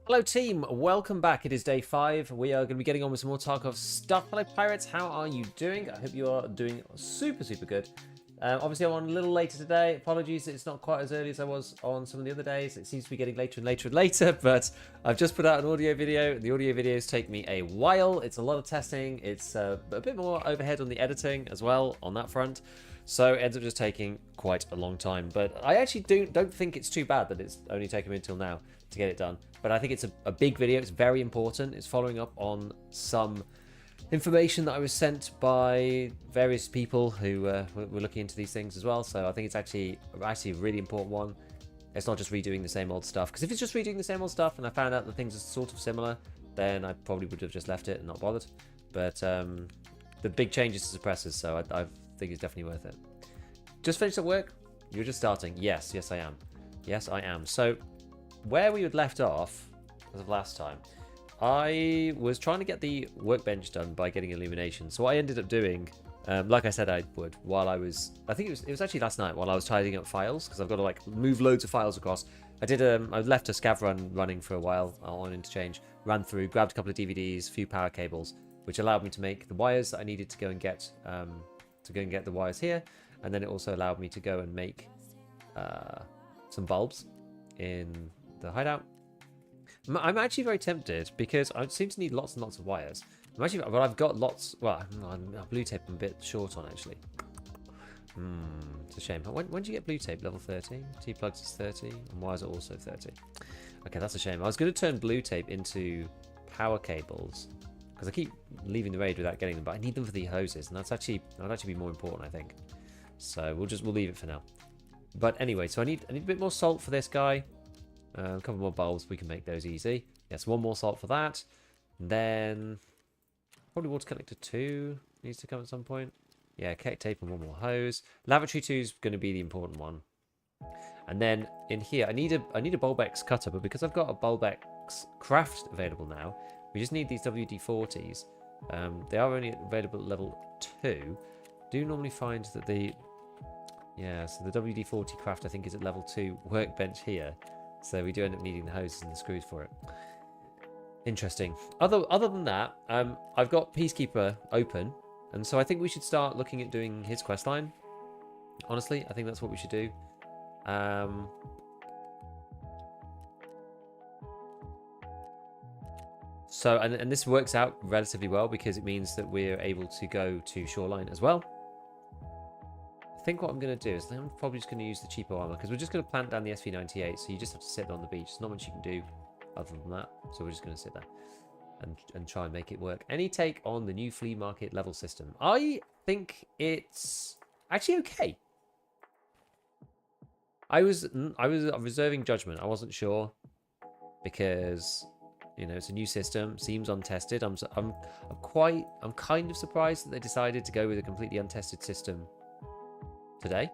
Hello team, welcome back. It is day 5. We are going to be getting on with some more Tarkov stuff. Hello pirates, how are you doing? I hope you are doing super good. Obviously I'm on a little later today. Apologies, it's not quite as early as I was on some of the other days. It seems to be getting later and later, but I've just put out an audio video. The audio videos take me a while. It's a lot of testing. It's a bit more overhead on the editing as well on that front. So it ends up just taking quite a long time. But I actually don't think it's too bad that it's only taken me until now to get it done. But I think it's a big video. It's very important. It's following up on some information that I was sent by various people who were looking into these things as well. So I think it's actually a really important one. It's not just redoing the same old stuff. Because if it's just redoing the same old stuff and I found out that things are sort of similar, then I probably would have just left it and not bothered. But the big changes to suppressors, so I think it's definitely worth it. Just finished at work? You're just starting? Yes, I am. Yes, I am. So where we had left off as of last time, I was trying to get the workbench done by getting illumination. So what I ended up doing, like I said I would, while I think it was actually last night while I was tidying up files, because I've got to like move loads of files across. I left a scav run running for a while on interchange, ran through, grabbed a couple of DVDs, a few power cables, which allowed me to make the wires that I needed to go and get the wires here, and then it also allowed me to go and make some bulbs in the hideout. I'm actually very tempted because I seem to need lots and lots of wires. But I've got lots. Well, blue tape I'm a bit short on actually. It's a shame. When do you get blue tape? Level 30. T-plugs is 30, and wires are also 30. Okay, that's a shame. I was going to turn blue tape into power cables because I keep leaving the raid without getting them, but I need them for the hoses, and that'd actually be more important, I think. So we'll leave it for now. But anyway, so I need a bit more salt for this guy. A couple more bulbs, we can make those easy. Yes, one more salt for that. And then probably water collector 2 needs to come at some point. Yeah, keg tape and one more hose. Lavatory 2 is going to be the important one. And then in here, I need a Bulbex cutter, but because I've got a Bulbex craft available now, we just need these WD-40s. They are only available at level 2. Do normally find that so the WD-40 craft I think is at level 2 workbench here. So we do end up needing the hoses and the screws for it. Interesting. Other than that, I've got Peacekeeper open, and so I think we should start looking at doing his questline. Honestly, I think that's what we should do. So, and this works out relatively well because it means that we're able to go to Shoreline as well. I think what I'm going to do is I'm probably just going to use the cheaper armor because we're just going to plant down the SV98, so you just have to sit on the beach. There's not much you can do other than that, so we're just going to sit there and try and make it work. Any take on the new flea market level system? I think it's actually okay. I was reserving judgment. I wasn't sure because it's a new system, seems untested. I'm kind of surprised that they decided to go with a completely untested system today.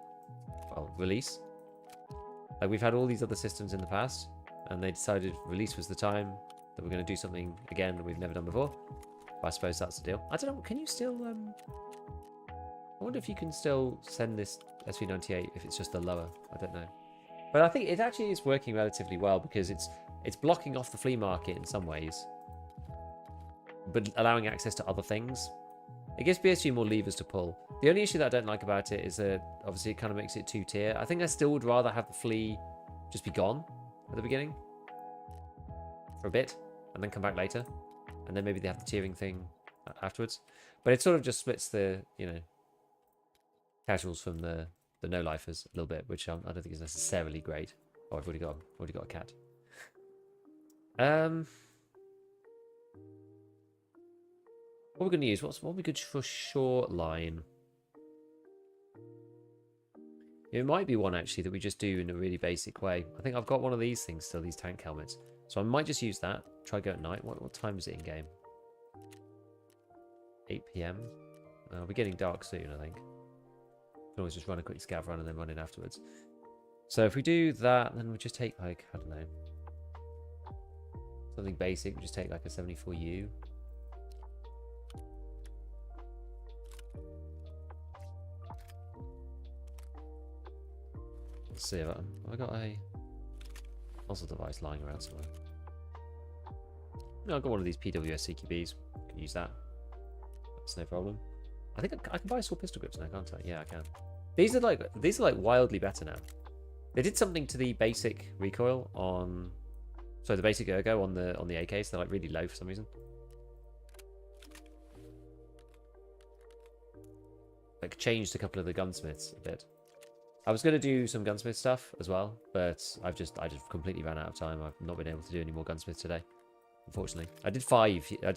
Well, release. Like, we've had all these other systems in the past, and they decided release was the time that we're going to do something again that we've never done before. But I suppose that's the deal. I don't know, can you still I wonder if you can still send this SV98 if it's just the lower. I don't know. But I think it actually is working relatively well because it's blocking off the flea market in some ways, but allowing access to other things. It gives BSG more levers to pull. The only issue that I don't like about it is that obviously it kind of makes it 2-tier. I think I still would rather have the flea just be gone at the beginning for a bit and then come back later, and then maybe they have the tiering thing afterwards. But it sort of just splits the casuals from the no-lifers a little bit, which I don't think is necessarily great. Oh, I've already got a cat. What we're going to use? What would be good for shoreline? It might be one actually that we just do in a really basic way. I think I've got one of these things still, these tank helmets. So I might just use that. Try go at night. What time is it in game? 8 PM. We're getting dark soon, I think. Can always just run a quick scav run and then run in afterwards. So if we do that, then we just take like, I don't know, something basic. We just take like a 74U. Let's see, have I got a muzzle device lying around somewhere? No, I've got one of these PWS CQBs. Can use that. That's no problem. I think I can buy small pistol grips now, can't I? Yeah, I can. These are like wildly better now. They did something to the basic recoil on, sorry, the basic ergo on the AKs. They're like really low for some reason. Like changed a couple of the gunsmiths a bit. I was gonna do some gunsmith stuff as well, but I just completely ran out of time. I've not been able to do any more gunsmith today, unfortunately. I did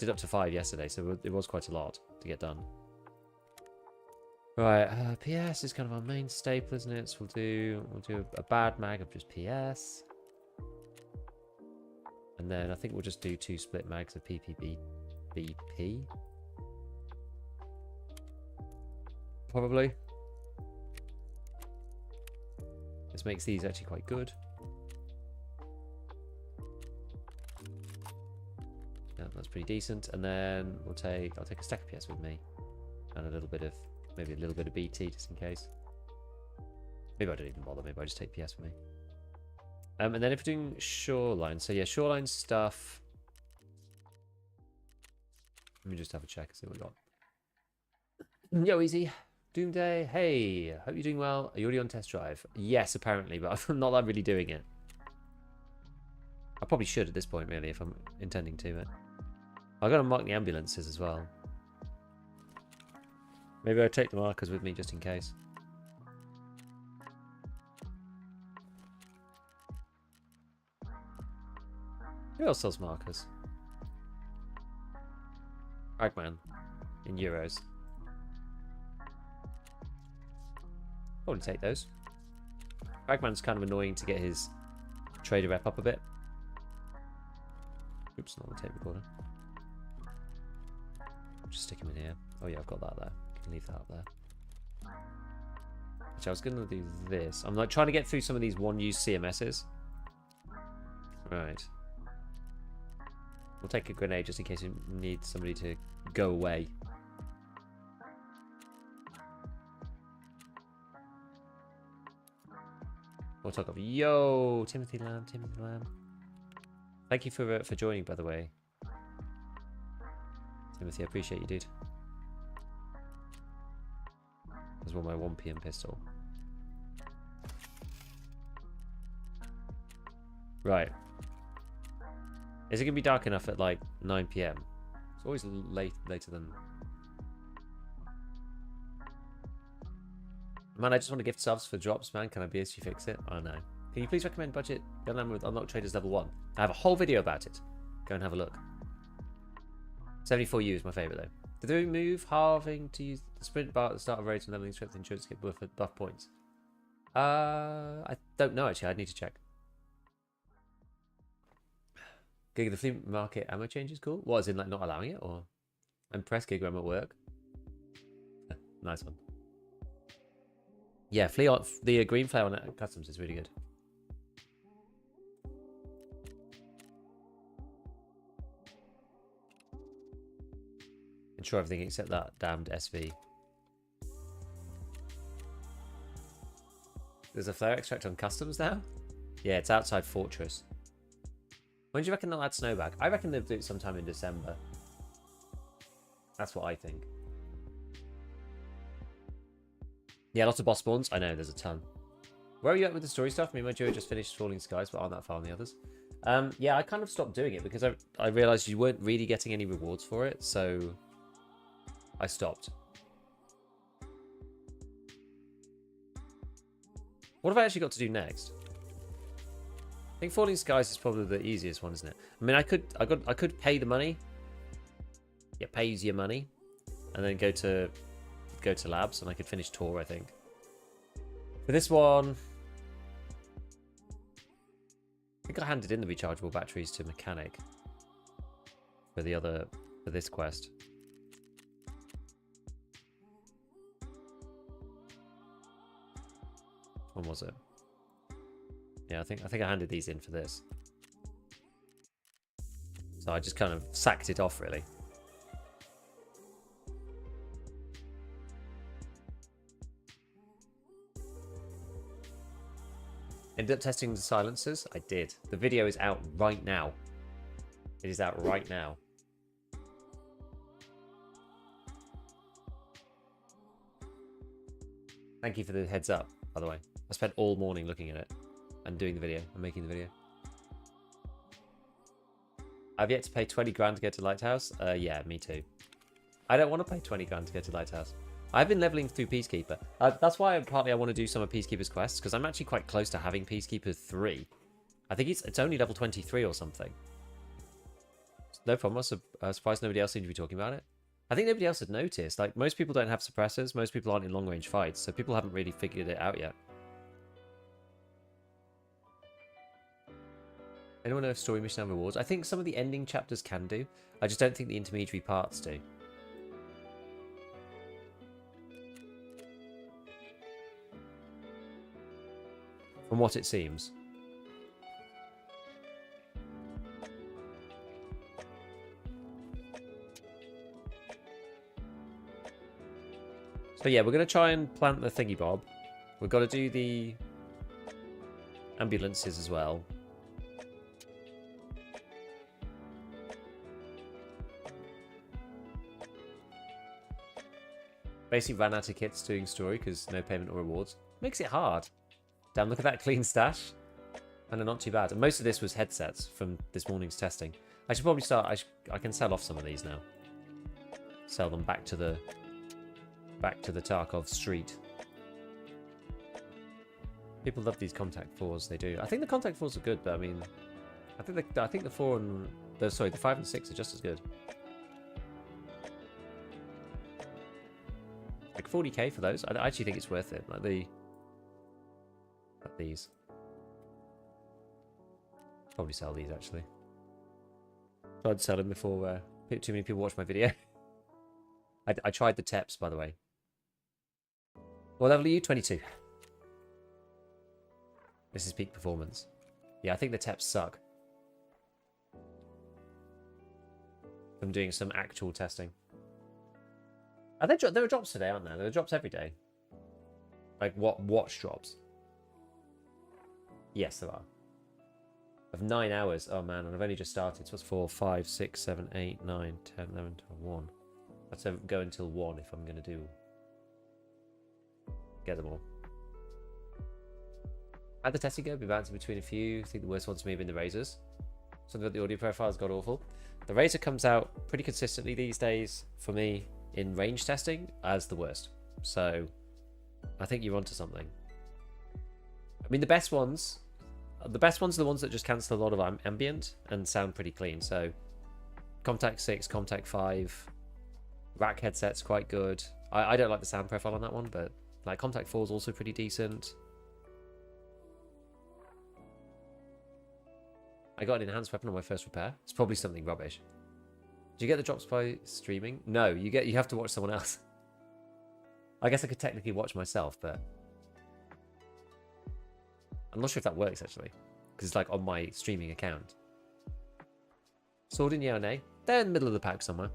up to 5 yesterday, so it was quite a lot to get done. Right, PS is kind of our main staple, isn't it? So we'll do a bad mag of just PS. And then I think we'll just do 2 split mags of PP. Probably. This makes these actually quite good. Yeah, that's pretty decent. And then I'll take a stack of PS with me. And a little bit of, maybe a little bit of BT just in case. Maybe I don't even bother. Maybe I just take PS with me. And then if we're doing shoreline, so yeah, shoreline stuff. Let me just have a check and see what we got. Yo, easy. Doomday, hey, hope you're doing well. Are you already on test drive? Yes, apparently, but I'm not really doing it. I probably should at this point, really, if I'm intending to. But I've got to mark the ambulances as well. Maybe I'll take the markers with me just in case. Who else sells markers? Ragman in euros. Probably take those. Ragman's kind of annoying to get his trader rep up a bit. Oops, not the tape recorder. Just stick him in here. Oh yeah, I've got that there. Can leave that up there. Actually, I was going to do this. I'm like trying to get through some of these one-use CMSs. Right. We'll take a grenade just in case we need somebody to go away. We'll talk of yo, Timothy Lamb. Thank you for joining, by the way. Timothy, I appreciate you, dude. As well, my 1 PM pistol. Right. Is it gonna be dark enough at like 9 PM? It's always later than. Man, I just want to gift subs for drops, man. Can I BSG fix it? Oh no. Can you please recommend budget gunland with Unlocked Traders level 1? I have a whole video about it. Go and have a look. 74U is my favourite though. Did they remove halving to use the sprint bar at the start of raids and leveling strength insurance to get buff points? I don't know actually. I'd need to check. Gig the flea market ammo change is cool. What, is in like not allowing it, or? I'm press gig when I'm at work. Nice one. Yeah, the green flare on customs is really good. Ensure everything except that damned SV. There's a flare extract on customs now? Yeah, it's outside Fortress. When do you reckon they'll add snowbag? I reckon they'll do it sometime in December. That's what I think. Yeah, lots of boss spawns. I know, there's a ton. Where are you at with the story stuff? Me and my duo just finished Falling Skies, but aren't that far on the others. Yeah, I kind of stopped doing it because I realised you weren't really getting any rewards for it, so I stopped. What have I actually got to do next? I think Falling Skies is probably the easiest one, isn't it? I mean, I could pay the money. Yeah, pays your money, and then go to labs, and I could finish tour, I think. For this one, I think I handed in the rechargeable batteries to mechanic for this quest. When was it? Yeah, I think I handed these in for this. So I just kind of sacked it off, really. Ended up testing the silencers? I did. The video is out right now. It is out right now. Thank you for the heads up, by the way. I spent all morning looking at it and doing the video and making the video. I've yet to pay 20 grand to get to Lighthouse. Yeah, me too. I don't want to pay 20 grand to get to Lighthouse. I've been leveling through Peacekeeper. That's why partly I want to do some of Peacekeeper's quests, because I'm actually quite close to having Peacekeeper 3. I think it's only level 23 or something. No problem. I'm surprised nobody else seemed to be talking about it. I think nobody else had noticed. Like, most people don't have suppressors. Most people aren't in long-range fights, so people haven't really figured it out yet. Anyone know if story mission have rewards? I think some of the ending chapters can do. I just don't think the intermediary parts do. From what it seems. So yeah, we're going to try and plant the thingy bob. We've got to do the ambulances as well. Basically ran out of kits doing story because no payment or rewards. Makes it hard. Damn, look at that clean stash. And they're not too bad. And most of this was headsets from this morning's testing. I should probably start... I can sell off some of these now. Sell them back to the Tarkov street. People love these contact 4s. They do. I think the contact 4s are good, but I mean, I think the 4 and the 5 and 6 are just as good. Like 40k for those. I actually think it's worth it. Like these. Probably sell these actually. I'd sell them before too many people watch my video. I tried the TEPs, by the way. What level are you? 22. This is peak performance. Yeah, I think the TEPs suck. I'm doing some actual testing. There are drops today, aren't there? There are drops every day. Like, watch drops? Yes, there are. Of 9 hours. Oh, man, and I've only just started. So it's 4, 5, 6, 7, 8, 9, 10, 11, 12, 1. Let's go until 1 if I'm going to get them all. How'd the testing go? Be bouncing between a few. I think the worst ones may have been the Razors. Something about the audio profiles got awful. The Razor comes out pretty consistently these days for me in range testing as the worst. So I think you're onto something. I mean, the best ones are the ones that just cancel a lot of ambient and sound pretty clean. So Contact 6, Contact 5, rack headset's quite good. I don't like the sound profile on that one, but like Contact 4 is also pretty decent. I got an enhanced weapon on my first repair. It's probably something rubbish. Do you get the drops by streaming? No, you have to watch someone else. I guess I could technically watch myself, but I'm not sure if that works actually, because it's like on my streaming account. Sword in, yeah or nay? They're in the middle of the pack somewhere.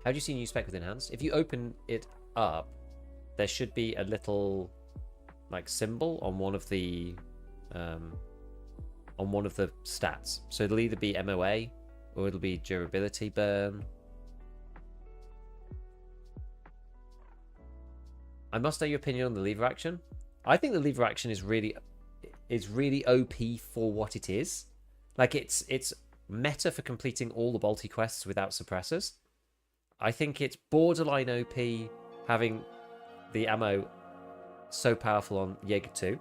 How do you see new spec with enhanced? If you open it up, there should be a little like symbol on one of the stats. So it'll either be MOA or it'll be durability burn. I must know your opinion on the lever action. I think the lever action is really OP for what it is. Like it's meta for completing all the Balti quests without suppressors. I think it's borderline OP having the ammo so powerful on Jaeger 2.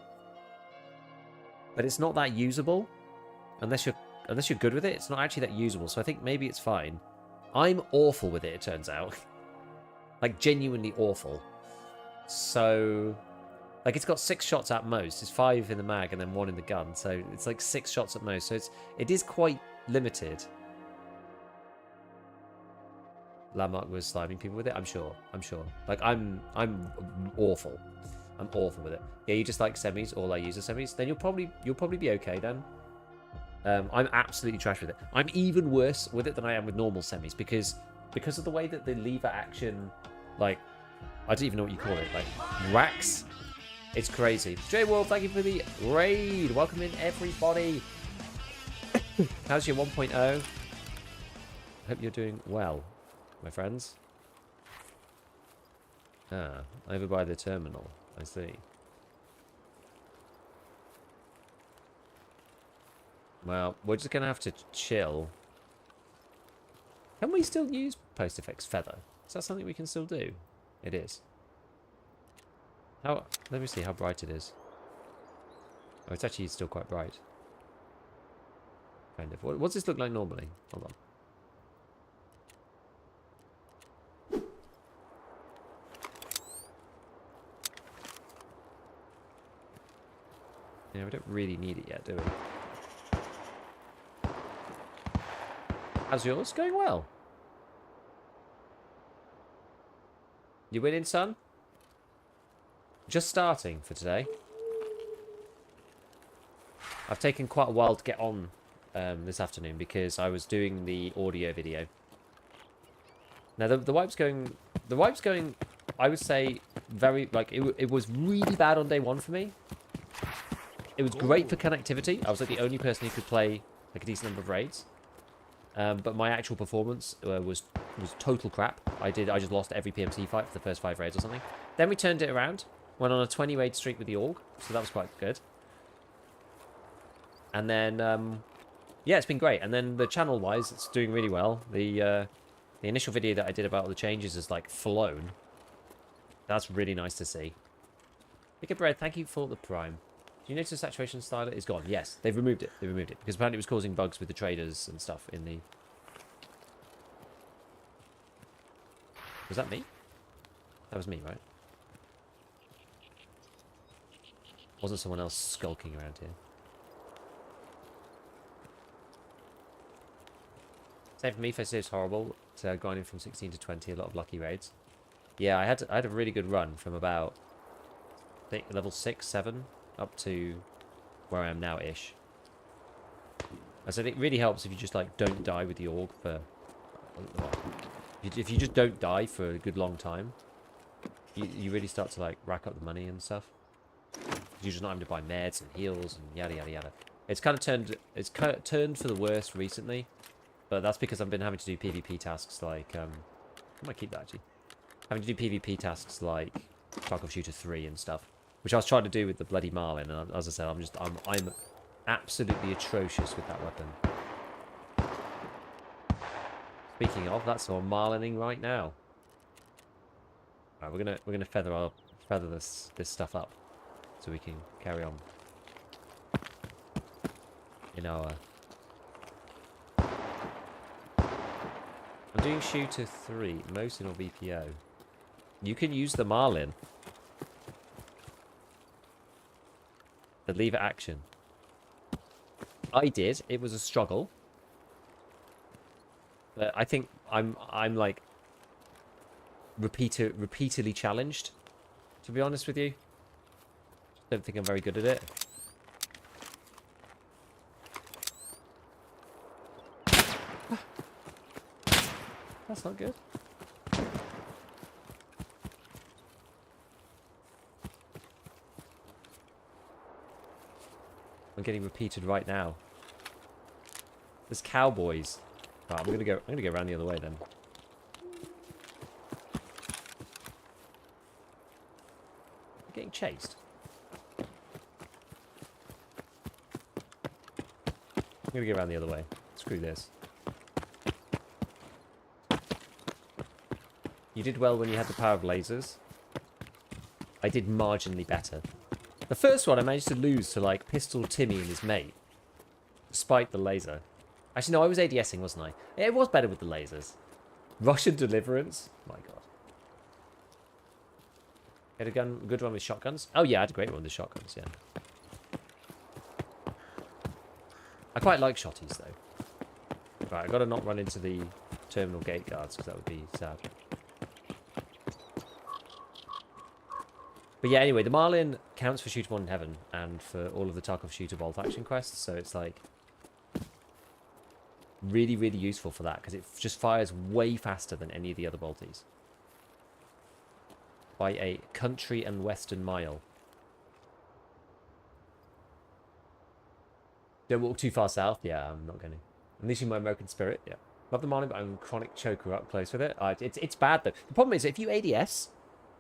But it's not that usable unless you're good with it. It's not actually that usable. So I think maybe it's fine. I'm awful with it, it turns out. Like genuinely awful. So like it's got 6 shots at most. It's 5 in the mag and then 1 in the gun. So it's like 6 shots at most. So it is quite limited. Landmark was sliming people with it. I'm sure. Like I'm awful. I'm awful with it. Yeah, you just like semis. All I use are semis. Then you'll probably be okay then. I'm absolutely trash with it. I'm even worse with it than I am with normal semis because of the way that the lever action, like I don't even know what you call it, like racks It's crazy. J Wolf, thank you for the raid. Welcome in, everybody. How's your 1.0? Hope you're doing well, my friends. Ah, over by the terminal. I see. Well, we're just going to have to chill. Can we still use post effects feather? Is that something we can still do? It is. How? Let me see how bright it is. Oh, it's actually still quite bright. Kind of. What does this look like normally? Hold on. Yeah, we don't really need it yet, do we? How's yours? Going well. You winning, son? Just starting for today. I've taken quite a while to get on this afternoon because I was doing the audio video. Now the wipe's going. The wipe's going. I would say very like it was really bad on day one for me. It was great for connectivity. I was like the only person who could play like a decent number of raids. But my actual performance was total crap. I just lost every PMC fight for the first 5 raids or something. Then we turned it around. Went on a 20 raid streak with the org, so that was quite good. And then, yeah, it's been great. And then the channel-wise, it's doing really well. The initial video that I did about all the changes is like flown. That's really nice to see. Pick Bread, thank you for the prime. Do you notice the saturation styler is gone? Yes, they've removed it. They removed it because apparently it was causing bugs with the traders and stuff in the... Was that me? That was me, right? Wasn't someone else skulking around here? Same for me. First is horrible. So grinding from 16 to 20, a lot of lucky raids. Yeah, I had a really good run from about I think level 6, 7 up to where I am now-ish. I said it really helps if you just like don't die with the org for. If you just don't die for a good long time, you really start to like rack up the money and stuff. You're just not having to buy meds and heals and yada yada yada. It's kind of turned for the worst recently, but that's because I've been having to do PvP tasks like I might keep that actually. Having to do PvP tasks like Tarkov Shooter 3 and stuff, which I was trying to do with the bloody Marlin, and as I said, I'm absolutely atrocious with that weapon. Speaking of, that's all Marlining right now. Alright, we're gonna feather this stuff up so we can carry on in our. I'm doing Shooter 3, Mosin or VPO. You can use the Marlin. The lever action. I did. It was a struggle. But I think I'm like repeatedly challenged, to be honest with you. Don't think I'm very good at it. That's not good. I'm getting repeated right now. There's cowboys. Right, I'm gonna go around the other way then. I'm getting chased. I'm gonna go around the other way. Screw this. You did well when you had the power of lasers. I did marginally better. The first one I managed to lose to like Pistol Timmy and his mate. Despite the laser. Actually no, I was ADSing, wasn't I? Yeah, it was better with the lasers. Russian Deliverance? My god. You had a good one with shotguns? Oh yeah, I had a great one with shotguns, yeah. I quite like shotties though. Right, I've got to not run into the terminal gate guards because that would be sad. But yeah, anyway, the Marlin counts for Shooter 1 in Heaven and for all of the Tarkov Shooter Bolt action quests, so it's like really, really useful for that because it just fires way faster than any of the other bolties. By a country and western mile. Don't walk too far south. Yeah, I'm not going to. Unleashing my American spirit. Yeah. Love the Marlin, but I'm chronic choker up close with it. It's bad, though. The problem is, if you ADS,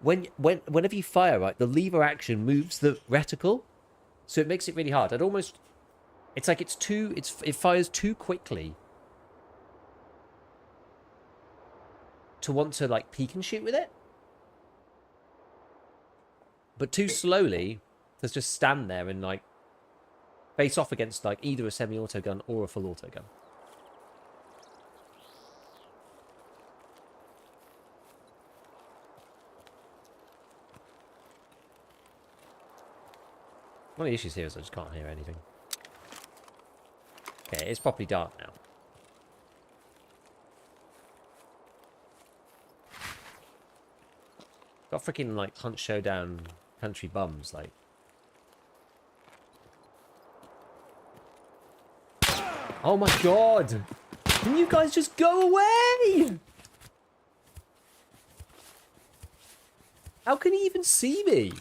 whenever you fire, right, the lever action moves the reticle. So it makes it really hard. I'd almost... It's like it fires too quickly to want to, like, peek and shoot with it. But too slowly to just stand there and, like, face off against, like, either a semi-auto gun or a full auto gun. One of the issues here is I just can't hear anything. Okay, it's properly dark now. Got freaking, like, Hunt Showdown country bums, like. Oh my god! Can you guys just go away? How can he even see me?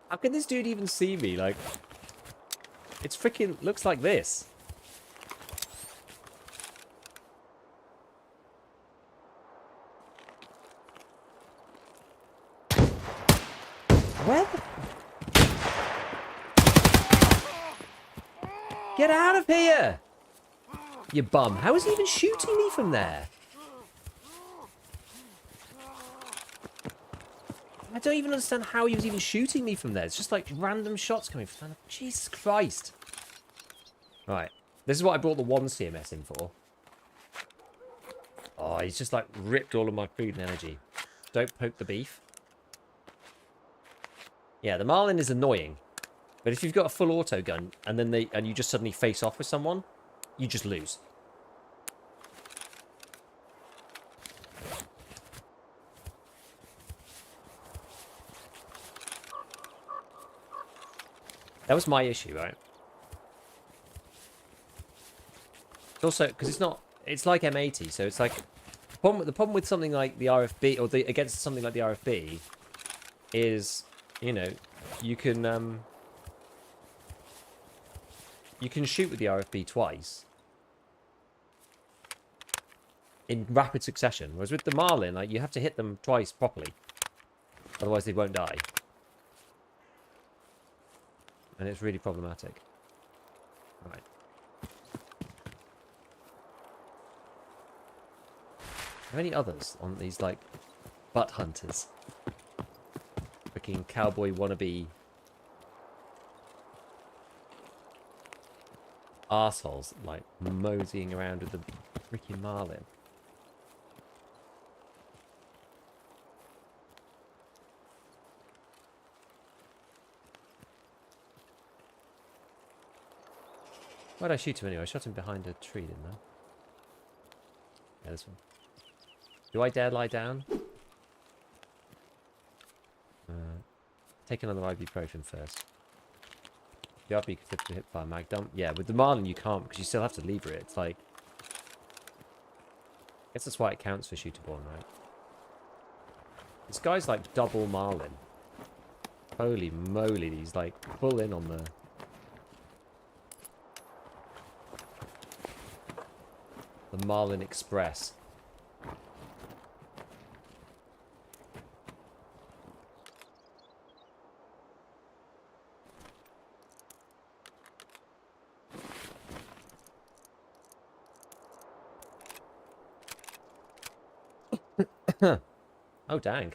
How can this dude even see me? Like, it's freaking looks like this. Where the... Get out of here! You bum. How is he even shooting me from there? I don't even understand how he was even shooting me from there. It's just like random shots coming from there. Jesus Christ. Alright. This is what I brought the one CMS in for. Oh, he's just like ripped all of my food and energy. Don't poke the beef. Yeah, the Marlin is annoying. But if you've got a full auto gun and then you just suddenly face off with someone, you just lose. That was my issue, right? It's also because it's like M80, so it's like the problem with something like the RFB or against something like the RFB is, you know, you can shoot with the RFB twice in rapid succession, whereas with the Marlin, like, you have to hit them twice properly, otherwise they won't die. And it's really problematic. Right. Are there any others on these, like, butt hunters? Freaking cowboy wannabe arseholes, like, moseying around with the freaking Marlin. Why'd I shoot him anyway? I shot him behind a tree, didn't I? Yeah, this one. Do I dare lie down? Take another ibuprofen first. The RB could flip to hip fire mag dump. Yeah, with the Marlin you can't because you still have to lever it. It's like... I guess that's why it counts for shooter-born, right? This guy's like double Marlin. Holy moly, he's like full in on the Marlin Express. Oh, dang.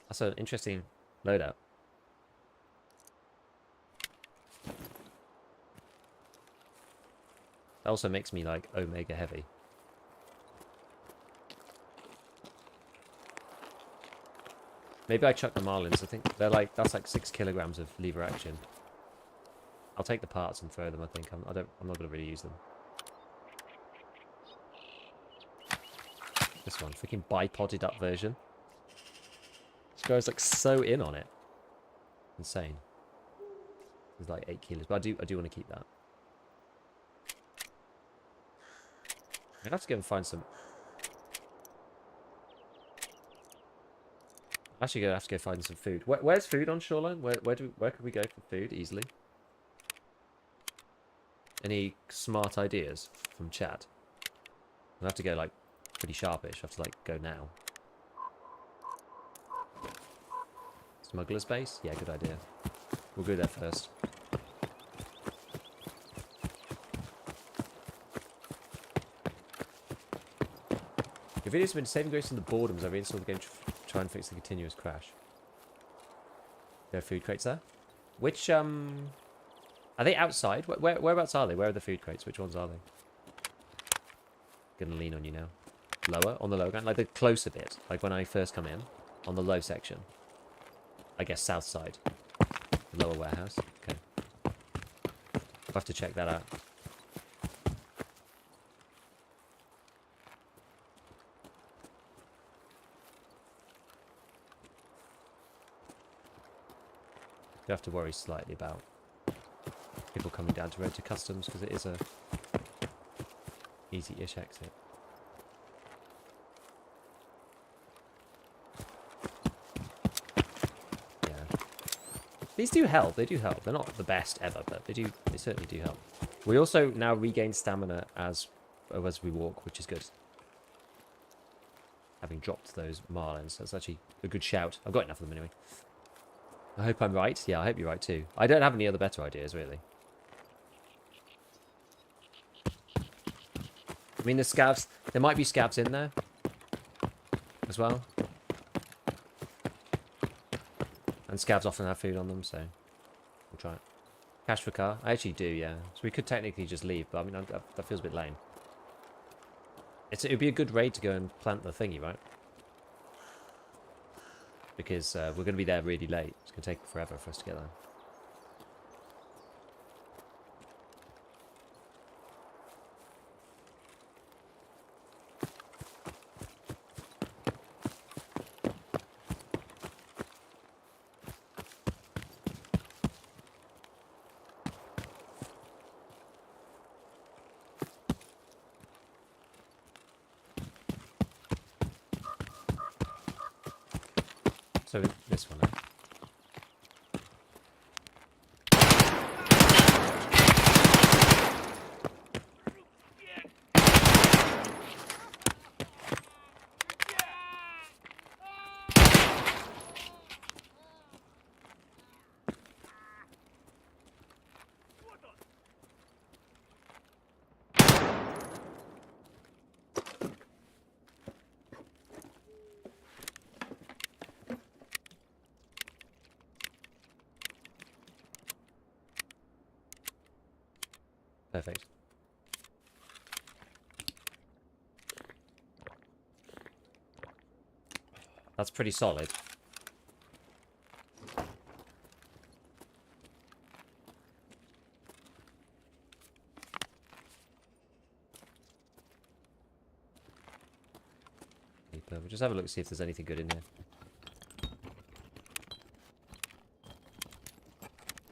That's an interesting loadout. That also makes me, like, Omega heavy. Maybe I chuck the Marlins. I think they're like, that's like 6 kilograms of lever action. I'll take the parts and throw them, I think. I'm not going to really use them. This one, freaking bipoded up version. This guy's like so in on it. Insane. It's like 8 kilos, but I do want to keep that. I'd have to go and find some. Actually, gonna have to go find some food. Where's food on Shoreline? Where can we go for food easily? Any smart ideas from chat? I'll have to go like pretty sharpish. I have to like go now. Smuggler's base? Yeah, good idea. We'll go there first. Your videos have been saving grace from the boredom as I reinstalled the game to try and fix the continuous crash. There are food crates there? Which, are they outside? Whereabouts are they? Where are the food crates? Which ones are they? Gonna lean on you now. Lower? On the lower ground? Like the closer bit. Like when I first come in. On the low section. I guess south side. Lower warehouse. Okay. I'll have to check that out. You have to worry slightly about people coming down to road to customs because it is a easy-ish exit. Yeah. These do help. They do help. They're not the best ever, but they certainly do help. We also now regain stamina as we walk, which is good. Having dropped those marlins, that's actually a good shout. I've got enough of them anyway. I hope I'm right. Yeah, I hope you're right too. I don't have any other better ideas, really. I mean, the scavs... There might be scavs in there as well. And scavs often have food on them, so we'll try it. Cash for car? I actually do, yeah. So we could technically just leave, but I mean, that feels a bit lame. It would be a good raid to go and plant the thingy, right? Because we're going to be there really late. It's going to take forever for us to get there. So this one, eh? Perfect. That's pretty solid. We'll just have a look, see if there's anything good in here.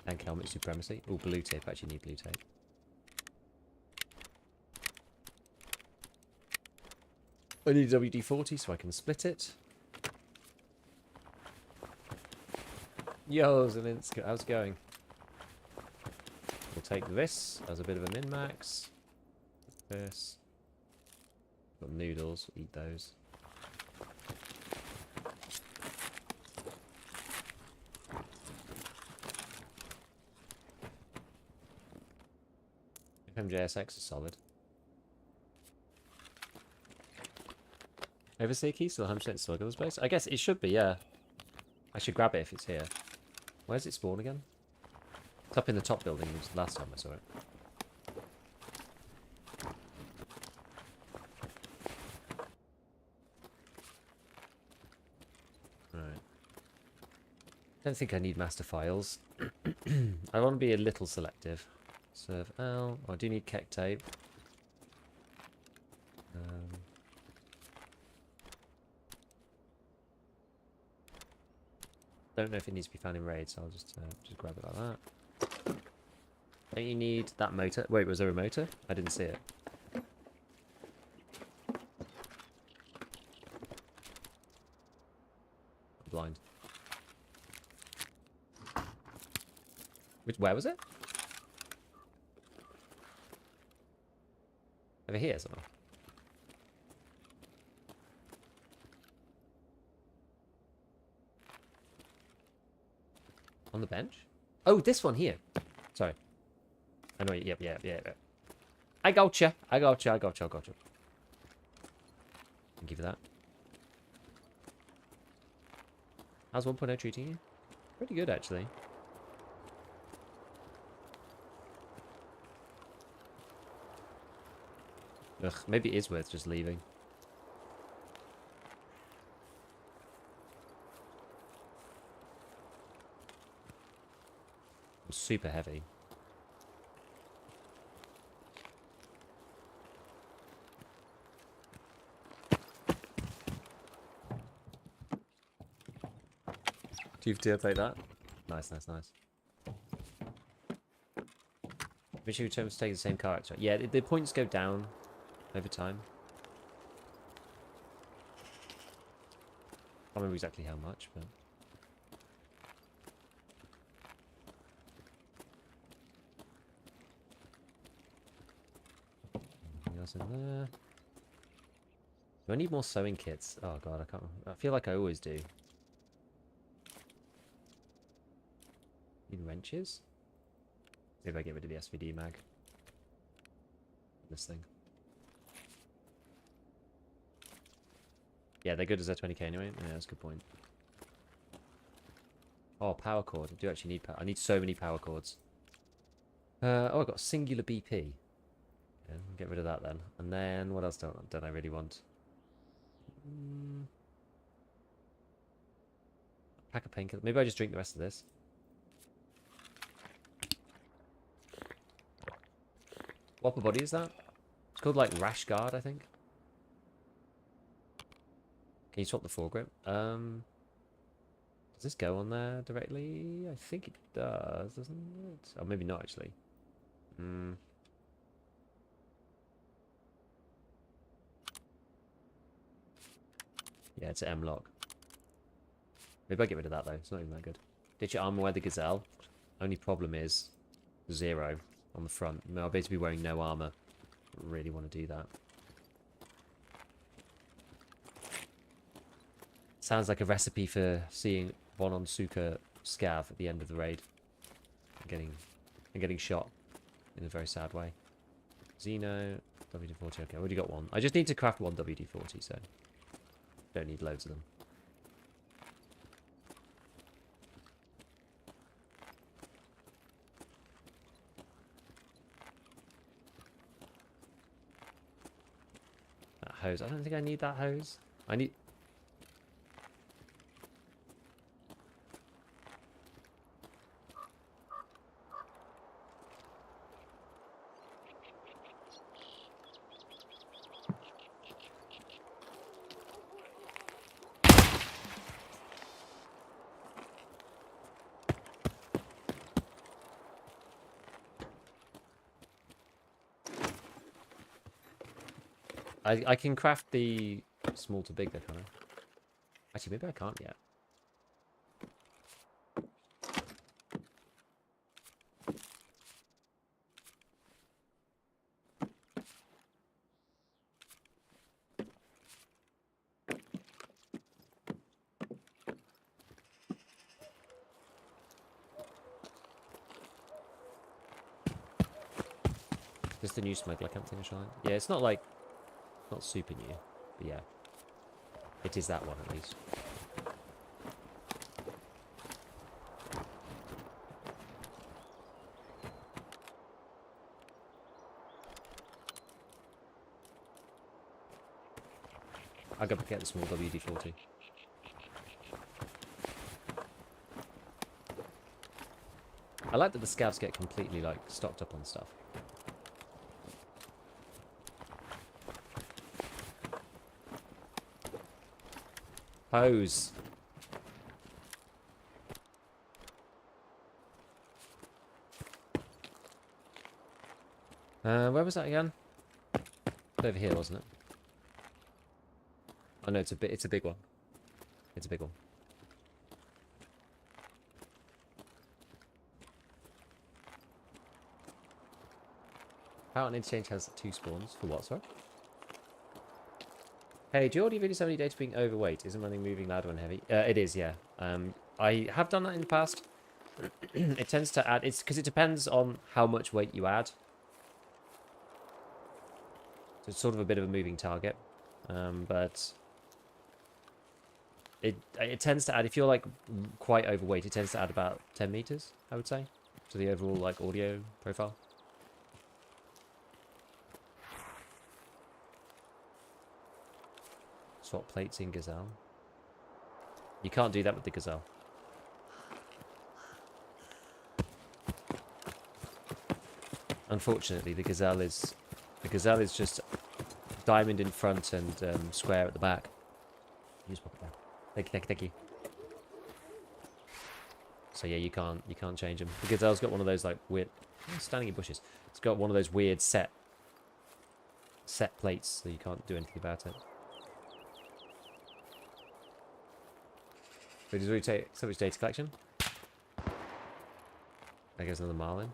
Tank helmet supremacy. Oh, blue tape. Actually need blue tape. I need a WD-40 so I can split it. Yo, Zelinski, how's it going? We'll take this as a bit of a min-max. This. Got noodles, eat those. MJSX is solid. Overseer key still 100% smuggler's base? I guess it should be, yeah. I should grab it if it's here. Where's it spawn again? It's up in the top building last time I saw it. Right. Don't think I need master files. I want to be a little selective. Serve L. Oh, I do need keck tape. Don't know if it needs to be found in raid, so I'll just grab it like that. Don't you need that motor? Wait, was there a motor? I didn't see it. blind. Where was it? Over here somewhere. On the bench? Oh, this one here. Sorry. I know. Yep. I gotcha. I gotcha. I'll give you that. How's 1.0 treating you? Pretty good, actually. Ugh, maybe it is worth just leaving. I'm super heavy. Chief tier, take that. Nice. Make sure you attempt to take the same character. Yeah, the points go down over time. I can't remember exactly how much, but... Anything else in there? Do I need more sewing kits? Oh god, I can't... I feel like I always do. Need wrenches? Maybe I get rid of the SVD mag. This thing. Yeah, they're good as a 20k anyway. Yeah, that's a good point. Oh, power cord. I do actually need power. I need so many power cords. Oh, I got a singular BP. Yeah, get rid of that then. And then, what else don't I really want? Pack of painkillers. Maybe I just drink the rest of this. What upper body is that? It's called like Rash Guard, I think. Can you swap the foregrip? Does this go on there directly? I think it does, doesn't it? Oh, maybe not actually. Yeah, it's an M-lock. Maybe I get rid of that though. It's not even that good. Ditch your armor, wear the Gazelle. Only problem is 0 on the front. I'll basically be wearing no armor. Really want to do that. Sounds like a recipe for seeing one on Suka Scav at the end of the raid. And getting shot in a very sad way. Xeno, WD-40, okay, I already got one. I just need to craft one WD-40, so don't need loads of them. That hose, I don't think I need that hose. I need... I can craft the small to big there, can't I? Actually, maybe I can't yet. Just the new smuggler camp thing, shine. Yeah, it's not like... Not super new, but yeah. It is that one at least. I'll go get the small WD-40. I like that the scavs get completely like stocked up on stuff. Hose. Where was that again? Over here, wasn't it? Oh no, it's a big one. It's a big one. Fountain Interchange has 2 spawns. For what, sorry? Hey, do your audio videos have any data being overweight? Isn't running moving loud when heavy? It is, yeah. I have done that in the past. It tends to add... It's because it depends on how much weight you add. So it's sort of a bit of a moving target. But... It tends to add... If you're, like, quite overweight, it tends to add about 10 meters, I would say, to the overall, like, audio profile. Swap plates in Gazelle. You can't do that with the Gazelle. Unfortunately, the Gazelle is just diamond in front and square at the back. Use pop it down. Thank you. So yeah, you can't change them. The Gazelle's got one of those like weird. Standing in bushes. It's got one of those weird set plates, so you can't do anything about it. So does it really take so much data collection? There goes another marlin.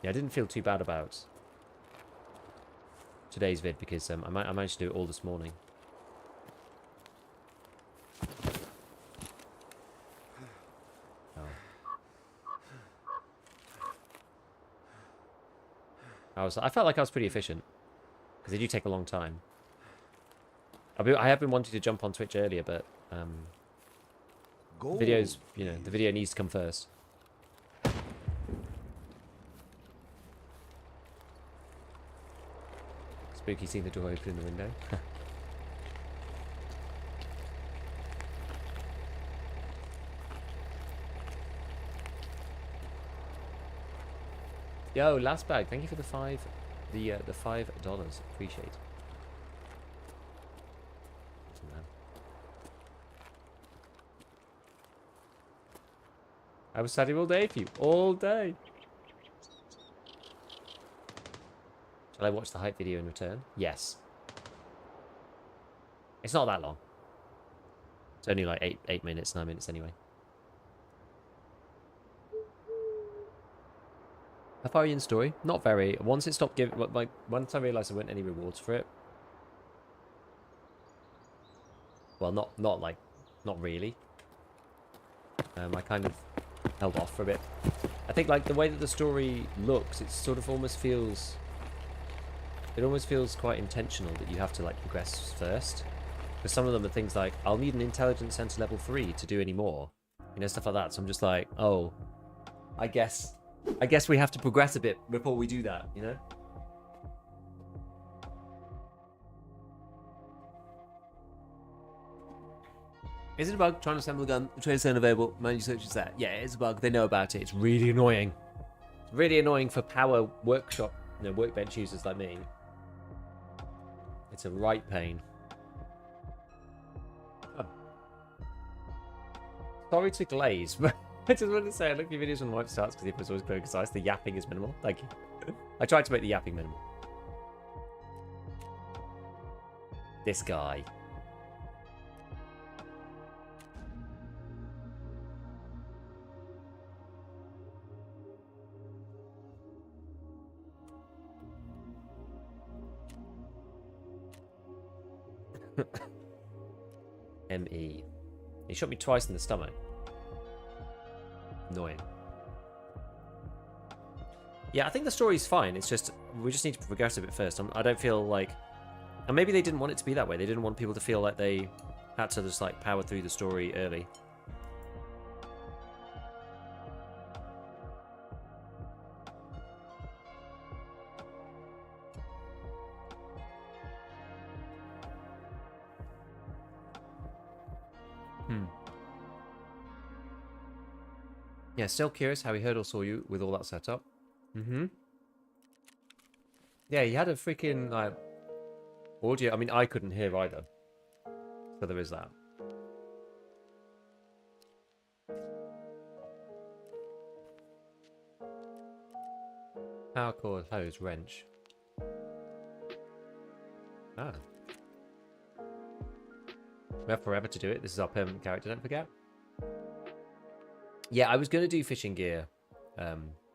Yeah, I didn't feel too bad about today's vid because I managed to do it all this morning. Oh. I felt like I was pretty efficient because they do take a long time. I have been wanting to jump on Twitch earlier, but videos, you know, the video needs to come first. Spooky seeing the door open in the window. Yo, last bag. Thank you for the $5. Appreciate it. I was studying all day for you. All day. Shall I watch the hype video in return? Yes. It's not that long. It's only like 8 minutes, 9 minutes anyway. How far are you in story? Not very. Once it stopped giving... Like, once I realised there weren't any rewards for it. Well, not really. I kind of held off for a bit. I think like the way that the story looks, it sort of almost feels... It almost feels quite intentional that you have to like progress first. Because some of them are things like, I'll need an intelligence center level 3 to do any more. You know, stuff like that. So I'm just like, oh, I guess we have to progress a bit before we do that, you know? Is it a bug? Trying to assemble a gun. The trader's unavailable. Manual search is that. Yeah, it's a bug. They know about it. It's really annoying. It's really annoying for power workshop, you know, workbench users like me. It's a right pain. Oh. Sorry to glaze, but I just wanted to say I look at your videos when the wife starts because the episode's always clear and concise. The yapping is minimal. Thank you. I tried to make the yapping minimal. This guy. M.E. He shot me twice in the stomach. Annoying. Yeah, I think the story's fine. It's just, we just need to progress a bit first. I don't feel like... And maybe they didn't want it to be that way. They didn't want people to feel like they had to just, like, power through the story early. Yeah, still curious how he heard or saw you with all that setup. Yeah, he had a freaking, like, audio. I mean, I couldn't hear either. So there is that. Power cord, hose, wrench. Ah. We have forever to do it. This is our permanent character, don't forget. Yeah, I was going to do fishing gear,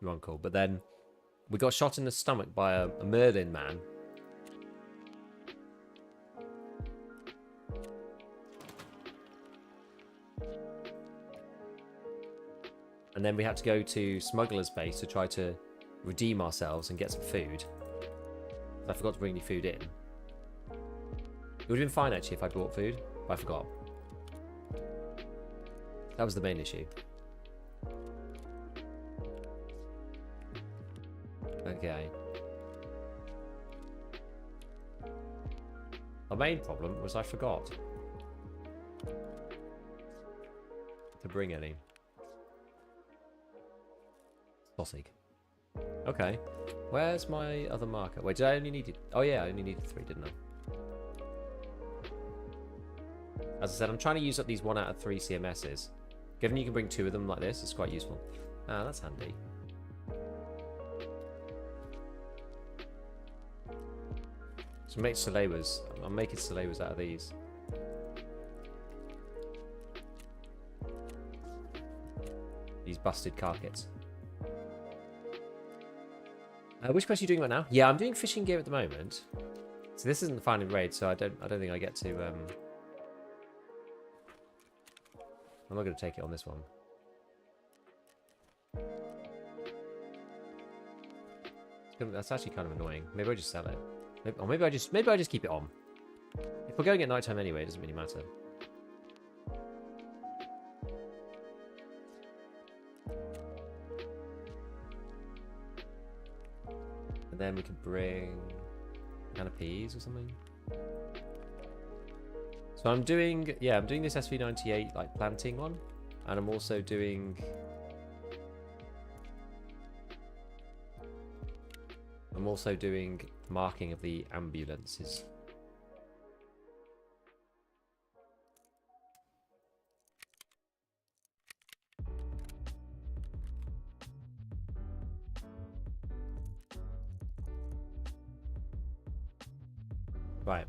Ron Call, but then We got shot in the stomach by a Merlin man. And then we had to go to Smuggler's Base to try to redeem ourselves and get some food. I forgot to bring any food in. It would have been fine actually if I brought food, but I forgot. That was the main issue. Okay. The main problem was I forgot to bring any. Bossig. Okay. Where's my other marker? Wait, did I only need it? Oh yeah, I only needed 3, didn't I? As I said, I'm trying to use up these 1 out of 3 CMSs. Given you can bring 2 of them like this, it's quite useful. Ah, that's handy. So make Salewas. I'm making Salewas out of these. These busted car kits. Which quest are you doing right now? Yeah, I'm doing fishing gear at the moment. So this isn't the final raid, so I don't think I get to. I'm not going to take it on this one. That's actually kind of annoying. Maybe I just sell it. Maybe I just keep it on. If we're going at night time anyway, it doesn't really matter. And then we could bring a can of peas or something. So I'm doing this SV98 like planting one, and I'm also doing marking of the ambulances. Right.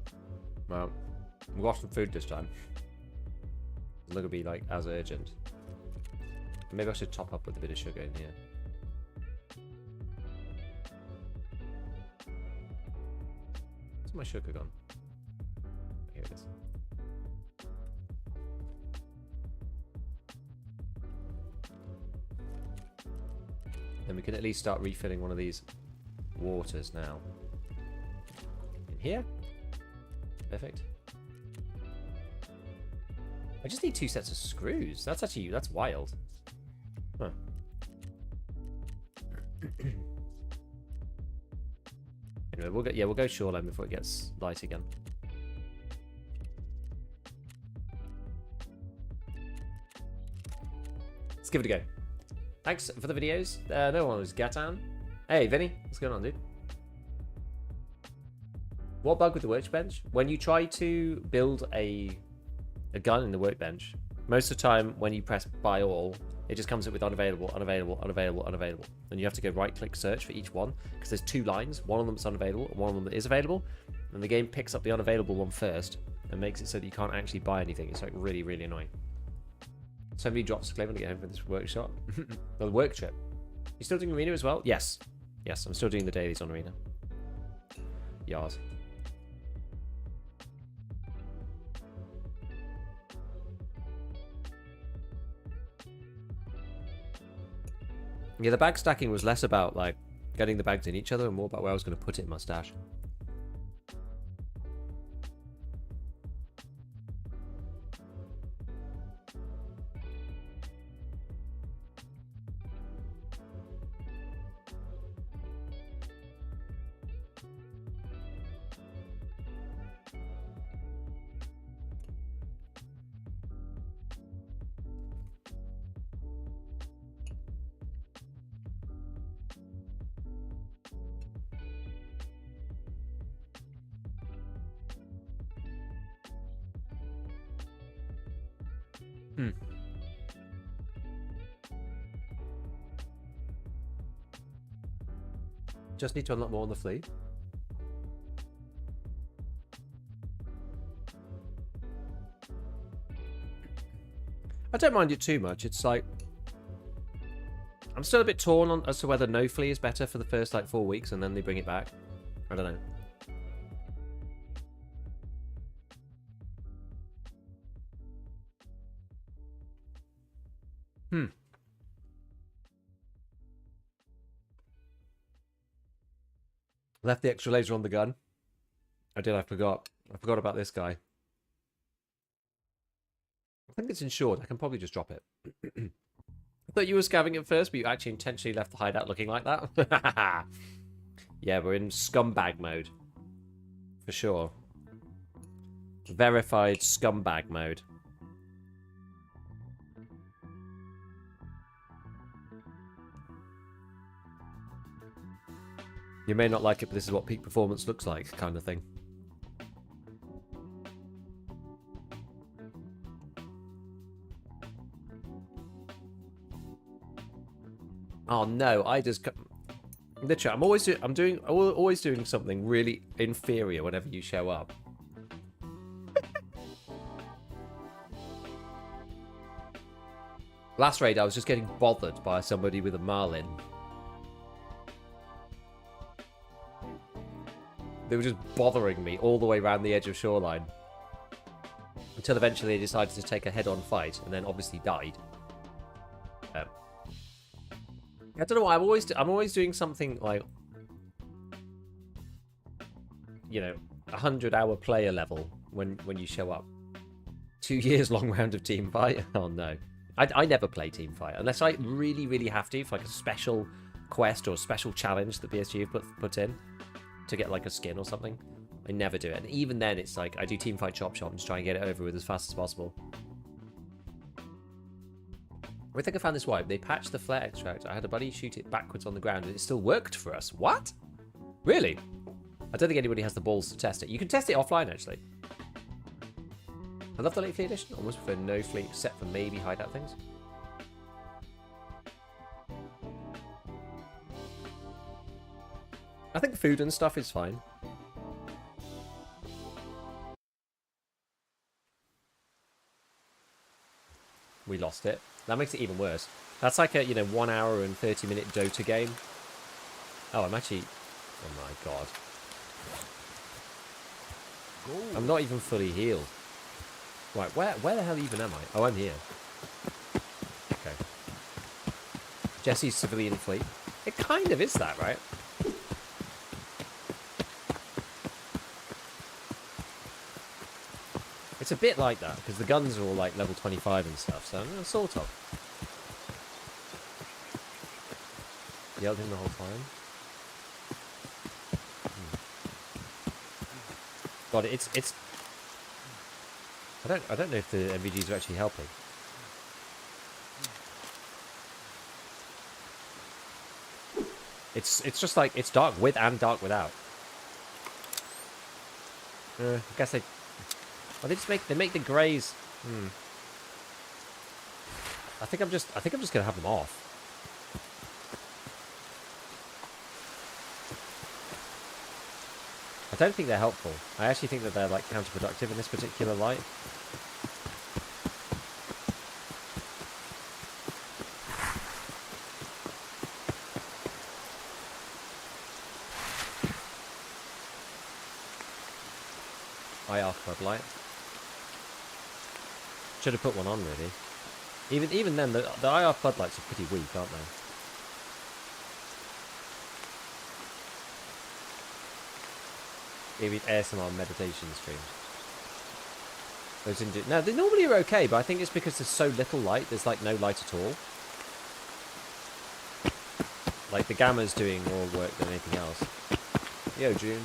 Well, we've got some food this time. It's not gonna be like as urgent. Maybe I should top up with a bit of sugar in here. Where's my sugar gone? Here it is. Then we can at least start refilling one of these waters now. In here? Perfect. I just need 2 sets of screws. That's wild. Huh. Anyway, we'll go shoreline before it gets light again. Let's give it a go. Thanks for the videos. No one was Gatan. Hey, Vinny, what's going on, dude? What bug with the workbench? When you try to build a gun in the workbench, most of the time when you press buy all, it just comes up with unavailable, unavailable, unavailable, unavailable. And you have to go right click search for each one, because there's 2 lines, one of them is unavailable and one of them that is available. And the game picks up the unavailable one first and makes it so that you can't actually buy anything. It's like really, really annoying. So many drops to claim to get home for this workshop. Well, the work trip. You still doing arena as well? Yes. Yes, I'm still doing the dailies on arena. Yars. Yeah, the bag stacking was less about like getting the bags in each other and more about where I was going to put it in my stash. Just need to unlock more on the fleet. I don't mind it too much. It's like I'm still a bit torn on as to whether no flea is better for the first like 4 weeks and then they bring it back. I don't know. Left the extra laser on the gun. I did, I forgot. I forgot about this guy. I think it's insured. I can probably just drop it. I thought you were scavving at first, but you actually intentionally left the hideout looking like that. Yeah, we're in scumbag mode. For sure. Verified scumbag mode. You may not like it, but this is what peak performance looks like, kind of thing. Oh no, I just... Literally, I'm always doing something really inferior whenever you show up. Last raid, I was just getting bothered by somebody with a marlin. They were just bothering me all the way around the edge of shoreline. Until eventually they decided to take a head-on fight, and then obviously died. I don't know why, I'm always doing something like, you know, 100-hour player level when you show up. 2 years long round of team fight? Oh no. I never play team fight, unless I really, really have to, for like a special quest or a special challenge that BSG have put in to get like a skin or something. I never do it, and even then it's like I do team fight chop and just try and get it over with as fast as possible. I think I found this wipe. They patched the flare extract. I had a buddy shoot it backwards on the ground and it still worked for us. What? Really? I don't think anybody has the balls to test it. You can test it offline, actually. I love the late fleet edition. Almost prefer no fleet except for maybe hideout things. I think food and stuff is fine. We lost it. That makes it even worse. That's like a, 1 hour and 30-minute Dota game. Oh, I'm actually... Oh my god. I'm not even fully healed. Right, where the hell even am I? Oh, I'm here. Okay. Jesse's civilian fleet. It kind of is that, right? It's a bit like that, because the guns are all like level 25 and stuff, so sort of. Yelled him the whole time. God, it's... I don't know if the MVGs are actually helping. It's just like, it's dark with and dark without. I guess they... Oh, they make the greys. I think I'm just gonna have them off. I don't think they're helpful. I actually think that they're like counterproductive in this particular light. IR floodlight. Should have put one on, really. Even then, the IR floodlights are pretty weak, aren't they? Maybe ASMR meditation streams. Those didn't do... No, they normally are okay, but I think it's because there's so little light. There's like no light at all. Like the gamma's doing more work than anything else. Yo, June.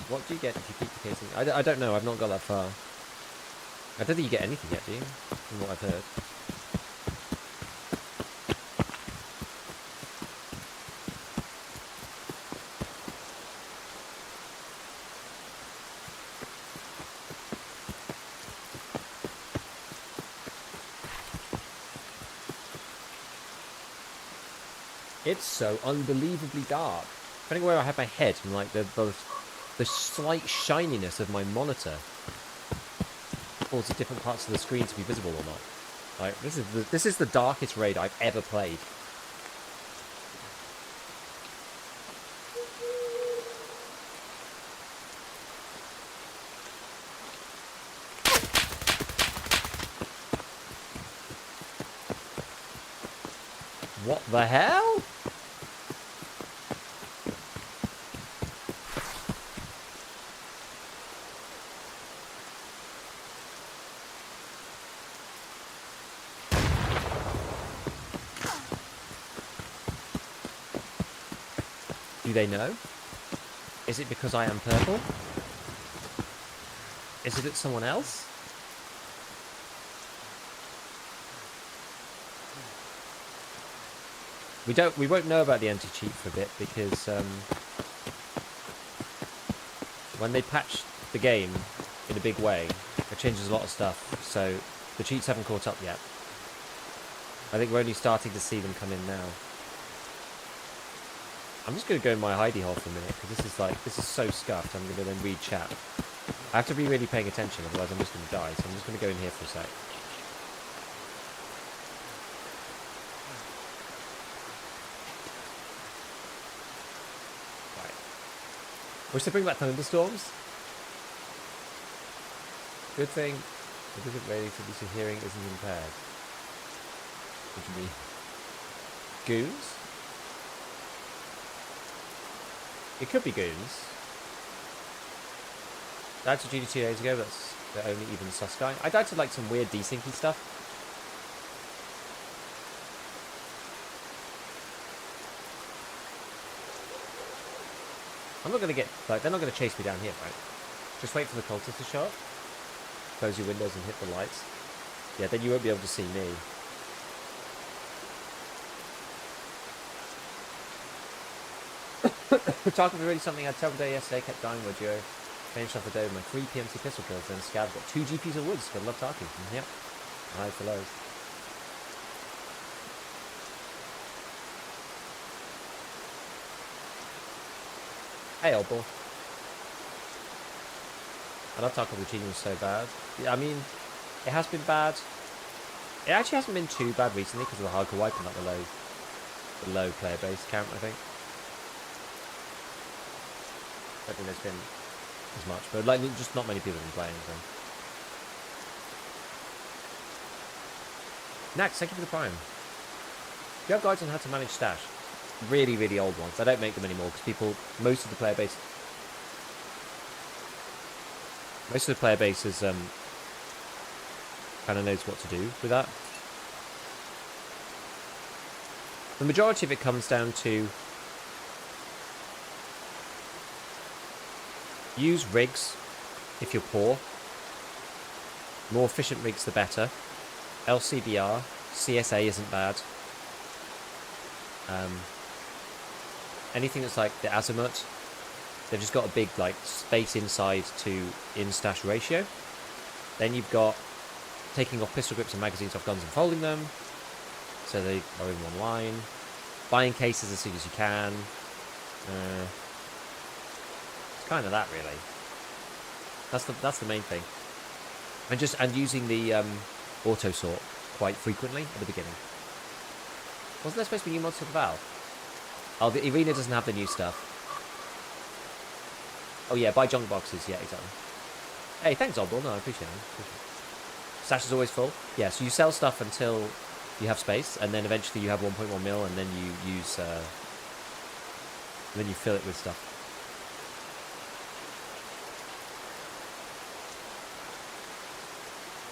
What do you get if you keep the casing? I don't know. I've not got that far. I don't think you get anything yet, do you? From what I've heard. It's so unbelievably dark. Depending where I have my head and like the slight shininess of my monitor causes different parts of the screen to be visible or not. Like, this is the darkest raid I've ever played. What the hell? Do they know? Is it because I am purple? Is it someone else? We won't know about the anti-cheat for a bit because when they patch the game in a big way, it changes a lot of stuff. So the cheats haven't caught up yet. I think we're only starting to see them come in now. I'm just going to go in my hidey hole for a minute because this is so scuffed. I'm going to then read chat. I have to be really paying attention, otherwise I'm just going to die. So I'm just going to go in here for a sec. Wish to bring back thunderstorms. Good thing it isn't ready to be hearing isn't impaired. What do you mean? Goons? It could be goons. Died to GD 2 days ago, that's the only even sus guy. I died to like some weird desyncy stuff. I'm not going to get, like, they're not going to chase me down here, right? Just wait for the cultists to show up. Close your windows and hit the lights. Yeah, then you won't be able to see me. Tarkov was really something. I had a terrible day yesterday, kept dying with Joe. Finished off the day with my 3 PMC pistol kills, then Scav got 2 GPs of woods. Gotta love Tarkov. Yep. High for lows. Hey, old boy. I love Tarkov. The cheating was so bad. Yeah, I mean, it has been bad. It actually hasn't been too bad recently because of the hardcore wipe and like the low player base count, I think. I don't think there's been as much, but like just not many people have been playing. So. Nax, thank you for the prime. Do you have guides on how to manage stash? Really, really old ones. I don't make them anymore because most of the player base is kind of knows what to do with that. The majority of it comes down to use rigs if you're poor. More efficient rigs the better. LCBR, CSA isn't bad. Anything that's like the azimuth, they've just got a big like space inside to in-stash ratio. Then you've got taking off pistol grips and magazines off guns and folding them, so they are in one line. Buying cases as soon as you can. It's kind of that really. That's the main thing. And using the auto sort quite frequently at the beginning. Wasn't there supposed to be new mods for the Valve? Oh, the arena doesn't have the new stuff. Oh yeah, buy junk boxes. Yeah, exactly. Hey, thanks, Oddball. No, I appreciate it. Stash is always full. Yeah, so you sell stuff until you have space, and then eventually you have 1.1 mil, and then you use, then you fill it with stuff.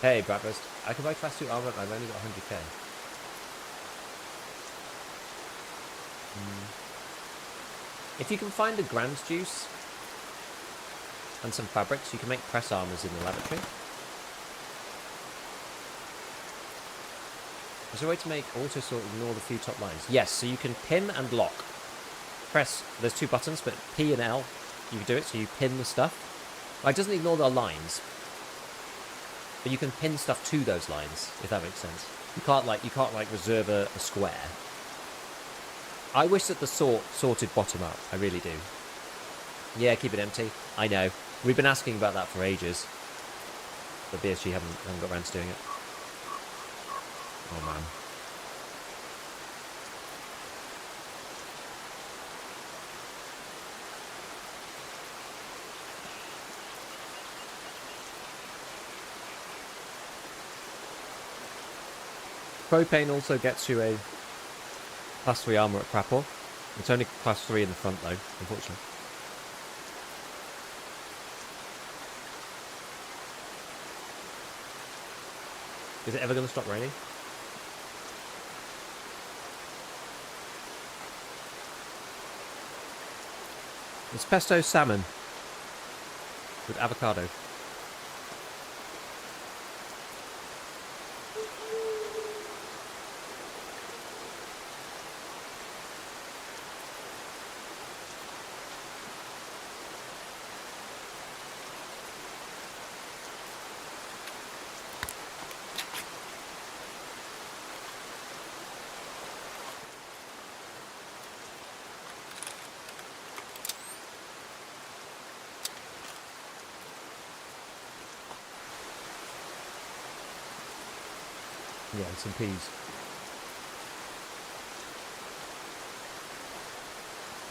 Hey, breakfast. I can buy class 2 armor, I've only got 100k. If you can find a grand juice and some fabrics, you can make press armors in the laboratory. Is there a way to make auto sort ignore the few top lines? Yes, so you can pin and lock. Press, there's 2 buttons, but P and L, you can do it, so you pin the stuff. It doesn't ignore the lines, but you can pin stuff to those lines, if that makes sense. You can't like reserve a square. I wish that the sorted bottom up. I really do. Yeah, keep it empty. I know. We've been asking about that for ages. But BSG haven't got around to doing it. Oh man. Propane also gets you a class 3 armor at Crapple. It's only class 3 in the front though, unfortunately. Is it ever going to stop raining? It's pesto salmon with avocado. Yeah, and some peas.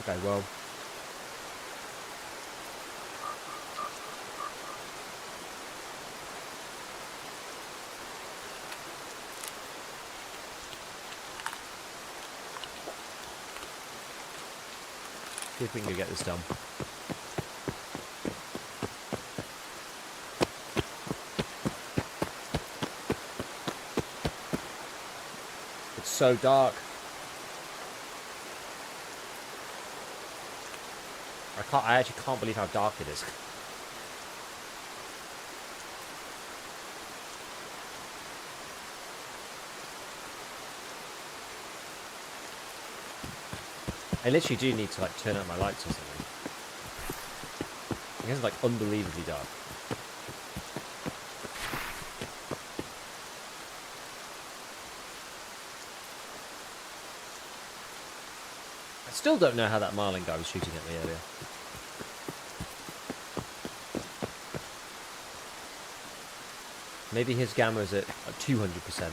Okay, well. See if we can get this done. It's so dark. I actually can't believe how dark it is. I literally do need to like turn out my lights or something. It's like unbelievably dark. I still don't know how that Marlin guy was shooting at me earlier. Maybe his gamma's at 200%.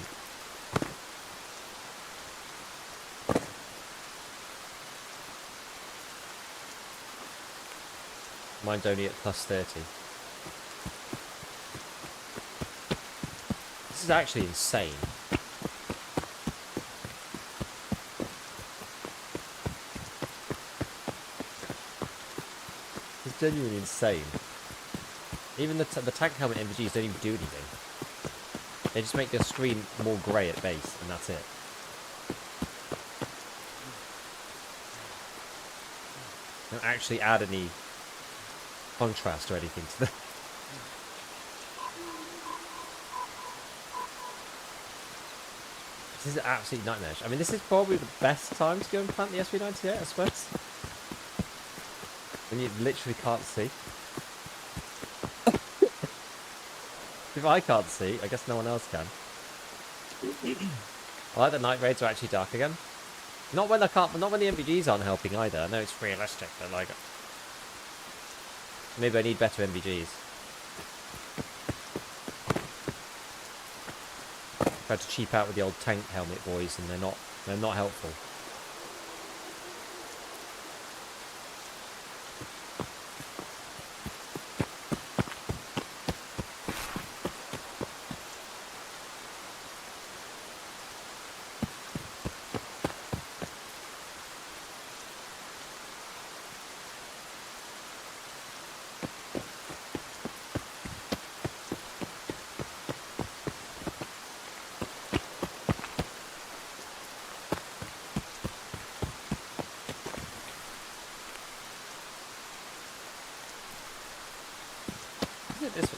Mine's only at plus 30. This is actually insane. It's genuinely insane. Even the tank helmet MVGs don't even do anything. They just make the screen more grey at base, and that's it. They don't actually add any contrast or anything to the... This is absolutely nightmarish. I mean, this is probably the best time to go and plant the SV98, I suppose. When you literally can't see. If I can't see, I guess no one else can. I like that night raids are actually dark again. Not when the MVGs aren't helping either. I know it's realistic, but like... Maybe I need better MVGs. Tried to cheap out with the old tank helmet boys, and they're not helpful.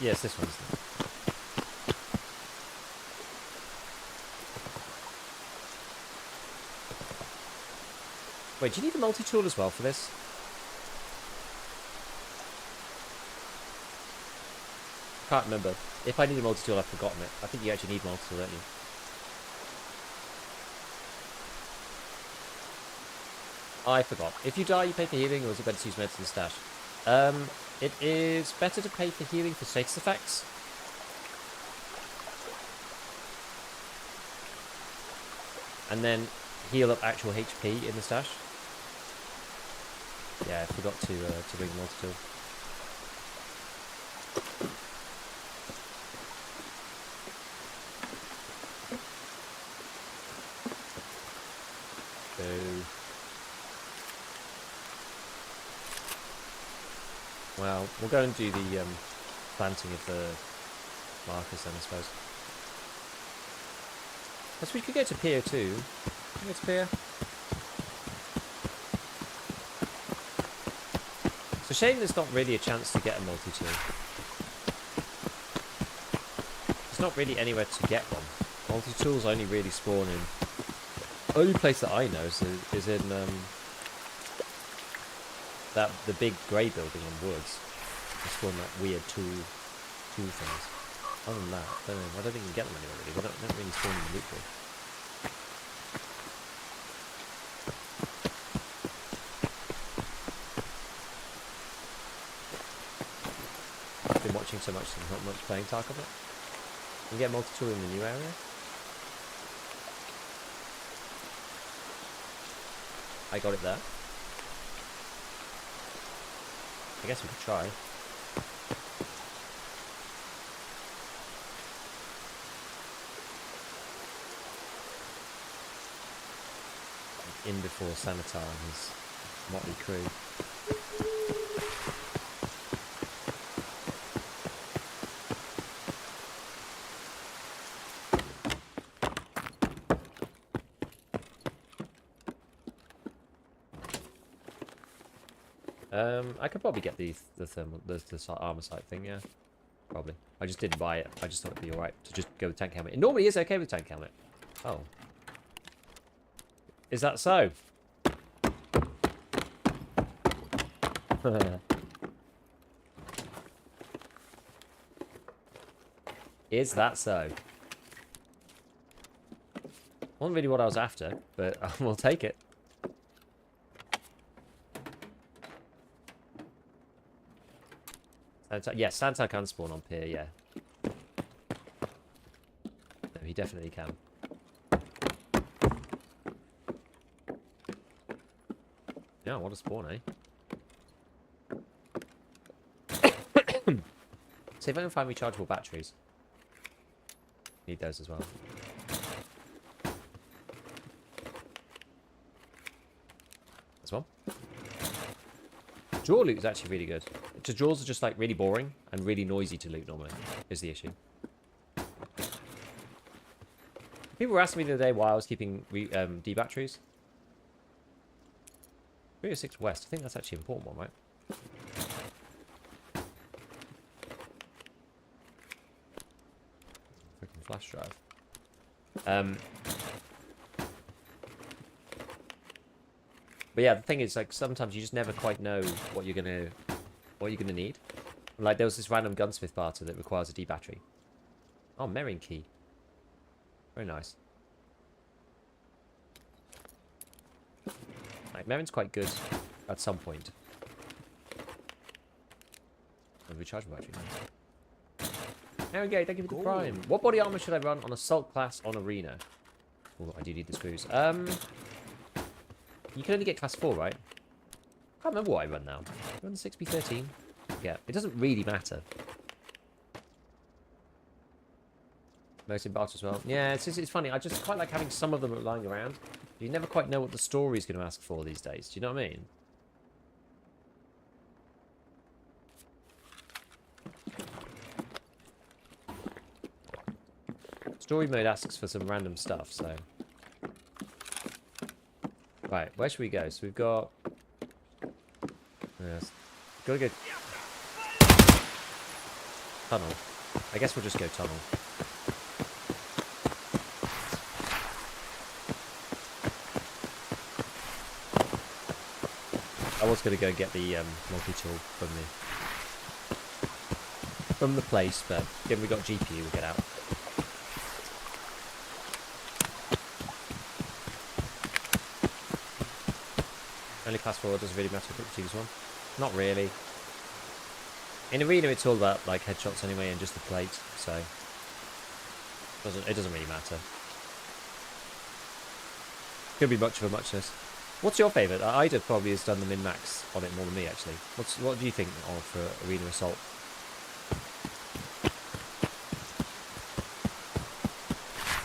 Yes, this one's. Wait, do you need a multi-tool as well for this? Can't remember. If I need a multi-tool, I've forgotten it. I think you actually need multi-tool, don't you? I forgot. If you die, you pay for healing, or is it better to use medicine stash? It is better to pay for healing for status effects. and then heal up actual HP in the stash. Yeah, I forgot to bring multi-tool. Well, we'll go and do the planting of the markers then, I suppose. Guess we could go to Pier 2. Can we go to Pier? It's a shame there's not really a chance to get a multi-tool. There's not really anywhere to get one. Multi-tools only really spawn in... Only place that I know is in the big grey building on Woods. They spawn like weird tool things. Other than that, I don't think you can get them anywhere really. They don't really spawn in the loot pool. I've been watching so much and not much playing Tarkov yet. You can get multi-tool in the new area. I got it there. I guess we could try. In before Sanitar and his motley crew. I could probably get the armor sight thing, yeah. Probably. I just didn't buy it. I just thought it'd be alright to just go with tank helmet. It normally is okay with tank helmet. Oh. Is that so? Is that so? Wasn't really what I was after, but we'll take it. Yeah, Santa can spawn on Pier, yeah. No, he definitely can. Yeah, what a spawn, eh? See if I can find rechargeable batteries. Need those as well. This one. Draw loot is actually really good. Draws are just like really boring and really noisy to loot normally, is the issue. People were asking me the other day why I was keeping D batteries. 306 West, I think that's actually an important one, right? Freaking flash drive. But yeah, the thing is, like, sometimes you just never quite know what you're gonna need. Like, there was this random gunsmith barter that requires a D battery. Oh, Merrin key. Very nice. Like, Merrin's quite good at some point. Rechargeable battery. There we go, thank you for the prime. What body armor should I run on assault class on arena? Oh, I do need the screws. You can only get class 4, right? I can't remember what I run now. I run the 6B13. Yeah, it doesn't really matter. Most in barter as well. Yeah, it's funny. I just quite like having some of them lying around. You never quite know what the story's going to ask for these days. Do you know what I mean? Story mode asks for some random stuff, so... Right, where should we go? So we've got... Yes. Gotta go... Tunnel. I guess we'll just go tunnel. I was gonna go get the multi-tool from the place, but given we got GPU, we'll get out. Only class 4 doesn't really matter if you choose one. Not really. In arena, it's all about like headshots anyway, and just the plate, so it doesn't really matter. Could be much of a muchness. What's your favourite? Ida probably has done the min-max on it more than me, actually. What do you think of Arena Assault?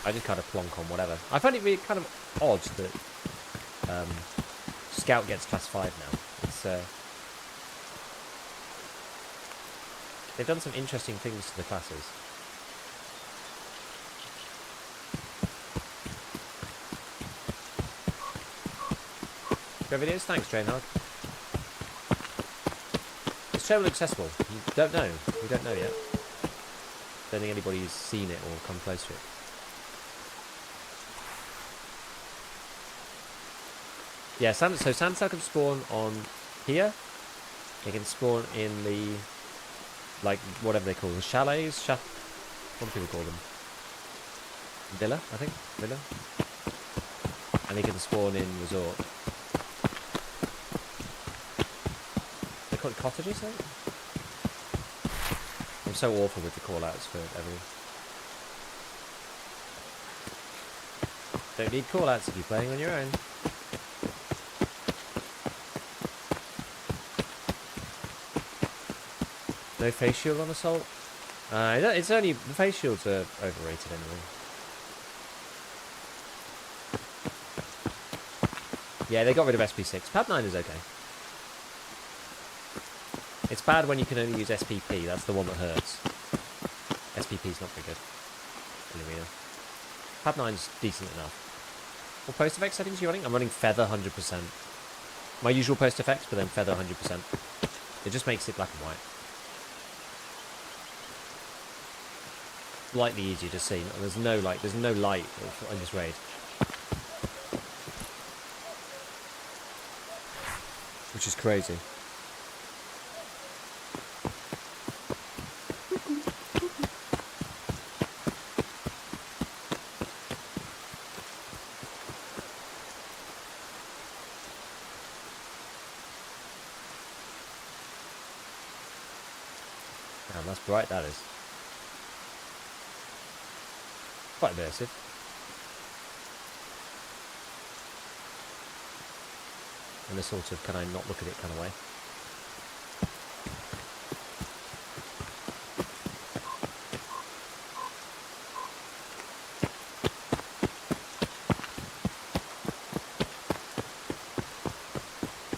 I just kind of plonk on whatever. I find it really kind of odd that Scout gets class 5 now. It's they've done some interesting things to the classes. Go videos? Thanks, Drainhog. It's terribly accessible. You don't know. You don't know yet. Don't think anybody's seen it or come close to it. Yeah, so Sandcell can spawn on here. They can spawn in the, like, whatever they call them, chalets? What do people call them? Villa, I think? Villa? And they can spawn in resort. They call it cottages, I think? I'm so awful with the call-outs for everything. Don't need call-outs if you're playing on your own. No face shield on Assault? It's only... The face shields are overrated anyway. Yeah, they got rid of SP6. Pad 9 is okay. It's bad when you can only use SPP. That's the one that hurts. SPP is not very good in Arena. Pad 9's decent enough. What post effect settings are you running? I'm running Feather 100%. My usual post effects, but then Feather 100%. It just makes it black and white. Slightly easier to see. There's no light in this raid. Which is crazy. Damn, that's bright, that is. Quite immersive. In a sort of can I not look at it kind of way.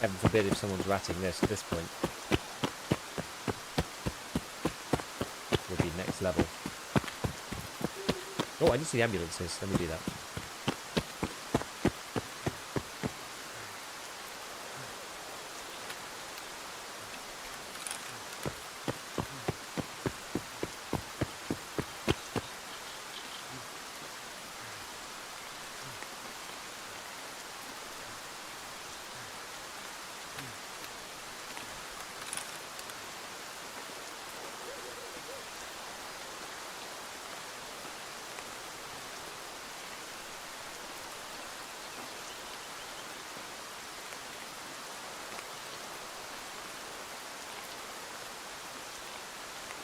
Heaven forbid if someone's ratting this at this point. Would be next level. Oh, I need to see the ambulances. Let me do that.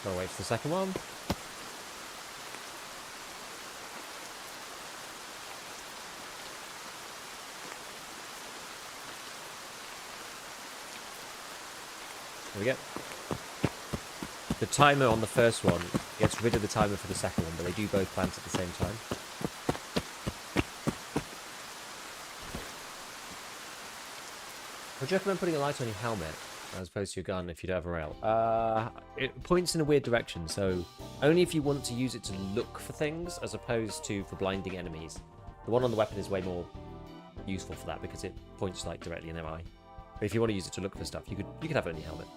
I'll wait for the second one. There we go. The timer on the first one gets rid of the timer for the second one, but they do both plant at the same time. Would you recommend putting a light on your helmet as opposed to your gun if you don't have a rail? It points in a weird direction, so only if you want to use it to look for things as opposed to for blinding enemies. The one on the weapon is way more useful for that because it points like directly in their eye. But if you want to use it to look for stuff, you could have it on your helmet.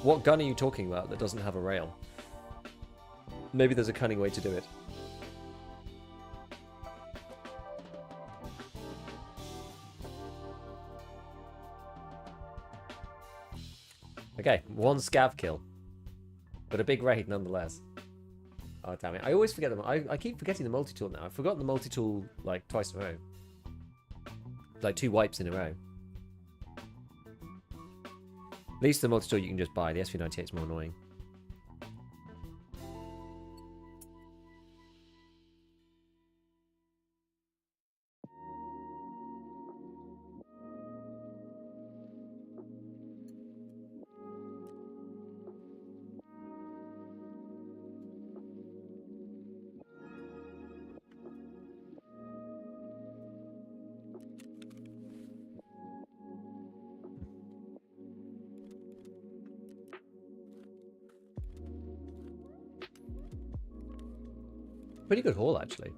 What gun are you talking about that doesn't have a rail? Maybe there's a cunning way to do it. Okay, one scav kill. But a big raid nonetheless. Oh, damn it. I always forget them. I keep forgetting the multi-tool now. I've forgotten the multi-tool like twice in a row. Like 2 wipes in a row. At least the multi-tool you can just buy. The SV98 is more annoying. Pretty good haul, actually.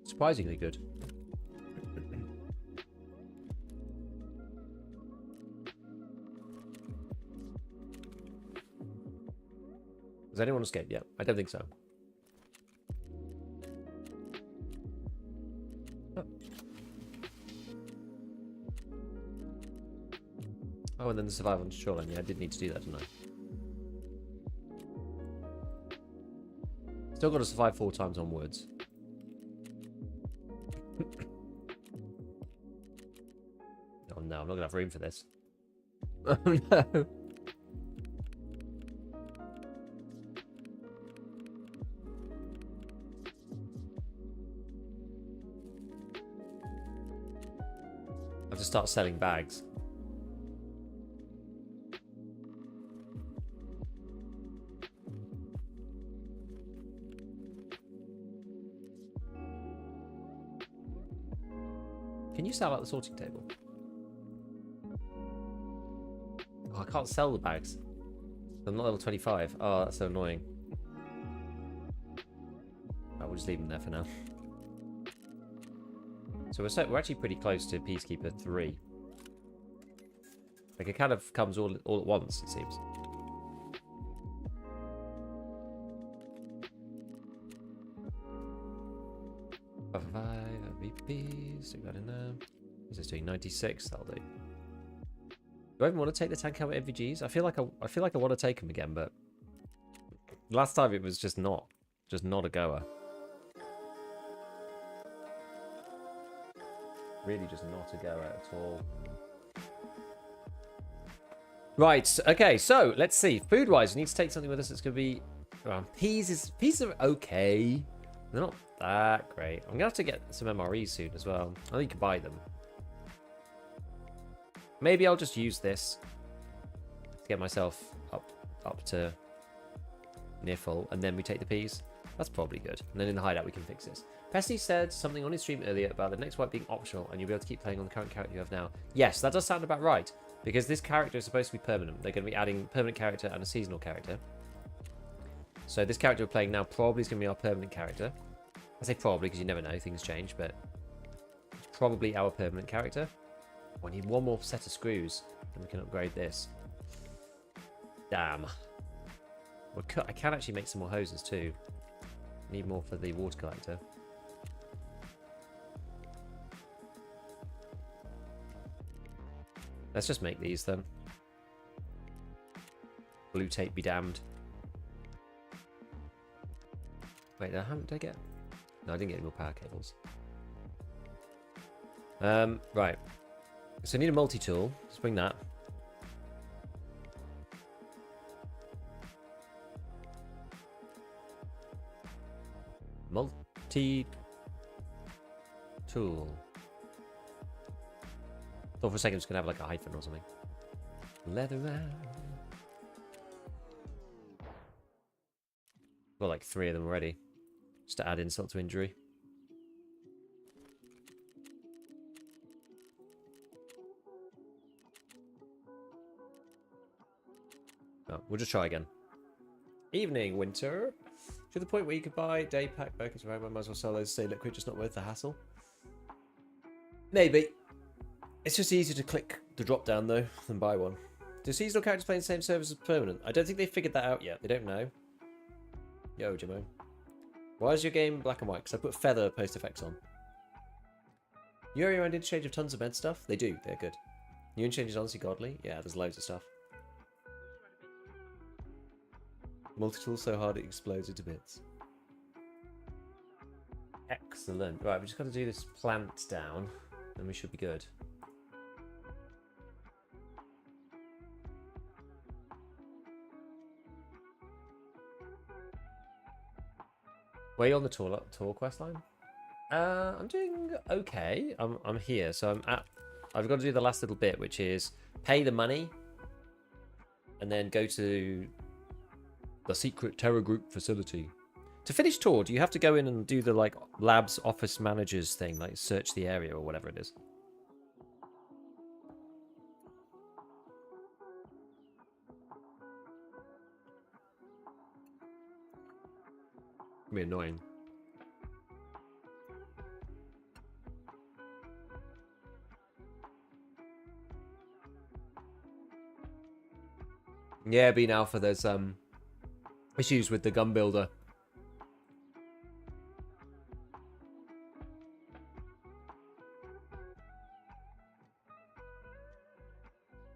Surprisingly good. Has anyone escaped yet? I don't think so. Oh, and then the survival on shoreline. Yeah, I did need to do that, didn't I? Still got to survive 4 times onwards. Oh no, I'm not going to have room for this. Oh no. I have to start selling bags. Can you sell out the sorting table? Oh, I can't sell the bags. I'm not level 25. Oh, that's so annoying. Oh, we'll just leave them there for now. So we're actually pretty close to Peacekeeper 3. Like, it kind of comes all at once, it seems. Stick that in there. Is this doing 96? That'll do. Do I even want to take the tank helmet MVGs? I feel like I want to take them again, but last time it was just not a goer. Really, just not a goer at all. Right. Okay. So let's see. Food-wise, we need to take something with us that's going to be. Peas are okay. They're not that great. I'm going to have to get some MREs soon as well. I think you can buy them. Maybe I'll just use this to get myself up to near full, and then we take the peas. That's probably good. And then in the hideout we can fix this. Pesty said something on his stream earlier about the next wipe being optional, and you'll be able to keep playing on the current character you have now. Yes, that does sound about right, because this character is supposed to be permanent. They're going to be adding permanent character and a seasonal character. So this character we're playing now probably is going to be our permanent character. I say probably because you never know, things change, but it's probably our permanent character. We need one more set of screws, and we can upgrade this. Damn. I can actually make some more hoses too. Need more for the water collector. Let's just make these then. Blue tape be damned. Wait, did I get? No, I didn't get any more power cables. Right. So I need a multi-tool. Let's bring that. Multi-tool. Thought for a second it's gonna have like a hyphen or something. Leather man. Got like 3 of them already. Just to add insult to injury. Oh, we'll just try again. Evening, Winter. To the point where you could buy day pack burgers, right? Might as well sell those, say liquid, just not worth the hassle. Maybe. It's just easier to click the drop down though than buy one. Do seasonal characters play in the same servers as permanent? I don't think they figured that out yet. They don't know. Yo, Jimmo. Why is your game black and white? Because I put feather post effects on. You area around interchange of tons of med stuff? They do. They're good. New interchange is honestly godly. Yeah, there's loads of stuff. Multi-tool so hard it explodes into bits. Excellent. Right, we just got to do this plant down, and we should be good. Were you on the tour quest line? I'm doing okay. I'm here, so I've got to do the last little bit, which is pay the money, and then go to the secret Terror Group facility. To finish tour, do you have to go in and do the like labs office managers thing, like search the area or whatever it is? It'd be annoying. Yeah, being alpha, there's issues with the gun builder.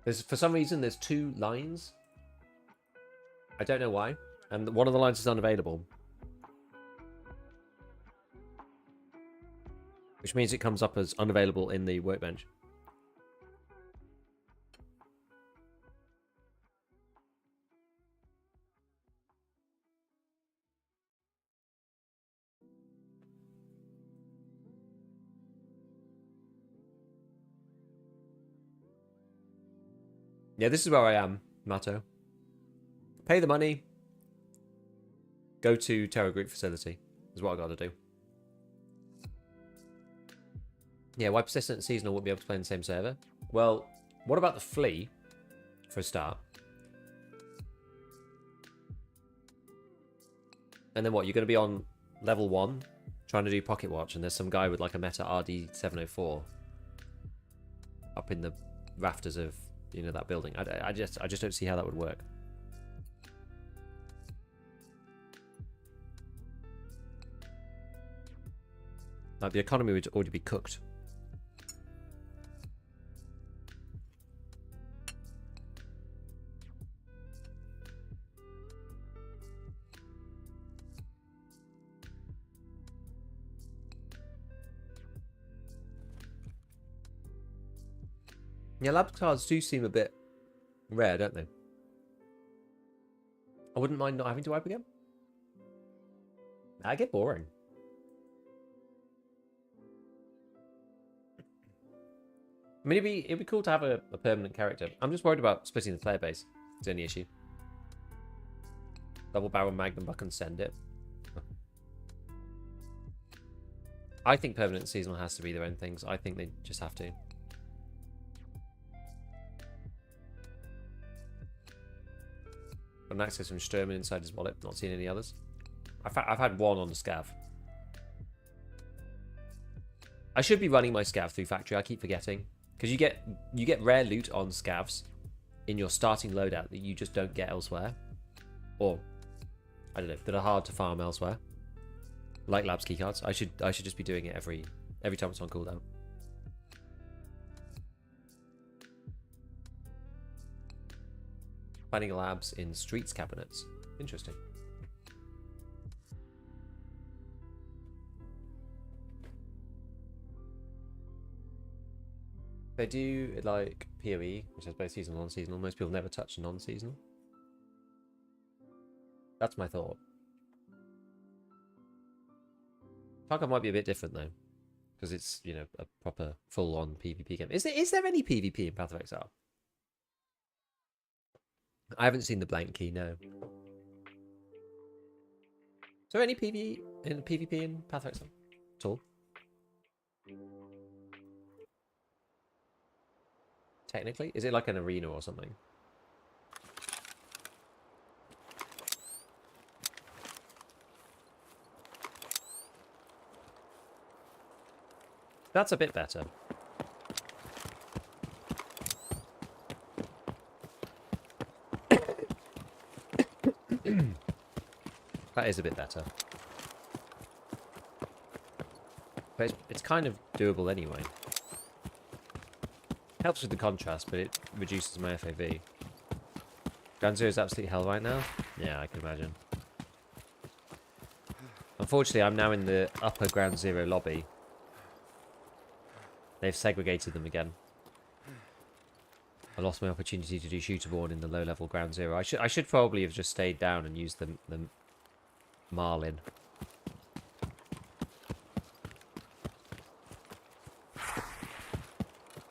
For some reason, there's 2 lines. I don't know why. And one of the lines is unavailable. Which means it comes up as unavailable in the workbench. Yeah, this is where I am, Matto. Pay the money. Go to Terror Group facility. Is what I got to do. Yeah, why persistent and seasonal wouldn't be able to play in the same server? Well, what about the flea, for a start? And then what? You're going to be on level 1, trying to do Pocket Watch, and there's some guy with like a Meta RD704 up in the rafters of, you know, that building. I just don't see how that would work. Like, the economy would already be cooked. Yeah, lab cards do seem a bit rare, don't they? I wouldn't mind not having to wipe again. I get boring. I mean, it'd be cool to have a permanent character. I'm just worried about splitting the player base. It's the only issue. Double barrel magnum buck and send it. I think permanent and seasonal has to be their own things. I think they just have to. Got an access from Sturman inside his wallet. Not seen any others. I've had one on the scav. I should be running my scav through factory. I keep forgetting. Because you get rare loot on scavs in your starting loadout that you just don't get elsewhere. Or, I don't know, that are hard to farm elsewhere. Like labs keycards. I should just be doing it every time it's on cooldown. Finding labs in streets cabinets. Interesting. They do like PoE, which has both seasonal and non-seasonal. Most people never touch non-seasonal. That's my thought. Tarkov might be a bit different though, because it's, you know, a proper full-on PvP game. Is there any PvP in Path of Exile? I haven't seen the blank key. No. Is there any PvP in Path of Exile at all? Technically, is it like an arena or something? That's a bit better. That is a bit better. But it's kind of doable anyway. Helps with the contrast, but it reduces my FAV. Ground Zero is absolutely hell right now. Yeah, I can imagine. Unfortunately, I'm now in the upper Ground Zero lobby. They've segregated them again. I lost my opportunity to do shooterborn in the low-level Ground Zero. I should probably have just stayed down and used the Marlin.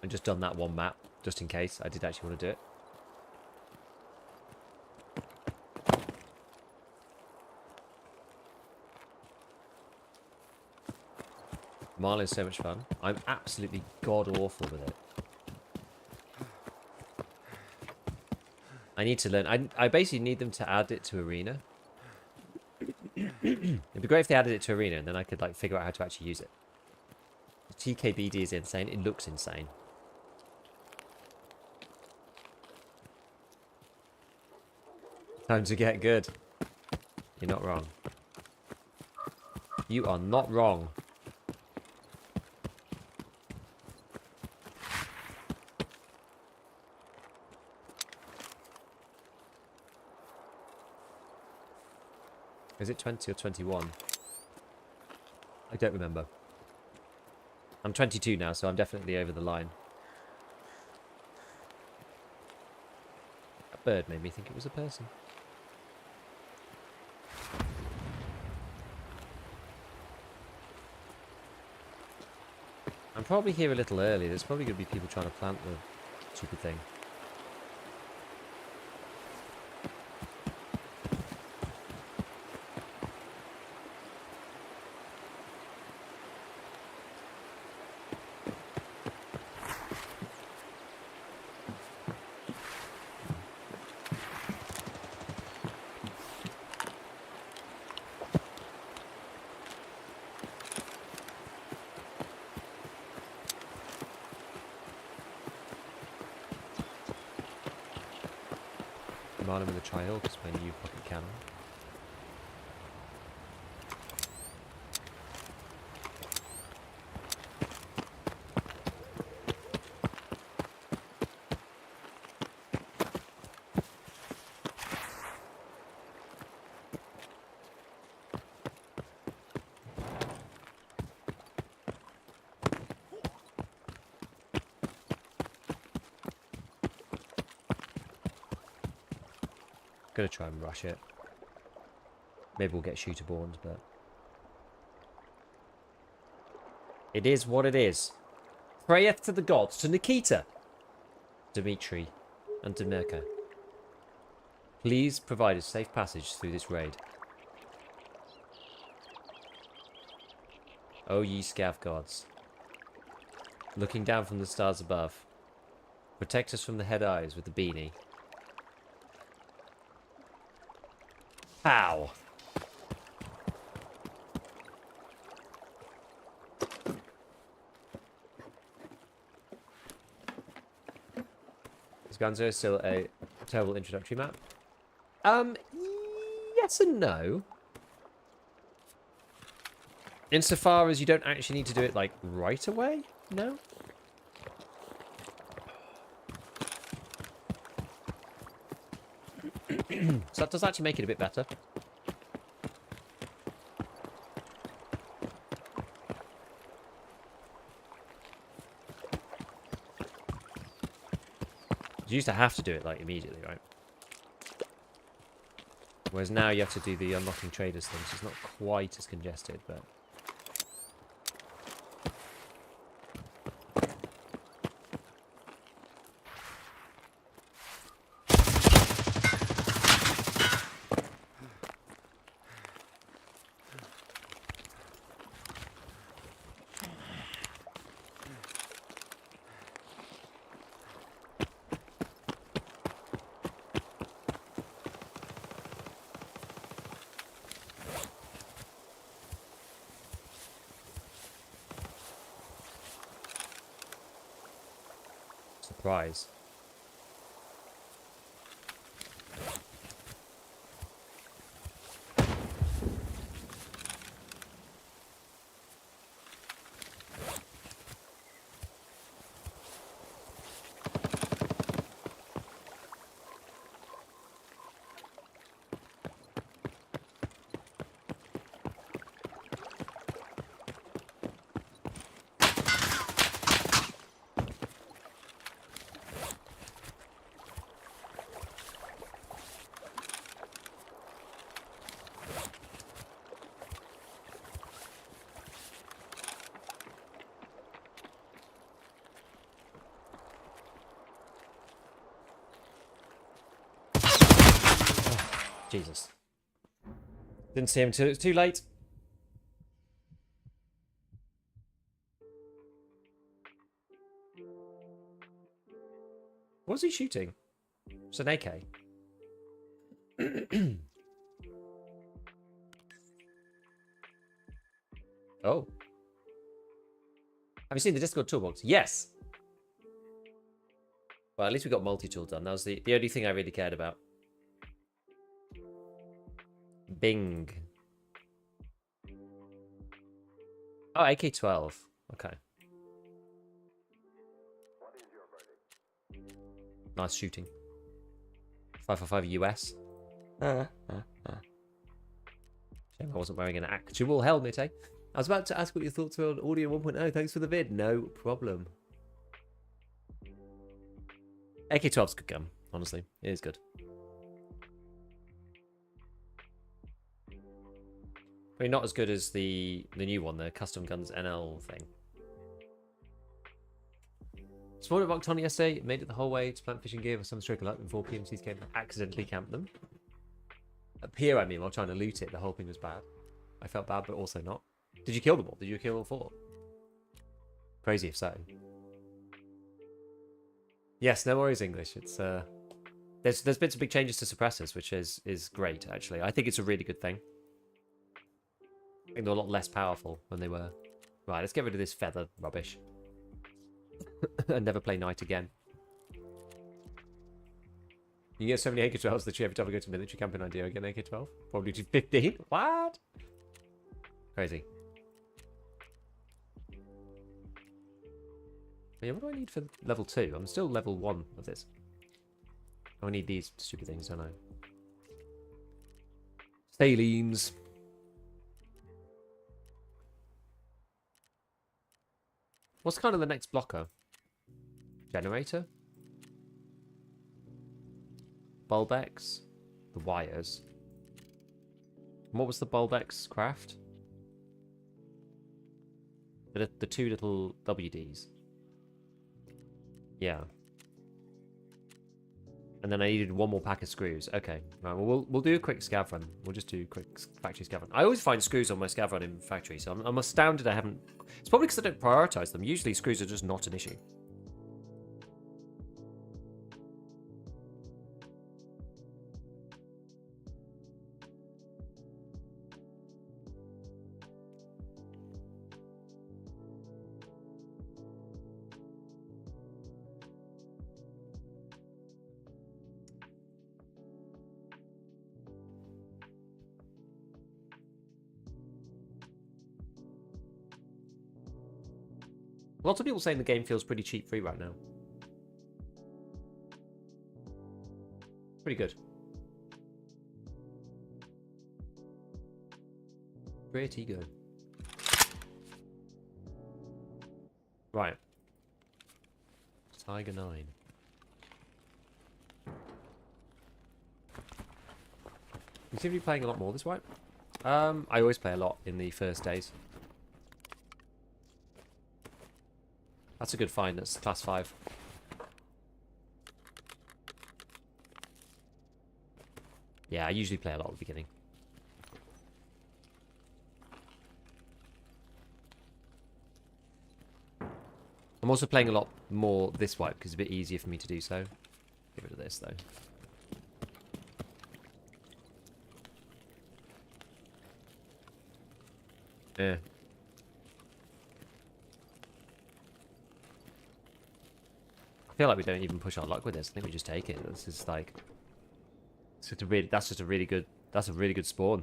And just done that one map, just in case I did actually want to do it. Marlin's so much fun. I'm absolutely god-awful with it. I need to learn. I basically need them to add it to Arena. It'd be great if they added it to Arena, and then I could like figure out how to actually use it. The TKBD is insane. It looks insane. Time to get good. You're not wrong. You are not wrong. Is it 20 or 21? I don't remember. I'm 22 now, so I'm definitely over the line. That bird made me think it was a person. I'm probably here a little early. There's probably going to be people trying to plant the stupid thing. Command him with a trial, because my new pocket cannon. Gonna try and rush it. Maybe we'll get shooter borns, but it is what it is. Prayeth to the gods, to Nikita, Dmitri, and to Mirko. Please provide us safe passage through this raid. O ye scav gods, looking down from the stars above, protect us from the head eyes with the beanie. Pow! Is Gunzo still a terrible introductory map? Yes and no. Insofar as you don't actually need to do it, like, right away? No? So that does actually make it a bit better. You used to have to do it, like, immediately, right? Whereas now you have to do the unlocking traders thing, so it's not quite as congested, but... Surprise. Jesus. Didn't see him until it was too late. What was he shooting? It's an AK. Oh. Have you seen the Discord toolbox? Yes. Well, at least we got multi-tool done. That was the only thing I really cared about. Bing. Oh, AK-12. Okay. Nice shooting. 555 US. Shame I wasn't wearing an actual helmet, eh? I was about to ask what your thoughts were on Audio 1.0. Thanks for the vid. No problem. AK-12's a good gun, honestly. It is good. I mean, not as good as the new one, the Custom Guns NL thing. Spawned at Rockton yesterday, made it the whole way to plant fishing gear for some stroke of luck before PMCs came and accidentally camped them. Up here, I mean, while trying to loot it, the whole thing was bad. I felt bad, but also not. Did you kill them all? Did you kill all 4? Crazy if so. Yes, no worries, English. It's there's been some big changes to suppressors, which is great, actually. I think it's a really good thing. I think they're a lot less powerful than they were. Right, let's get rid of this feather rubbish. And never play Knight again. You get so many AK-12s that you every time I go to military camping idea, I get an AK-12. Probably to 15. What? Crazy. But yeah, what do I need for level 2? I'm still level 1 of this. I need these stupid things, don't I? Salines. What's kind of the next blocker? Generator? Bulbex? The wires. And what was the Bulbex craft? The 2 little WDs. Yeah. And then I needed 1 more pack of screws. Okay. Right, well, we'll do a quick scav run. We'll just do a quick factory scav run. I always find screws on my scav run in factory, so I'm astounded I haven't... It's probably because I don't prioritize them. Usually screws are just not an issue. Lots of people saying the game feels pretty cheap free right now. Pretty good. Pretty good. Right. Tiger 9. You seem to be playing a lot more this wipe. I always play a lot in the first days. That's a good find. That's class 5. Yeah, I usually play a lot at the beginning. I'm also playing a lot more this wipe because it's a bit easier for me to do so. Get rid of this though. Yeah. I feel like we don't even push our luck with this. I think we just take it. This is like, that's just a really good spawn.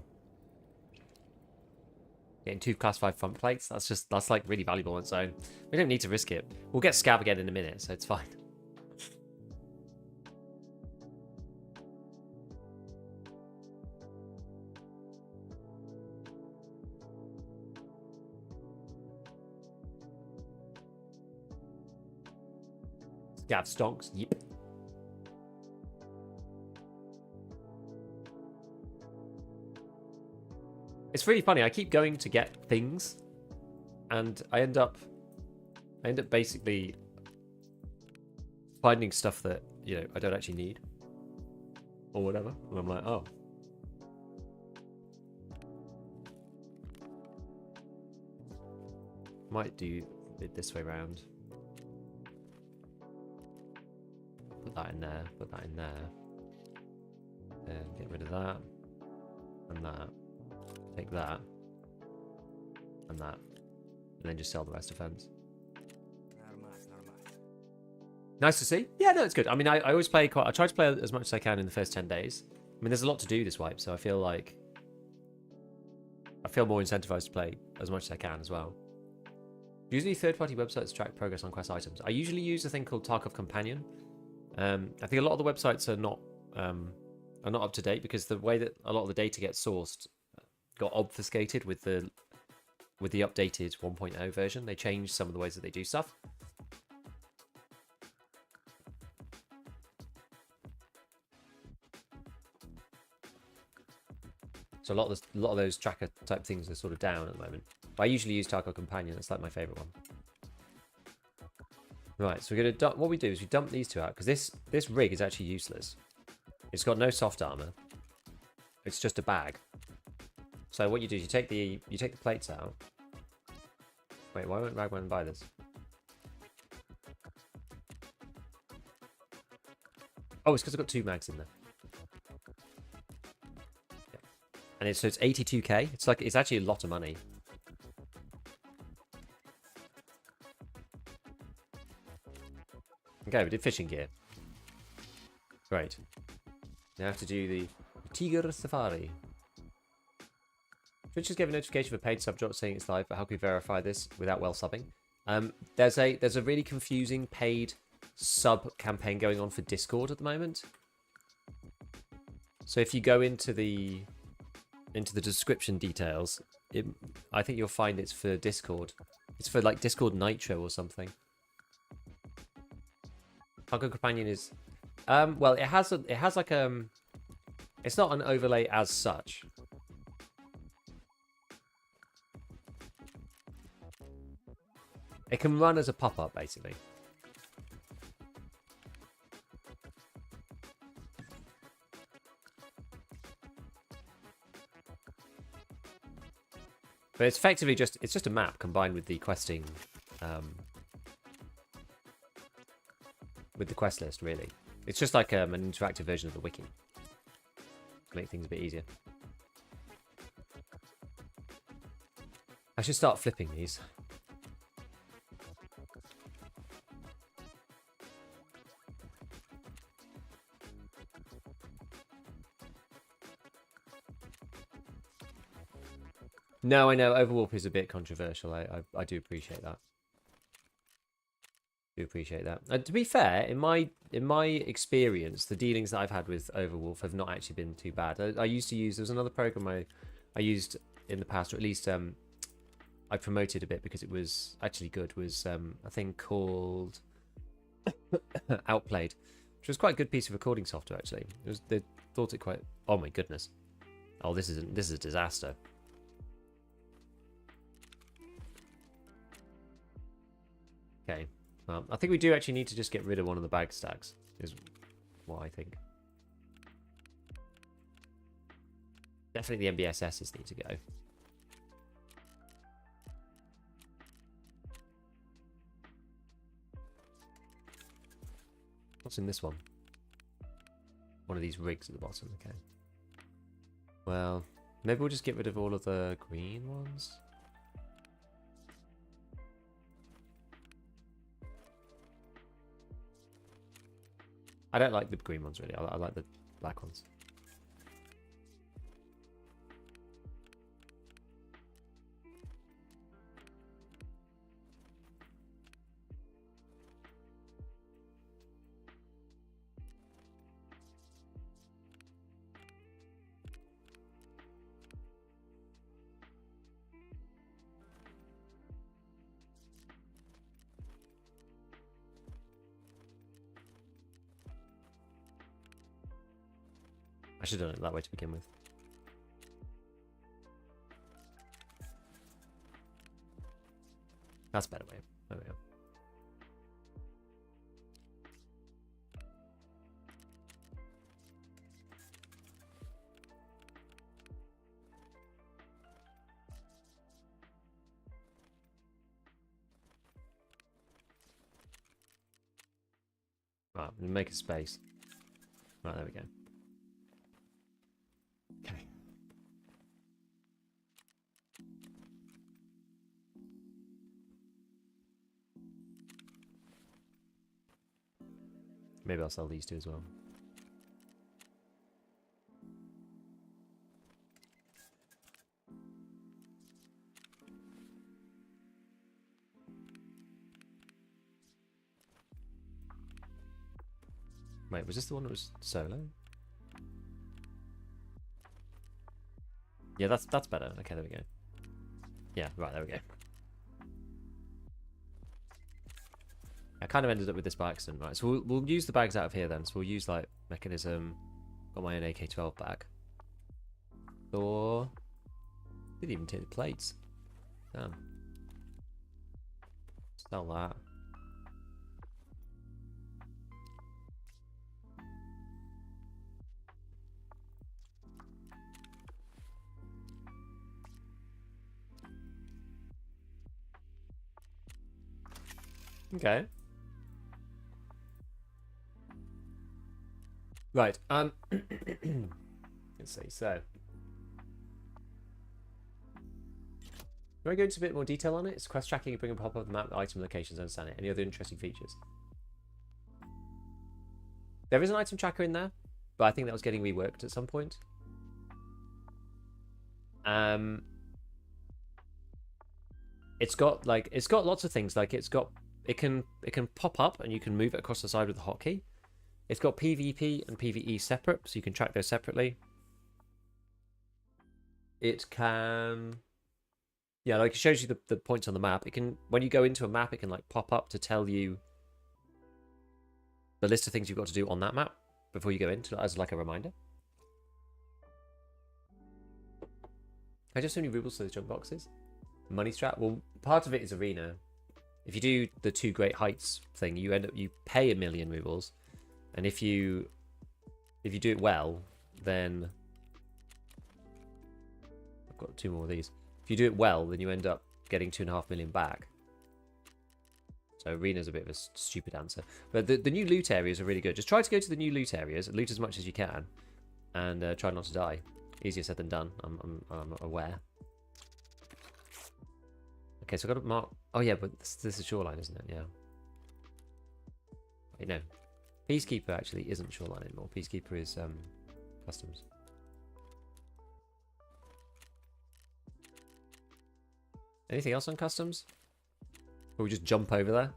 Getting 2 class 5 front plates. That's like really valuable on its own. We don't need to risk it. We'll get scav again in a minute, so it's fine. Scav stonks. Yep. It's really funny. I keep going to get things, and I end up basically finding stuff that, you know, I don't actually need or whatever. And I'm like, oh. Might do it this way round. Put that in there. Put that in there. Then get rid of that and that. Take that and that. and then just sell the rest of funds. Nice to see. Yeah, no, it's good. I mean, I always play I try to play as much as I can in the first 10 days. I mean, there's a lot to do this wipe, so I feel more incentivized to play as much as I can as well. Usually third-party websites track progress on quest items. I usually use a thing called Tarkov Companion. I think a lot of the websites are not up to date because the way that a lot of the data gets sourced got obfuscated with the updated 1.0 version. They changed some of the ways that they do stuff. So a lot of those tracker type things are sort of down at the moment. But I usually use Tarkov Companion. That's like my favorite one. Right, so we're gonna dump. What we do is we dump these two out because this rig is actually useless. It's got no soft armor. It's just a bag. So what you do is you take the plates out. Wait, why won't Ragman buy this? Oh, it's because I've got 2 mags in there. Yeah. And so it's 82k. It's actually a lot of money. Okay, we did fishing gear. Great. Now I have to do the Tiger Safari. Twitch just gave a notification for paid sub drop saying it's live, but how can we verify this without well subbing? There's a really confusing paid sub campaign going on for Discord at the moment. So if you go into the description details, I think you'll find it's for Discord. It's for like Discord Nitro or something. Tarkov Companion is well, it has like it's not an overlay as such. It can run as a pop-up basically. But it's effectively just a map combined with the questing with the quest list, really. It's just like an interactive version of the wiki. To make things a bit easier. I should start flipping these. No, I know Overwolf is a bit controversial. I do appreciate that. To be fair, in my experience, the dealings that I've had with Overwolf have not actually been too bad. I used to use, there was another program I used in the past, or at least I promoted a bit because it was actually good, was a thing called Outplayed, which was quite a good piece of recording software actually. They thought it quite, oh my goodness. Oh, this is a disaster. Okay. I think we do actually need to just get rid of one of the bag stacks, is what I think. Definitely the MBSSs need to go. What's in this one? One of these rigs at the bottom, okay. Well, maybe we'll just get rid of all of the green ones. I don't like the green ones, really. I like the black ones. I should have done it that way to begin with. That's a better way. There we go. Right, we'll make a space. Right, there we go. Okay. Maybe I'll sell these two as well. Wait, was this the one that was solo? Yeah, that's better. Okay, there we go. Yeah, right, there we go. I kind of ended up with this by accident, right? So we'll use the bags out of here then. So we'll use like mechanism. Got my own AK-12 bag. Or didn't even take the plates. Damn. Sell that. Okay. Right. Let's see. So, do I go into a bit more detail on it? It's quest tracking. You bring a pop up the map, item locations, understand it. Any other interesting features? There is an item tracker in there, but I think that was getting reworked at some point. It's got lots of things. Like it can pop up and you can move it across the side with the hotkey. It's got PvP and PvE separate, so you can track those separately. It can, yeah, like it shows you the points on the map. It can, when you go into a map, it can like pop up to tell you the list of things you've got to do on that map before you go into, as like a reminder. I just so many rubles for those jump boxes. Money strap. Well, part of it is arena. If you do the 2 great heights thing, you pay 1 million rubles, and if you do it well, then I've got 2 more of these. If you do it well, then you end up getting 2.5 million back. So arena's a bit of a stupid answer, but the new loot areas are really good. Just try to go to the new loot areas, loot as much as you can, and try not to die. Easier said than done. I'm aware. Okay, so I've got to mark. Oh yeah, but this is shoreline, isn't it? Yeah. Wait, no. Peacekeeper actually isn't shoreline anymore. Peacekeeper is customs. Anything else on customs? Or we just jump over there?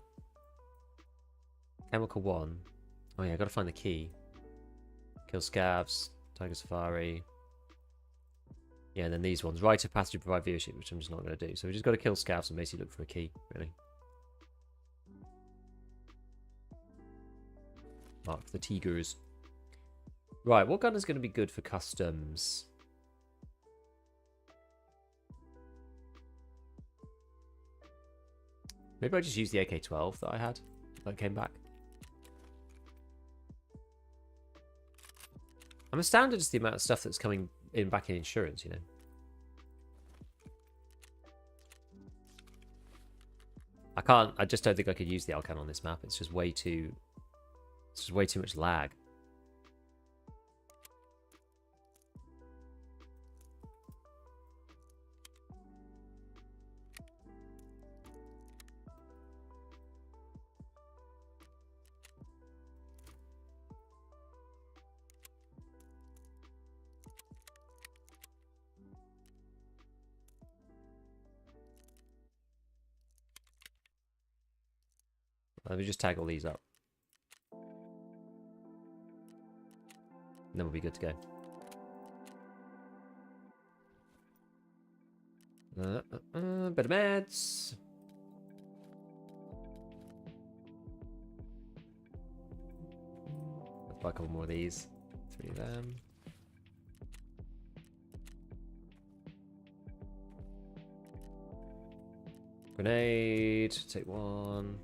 Chemical 1. Oh yeah, I gotta find the key. Kill scavs, Tiger Safari. Yeah, and then these ones. Right of passage provide viewership, which I'm just not going to do. So we just got to kill scavs and basically look for a key, really. Mark the tigers. Right, what gun is going to be good for customs? Maybe I just use the AK-12 that I had. That came back. I'm astounded at the amount of stuff that's coming in back in insurance, you know. I just don't think I could use the Alcan on this map. It's just way too much lag. Let me just tag all these up. And then we'll be good to go. Bit of meds. Let's buy a couple more of these. 3 of them. Grenade. Take 1.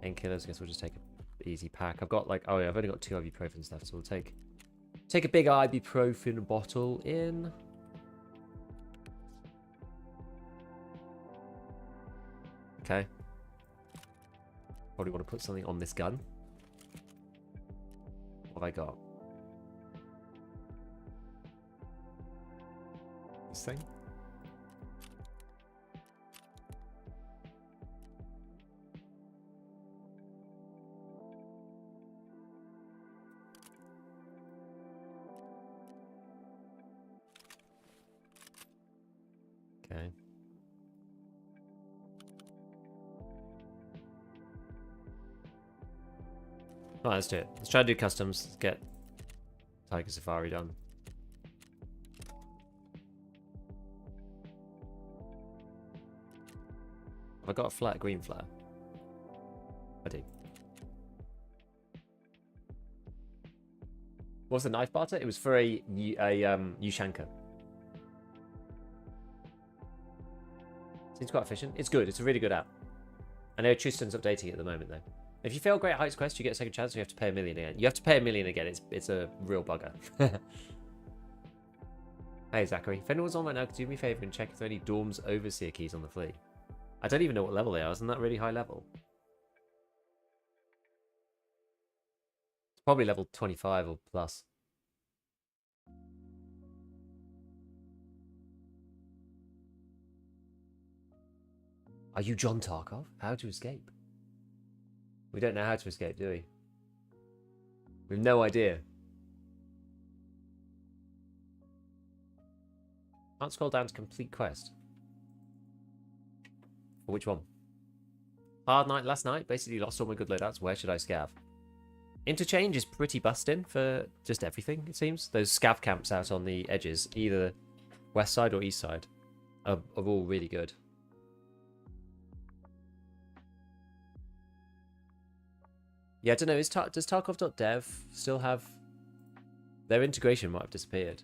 Painkillers. I guess we'll just take an easy pack. I've got like, oh yeah, I've only got 2 ibuprofens left, so we'll take a big ibuprofen bottle in. Okay. Probably want to put something on this gun. What have I got? This thing? Okay. Right, let's do it. Let's try to do customs. Let's get Tiger Safari done. Have I got a flat green flare? I do. What's the knife barter? It was for a Ushanka. Seems quite efficient. It's good. It's a really good app. I know Tristan's updating it at the moment, though. If you fail Great Heights Quest, you get a second chance, so you have to pay $1 million again. You have to pay $1 million again. It's a real bugger. Hey, Zachary. If anyone's on right now, could you do me a favor and check if there are any Dorms Overseer keys on the fleet? I don't even know what level they are. Isn't that really high level? It's probably level 25 or plus. Are you John Tarkov? How to escape? We don't know how to escape, do we? We have no idea. Can't scroll down to complete quest. For which one? Hard night last night. Basically lost all my good loadouts. Where should I scav? Interchange is pretty busting for just everything, it seems. Those scav camps out on the edges, either west side or east side, are all really good. Yeah, I don't know. Does Tarkov.dev still have... Their integration might have disappeared.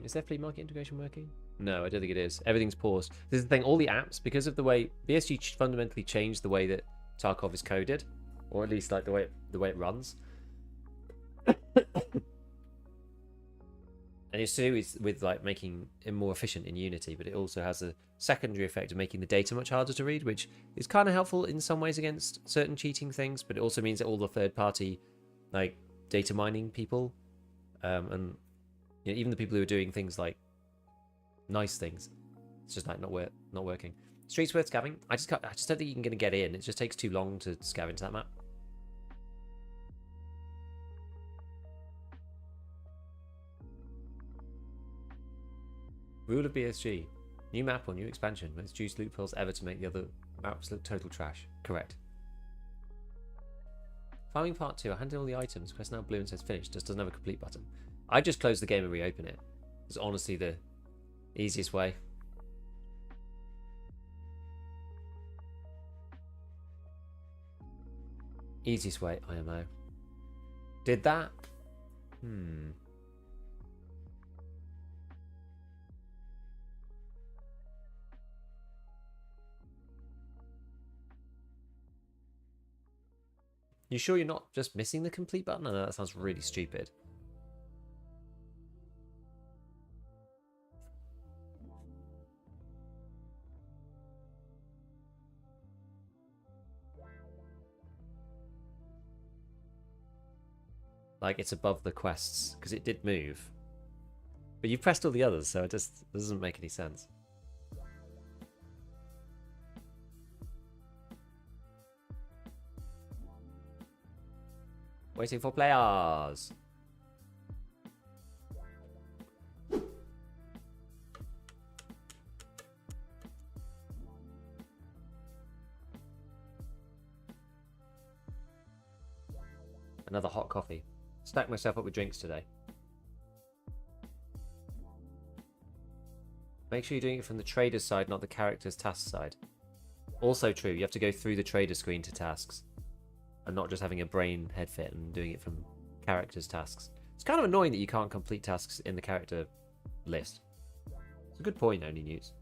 Is their flea market integration working? No, I don't think it is. Everything's paused. This is the thing. All the apps, because of the way... BSG fundamentally changed the way that Tarkov is coded. Or at least like the way it runs. And it's to do with like making it more efficient in Unity, but it also has a secondary effect of making the data much harder to read, which is kind of helpful in some ways against certain cheating things, but it also means that all the third-party like data mining people, and you know, even the people who are doing things like nice things, it's just like not working. Streets worth scavving. I just don't think you can get in. It just takes too long to scav into that map. Rule of BSG. New map or new expansion. Most juice loopholes ever to make the other maps look total trash. Correct. Farming part 2. I handed all the items. Quest now blue and says finished. Just doesn't have a complete button. I just close the game and reopen it. It's honestly the easiest way. Easiest way, IMO. Did that? You sure you're not just missing the complete button? I know that sounds really stupid. Like it's above the quests, because it did move. But you pressed all the others, so it just doesn't make any sense. Waiting for players. Another hot coffee. Stack myself up with drinks today. Make sure you're doing it from the trader's side, not the character's task side. Also true, you have to go through the trader screen to tasks. And not just having a brain head fit and doing it from character's tasks. It's kind of annoying that you can't complete tasks in the character list. It's a good point, Only News.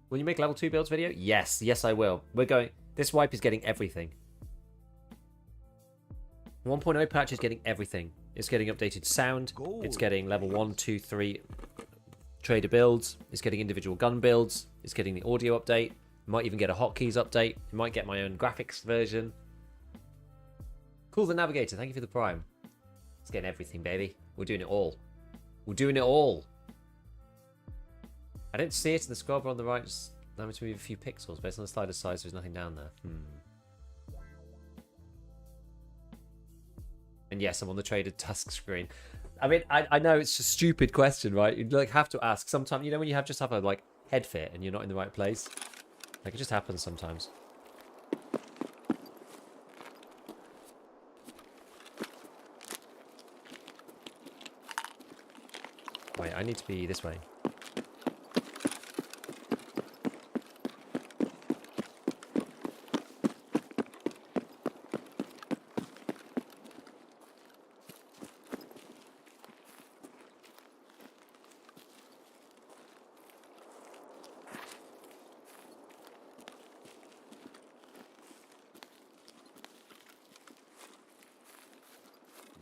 Will you make level 2 builds video? Yes, yes I will. We're going... This wipe is getting everything. 1.0 patch is getting everything. It's getting updated sound. It's getting level 1, 2, 3 trader builds. It's getting individual gun builds. It's getting the audio update. Might even get a hotkeys update. It might get my own graphics version. Cool, the Navigator. Thank you for the Prime. It's getting everything, baby. We're doing it all. We're doing it all. I don't see it in the scroll bar on the right. Just allow me to move a few pixels. Based on the slider size, there's nothing down there. And yes, I'm on the traded task screen. I mean, I know it's a stupid question, right? You like have to ask. Sometimes, you know, when you just have a like head fit and you're not in the right place, like it just happens sometimes. Wait, I need to be this way.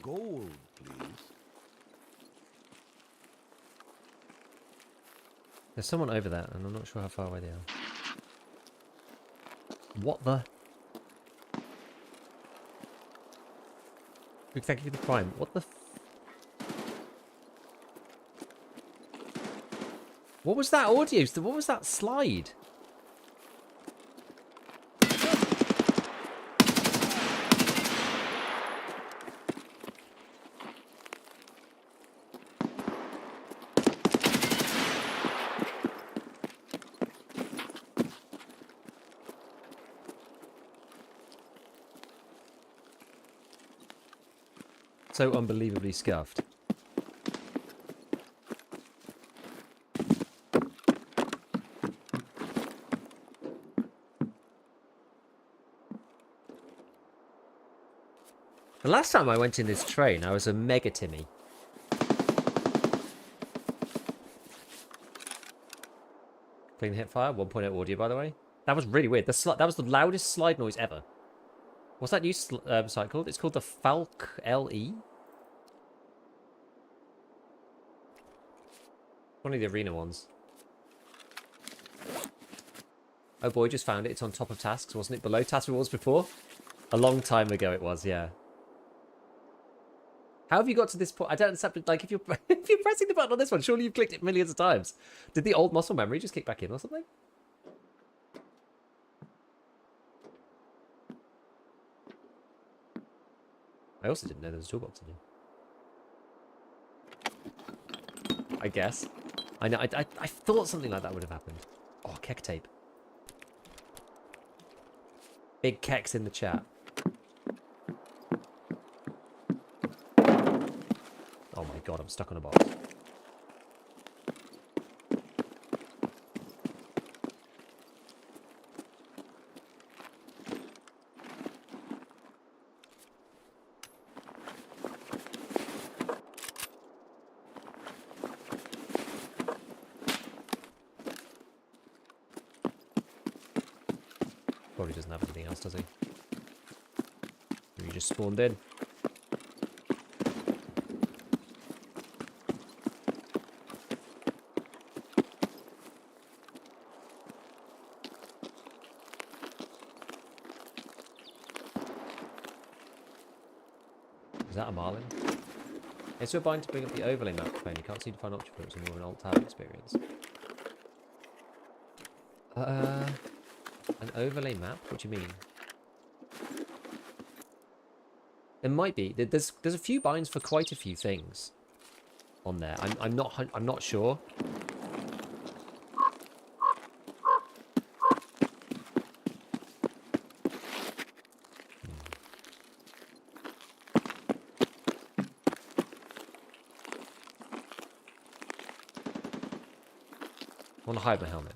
Gold, please. There's someone over there, and I'm not sure how far away they are. What the? Thank you for the prime. What the? What was that audio? What was that slide? So unbelievably scuffed. The last time I went in this train, I was a mega Timmy. Clean hit fire, 1.0 audio, by the way. That was really weird. That was the loudest slide noise ever. What's that new site called? It's called the Falk LE. One of the arena ones. Oh boy, just found it. It's on top of tasks, wasn't it? Below task rewards before? A long time ago it was, yeah. How have you got to this point? I don't understand. Like, if you're if you're pressing the button on this one, surely you've clicked it millions of times. Did the old muscle memory just kick back in or something? I also didn't know there was a toolbox in here. I guess. I know. I thought something like that would have happened. Oh, kek tape. Big keks in the chat. Oh my god, I'm stuck on a box. Probably doesn't have anything else, does he? He just spawned in. Is that a Marlin? It's your bind to bring up the overlay map pane. You can't seem to find option for it, so more of an alt tab experience. An overlay map? What do you mean? There might be. There's a few binds for quite a few things on there. I'm not sure. I want to hide my helmet.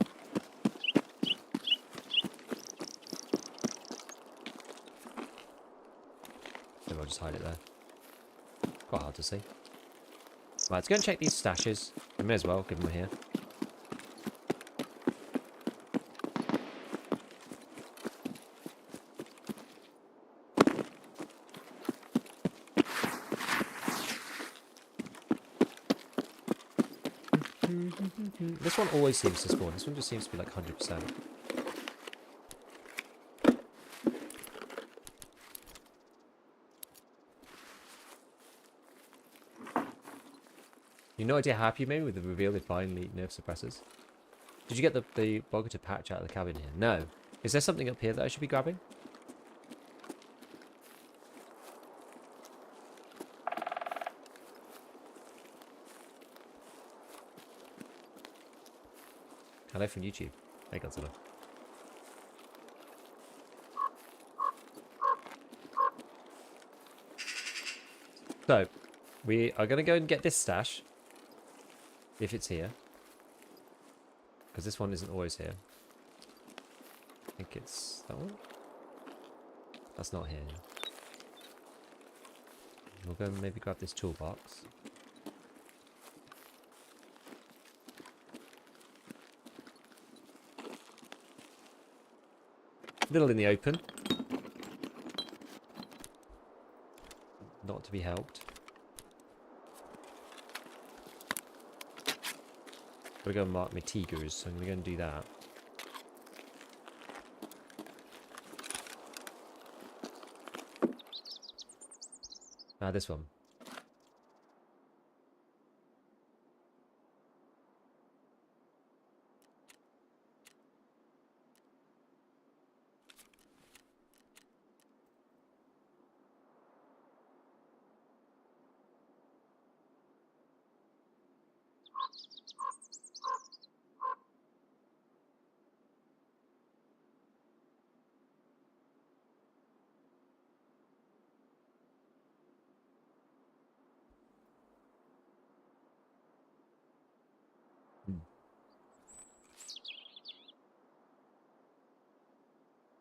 Maybe I'll just hide it there. Quite hard to see. Right, let's go and check these stashes. We may as well, given we're here. This one always seems to spawn. This one just seems to be like 100%. You no idea how happy you made me with the reveal they finally nerf suppressors. Did you get the Bogota patch out of the cabin here? No. Is there something up here that I should be grabbing? Hello from YouTube. Hey Godzilla. So, we are going to go and get this stash. If it's here. Because this one isn't always here. I think it's that one. That's not here. We'll go and maybe grab this toolbox. Little in the open. Not to be helped. Gotta go and mark my tigers, so I'm gonna go and do that. Ah, this one.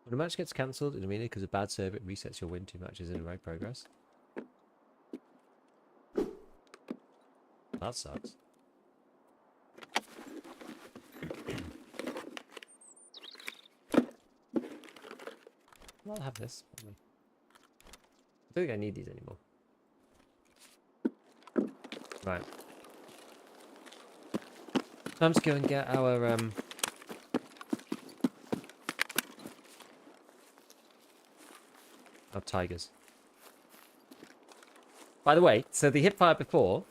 When a match gets cancelled in a minute because of bad server, it resets your win 2 matches in a row progress. That sucks. I'll have this. Probably. I don't think I need these anymore. Right. Time to go and get our tigers. By the way, so the hipfire before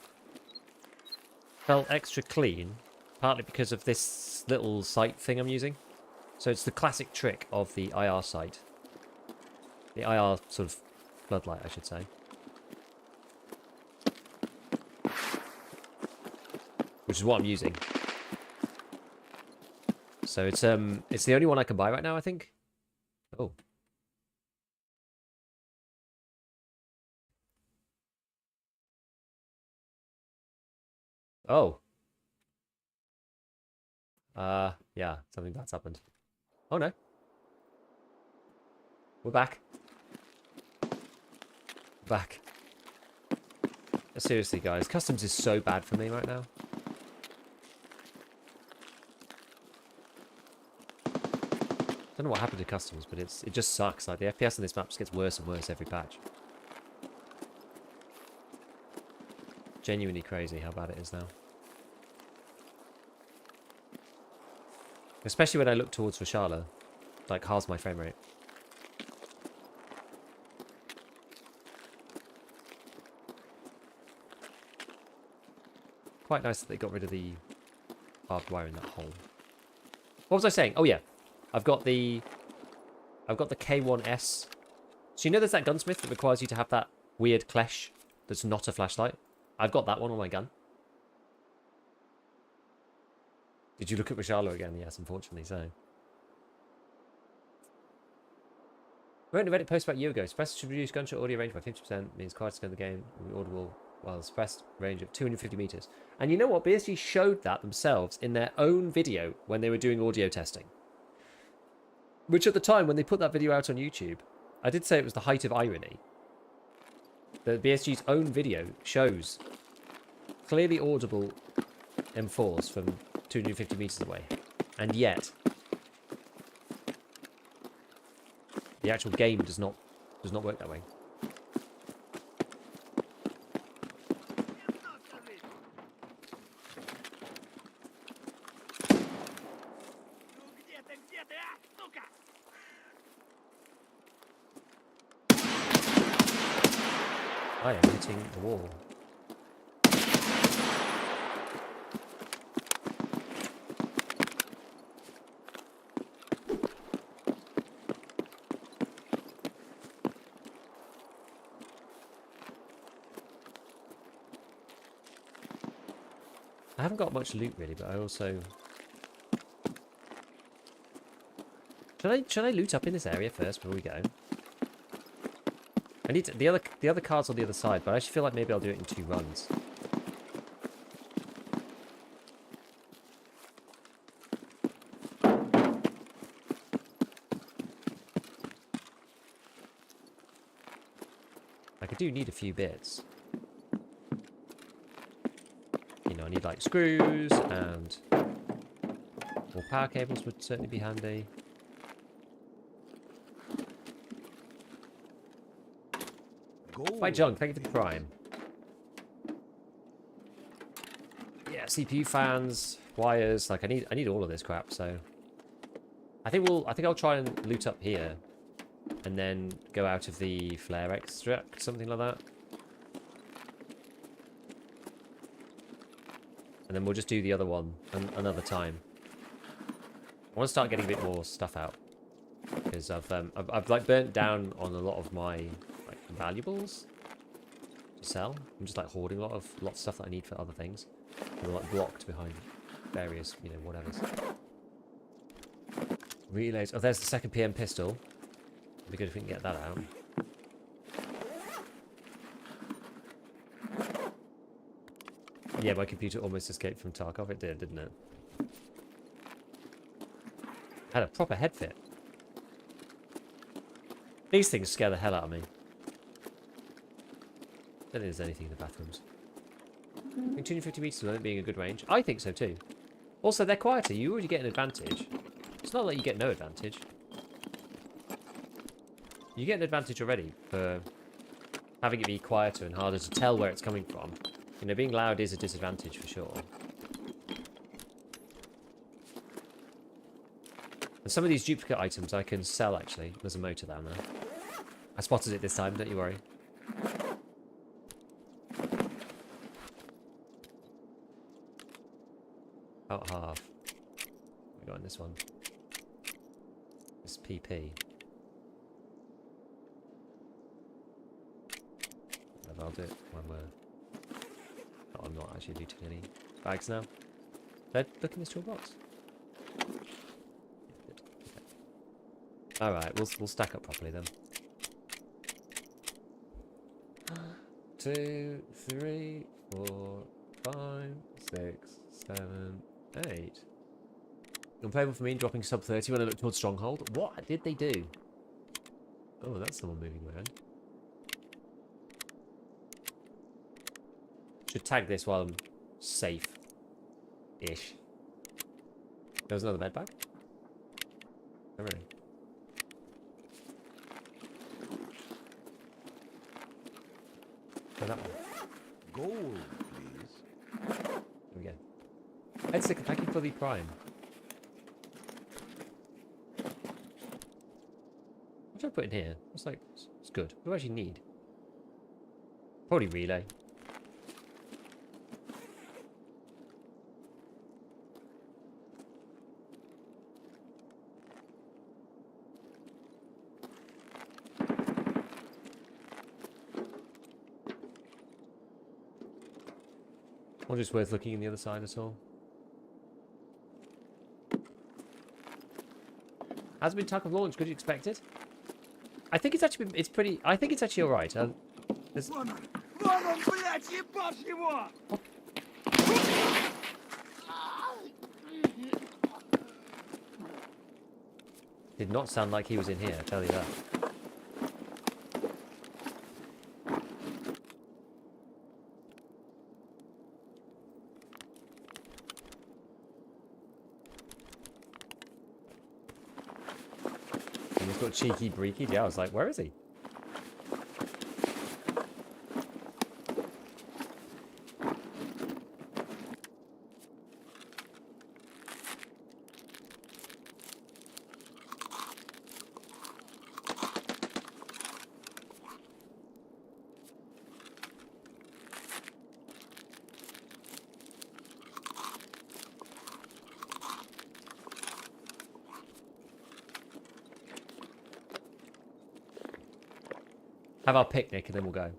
felt extra clean, partly because of this little sight thing I'm using. So it's the classic trick of the IR sight. The IR sort of floodlight, I should say. Which is what I'm using. So it's the only one I can buy right now, I think. Oh. Oh. Yeah, something bad's happened. Oh no. We're back. Back. Seriously, guys, customs is so bad for me right now. Don't know what happened to customs, but it just sucks. Like the FPS on this map just gets worse and worse every patch. Genuinely crazy how bad it is now. Especially when I look towards Rashala, like halves my frame rate. Quite nice that they got rid of the barbed wire in that hole. What was I saying? Oh yeah, I've got the K1S. So you know there's that gunsmith that requires you to have that weird cleche that's not a flashlight? I've got that one on my gun. Did you look at Rashala again? Yes, unfortunately so. I wrote a Reddit post about a year ago. Suppressed should reduce gunshot audio range by 50%. Means quiet to the game will be audible while the suppressed range of 250 meters. And you know what? BSG showed that themselves in their own video when they were doing audio testing. Which at the time, when they put that video out on YouTube, I did say it was the height of irony. That BSG's own video shows clearly audible M4s from 250 meters away. And yet, the actual game does not work that way. I am hitting the wall. I haven't got much loot really, but I also... Should I loot up in this area first before we go? I need to, the other car's on the other side, but I actually feel like maybe I'll do it in 2 runs. Like, I do need a few bits. You know, I need like screws and more power cables would certainly be handy. By junk, thank you for the prime. Yeah, CPU fans, wires, like I need all of this crap, so I think I'll try and loot up here and then go out of the flare extract, something like that. And then we'll just do the other one another time. I want to start getting a bit more stuff out because I've like burnt down on a lot of my like valuables to sell. I'm just like hoarding a lot of stuff that I need for other things. And they're like blocked behind various, you know, whatever's. Relays. Oh, there's the second PM pistol. It'd be good if we can get that out. Yeah, my computer almost escaped from Tarkov. It did, didn't it? Had a proper head fit. These things scare the hell out of me. I don't think there's anything in the bathrooms. I think 250 meters without it being a good range. I think so too. Also, they're quieter. You already get an advantage. It's not like you get no advantage. You get an advantage already for having it be quieter and harder to tell where it's coming from. You know, being loud is a disadvantage for sure. And some of these duplicate items I can sell, actually. There's a motor down there. I spotted it this time, don't you worry. About half. We got in this one. This PP. I'll do it when we're... Oh, I'm not actually looting any bags now. Did I look in this toolbox? Alright, we'll stack up properly then. 2, 3, 4, 5, 6, 7, 8. Unplayable for me, dropping sub 30 when I look towards Stronghold. What did they do? Oh, that's someone moving around. Should tag this while I'm safe-ish. There was another med bag? Oh, really? Oh, that one. Gold, please. There we go. Ed Sicker, thank you for the prime. What should I put in here? It's like, it's good. What do I actually need? Probably relay. Or just worth looking in the other side at all. Has been Tarkov launch? Could you expect it? I think it's actually it's pretty. I think it's actually all right. Did not sound like he was in here. I tell you that. Got cheeky breaky. Yeah, I was like, where is he? Have our picnic and then we'll go.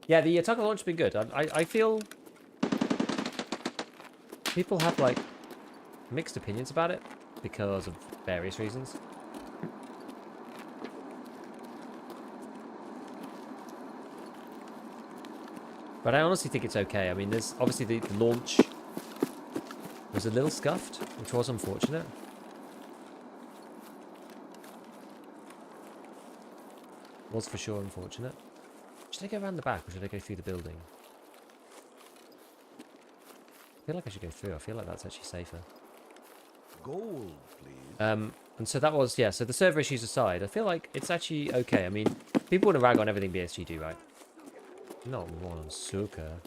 Yeah, the Tarkov launch has been good. I feel... People have, like, mixed opinions about it because of various reasons. But I honestly think it's okay. I mean, there's obviously the launch was a little scuffed, which was unfortunate. Was for sure unfortunate. Should I go around the back or should I go through the building? I feel like I should go through. I feel like that's actually safer. Gold, please. And so that was, yeah, so the server issues aside, I feel like it's actually okay. I mean, people want to rag on everything BSG do, right? Not one suka.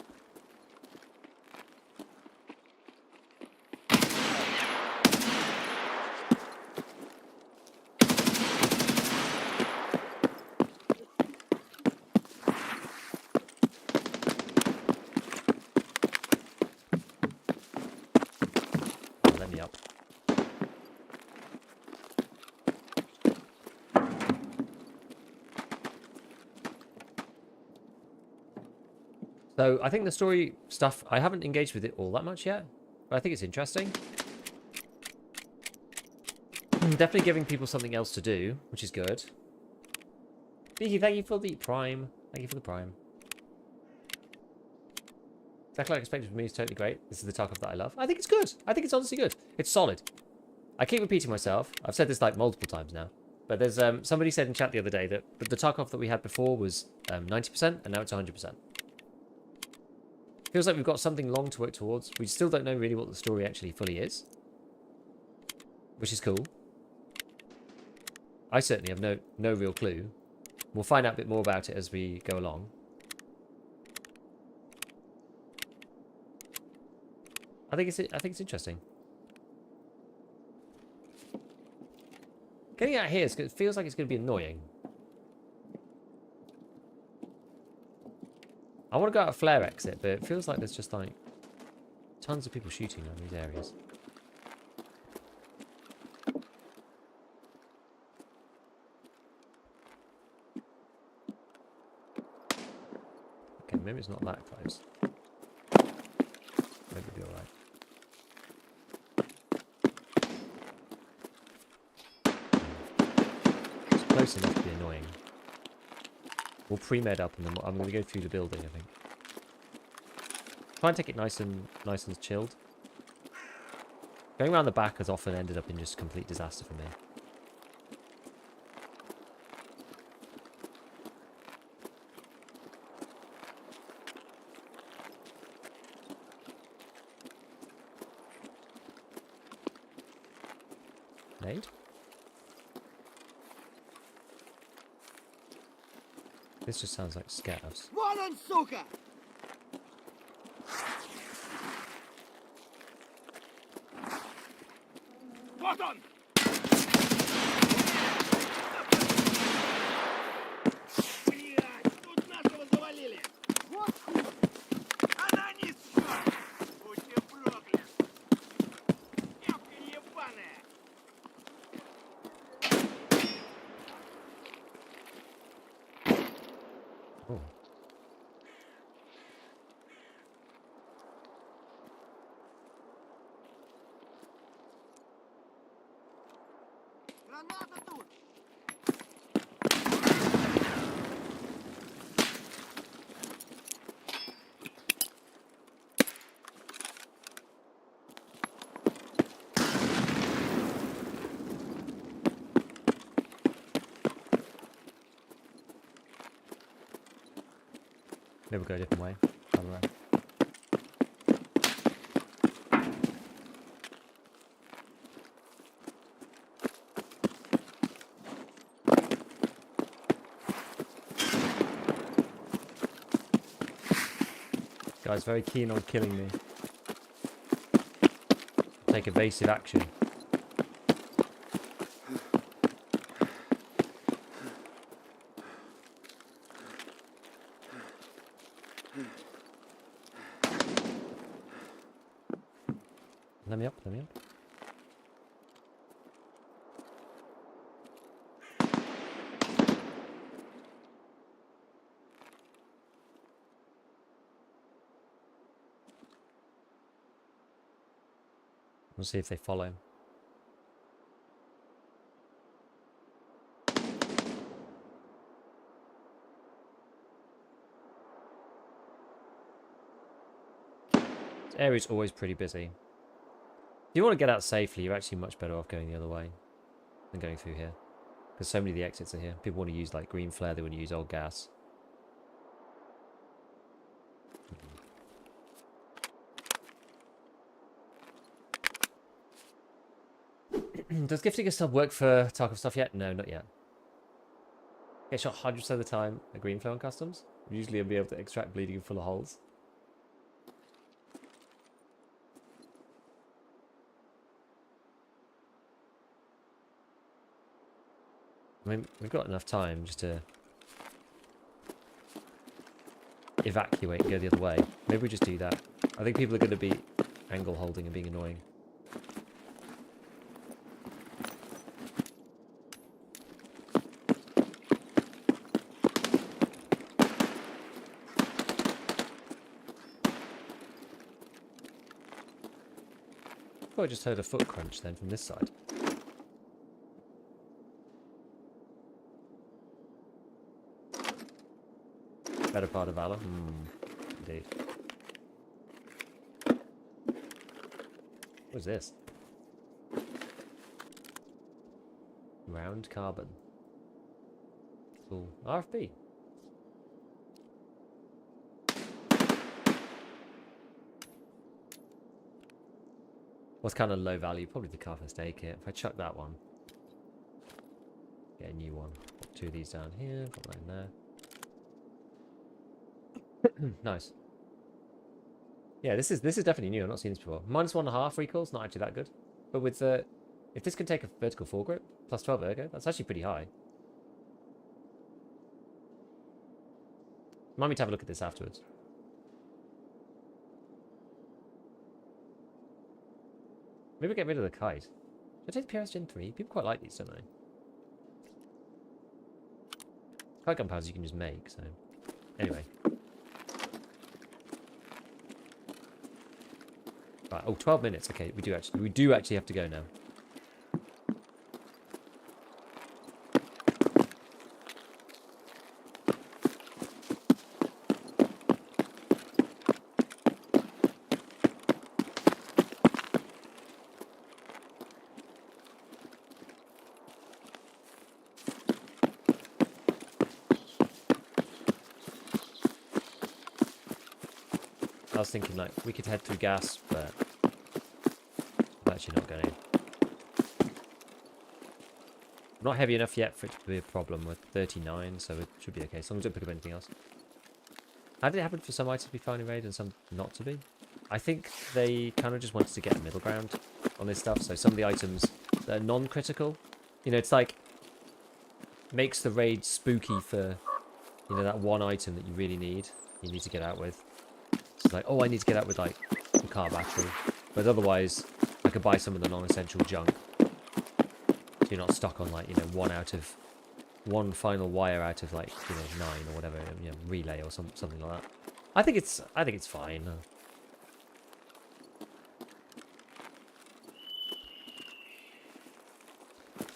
Let me up. So I think the story stuff, I haven't engaged with it all that much yet, but I think it's interesting. Definitely giving people something else to do, which is good. Vicky, thank you for the Prime. Thank you for the Prime. Exactly like expected from me is totally great. This is the Tarkov that I love. I think it's good. I think it's honestly good. It's solid. I keep repeating myself. I've said this like multiple times now. But there's somebody said in chat the other day that the Tarkov that we had before was 90% and now it's 100%. Feels like we've got something long to work towards. We still don't know really what the story actually fully is, which is cool. I certainly have no real clue. We'll find out a bit more about it as we go along. I think it's interesting. Getting out here, it feels like it's going to be annoying. I want to go out a flare exit, but it feels like there's just like tons of people shooting on these areas. Okay, maybe it's not that close. Maybe it'll be alright. It's close enough to be annoying. We'll pre-med up and then I'm going to go through the building, I think. Try and take it nice and chilled. Going around the back has often ended up in just complete disaster for me. Nade? This just sounds like scavs. Вон он, сука! Вот он! Блядь, тут нашего завалили! Вот хуй! Она не сжёт! Будь ты проклят! Девка ебаная! Oh. Граната тут! Maybe we'll go a different way. Other way. Guy's very keen on killing me. Take evasive action. Let me up, let me up. We'll see if they follow. This area's always pretty busy. If you want to get out safely, you're actually much better off going the other way than going through here. Because so many of the exits are here. People want to use like green flare, they want to use old gas. Does gifting a sub work for Tarkov stuff yet? No, not yet. Get shot 100% of the time at green flare on customs. Usually I'll be able to extract bleeding full of holes. I mean, we've got enough time just to evacuate and go the other way. Maybe we just do that. I think people are going to be angle holding and being annoying. I just heard a foot crunch then from this side. Better part of valor? Indeed. What is this? Round carbon. Cool. RFP. What's kind of low value? Probably the car first aid kit. If I chuck that one, get a new one. Put 2 of these down here, put that in there. Nice. Yeah, this is definitely new. I've not seen this before. -1.5 recoil's not actually that good, but with the if this can take a vertical foregrip plus 12 ergo, that's actually pretty high. Remind me to have a look at this afterwards. Maybe get rid of the kite. Should I take the PRS Gen 3? People quite like these, don't they? Kite gun powders you can just make, so... Anyway. Right, oh, 12 minutes. Okay, we do actually have to go now. I was thinking like we could head through gas, but I'm actually not going to. Not heavy enough yet for it to be a problem. With 39, so it should be okay. As long as we don't pick up anything else. How did it happen for some items to be found in raid and some not to be? I think they kind of just wanted to get a middle ground on this stuff. So some of the items that are non-critical, you know, it's like makes the raid spooky for, you know, that one item that you really need. You need to get out with. It's like, oh, I need to get out with, like, the car battery. But otherwise, I could buy some of the non-essential junk. So you're not stuck on, like, you know, one final wire out of, like, you know, 9 or whatever, you know, relay or something like that. I think it's fine.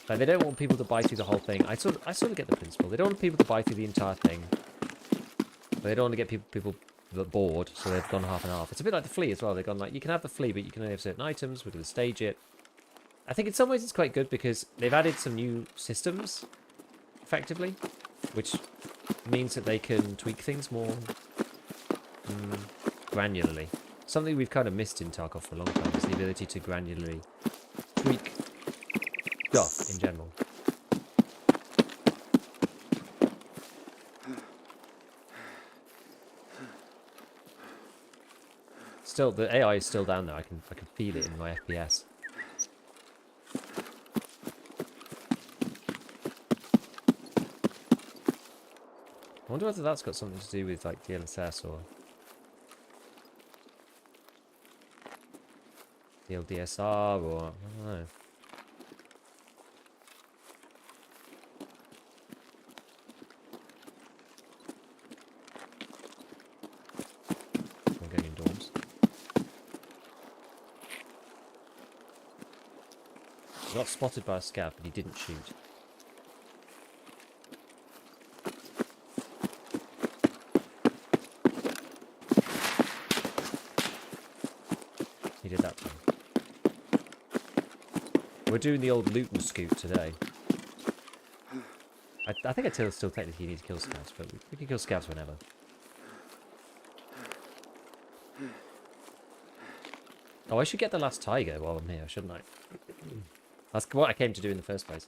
Like, they don't want people to buy through the whole thing. I sort of get the principle. They don't want people to buy through the entire thing. But they don't want to get people bored, so they've gone half and half. It's a bit like the flea as well. They've gone like, you can have the flea, but you can only have certain items. We're going to stage it. I think in some ways it's quite good because they've added some new systems, effectively, which means that they can tweak things more granularly. Something we've kind of missed in Tarkov for a long time is the ability to granularly tweak stuff in general. Still, the AI is still down there. I can feel it in my FPS. I wonder whether that's got something to do with like DLSS or DLDSR or I don't know. I'm going in dorms. got spotted by a scav, but he didn't shoot. He did that time. We're doing the old loot and scoot today. I think I still technically need to kill scavs, but we can kill scavs whenever. Oh, I should get the last tiger while I'm here, shouldn't I? That's what I came to do in the first place.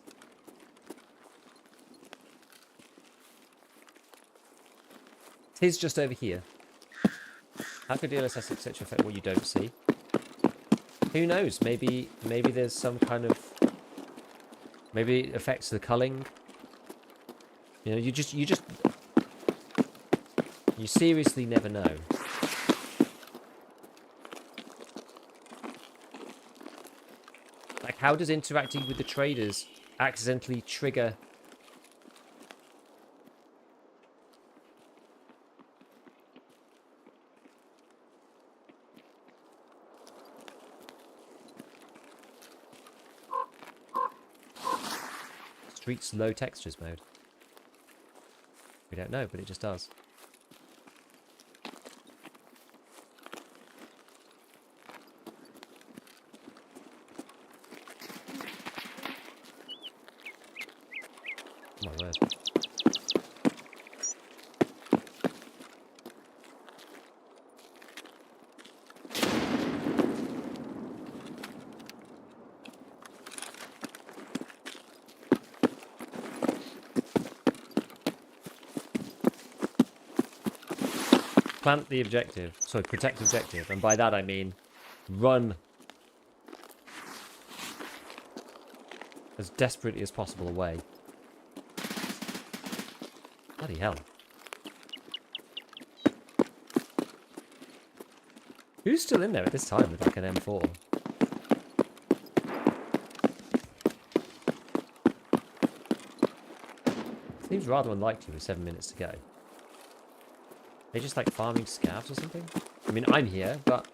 Tis just over here. How could DLSS etc. affect what you don't see? Who knows? Maybe there's some kind of... Maybe it affects the culling. You know, you seriously never know. Like, how does interacting with the traders accidentally trigger... Streets low textures mode? We don't know, but it just does. Oh my word. Plant the objective. Sorry, protect objective. And by that I mean run as desperately as possible away. Bloody hell. Who's still in there at this time with like an M4? Seems rather unlikely with 7 minutes to go. They're just like farming scavs or something? I mean, I'm here, but...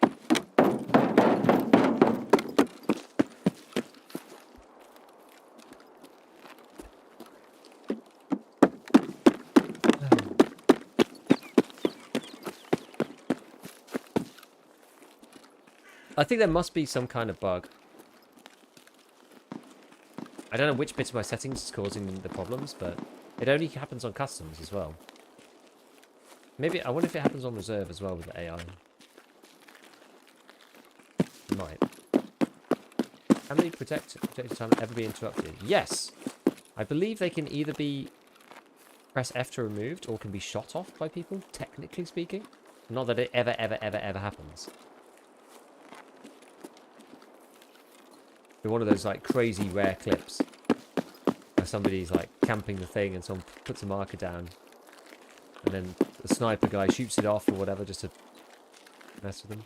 I think there must be some kind of bug. I don't know which bit of my settings is causing the problems, but it only happens on customs as well. Maybe, I wonder if it happens on reserve as well with the AI. It might. How many protective time ever be interrupted? Yes! I believe they can either be press F to removed or can be shot off by people, technically speaking. Not that it ever happens. But one of those like crazy rare clips where somebody's like camping the thing and someone puts a marker down and then the sniper guy shoots it off or whatever just to mess with them.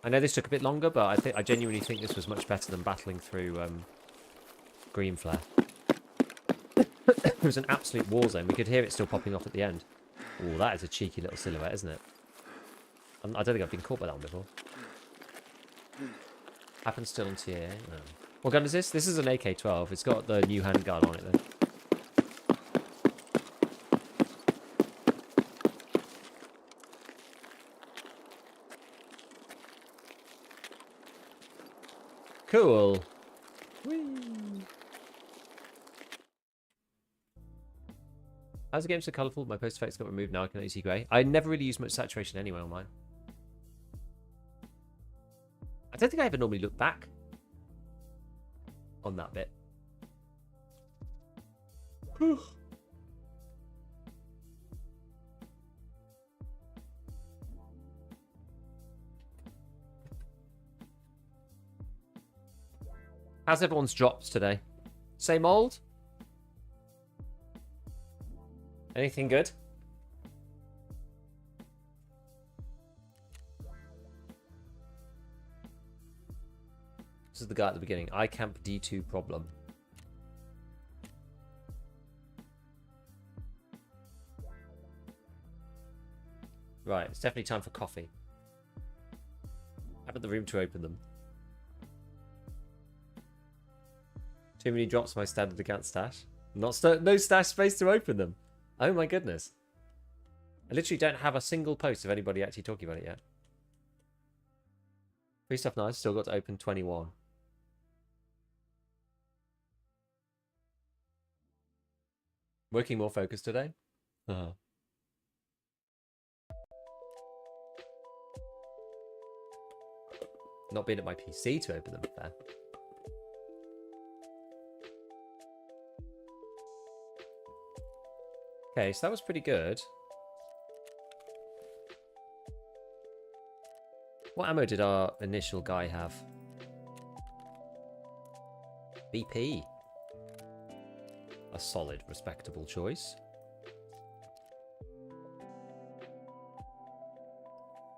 I know this took a bit longer, but I genuinely think this was much better than battling through Green Flare. It was an absolute war zone. We could hear it still popping off at the end. Oh, that is a cheeky little silhouette, isn't it? I don't think I've been caught by that one before. Happens still on TA. No. What gun is this? This is an AK-12. It's got the new handgun on it, though. Cool. Whee. As the game's so colourful, my post effects got removed. Now I can only see grey. I never really use much saturation anyway on mine. I don't think I ever normally look back on that bit. How's everyone's drops today? Same old? Anything good? This is the guy at the beginning. iCamp D2 problem. Right, it's definitely time for coffee. Haven't the room to open them. Too many drops my standard account stash. No stash space to open them. Oh my goodness. I literally don't have a single post of anybody actually talking about it yet. Free stuff nice, still got to open 21. Working more focused today? Uh-huh. Not being at my PC to open them, fair. Okay, so that was pretty good. What ammo did our initial guy have? BP. A solid, respectable choice.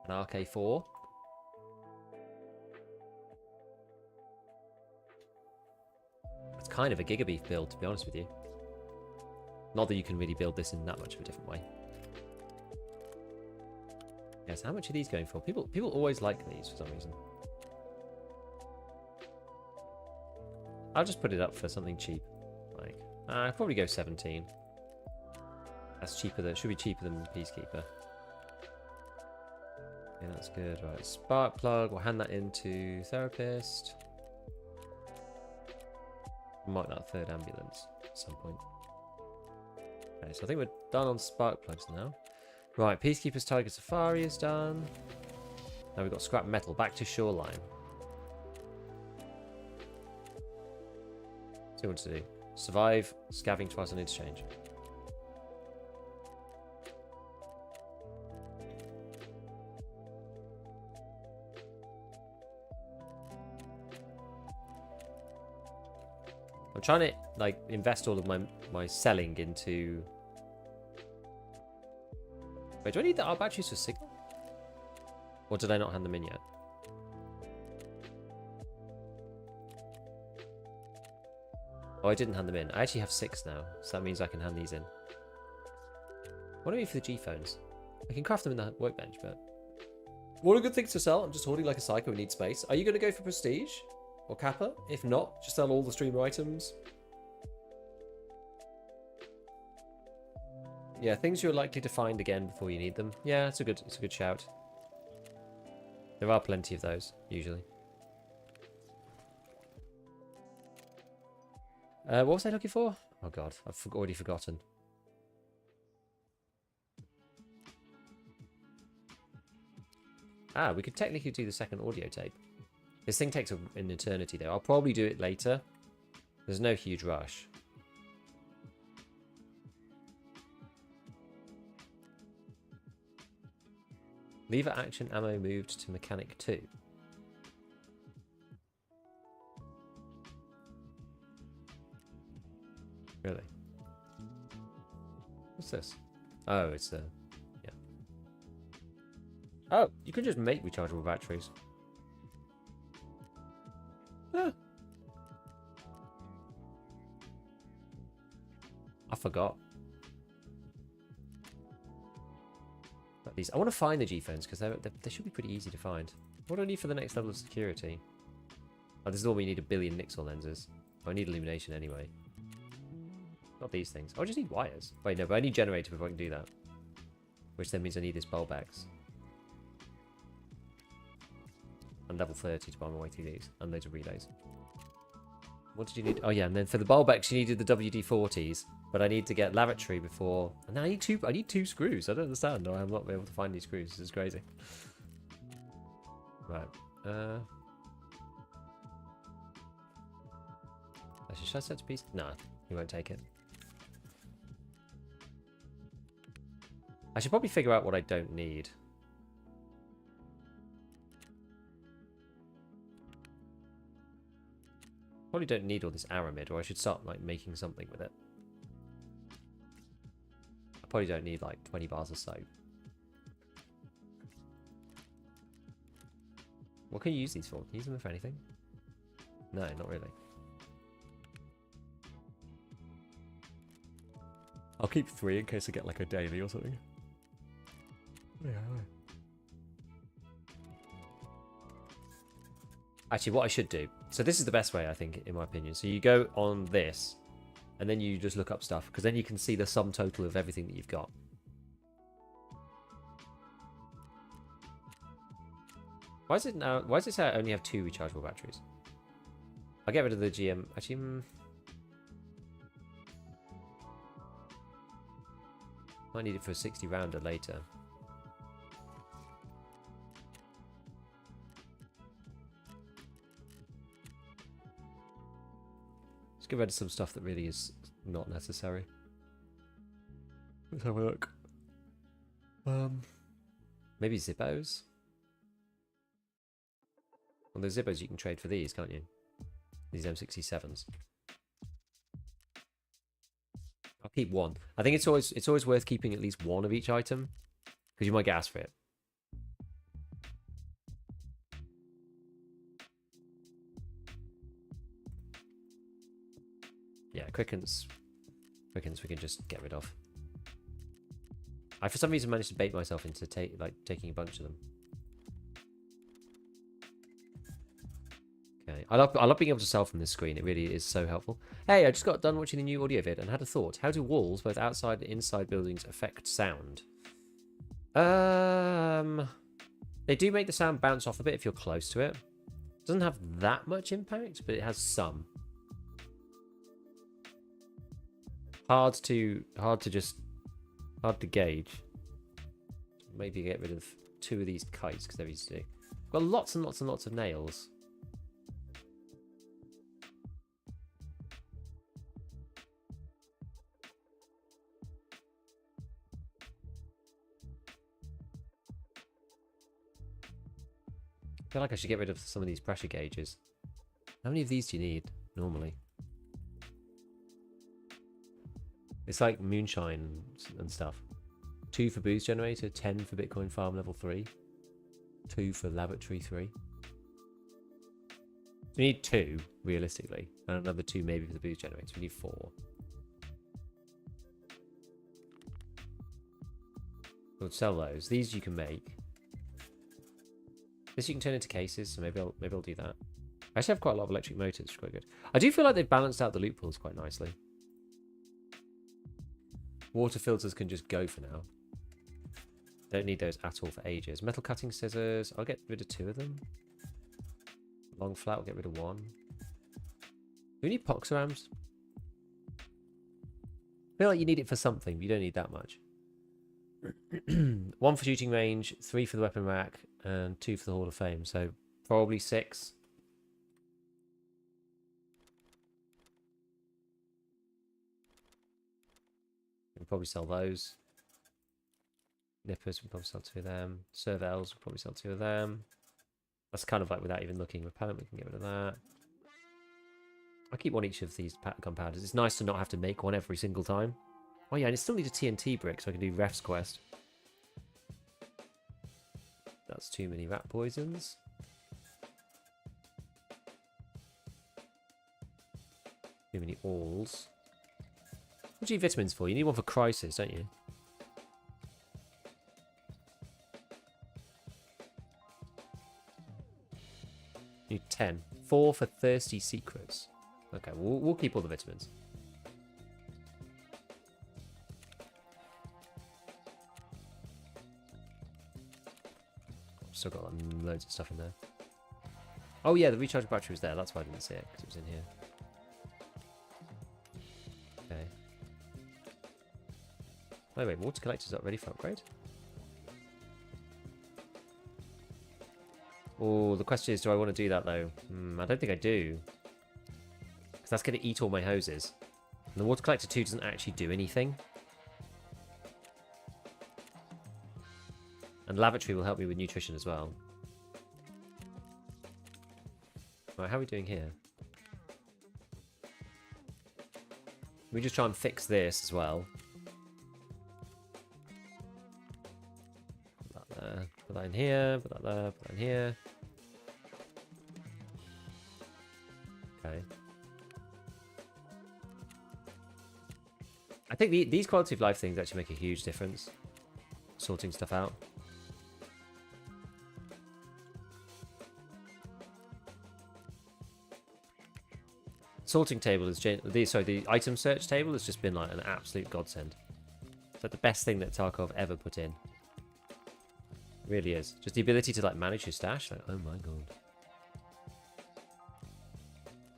An RK4. It's kind of a gigabeef build, to be honest with you. Not that you can really build this in that much of a different way. Yes, how much are these going for? People always like these for some reason. I'll just put it up for something cheap. Like, I'll probably go 17. That's cheaper than, should be cheaper than Peacekeeper. Yeah, that's good. Right, spark plug. We'll hand that into Therapist. Mark that third ambulance at some point. Okay, so I think we're done on spark plugs now. Right, Peacekeeper's Tiger Safari is done. Now we've got scrap metal. Back to Shoreline. See what to do. Survive, scavving twice on interchange. I'm trying to like invest all of my selling into. Wait, do I need our batteries for signal? Or did I not hand them in yet? Oh, I didn't hand them in. I actually have 6 now, so that means I can hand these in. What do I need for the G-phones? I can craft them in the workbench, but... What a good thing to sell. I'm just hoarding like a psycho who needs space. Are you going to go for Prestige? Or Kappa? If not, just sell all the streamer items. Yeah, things you're likely to find again before you need them. Yeah, it's a good shout. There are plenty of those, usually. What was I looking for? Oh god, I've already forgotten. Ah, we could technically do the second audio tape. This thing takes an eternity though. I'll probably do it later. There's no huge rush. Lever action ammo moved to mechanic 2. Really? What's this? Oh, it's a... yeah. Oh, you can just make rechargeable batteries. Ah. I forgot. These. I want to find the G-phones because they should be pretty easy to find. What do I need for the next level of security? Oh, this is all we need, 1 billion Nixel lenses. I need illumination anyway. Not these things. Oh, I just need wires. Wait, no, but I need generator before I can do that. Which then means I need this Bulbex. And level 30 to buy my way through these. And loads of relays. What did you need? Oh yeah, and then for the Bulbex you needed the WD-40s. But I need to get lavatory before... And then I need two screws. I don't understand. No, I'm not able to find these screws. This is crazy. Right. Actually, should I set to piece? No, he won't take it. I should probably figure out what I don't need. Probably don't need all this aramid, or I should start like making something with it. I probably don't need like 20 bars of soap. What can you use these for? Can you use them for anything? No, not really. I'll keep 3 in case I get like a daily or something. Actually, what I should do. So this is the best way, I think, in my opinion. So you go on this, and then you just look up stuff, because then you can see the sum total of everything that you've got. Why is it now? Why does it say I only have 2 rechargeable batteries? I'll get rid of the GM. Actually, might need it for a 60 rounder later. Let's get rid of some stuff that really is not necessary. Let's have a look. Maybe Zippos? Well, there's Zippos you can trade for these, can't you? These M67s. I'll keep 1. I think it's always worth keeping at least 1 of each item, because you might get asked for it. Yeah, quickens we can just get rid of. I for some reason managed to bait myself into taking a bunch of them. Okay, I love being able to sell from this screen. It really is so helpful. Hey, I just got done watching the new audio vid and had a thought. How do walls, both outside and inside buildings, affect sound? They do make the sound bounce off a bit if you're close to it. It doesn't have that much impact, but it has some. Hard to gauge. Maybe get rid of 2 of these kites because they're easy to do. Got lots and lots and lots of nails. I feel like I should get rid of some of these pressure gauges. How many of these do you need normally? It's like moonshine and stuff. 2 for boost generator, 10 for Bitcoin farm level 3, 2 for laboratory 3. We need 2 realistically, and another 2 maybe for the boost generator. We need 4. We'll sell those. These you can make. This you can turn into cases, so maybe I'll do that. I actually have quite a lot of electric motors, which is quite good. I do feel like they've balanced out the loot pools quite nicely. Water filters can just go for now. Don't need those at all for ages. Metal cutting scissors, I'll get rid of 2 of them. Long flat, I'll get rid of 1. Do we need poxorams? I feel like you need it for something, but you don't need that much. 1 for shooting range, 3 for the weapon rack, and 2 for the Hall of Fame. So probably 6. We can probably sell those. Nippers, we can probably sell 2 of them. Servels, we'll probably sell 2 of them. That's kind of like without even looking. Repellent, we can get rid of that. I'll keep 1 each of these gunpowders. It's nice to not have to make 1 every single time. Oh yeah, and I still need a TNT brick so I can do Ref's quest. That's too many rat poisons. Too many alls. What do you need vitamins for? You need 1 for crisis, don't you? You need 10. 4 for thirsty secrets. Okay, we'll keep all the vitamins. Still got loads of stuff in there. Oh yeah, the recharge battery was there. That's why I didn't see it, because it was in here. Okay. Oh wait, water collector's up ready for upgrade. Oh, the question is, do I want to do that though? I don't think I do. Because that's going to eat all my hoses. And the water collector 2 doesn't actually do anything. And lavatory will help me with nutrition as well. Right, how are we doing here? We just try and fix this as well. Put that there, put that in here, put that there, put that in here. Okay. I think these quality of life things actually make a huge difference. Sorting stuff out. sorting table is the item search table has just been like an absolute godsend. It's like the best thing that Tarkov ever put in. It really is. Just the ability to like manage your stash. Like, oh my god.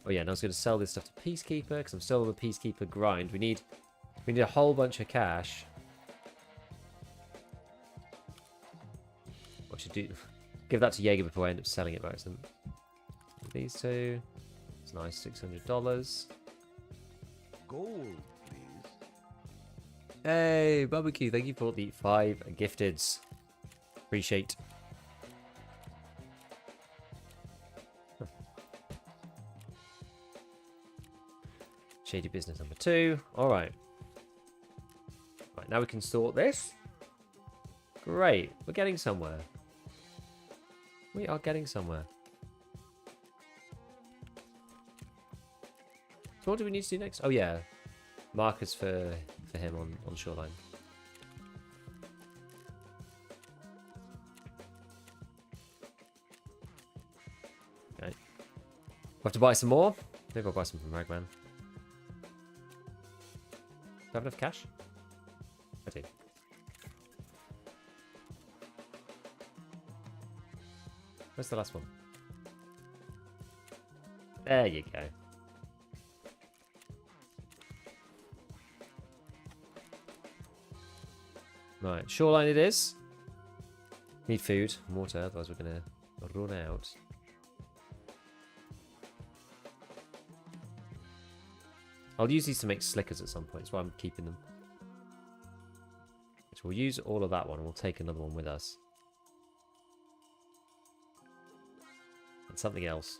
Oh yeah, and I was going to sell this stuff to Peacekeeper because I'm still on the Peacekeeper grind. We need a whole bunch of cash. What should do? Give that to Jaeger before I end up selling it by accident. These two. It's nice, $600. Gold, please. Hey, barbecue! Thank you for the 5 gifteds. Appreciate. Shady business number 2. All right. Right, now we can sort this. Great. We're getting somewhere. We are getting somewhere. So what do we need to do next? Oh yeah. Markers for him on shoreline. Okay. We'll have to buy some more. Maybe I'll buy some from Ragman. Do I have enough cash? I do. Where's the last one? There you go. Right, shoreline it is. Need food and water, otherwise we're gonna run out. I'll use these to make slickers at some point, that's why I'm keeping them. So we'll use all of that one and we'll take another one with us. And something else.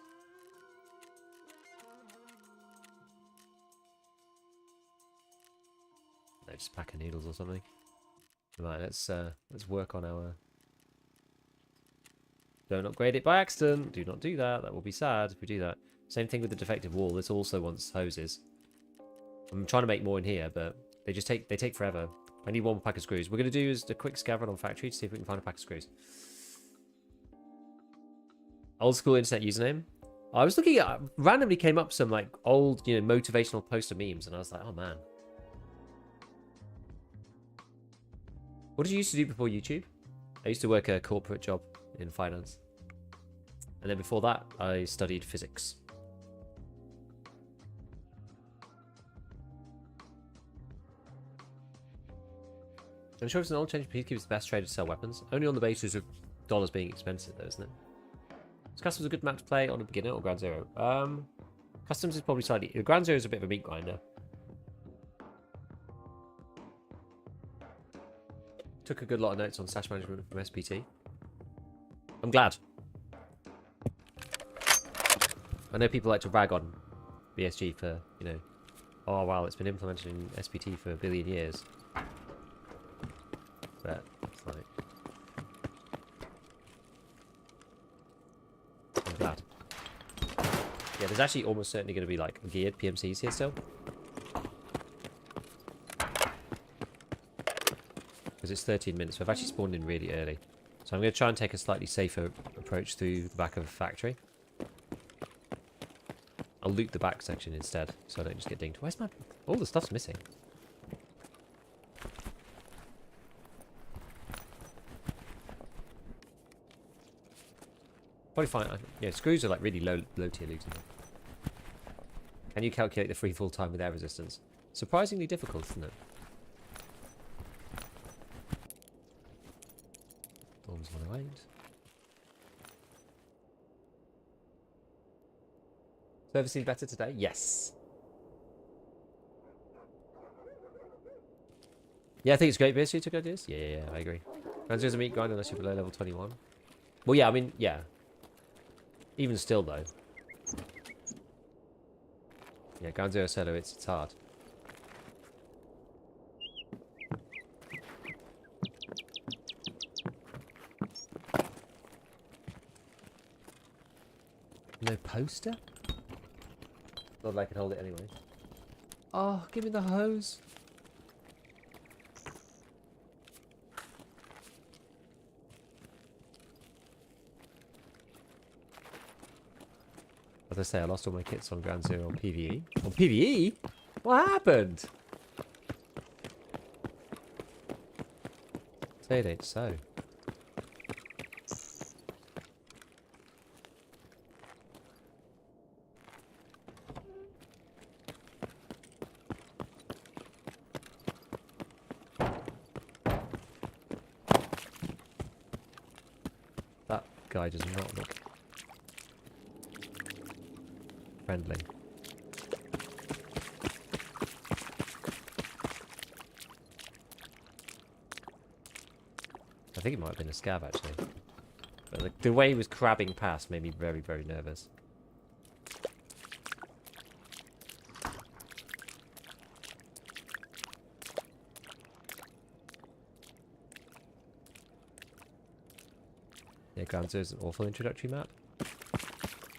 No, just a pack of needles or something. Right, let's work on our... Don't upgrade it by accident. Do not do that. That will be sad if we do that. Same thing with the defective wall. This also wants hoses. I'm trying to make more in here, but they take forever. I need 1 pack of screws. We're going to do is a quick scav run on factory to see if we can find a pack of screws. Old school internet username. I was looking at, randomly came up some like old, motivational poster memes, and I was like, oh man. What did you used to do before YouTube? I used to work a corporate job in finance. And then before that, I studied physics. I'm sure it's an old change. Peacekeeper's the best trade to sell weapons. Only on the basis of dollars being expensive, though, isn't it? Is Customs a good map to play on a beginner or Ground Zero? Customs is probably slightly... Ground Zero is a bit of a meat grinder. Took a good lot of notes on stash management from SPT. I'm glad. I know people like to rag on BSG for, oh wow, it's been implemented in SPT for a billion years. But it's like... I'm glad. Yeah, there's actually almost certainly going to be like geared PMCs here still. Because it's 13 minutes, so I've actually spawned in really early. So I'm going to try and take a slightly safer approach through the back of the factory. I'll loot the back section instead, so I don't just get dinged. Where's my... All the stuff's missing. Probably fine. Yeah, screws are like really low tier loot. Can you calculate the free fall time with air resistance? Surprisingly difficult, isn't it? Storms 108. Servicing better today? Yes. Yeah, I think it's great. BSG took ideas. Yeah, I agree. Guns a meat grind unless you're below level 21. Well, yeah, I mean, yeah. Even still, though. Yeah, Ground Zero solo, it's hard. No poster? Not like I can hold it anyway. Oh, give me the hose. As I say, I lost all my kits on Ground Zero on PvE. On PvE? What happened? Say it ain't so. That guy does not look friendly. I think it might have been a scav actually. But the way he was crabbing past made me very, very nervous. Yeah, Ground Zero is an awful introductory map.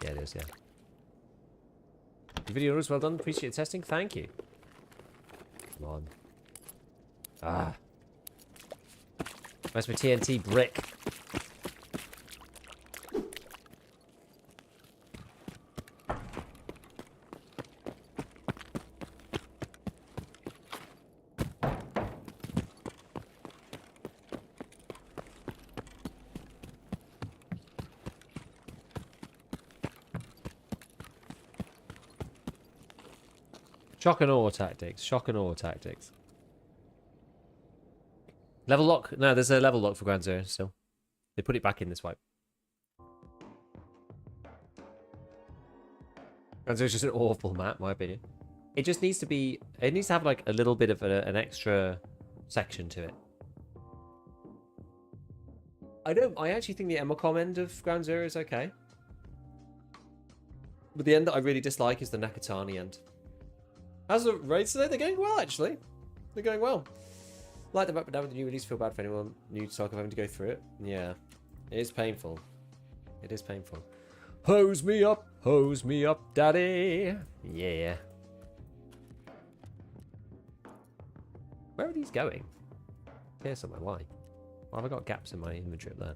Yeah, it is, yeah. The video was well done. Appreciate testing. Thank you. Come on. Ah. Where's my TNT brick? Shock and awe tactics. Shock and awe tactics. Level lock? No, there's a level lock for Ground Zero still. They put it back in this wipe. Ground Zero is just an awful map, in my opinion. It just needs to be... It needs to have like a little bit of an extra section to it. I actually think the Emocom end of Ground Zero is okay. But the end that I really dislike is the Nakatani end. How's the raids today? They're going well, actually. They're going well. Like the map, but now with the new release, feel bad for anyone new to Tarkov having to go through it. Yeah, it is painful. It is painful. Hose me up, daddy. Yeah. Where are these going? Here somewhere. Why? Why have I got gaps in my inventory up there?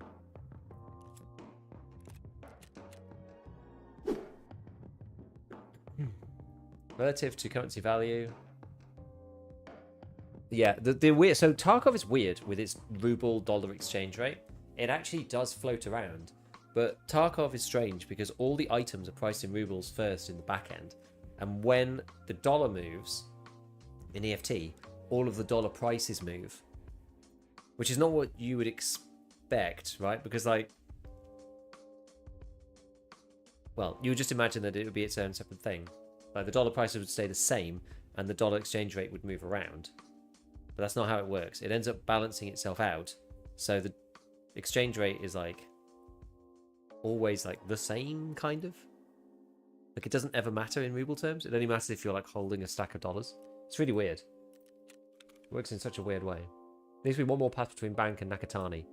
Relative to currency value. Yeah, the weird. So Tarkov is weird with its ruble-dollar exchange rate. It actually does float around, but Tarkov is strange because all the items are priced in rubles first in the back end, and when the dollar moves in EFT, all of the dollar prices move, which is not what you would expect, right? Because like, well, you would just imagine that it would be its own separate thing. Like the dollar prices would stay the same, and the dollar exchange rate would move around. But that's not how it works. It ends up balancing itself out. So the exchange rate is like always like the same kind of. Like it doesn't ever matter in ruble terms. It only matters if you're like holding a stack of dollars. It's really weird. It works in such a weird way. There needs to be one more path between Bank and Nakatani.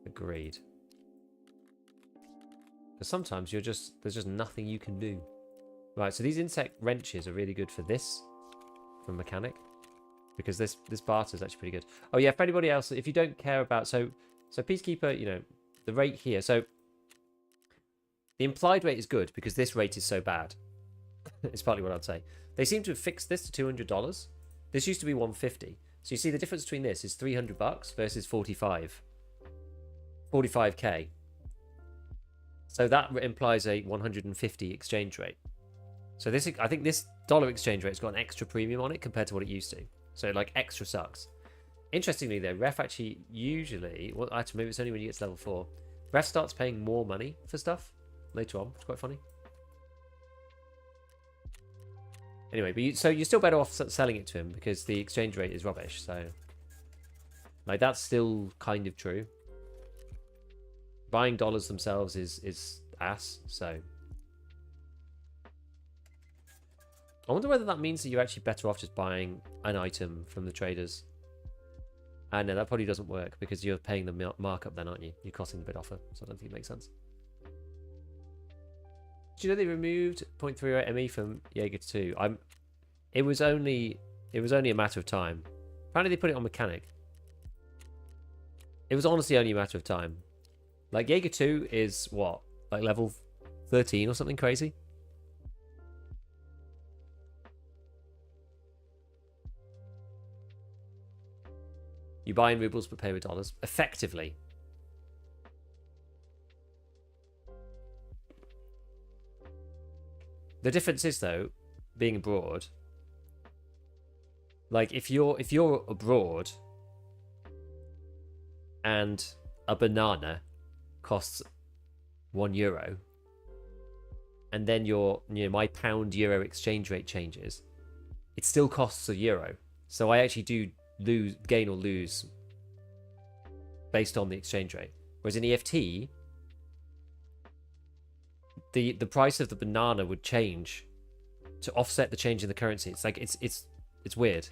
Agreed. Because sometimes there's just nothing you can do. Right, so these insect wrenches are really good for this from Mechanic. Because this barter is actually pretty good. Oh yeah, for anybody else, if you don't care about... So Peacekeeper, you know, the rate here. So the implied rate is good because this rate is so bad. It's partly what I'd say. They seem to have fixed this to $200. This used to be $150. So you see the difference between this is $300 versus 45k. So that implies a 150 exchange rate. So this, I think this dollar exchange rate's got an extra premium on it compared to what it used to. So like extra sucks. Interestingly though, Ref actually usually, well actually maybe it's only when you get to level 4, Ref starts paying more money for stuff later on, which is quite funny. Anyway, but so you're still better off selling it to him because the exchange rate is rubbish. So like that's still kind of true. Buying dollars themselves is ass, so I wonder whether that means that you're actually better off just buying an item from the traders. And no, that probably doesn't work because you're paying the markup then, aren't you? You're costing the bid offer, so I don't think it makes sense. Did you know they removed 0.30 ME from Jaeger 2? It was only a matter of time. Apparently they put it on Mechanic. It was honestly only a matter of time. Like Jaeger 2 is what? Like level 13 or something crazy? You buy in rubles but pay with dollars. Effectively. The difference is, though, being abroad. Like, if you're abroad and a banana costs €1, and then my pound euro exchange rate changes, it still costs €1. So I actually do gain or lose based on the exchange rate. Whereas in EFT, the price of the banana would change to offset the change in the currency. It's like it's weird.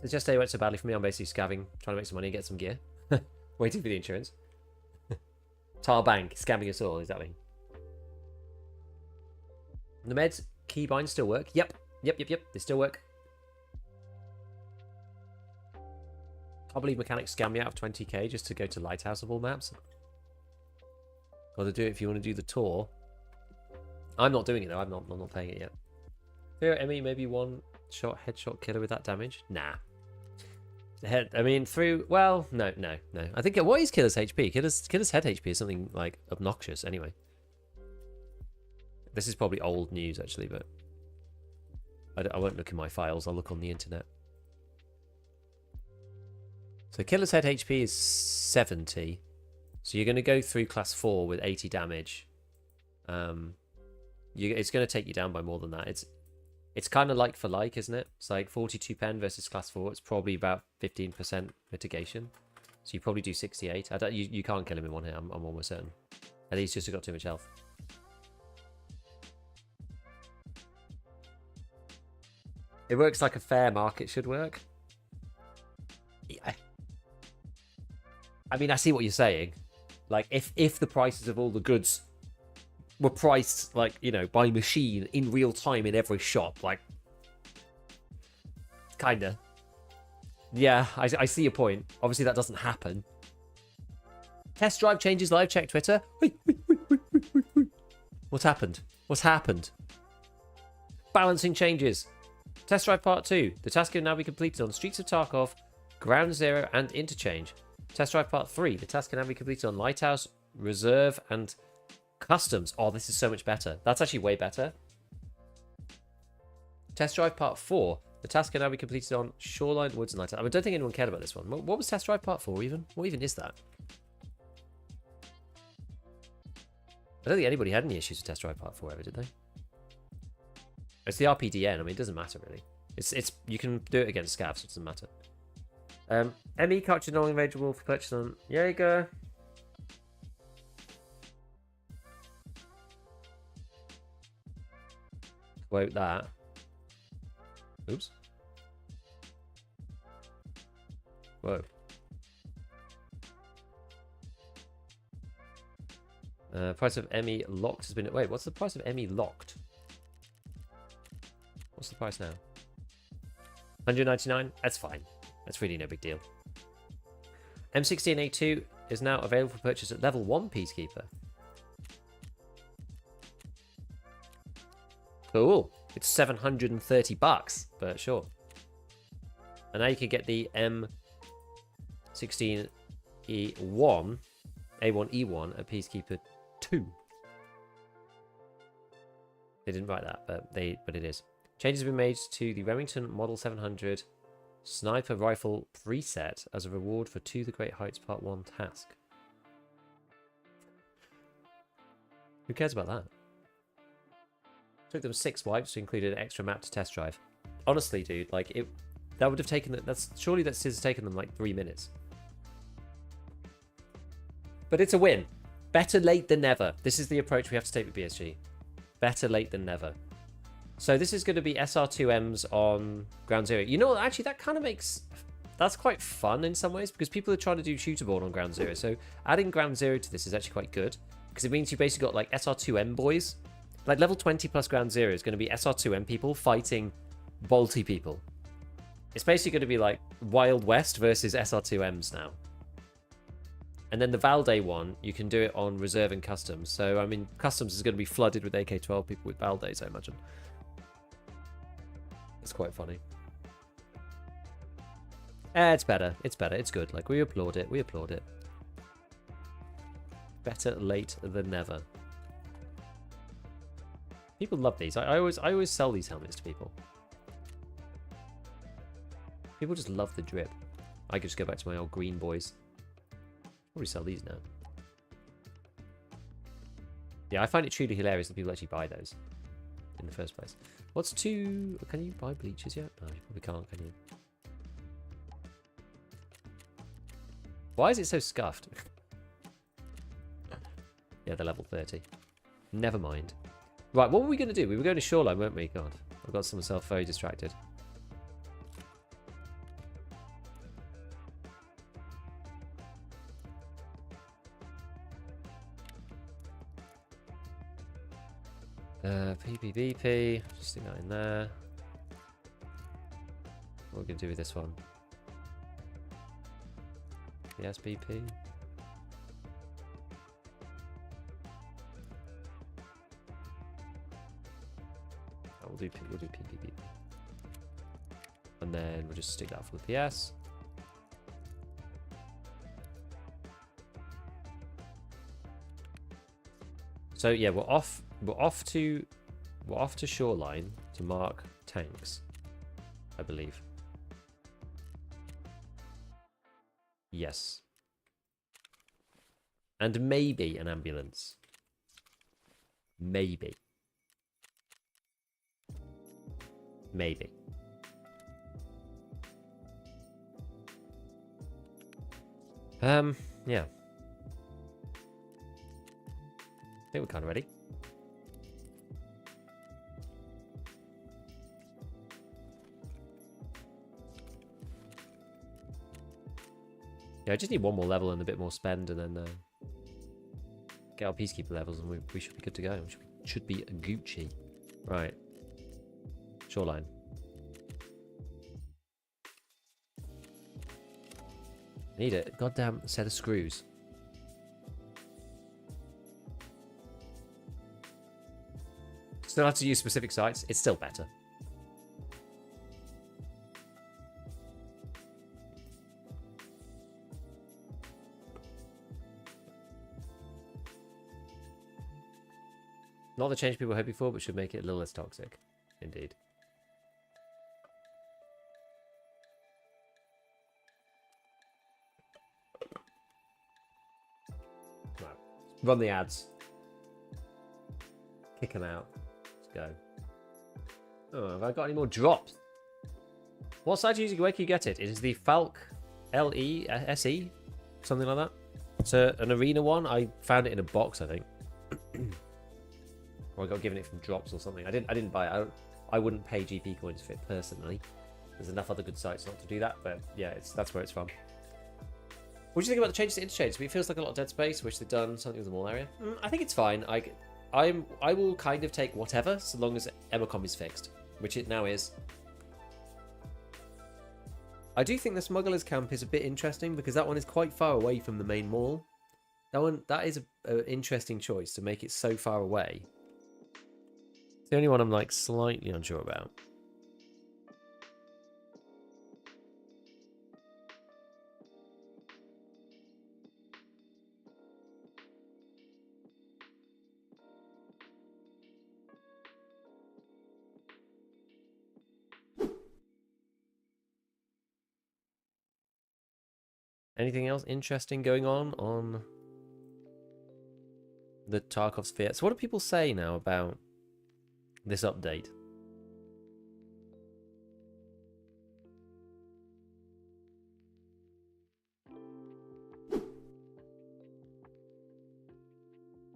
So just say it went so badly for me. I'm basically scavving, trying to make some money, get some gear, waiting for the insurance. Tar Bank scamming us all, exactly. The meds keybind still work. Yep. They still work. Can't believe mechanics scam me out of 20k just to go to Lighthouse of all maps. Gotta do it if you want to do the tour. I'm not doing it though. I'm not playing it yet. Fear Emmy, maybe one shot headshot killer with that damage. Nah. I mean, well, no. I think what is killer's HP? Killer's head HP is something like obnoxious. Anyway, this is probably old news actually, but I won't look in my files. I'll look on the internet. So killer's head HP is 70. So you're going to go through class 4 with 80 damage. It's going to take you down by more than that. It's kind of like for like, isn't it? It's like 42 pen versus class 4. It's probably about 15% mitigation. So you probably do 68. You can't kill him in one hit. I'm almost certain. And he's just got too much health. It works like a fair market should work. Yeah. I mean, I see what you're saying. Like, if the prices of all the goods were priced, like, you know, by machine in real time in every shop, like, kinda. Yeah, I see your point. Obviously, that doesn't happen. Test drive changes live. Check Twitter. Wait. What's happened? What's happened? Balancing changes. Test drive part 2. The task can now be completed on Streets of Tarkov, Ground Zero, and Interchange. Test drive part 3. The task can now be completed on Lighthouse, Reserve, and Customs. Oh, this is so much better. That's actually way better. Test drive part 4. The task can now be completed on Shoreline, Woods, and Lighthouse. I don't think anyone cared about this one. What was test drive part 4 even? What even is that? I don't think anybody had any issues with test drive part 4 ever, did they? It's the RPDN. I mean, it doesn't matter really. It's you can do it against Scav, so it doesn't matter. ME cartridge non-refundable for purchase on Jaeger. Quote that. Oops. Whoa. Price of ME locked has been... Wait, what's the price of ME locked? What's the price now? 199? That's fine. That's really no big deal. M16A2 is now available for purchase at level 1 Peacekeeper. Cool. It's $730, but sure. And now you can get the M16E1, A1E1 at Peacekeeper 2. They didn't write that, but it is. Changes have been made to the Remington Model 700 Sniper Rifle preset as a reward for To the Great Heights Part 1 task. Who cares about that? Took them 6 wipes to include an extra map to test drive. Honestly, dude, like that would have taken surely that's taken them like 3 minutes. But it's a win. Better late than never. This is the approach we have to take with BSG. Better late than never. So this is going to be SR2Ms on Ground Zero. You know what? Actually, that kind of that's quite fun in some ways because people are trying to do shooter board on Ground Zero. So adding Ground Zero to this is actually quite good because it means you basically got like SR2M boys. Like level 20 plus Ground Zero is going to be SR2M people fighting Bolty people. It's basically going to be like Wild West versus SR2Ms now. And then the Valday one, you can do it on Reserve and Customs. So, I mean, Customs is going to be flooded with AK-12 people with Valdays, I imagine. It's quite funny. It's better. It's better. It's good. Like, we applaud it. We applaud it. Better late than never. People love these. I always sell these helmets to people. People just love the drip. I could just go back to my old green boys. Probably sell these now. Yeah, I find it truly hilarious that people actually buy those in the first place. What's two... Can you buy bleachers yet? No, you probably can't, can you? Why is it so scuffed? Yeah, they're level 30. Never mind. Right, what were we going to do? We were going to shoreline, weren't we? God, I've got myself very distracted. PPVP. Just stick that in there. What are we going to do with this one? The SBP. Oh, we'll do PPV. And then we'll just stick that for the PS. So yeah, we're off to shoreline to mark tanks, I believe. Yes. And maybe an ambulance. Maybe. Maybe. Yeah. I think we're kind of ready. Yeah, I just need one more level and a bit more spend, and then get our peacekeeper levels, and we should be good to go. We should be Gucci. Right. Shoreline. Need a goddamn set of screws. Still have to use specific sites. It's still better. Not the change people were hoping for, but should make it a little less toxic. Indeed. Right. Run the ads. Kick them out. Let's go. Oh, have I got any more drops? What site are you using? Where can you get it? It is the Falk LE-SE? Something like that. It's an arena one. I found it in a box, I think. Or I got given it from drops or something. I didn't buy it. I wouldn't pay GP coins for it personally. There's enough other good sites not to do that, but yeah, that's where it's from. What do you think about the changes to interchange? It feels like a lot of dead space. Wish they'd done something with the mall area. I think it's fine. I will kind of take whatever, so long as Emacom is fixed, which it now is. I do think the smugglers camp is a bit interesting because that one is quite far away from the main mall. That is an interesting choice to make it so far away. It's the only one I'm like slightly unsure about. Anything else interesting going on the Tarkov sphere? So what do people say now about this update?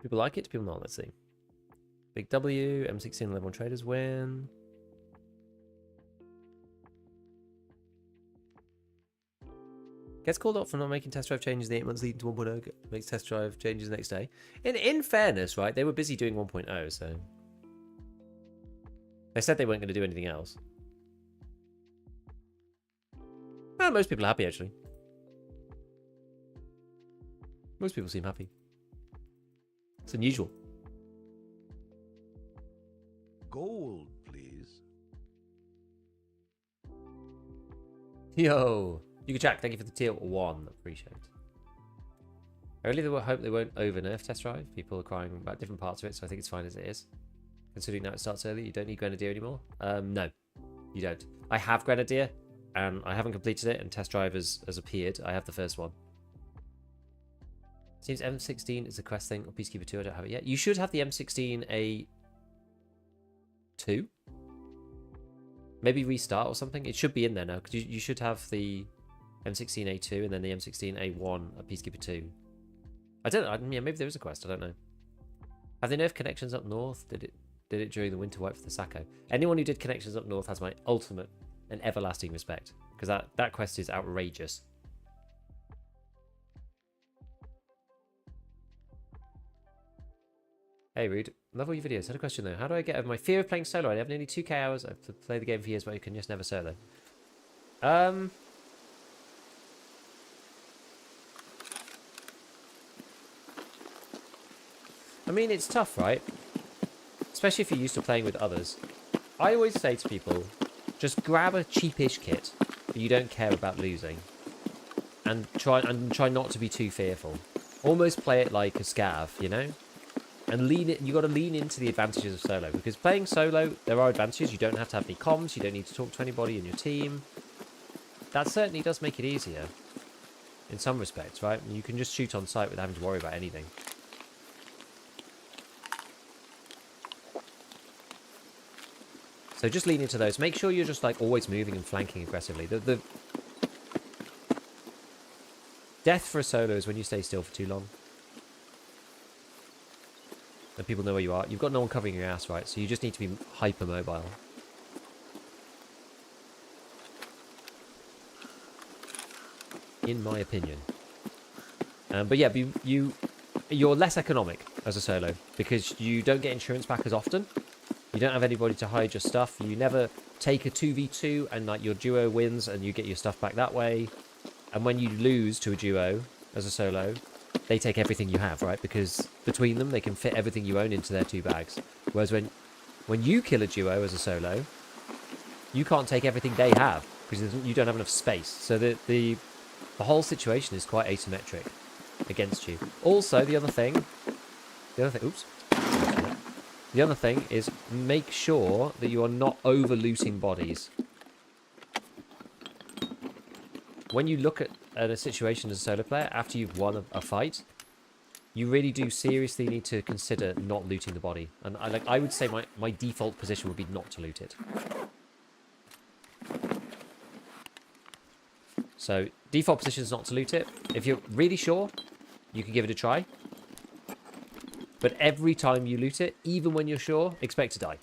People like it? People not? Let's see. Big W, M16 level 1 traders win. Gets called out for not making test drive changes in the 8 months leading to 1.0. Makes test drive changes the next day. In fairness, right, they were busy doing 1.0, so... They said they weren't going to do anything else. Well, most people are happy, actually. Most people seem happy. It's unusual. Gold, please. Yo, you can Jack. Thank you for the tier 1. Appreciate it. I really hope they won't over nerf test drive. People are crying about different parts of it, so I think it's fine as it is. Considering now it starts early, you don't need Grenadier anymore. No, you don't. I have Grenadier, and I haven't completed it, and test drive has appeared. I have the first one. Seems M16 is a quest thing, or Peacekeeper 2. I don't have it yet. You should have the M16A2. Maybe restart or something. It should be in there now, because you should have the M16A2 and then the M16A1 a Peacekeeper 2. I don't know. Yeah, maybe there is a quest. I don't know. Have they nerfed connections up north? Did it during the winter wipe for the Sacco? Anyone who did connections up north has my ultimate and everlasting respect, because that quest is outrageous. Hey, Rude. Love all your videos. Had a question though. How do I get over my fear of playing solo? I have nearly 2k hours. I've played the game for years, but you can just never solo. I mean, it's tough, right? Especially if you're used to playing with others. I always say to people, just grab a cheapish kit that you don't care about losing, and try not to be too fearful. Almost play it like a scav, you know? And you got to lean into the advantages of solo, because playing solo, there are advantages. You don't have to have any comms. You don't need to talk to anybody in your team. That certainly does make it easier in some respects, right? You can just shoot on sight without having to worry about anything. So just lean into those. Make sure you're just like always moving and flanking aggressively. The death for a solo is when you stay still for too long. And people know where you are. You've got no one covering your ass, right? So you just need to be hyper mobile. In my opinion. But yeah, you're less economic as a solo, because you don't get insurance back as often. You don't have anybody to hide your stuff. You never take a 2v2 and like your duo wins and you get your stuff back that way. And when you lose to a duo as a solo, they take everything you have, right? Because between them, they can fit everything you own into their 2 bags. Whereas when you kill a duo as a solo, you can't take everything they have because you don't have enough space. So the whole situation is quite asymmetric against you. Also, the other thing, oops. The other thing is make sure that you are not over looting bodies. When you look at a situation as a solo player after you've won a fight, you really do seriously need to consider not looting the body. And I would say my default position would be not to loot it. So default position is not to loot it. If you're really sure, you can give it a try. But every time you loot it, even when you're sure, expect to die.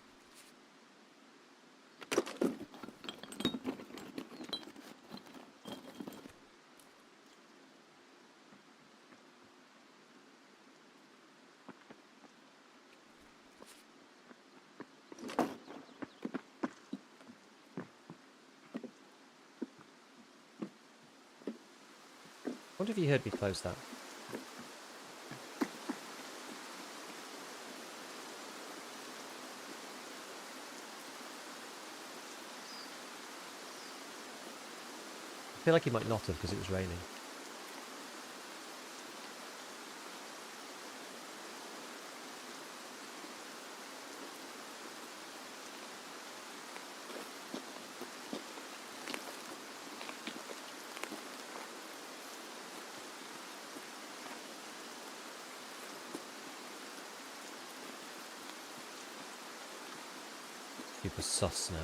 I wonder if you heard me close that. I feel like he might not have because it was raining. Super sus now.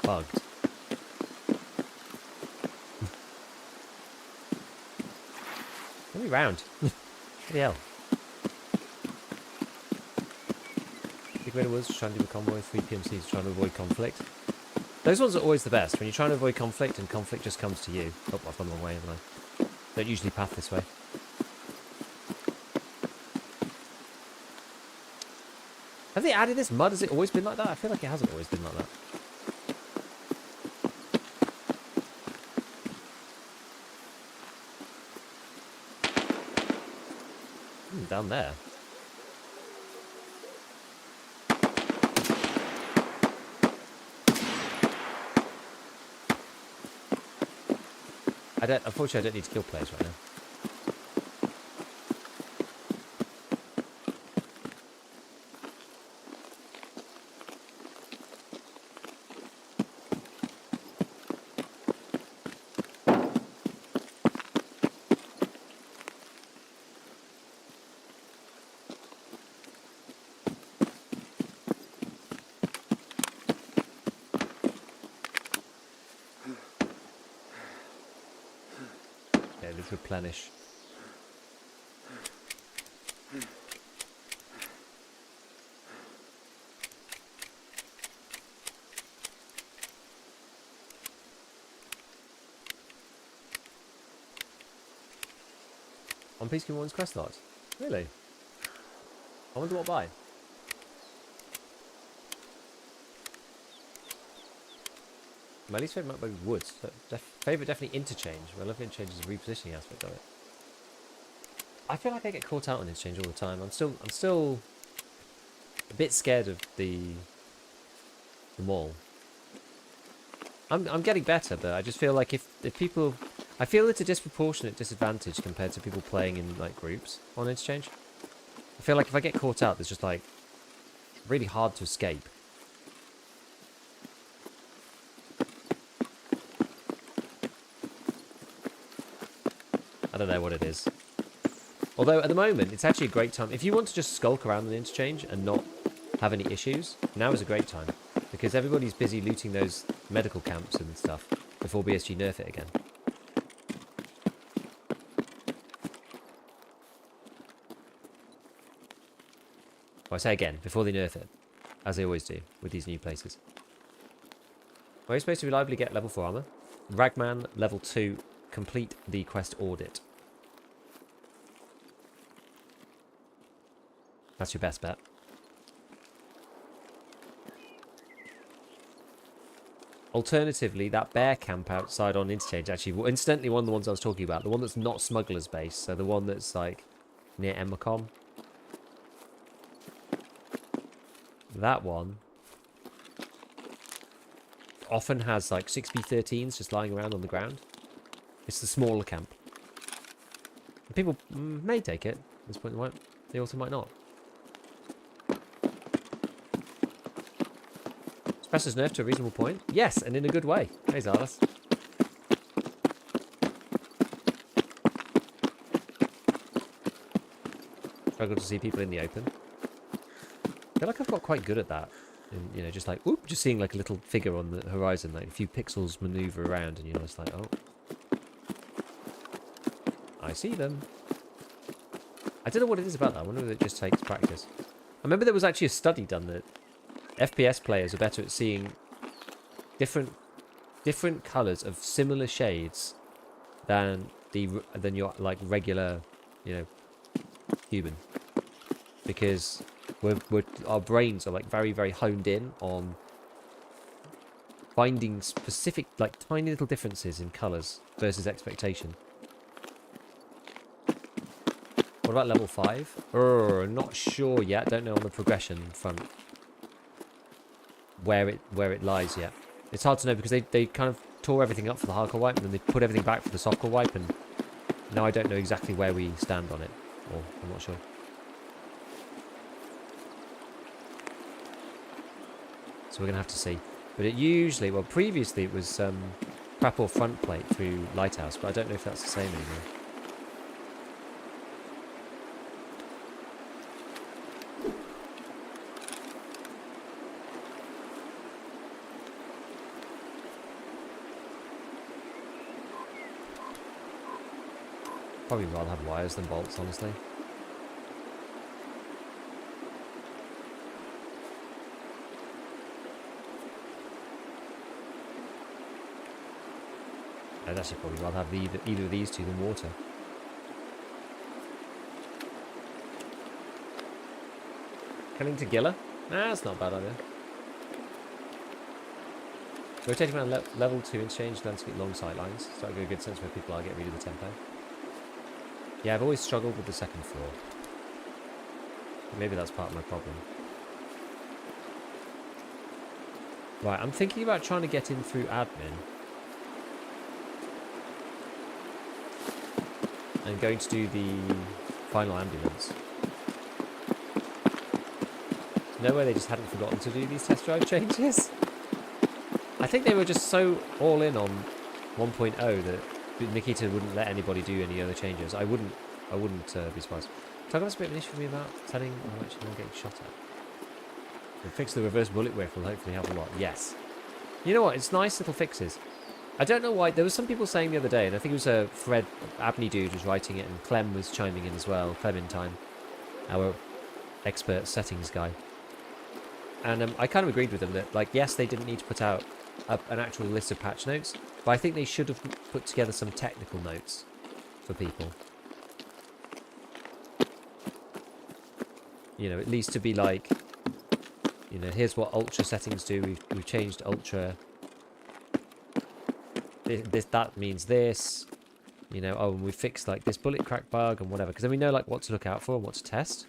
Bugged. Let me round. Bloody hell. Big Red Woods trying to do a convoy, 3 PMCs trying to avoid conflict. Those ones are always the best, when you're trying to avoid conflict and conflict just comes to you. Oh, I've gone the wrong way, haven't I? Don't usually path this way. Have they added this mud? Has it always been like that? I feel like it hasn't always been like that. Down there. Unfortunately, I don't need to kill players right now. Okay, let's replenish. On Peacekeeper 1's quest logs? Really? I wonder what by. My least favourite map by woods. Favourite definitely interchange. My love interchange is the repositioning aspect of it. I feel like I get caught out on interchange all the time. I'm still a bit scared of the mall. I'm getting better, but I just feel like if people, I feel it's a disproportionate disadvantage compared to people playing in like groups on interchange. I feel like if I get caught out, it's just like really hard to escape. I don't know what it is. Although at the moment, it's actually a great time. If you want to just skulk around the interchange and not have any issues, now is a great time. Because everybody's busy looting those medical camps and stuff before BSG nerf it again. Well, I say again, before they nerf it. As they always do with these new places. Where are you supposed to reliably get level 4 armor? Ragman, level 2, complete the quest audit. That's your best bet. Alternatively, that bear camp outside on interchange, actually, well, incidentally, one of the ones I was talking about, the one that's not Smuggler's Base, so the one that's like near Emmacom. That one often has like 6B13s just lying around on the ground. It's the smaller camp. And people may take it. At this point, they also might not. Presses nerf to a reasonable point. Yes, and in a good way. Hey, Zardas. Struggle to see people in the open. I feel like I've got quite good at that. And, you know, just like, whoop, just seeing like a little figure on the horizon, like a few pixels maneuver around, and you're just like, oh. I see them. I don't know what it is about that. I wonder if it just takes practice. I remember there was actually a study done that FPS players are better at seeing different colours of similar shades than your like regular, you know, human, because our brains are like very honed in on finding specific like tiny little differences in colours versus expectation. What about level 5? Not sure yet. Don't know on the progression front where it lies yet. It's hard to know because they kind of tore everything up for the hardcore wipe and then they put everything back for the softcore wipe, and now I don't know exactly where we stand on it, or I'm not sure. So we're gonna have to see. But it usually, well, previously it was prep or front plate through Lighthouse, but I don't know if that's the same anymore. Probably rather have wires than bolts, honestly. I'd actually probably rather have either of these two than water. Coming to Gilla? Nah, that's not a bad idea. Rotating around level 2 interchange landscape long sight lines, so I get a good sense where people are, get rid of the tempo. Yeah, I've always struggled with the second floor. Maybe that's part of my problem. Right, I'm thinking about trying to get in through admin. And going to do the final ambulance. No way they just hadn't forgotten to do these test drive changes. I think they were just so all in on 1.0 that Nikita wouldn't let anybody do any other changes. I wouldn't be surprised. Tarkov's a bit of an issue for me about telling how much I'm getting shot at. And fix the reverse bullet whiff will hopefully help a lot. Yes. You know what? It's nice little fixes. I don't know why. There was some people saying the other day, and I think it was a Fred Abney dude was writing it, and Clem was chiming in as well. Clementine, our expert settings guy. And I kind of agreed with them that, like, yes, they didn't need to put out an actual list of patch notes, but I think they should have put together some technical notes for people. You know, at least to be like, you know, here's what ultra settings do. We've changed ultra. That means this. You know, oh, and we fixed like this bullet crack bug and whatever, because then we know like what to look out for and what to test,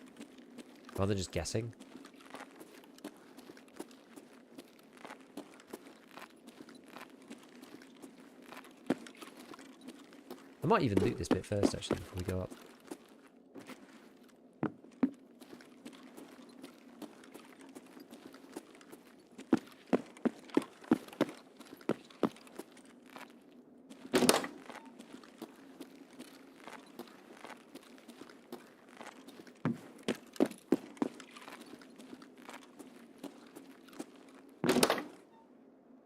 rather than just guessing. I might even loot this bit first, actually, before we go up.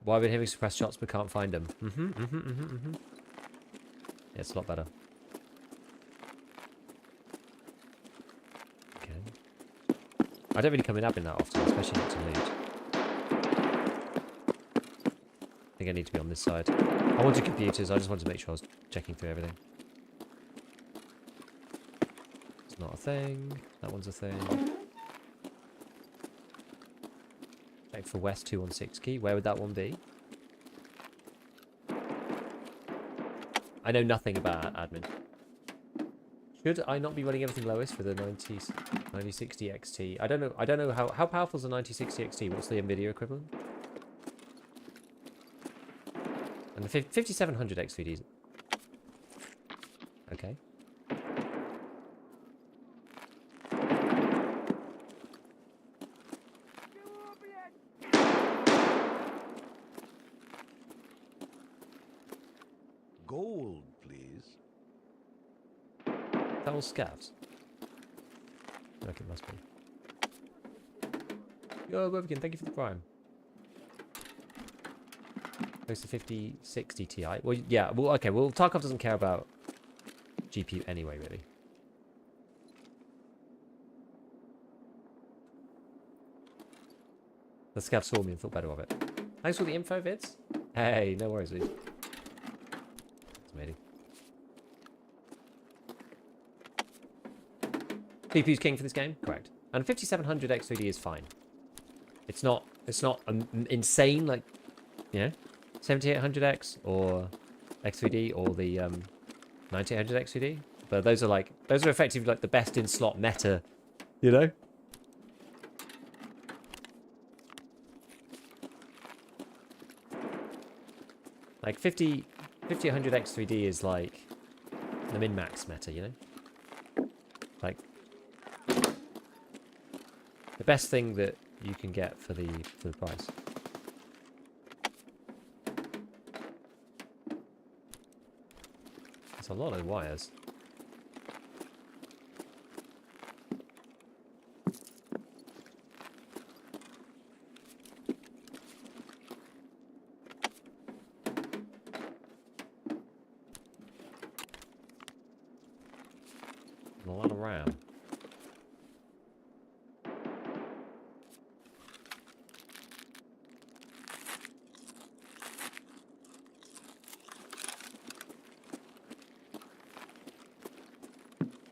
Why are we hearing suppressed shots but can't find them? Yeah, it's a lot better. Okay. I don't really come in admin that often, especially not to loot. I think I need to be on this side. I wanted computers, I just wanted to make sure I was checking through everything. It's not a thing. That one's a thing. Check for West 216 key. Where would that one be? I know nothing about admin. Should I not be running everything lowest for the 9060 XT? I don't know how powerful is the 9060 XT? What's the NVIDIA equivalent? And the 5700 X3D. Okay. Gold, please. That all scavs? Like it must be. Yo, Wovigan, thank you for the prime. Close to 5060 Ti. Well, yeah, well, okay, well, Tarkov doesn't care about GPU anyway, really. The scav saw me and thought better of it. Thanks for the info, vids. Hey, no worries, dude. CPU's king for this game, correct. And 5700 X3D is fine. It's not insane like, you know, 7800X or X3D or the 9800 X3D. But those are effectively like the best in slot meta, you know. Like 5800 X3D is like the min-max meta, you know? Like the best thing that you can get for the price. It's a lot of wires. A lot of RAM.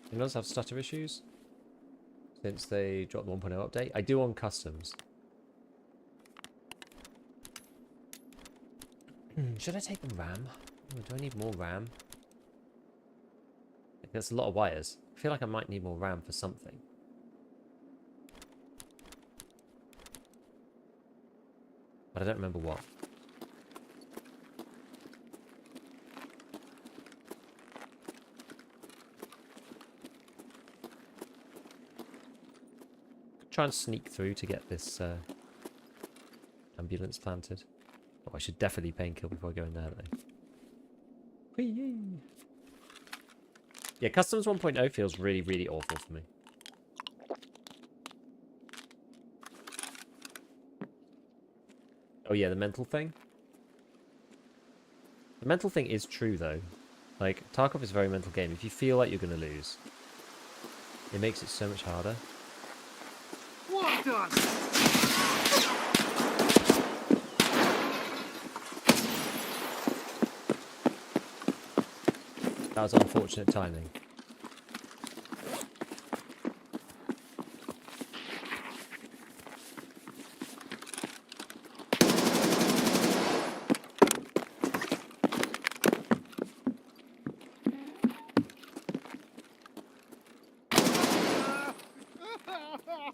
Anyone else have stutter issues since they dropped the 1.0 update? I do on customs. Should I take the RAM? Oh, do I need more RAM? That's a lot of wires. I feel like I might need more RAM for something. but I don't remember what. Try and sneak through to get this ambulance planted. Oh, I should definitely painkiller before I go in there, though. Whee! Yeah, Customs 1.0 feels really, really awful for me. Oh yeah, the mental thing. The mental thing is true, though. Like, Tarkov is a very mental game. If you feel like you're going to lose, it makes it so much harder. Вот он! That was unfortunate timing.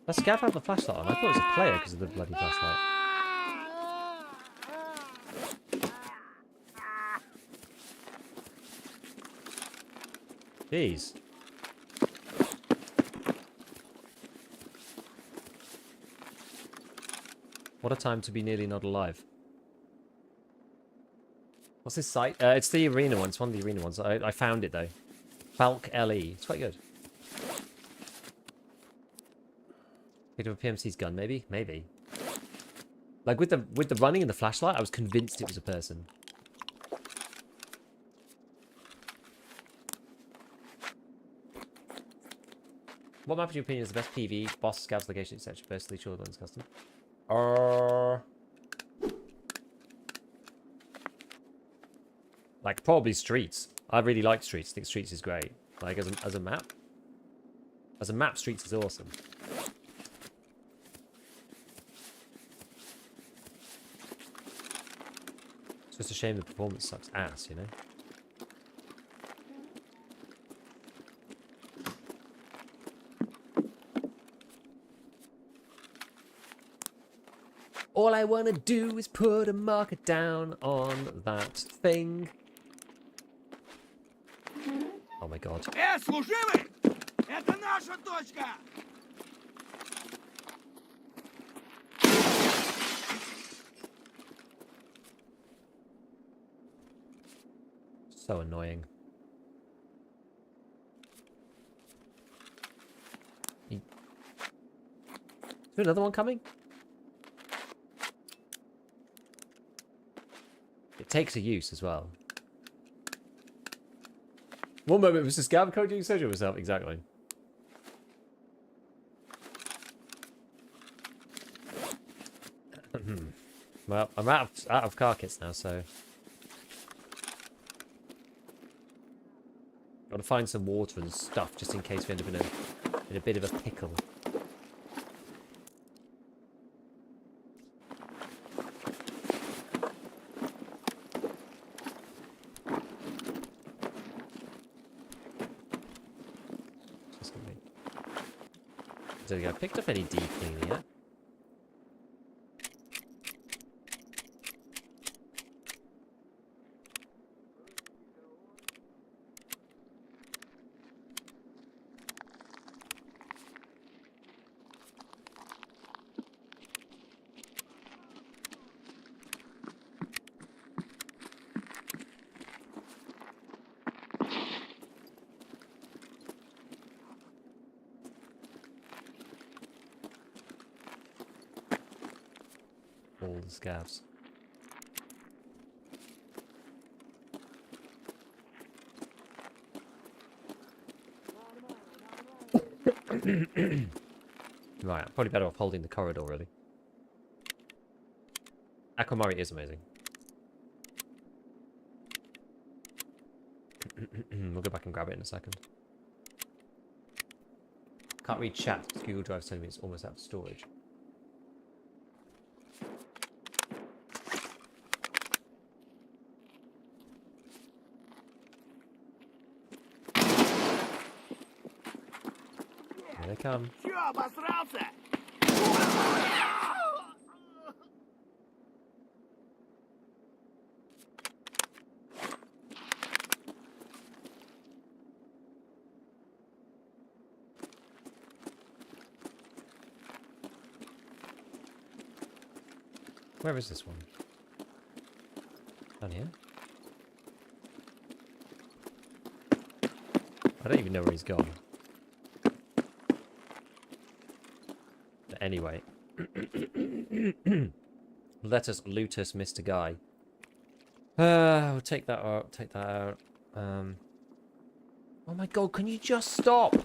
That scav had the flashlight on. I thought it was a player because of the bloody flashlight. Jeez. What a time to be nearly not alive. What's this site? It's the arena one. It's one of the arena ones. I found it, though. Falk LE. It's quite good. Picked up a PMC's gun, maybe? Maybe. Like, with the running and the flashlight, I was convinced it was a person. What map, in your opinion, is the best PV, boss, scouts, location, etc.? Personally, sure one's custom. Like, probably Streets. I really like Streets. I think Streets is great. Like, as a map. As a map, Streets is awesome. It's just a shame the performance sucks ass, you know? All I want to do is put a marker down on that thing. Oh my god. Служивый! Это наша точка! So annoying. Is there another one coming? It takes a use as well. One moment it was the scav code doing surgery myself, exactly. Well, I'm out of car kits now, so gotta find some water and stuff just in case we end up in a bit of a pickle. There we go. Picked up any deep cleaning yet? All the scavs. Right, I'm probably better off holding the corridor, really. Aquamari is amazing. We'll go back and grab it in a second. Can't read chat. Google Drive's telling me it's almost out of storage. Here they come. Чё, обосрался? Where is this one? Down here? I don't even know where he's gone. But anyway. Let us loot us, Mr. Guy. We'll take that out. Take that out. Oh my god, can you just stop?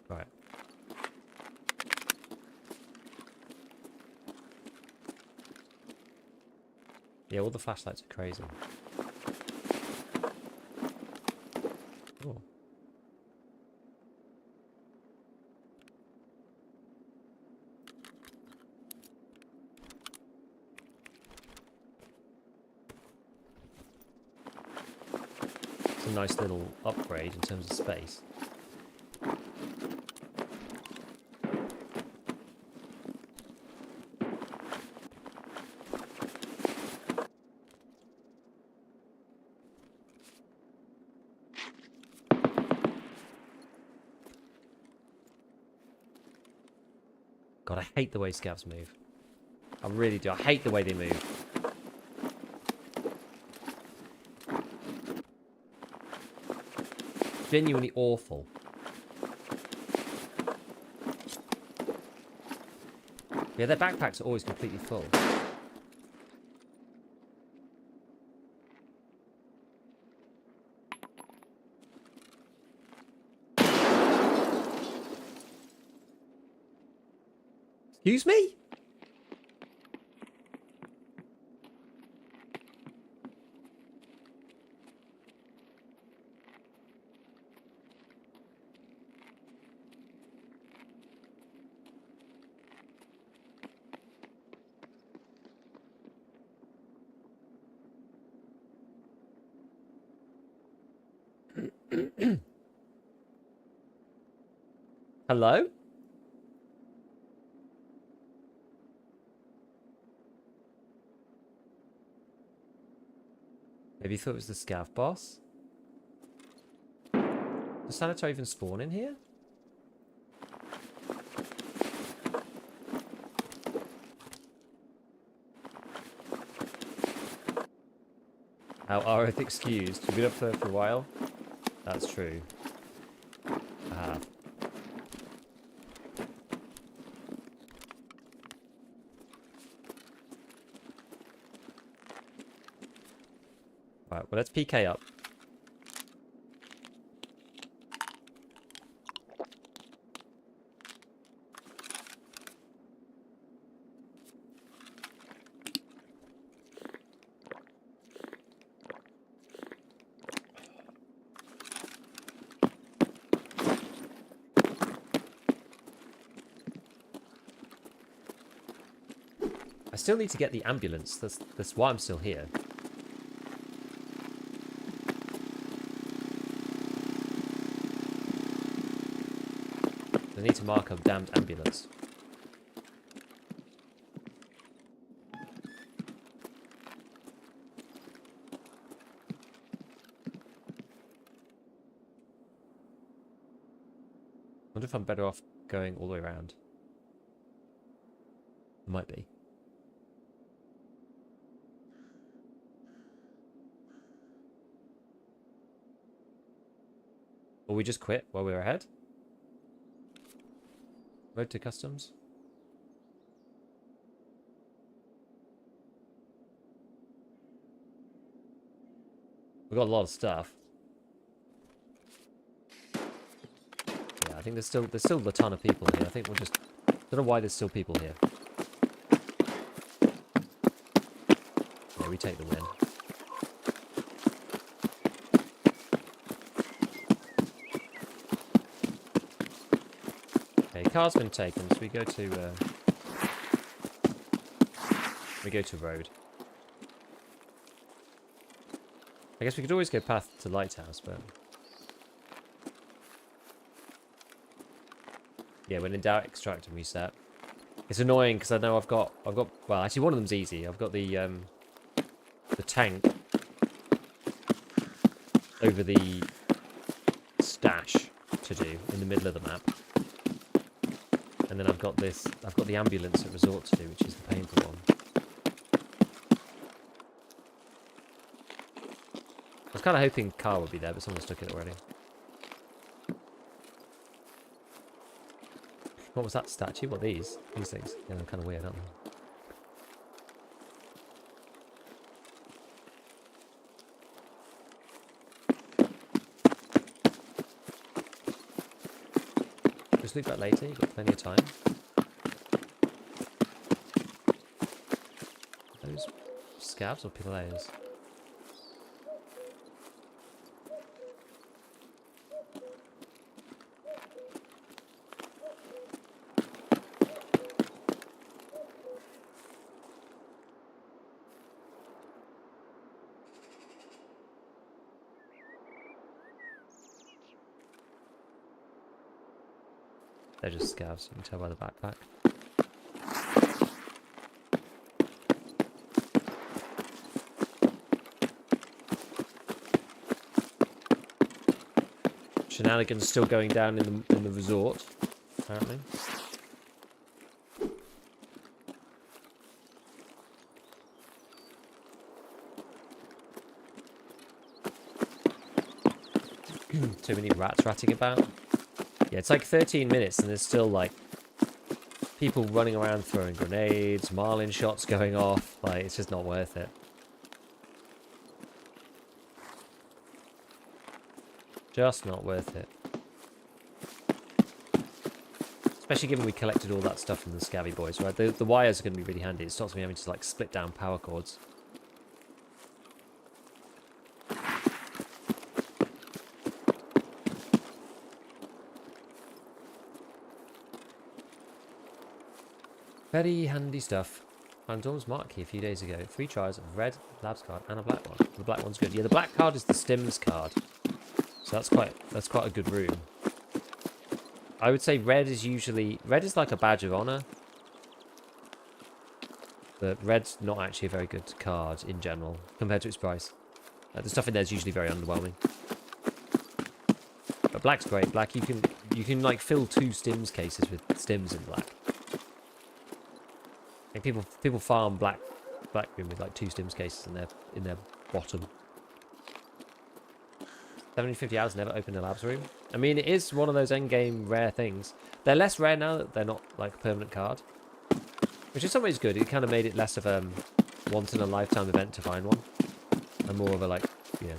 Right. Yeah, all the flashlights are crazy. Oh. It's a nice little upgrade in terms of space. God, I hate the way scavs move. I really do. I hate the way they move. Genuinely awful. Yeah, their backpacks are always completely full. Excuse me? Hello? Maybe you thought it was the scav boss? Does Sanatar even spawn in here? How Arith excused. You've been up there for a while? That's true. I have. Right, well, let's PK up. I still need to get the ambulance. That's why I'm still here. I need to mark up damned ambulance. I wonder if I'm better off going all the way around. Might be. Or we just quit while we were ahead? Road to customs. We've got a lot of stuff. Yeah, I think there's still a ton of people here. I think we'll just... Don't know why there's still people here. Yeah, we take the win. Okay, car's been taken, so we go to road. I guess we could always go path to Lighthouse, but... Yeah, when in doubt, extract and reset. It's annoying because I know I've got, well, actually one of them's easy. I've got the tank over the stash to do in the middle of the map. And then I've got the ambulance at resort to do, which is the painful one. I was kind of hoping car would be there, but someone's took it already. What was that statue? What, these? These things? Yeah, they're kind of weird, aren't they? Just look back later, you've got plenty of time. Those scavs or pillars? They're just scavs, you can tell by the backpack. Shenanigans still going down in the resort, apparently. Too many rats ratting about. Yeah, it's like 13 minutes and there's still like people running around throwing grenades, marlin shots going off. Like, it's just not worth it. Just not worth it. Especially given we collected all that stuff from the Scabby Boys, right? The wires are going to be really handy. It stops me having to like split down power cords. Very handy stuff. Found Dawn's Mark key a few days ago. 3 tries of red labs card and a black one. The black one's good. Yeah, the black card is the Stims card. So that's quite a good room. I would say red is like a badge of honor. But red's not actually a very good card in general compared to its price. The stuff in there is usually very underwhelming. But black's great. Black you can like fill 2 Stims cases with Stims in black. And people farm black room with like 2 Stims cases in their bottom. 750 hours, never opened a labs room. I mean, it is one of those endgame rare things. They're less rare now that they're not like a permanent card, which in some ways good. It kind of made it less of a once in a lifetime event to find one, and more of a like, you know,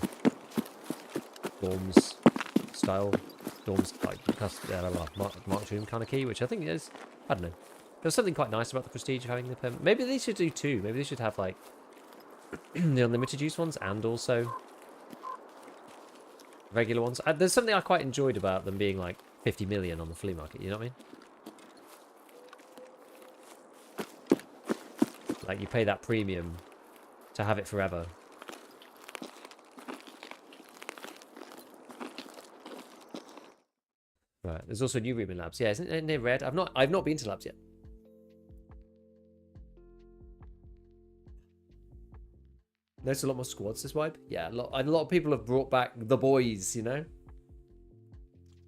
dorms style, dorms like march room kind of key, which I think is, I don't know. There's something quite nice about the prestige of having the permanent. Maybe they should do 2. Maybe they should have like the unlimited use ones and also regular ones. There's something I quite enjoyed about them being like 50 million on the flea market, you know what I mean? Like, you pay that premium to have it forever. Right, there's also a new room in labs. Yeah, isn't it near red? I've not been to labs yet. There's a lot more squads this wipe. Yeah, a lot of people have brought back the boys, you know?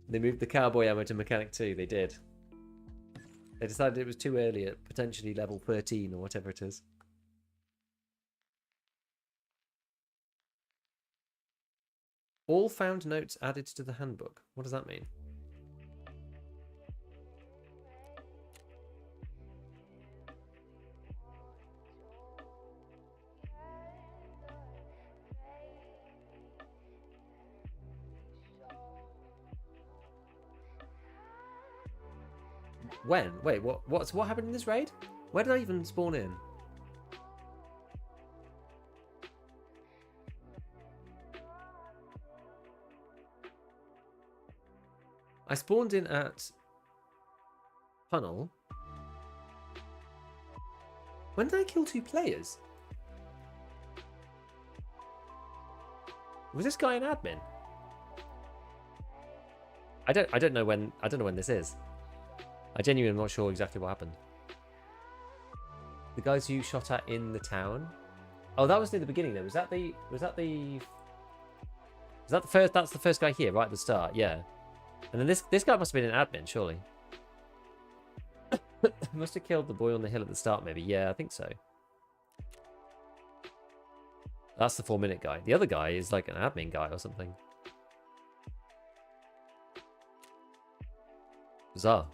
They moved the cowboy ammo to mechanic 2. They did. They decided it was too early at potentially level 13 or whatever it is. All found notes added to the handbook. What does that mean? When? Wait, what happened in this raid? Where did I even spawn in? I spawned in at Tunnel. When did I kill 2 players? Was this guy an admin? I don't know when this is. I genuinely am not sure exactly what happened. The guys you shot at in the town. Oh, that was near the beginning though. Was that the first? That's the first guy here, right at the start. Yeah. And then this guy must have been an admin, surely. Must have killed the boy on the hill at the start, maybe. Yeah, I think so. That's the 4-minute guy. The other guy is like an admin guy or something. Bizarre.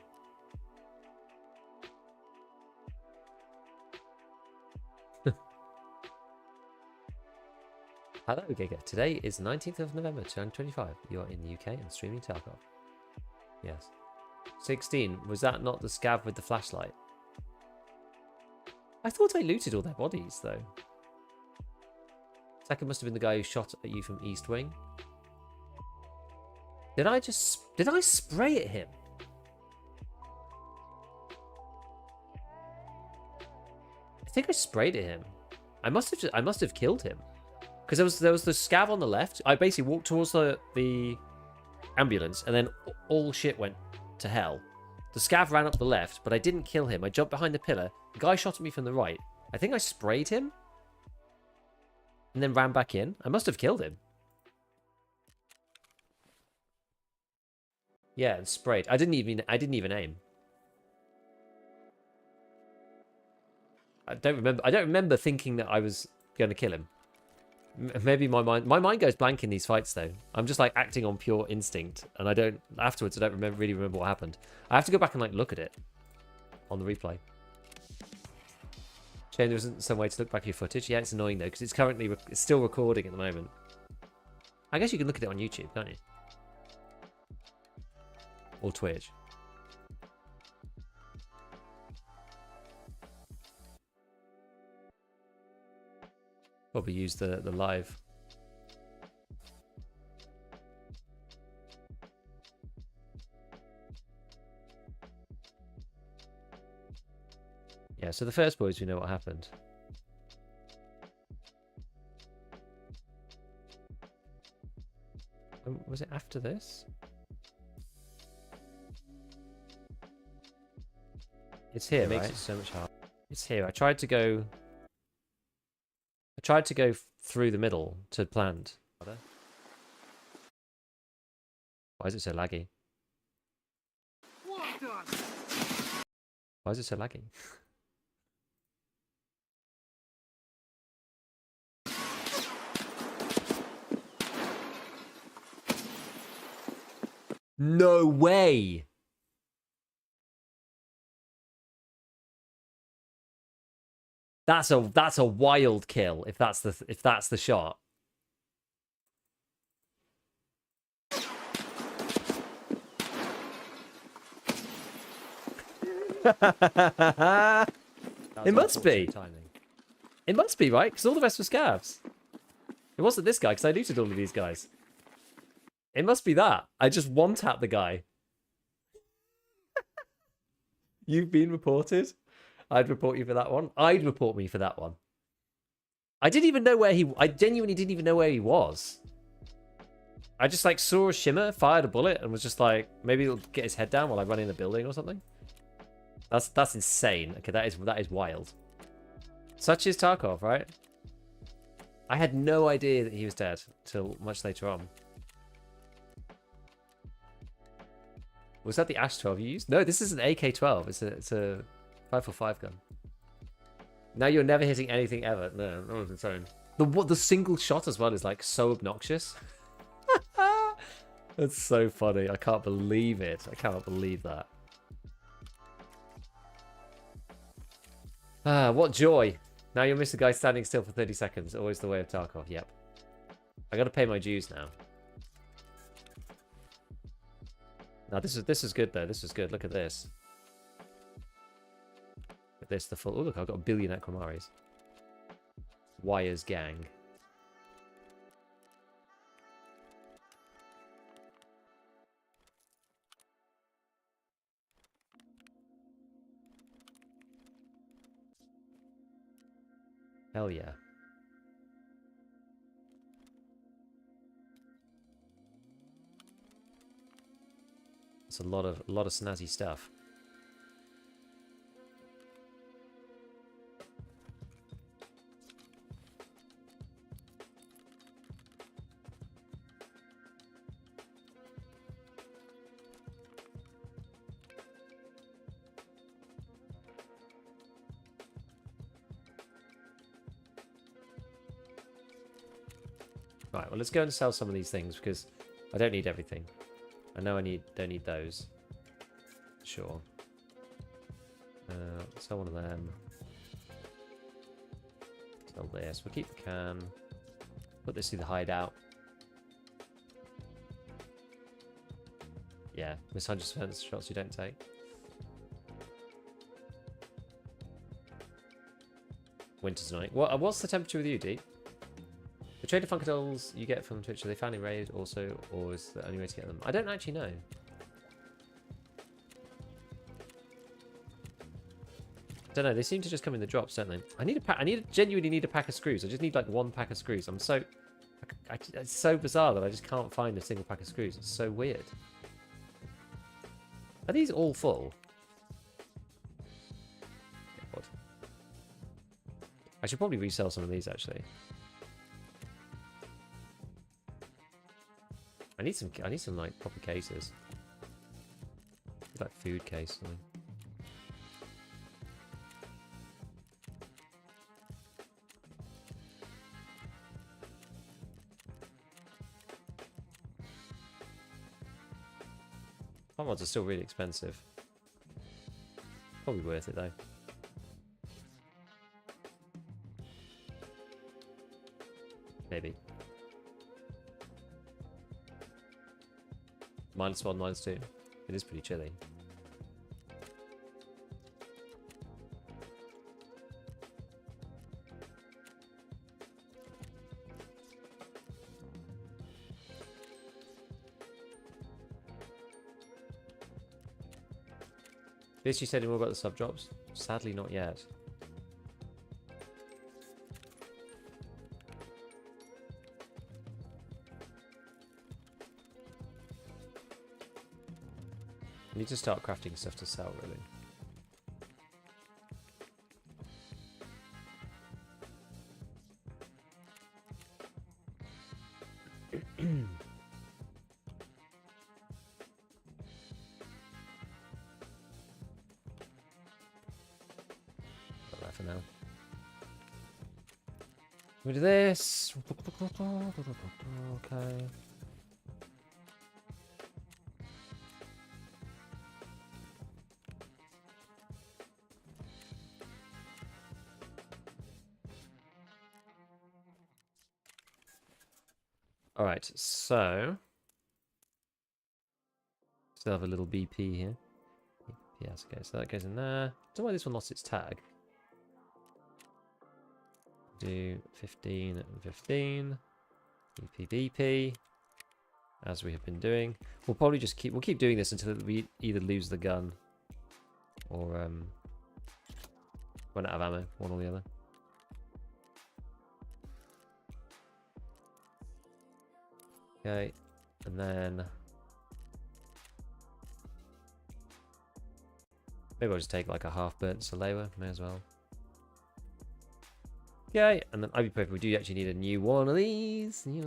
Hello, Giga. Today is 19th of November, 2025. You are in the UK and streaming Tarkov. Yes. 16. Was that not the scav with the flashlight? I thought I looted all their bodies, though. Second must have been the guy who shot at you from East Wing. Did I spray at him? I think I sprayed at him. I must have killed him. Because there was the scav on the left. I basically walked towards the ambulance, and then all shit went to hell. The scav ran up the left, but I didn't kill him. I jumped behind the pillar. The guy shot at me from the right. I think I sprayed him, and then ran back in. I must have killed him. Yeah, and sprayed. I didn't even aim. I don't remember thinking that I was going to kill him. Maybe my mind goes blank in these fights though. I'm just like acting on pure instinct, and I don't really remember what happened. I have to go back and like look at it on the replay. Shane, there isn't some way to look back at your footage. Yeah, it's annoying though because it's still recording at the moment. I guess you can look at it on YouTube, can't you? Or Twitch. Probably use the live. Yeah, so the first boys, we know what happened. Was it after this? It's here, right? Makes it so much harder. It's here. I tried to go through the middle to plant. Why is it so laggy? Why is it so laggy? No way! That's a wild kill if that's the shot. It must be. It must be, right? Because all the rest were scavs. It wasn't this guy because I looted all of these guys. It must be that. I just one-tapped the guy. You've been reported. I'd report you for that one. I'd report me for that one. I genuinely didn't even know where he was. I just like saw a shimmer, fired a bullet, and was just like, maybe it'll get his head down while I run in the building or something. That's insane. Okay, that is wild. Such is Tarkov, right? I had no idea that he was dead till much later on. Was that the Ash 12 you used? No, this is an AK-12. It's a 545 gun. Now you're never hitting anything ever. No, that was insane. The single shot as well is like so obnoxious. That's so funny. I can't believe it. I cannot believe that. Ah, what joy. Now you'll miss a guy standing still for 30 seconds. Always the way of Tarkov. Yep. I gotta pay my dues now. Now this is good though. This is good. Look at this. Look at this. The full. Oh look, I've got 1 billion Aquamaris. Wires gang. Hell yeah. That's a lot of snazzy stuff. Right, well, let's go and sell some of these things because I don't need everything. I know don't need those. Sure. Sell one of them. Sell this. We'll keep the can. Put this through the hideout. Yeah, miss 100% shots you don't take. Winter's night. What's the temperature with you, Deep? The traded Funkadolls you get from Twitch, are they found in raid also, or is the only way to get them? I don't actually know. Don't know. They seem to just come in the drops, don't they? I need a pack. Genuinely need a pack of screws. I just need like one pack of screws. It's so bizarre that I just can't find a single pack of screws. It's so weird. Are these all full? God. I should probably resell some of these actually. I need some like proper cases. Like food case or something. Hot mods are still really expensive. Probably worth it though. Maybe. -1, -2. It is pretty chilly. This you said more about the sub drops? Sadly not yet. I need to start crafting stuff to sell, really. Got that for now. We do this. Okay. Alright, so still have a little BP here. Yes, okay, so that goes in there. Don't know why this one lost its tag. Do 15 and 15. BP BP. As we have been doing. We'll probably just keep doing this until we either lose the gun or run out of ammo, one or the other. Okay, and then maybe I'll just take like a half-burnt Salewa, may as well. Okay, and then ibuprofen. We do actually need a new one of these. I've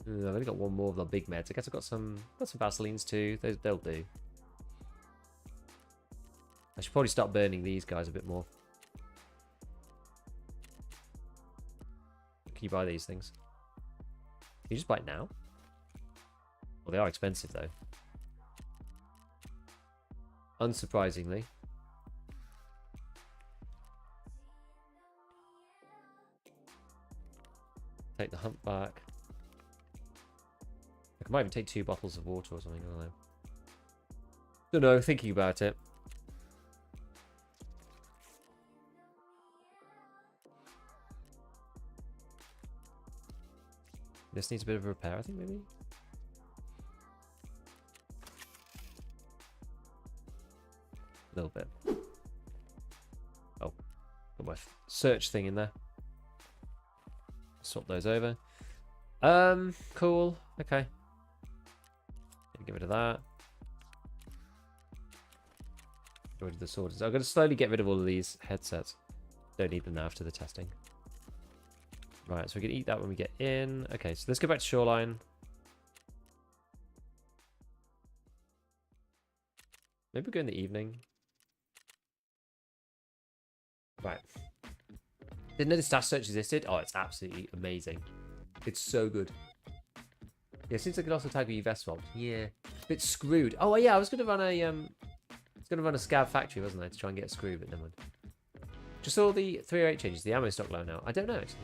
only got one more of the big meds. I guess I've got some Vaselines too. They'll do. I should probably start burning these guys a bit more. Can you buy these things? Can you just buy it now? Well, they are expensive though. Unsurprisingly. Take the humpback. I might even take 2 bottles of water or something. I don't know. Don't know. Thinking about it. This needs a bit of a repair, I think, maybe? A little bit. Oh. Got my search thing in there. Swap those over. Cool. Okay. Get rid of that. Get rid of the swords. I'm going to slowly get rid of all of these headsets. Don't need them now after the testing. Right, so we can eat that when we get in. Okay, so let's go back to Shoreline. Maybe we'll go in the evening. Right. Didn't know the stash search existed. Oh, it's absolutely amazing. It's so good. Yeah, it seems like it also tag you vest swap. Yeah. A bit screwed. Oh yeah, I was gonna run a scav factory, wasn't I, to try and get a screw, but never mind. Just saw the 308 changes, the ammo stock low now. I don't know actually.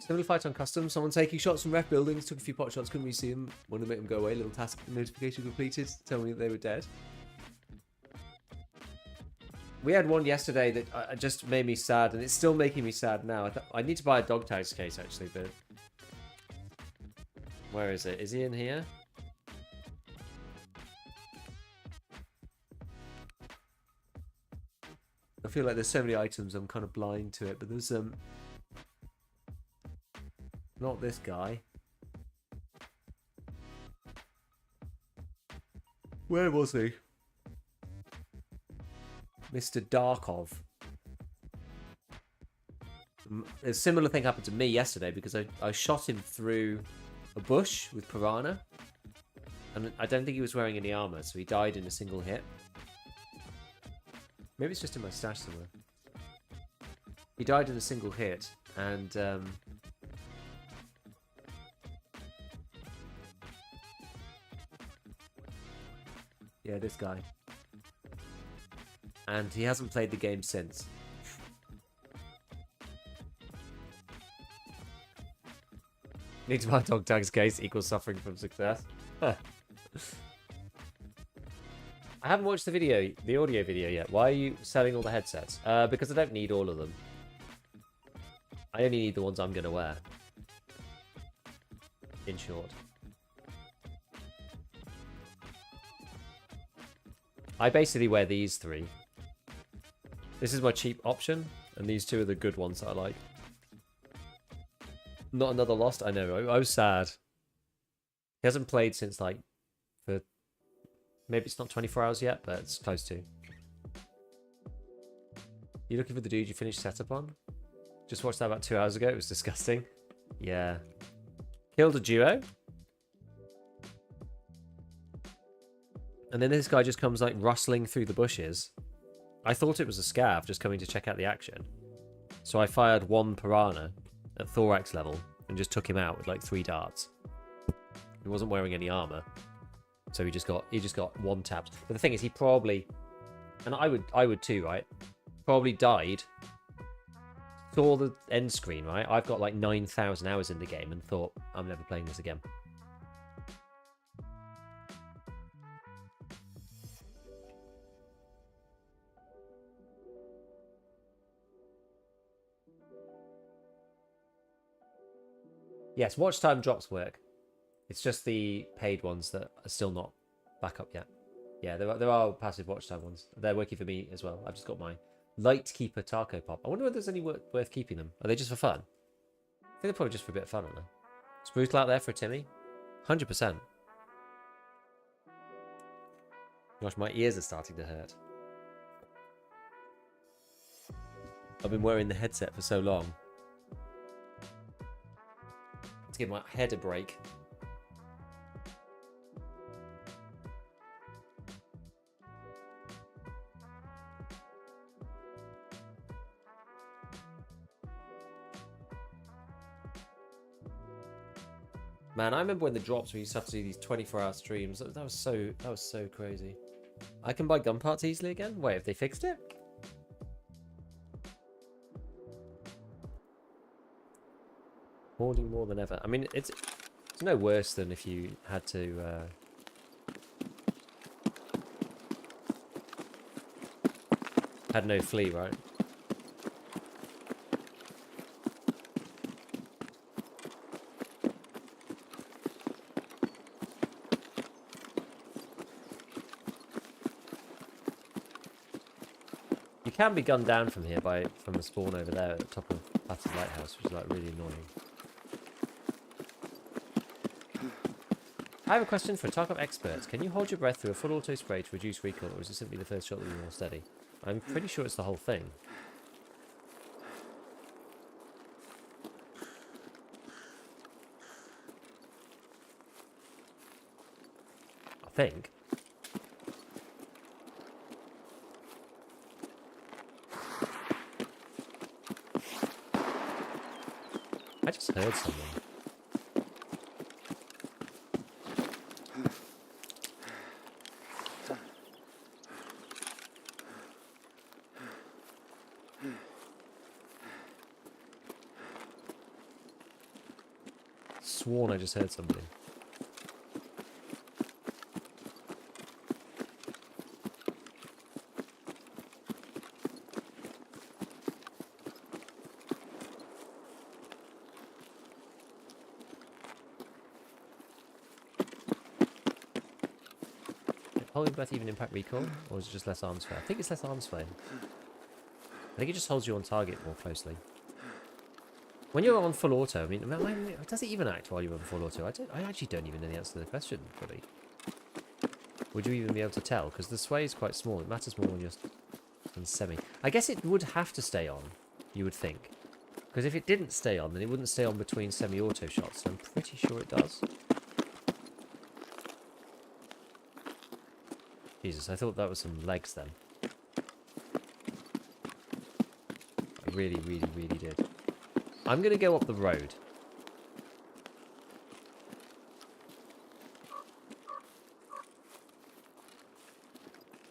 Similar fight on custom. Someone taking shots from ref buildings, took a few pot shots, couldn't really see them. Wanted to make them go away. Little task notification completed. Tell me they were dead. We had one yesterday that just made me sad, and it's still making me sad now. I need to buy a dog tags case actually, but where is it? Is he in here? I feel like there's so many items I'm kind of blind to it, but there's not this guy. Where was he? Mr. Tarkov. A similar thing happened to me yesterday because I shot him through a bush with Piranha. And I don't think he was wearing any armor, so he died in a single hit. Maybe it's just in my stash somewhere. He died in a single hit, and yeah, this guy. And he hasn't played the game since. Need to buy dog tags case equals suffering from success. Huh. I haven't watched the video, the audio video yet. Why are you selling all the headsets? Because I don't need all of them. I only need the ones I'm going to wear. In short. I basically wear these three. This is my cheap option, and these two are the good ones that I like. Not another lost? I know, I was sad. He hasn't played since, like, for... Maybe it's not 24 hours yet, but it's close to. You looking for the dude you finished setup on? Just watched that about 2 hours ago, it was disgusting. Yeah. Killed a duo. And then this guy just comes, like, rustling through the bushes. I thought it was a scav just coming to check out the action. So I fired one Piranha at thorax level and just took him out with like 3 darts. He wasn't wearing any armor. So he just got one tapped. But the thing is, he probably, and I would too, right? Probably died. Saw the end screen, right? I've got like 9,000 hours in the game and thought, I'm never playing this again. Yes, watch time drops work. It's just the paid ones that are still not back up yet. Yeah, there are passive watch time ones. They're working for me as well. I've just got my Lightkeeper Taco Pop. I wonder whether there's any worth keeping them. Are they just for fun? I think they're probably just for a bit of fun, aren't they? It's brutal out there for a Timmy. 100%. Gosh, my ears are starting to hurt. I've been wearing the headset for so long. Let's give my head a break. Man, I remember when the drops we used to have to do these 24-hour streams. That was so crazy. I can buy gun parts easily again? Wait, have they fixed it? Hoarding more than ever. I mean, it's no worse than if you had to had no flea, right? You can be gunned down from here from the spawn over there at the top of Patter's Lighthouse, which is like really annoying. I have a question for Tarkov experts. Can you hold your breath through a full auto spray to reduce recoil, or is it simply the first shot that you're more steady? I'm pretty sure it's the whole thing. I think. I just heard someone. Sworn I just heard somebody. Holding breath even impact recoil, or is it just less arms sway? I think it's less arms sway. I think it just holds you on target more closely. When you're on full auto, I mean, does it even act while you're on full auto? I actually don't even know the answer to the question, buddy. Would you even be able to tell? Because the sway is quite small. It matters more when you're on semi. I guess it would have to stay on, you would think. Because if it didn't stay on, then it wouldn't stay on between semi-auto shots. So I'm pretty sure it does. Jesus, I thought that was some legs then. I really, really, really did. I'm going to go up the road.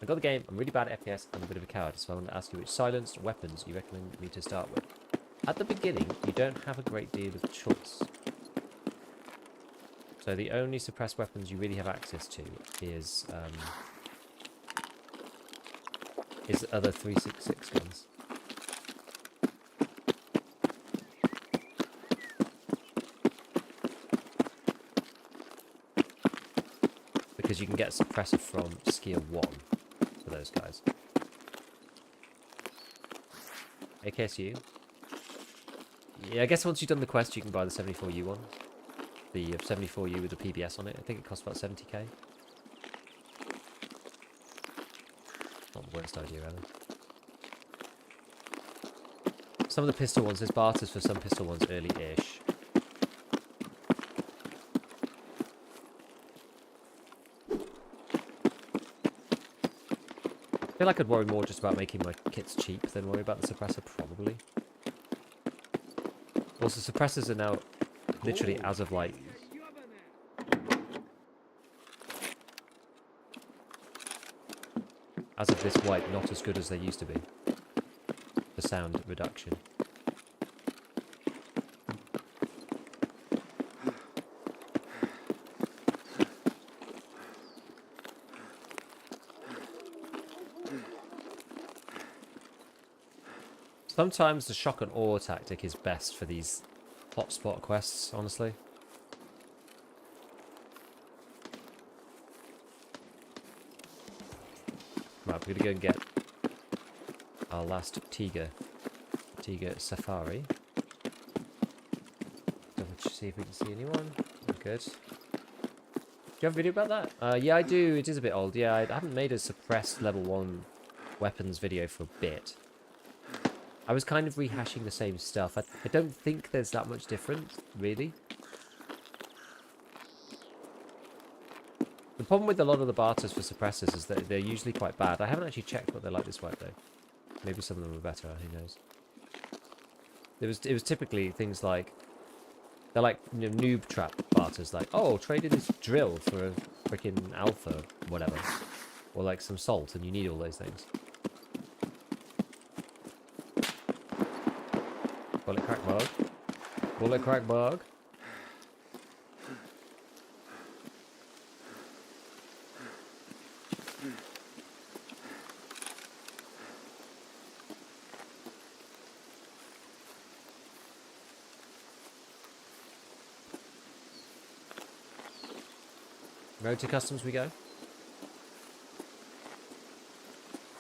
I got the game. I'm really bad at FPS. I'm a bit of a coward, so I want to ask you which silenced weapons you recommend me to start with. At the beginning, you don't have a great deal of choice. So the only suppressed weapons you really have access to is other 366 guns. Because you can get a suppressor from skill 1 for those guys. AKSU. Yeah, I guess once you've done the quest, you can buy the 74U one. The 74U with the PBS on it. I think it costs about 70k. Not the worst idea ever. Some of the pistol ones, there's barters for some pistol ones early-ish. I feel like I'd worry more just about making my kits cheap than worry about the suppressor, probably. Also, suppressors are now literally as of like... as of this wipe, not as good as they used to be. The sound reduction. Sometimes the shock and awe tactic is best for these hotspot quests, honestly. Right, we're gonna go and get our last Tiger Safari. See if we can see anyone. We're good. Do you have a video about that? Yeah, I do. It is a bit old. Yeah, I haven't made a suppressed level 1 weapons video for a bit. I was kind of rehashing the same stuff. I don't think there's that much different, really. The problem with a lot of the barters for suppressors is that they're usually quite bad. I haven't actually checked what they're like this wipe, though. Maybe some of them are better, who knows. It was typically things like... they're like, you know, noob trap barters, like, oh, traded this drill for a freaking alpha, whatever. Or like some salt, and you need all those things. Bullet crack bug. Bullet crack bug. Road to customs we go.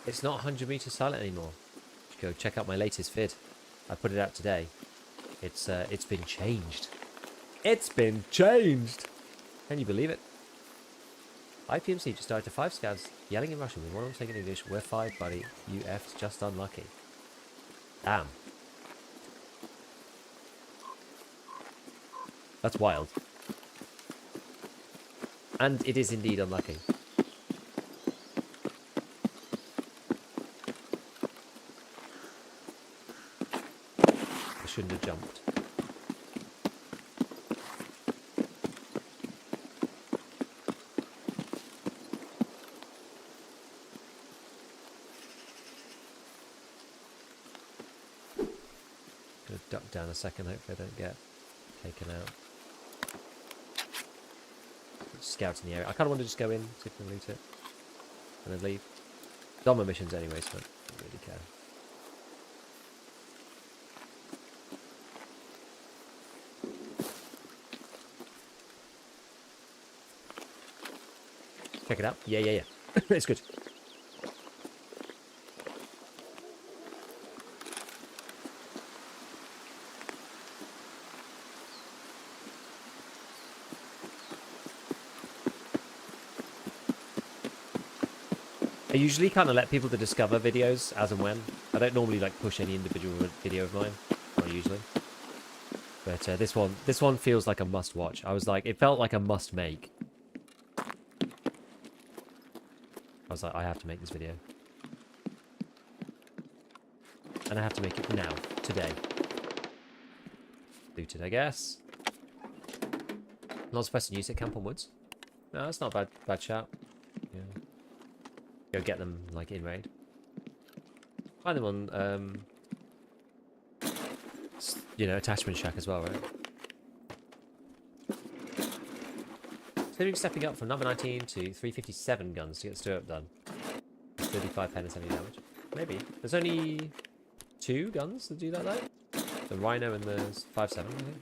It's not 100 meters silent anymore. Go check out my latest vid. I put it out today. It's been changed. It's been changed. Can you believe it? IPMC just died to 5 scavs, yelling in Russian with one of them saying in English, "We're 5, buddy. You effed just unlucky." Damn. That's wild. And it is indeed unlucky. I shouldn't have jumped. Gonna duck down a second, hopefully I don't get taken out. Scouts in the area. I kind of want to just go in, see if we can loot it, and then leave. It's on my missions anyway, so I don't really care. Check it out. Yeah. It's good. I usually kind of let people to discover videos as and when. I don't normally like push any individual video of mine, not usually. But this one feels like a must watch. I was like, it felt like a must make. I was like, I have to make this video. And I have to make it now, today. Looted, I guess. Not supposed to use it, camp on woods. No, that's not a bad shout. Yeah. Go get them, like, in raid. Find them on, you know, attachment shack as well, right? Considering stepping up from number 19 to 357 guns to get stir up done. 35 pen and 70 damage. Maybe. There's only 2 guns that do that, though. The Rhino and the 5.7, I think.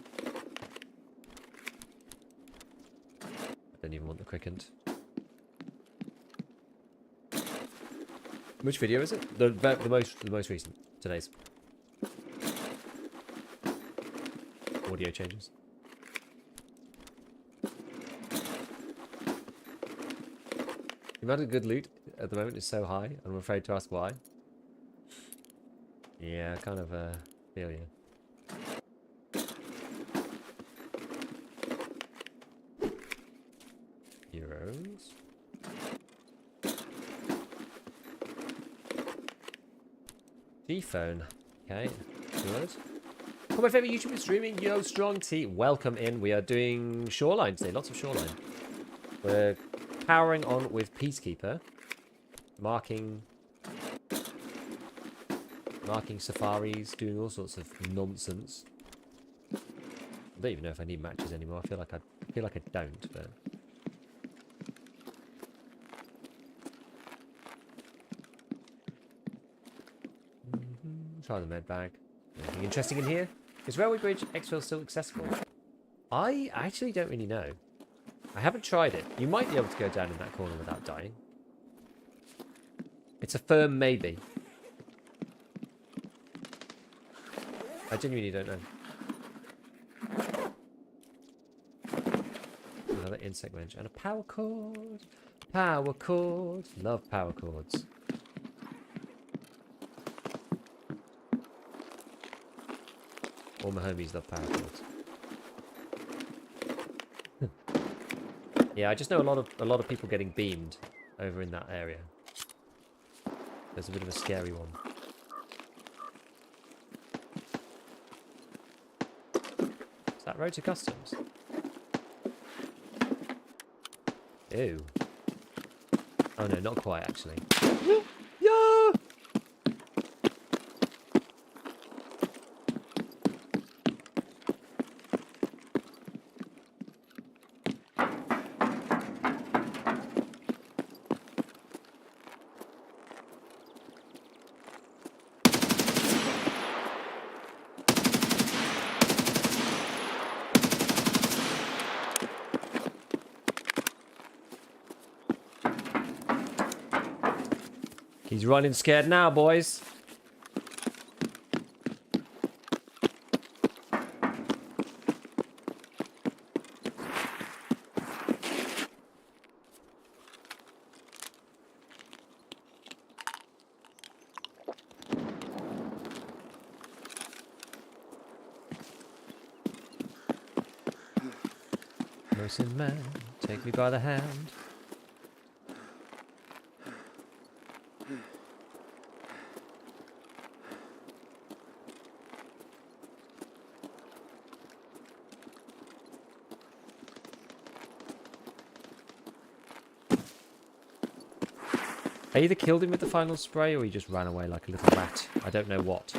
I don't even want the quickened. Which video is it? The most recent. Today's. Audio changes. The amount of good loot at the moment is so high, and I'm afraid to ask why. Yeah, I kind of feel you. Euros. G-phone. Okay, good. Oh, my favourite YouTuber streaming, Yo Strong T. Welcome in. We are doing Shoreline today. Lots of Shoreline. We're powering on with Peacekeeper. Marking safaris, doing all sorts of nonsense. I don't even know if I need matches anymore. I feel like I don't, but try the med bag. Anything interesting in here? Is Railway Bridge exfil still accessible? I actually don't really know. I haven't tried it. You might be able to go down in that corner without dying. It's a firm maybe. I genuinely don't know. Another insect wrench and a power cord. Power cord. Love power cords. All my homies love power cords. Yeah, I just know a lot of people getting beamed over in that area. There's a bit of a scary one. Is that road to customs? Ew. Oh no, not quite actually. Yeah! He's running scared now, boys. Harrison man, take me by the hand. I either killed him with the final spray or he just ran away like a little rat. I don't know what.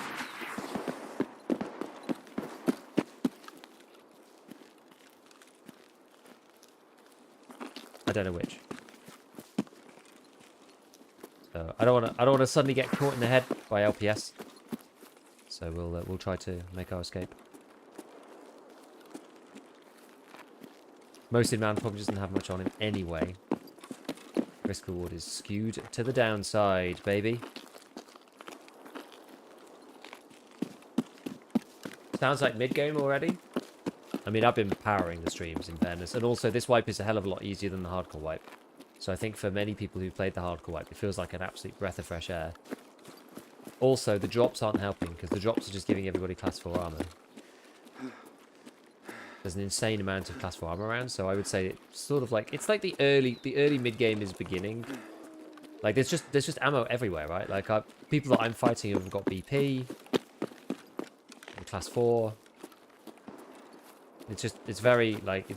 I don't know which. So I don't want to suddenly get caught in the head by LPS. So we'll try to make our escape. Most in man probably doesn't have much on him anyway. Risk reward is skewed to the downside, baby. Sounds like mid-game already. I mean, I've been powering the streams, in fairness. And also, this wipe is a hell of a lot easier than the hardcore wipe. So I think for many people who've played the hardcore wipe, it feels like an absolute breath of fresh air. Also, the drops aren't helping, because the drops are just giving everybody class 4 armor. There's an insane amount of class 4 armor around, so I would say it's sort of like, it's like the early mid-game is beginning. Like, there's just ammo everywhere, right? Like, people that I'm fighting have got BP, and class 4. It's very, like,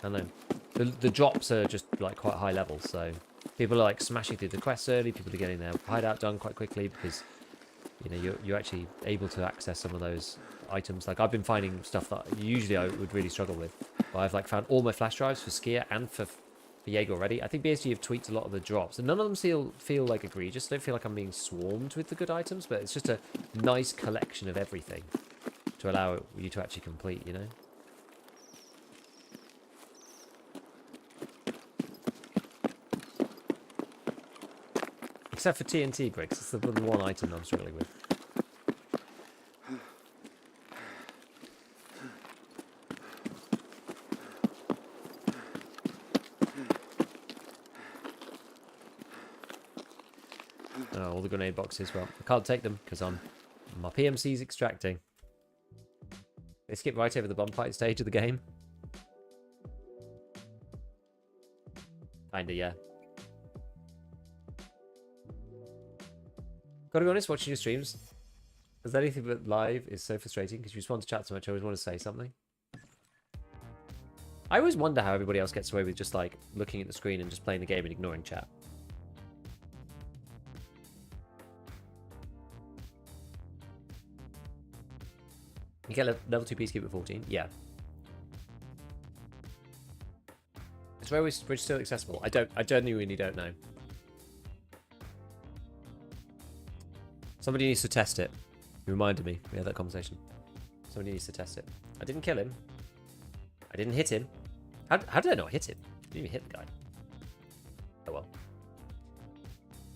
I don't know. The drops are just, like, quite high levels, so people are, like, smashing through the quests early, people are getting their hideout done quite quickly, because, you know, you're actually able to access some of those items. Like, I've been finding stuff that usually I would really struggle with, but I've, like, found all my flash drives for Skier and for Jaeger already. I think BSG have tweaked a lot of the drops, and none of them feel like egregious. I don't feel like I'm being swarmed with the good items, but it's just a nice collection of everything to allow you to actually complete, you know? Except for TNT bricks, it's the one item I'm struggling with. Oh, all the grenade boxes. Well, I can't take them because my PMC's extracting. They skip right over the bomb fight stage of the game. Kinda, yeah. Gotta be honest, watching your streams, as anything but live is so frustrating because you respond to chat so much, I always want to say something. I always wonder how everybody else gets away with just, like, looking at the screen and just playing the game and ignoring chat. You get level 2 peacekeeper at 14? Yeah. Is Railway Bridge still accessible? I genuinely don't know. Somebody needs to test it. You reminded me. We had that conversation. Somebody needs to test it. I didn't kill him. I didn't hit him. How did I not hit him? I didn't even hit the guy. Oh well.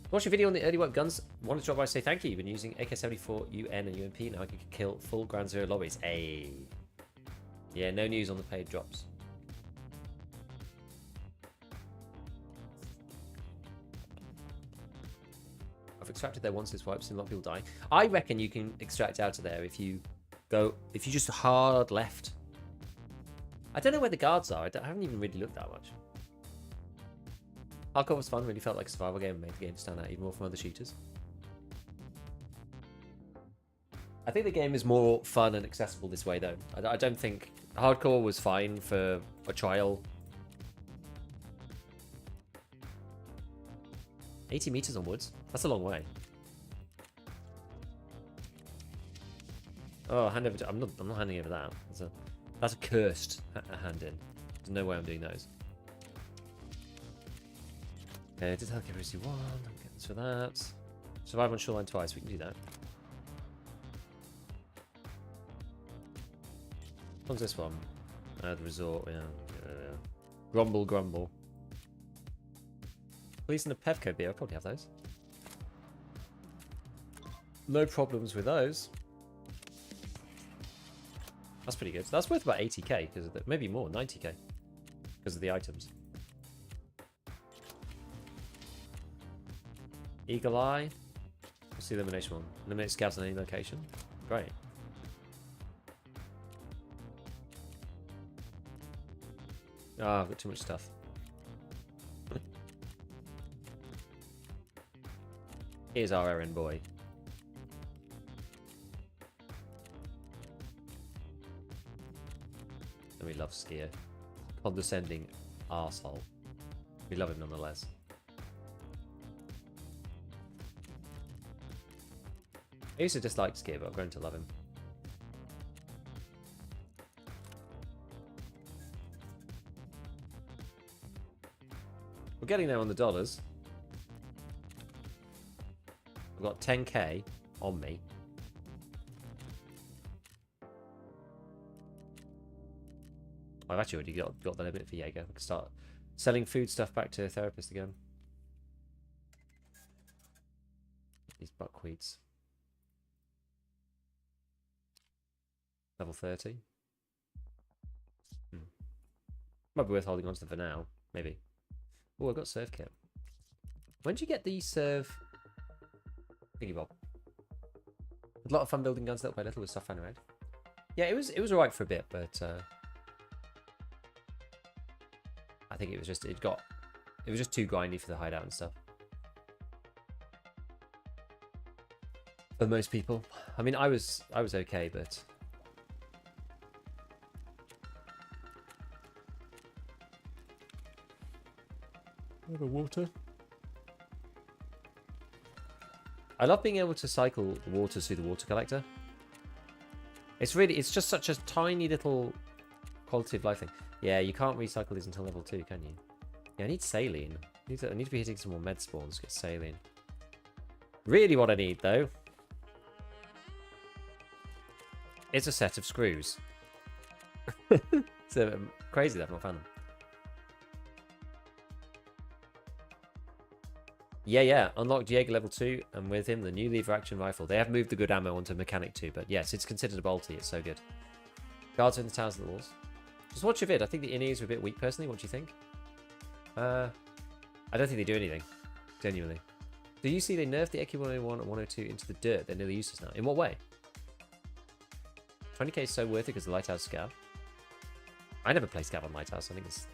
Watch your video on the early wipe guns. Want to drop by and say thank you. You've been using AK-74, UN, and UMP. Now I can kill full Ground Zero lobbies. Hey. Yeah, no news on the paid drops. I've extracted there once this wipes and a lot of people die. I reckon you can extract out of there if you just hard left. I don't know where the guards are. I haven't even really looked that much. Tarkov was fun, really felt like a survival game and made the game stand out even more from other shooters. I think the game is more fun and accessible this way though. I don't think... Hardcore was fine for a trial. 80 meters onwards? That's a long way. Oh, hand over to... I'm not handing over that. That's a cursed hand in. There's no way I'm doing those. Okay, did Healthcare Receive 1. I'm getting this for that. Survive on Shoreline twice. We can do that. What's this one? The resort. Yeah. Grumble, grumble. Police and a Pevco beer. I'll probably have those. No problems with those. That's pretty good. That's worth about 80k because of the, maybe more, 90k because of the items. Eagle Eye. What's the elimination one? Eliminate scouts on any location. Great. Oh, I've got too much stuff. Here's our errand boy. And we love Skier. Condescending arsehole. We love him nonetheless. I used to dislike Skier, but I've grown to love him. We're getting there on the dollars. I've got 10k on me. I've actually already got the limit for Jaeger. I can start selling food stuff back to a therapist again. These buckwheats. Level 30. Might be worth holding on to them for now. Maybe. Oh, I've got serve kit. When did you get the serve thingy bob? A lot of fun building guns little by little with stuff found around. Yeah, it was alright for a bit, but I think it was just too grindy for the hideout and stuff. For most people. I mean I was okay, but the water. I love being able to cycle the waters through the water collector. It's just such a tiny little quality of life thing. Yeah, you can't recycle these until level 2, can you? Yeah, I need saline. I need to be hitting some more med spawns to get saline. Really what I need, though, is a set of screws. It's crazy that I've not found them. Yeah. Unlocked Jaeger level 2, and with him, the new lever action rifle. They have moved the good ammo onto mechanic 2, but yes, it's considered a bolty. It's so good. Guards are in the towers of the walls. Just watch your vid. I think the in-ears are a bit weak, personally. What do you think? I don't think they do anything. Genuinely. Do you see they nerfed the EQ101 and 102 into the dirt? They're nearly useless now. In what way? 20k is so worth it because the Lighthouse Scav. I never play Scav on Lighthouse. I think it's...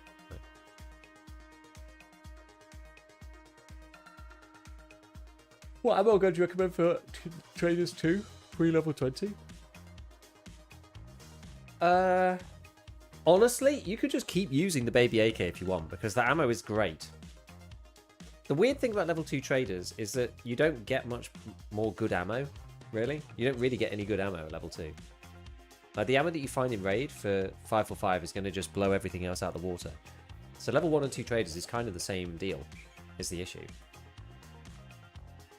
What ammo gun do you recommend for Traders 2? Pre-level 20? Honestly, you could just keep using the baby AK if you want, because the ammo is great. The weird thing about level 2 traders is that you don't get much more good ammo, really. You don't really get any good ammo at level 2. Like, the ammo that you find in Raid for 545 is going to just blow everything else out of the water. So level 1 and 2 traders is kind of the same deal, is the issue.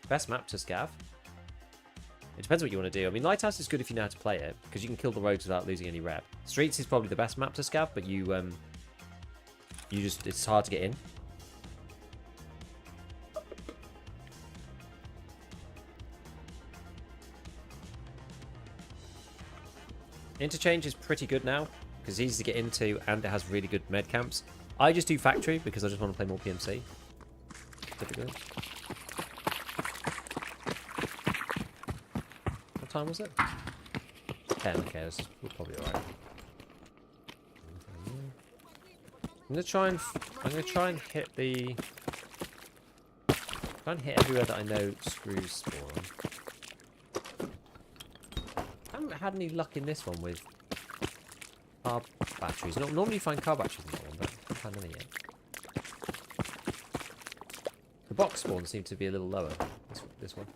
Best map to scav? It depends what you want to do. I mean, Lighthouse is good if you know how to play it, because you can kill the rogues without losing any rep. Streets is probably the best map to scav, but it's hard to get in. Interchange is pretty good now, because it's easy to get into, and it has really good med camps. I just do factory, because I just want to play more PMC. Typically. What time was it? 10, okay, we're probably alright. I'm gonna try and hit the... Try and hit everywhere that I know screws spawn. I haven't had any luck in this one with car batteries. Normally you find car batteries in that one, but I haven't found any yet. The box spawn seems to be a little lower, this one.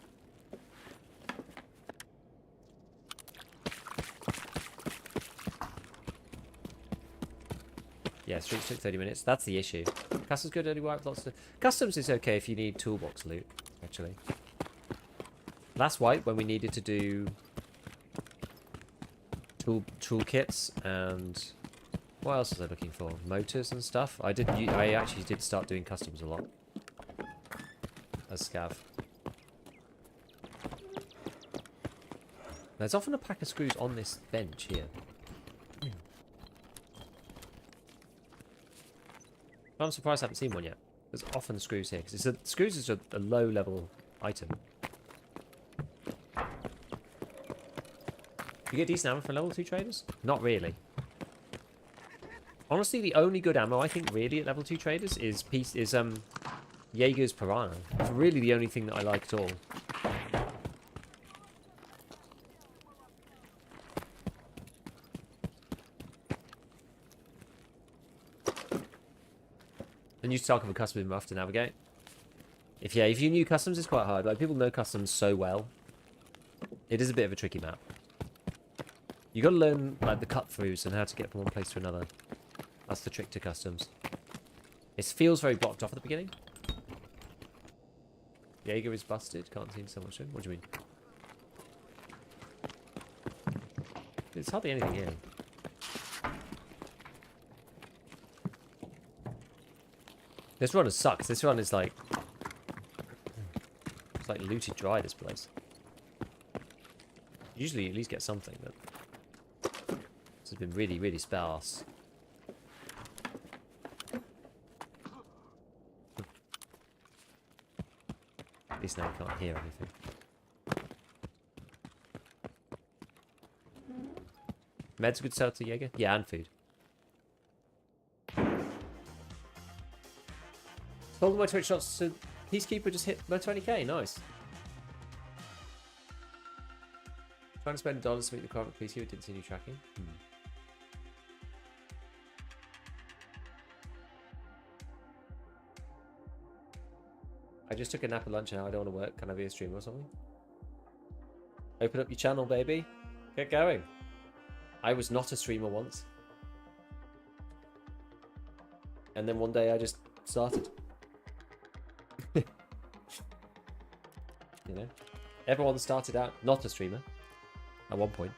Yeah, streets took 30 minutes. That's the issue. Customs good, early wipe, lots of... Customs is okay if you need toolbox loot, actually. Last wipe, when we needed to do... toolkits and... What else was I looking for? Motors and stuff. I actually did start doing customs a lot. As scav. There's often a pack of screws on this bench here. I'm surprised I haven't seen one yet. There's often screws here, because screws is a low-level item. You get decent ammo for level 2 traders? Not really. Honestly, the only good ammo I think really at level 2 traders is Jaeger's Piranha. It's really the only thing that I like at all. The new Tarkov of custom is rough to navigate. If you knew customs, it's quite hard. Like, people know customs so well. It is a bit of a tricky map. You got to learn like the cut-throughs and how to get from one place to another. That's the trick to customs. It feels very blocked off at the beginning. Jaeger is busted. Can't see so much in. What do you mean? There's hardly anything here. This run has sucked. This run is like... It's like looted dry, this place. Usually at least get something, but... This has been really, really sparse. At least now we can't hear anything. Meds good sell to Jaeger? Yeah, and food. Told my Twitch shots to Peacekeeper just hit my 20k. Nice. Trying to spend dollars to meet the requirement of Peacekeeper. Didn't see any tracking. I just took a nap at lunch now. I don't want to work. Can I be a streamer or something? Open up your channel, baby. Get going. I was not a streamer once. And then one day I just started. You know? Everyone started out not a streamer at one point.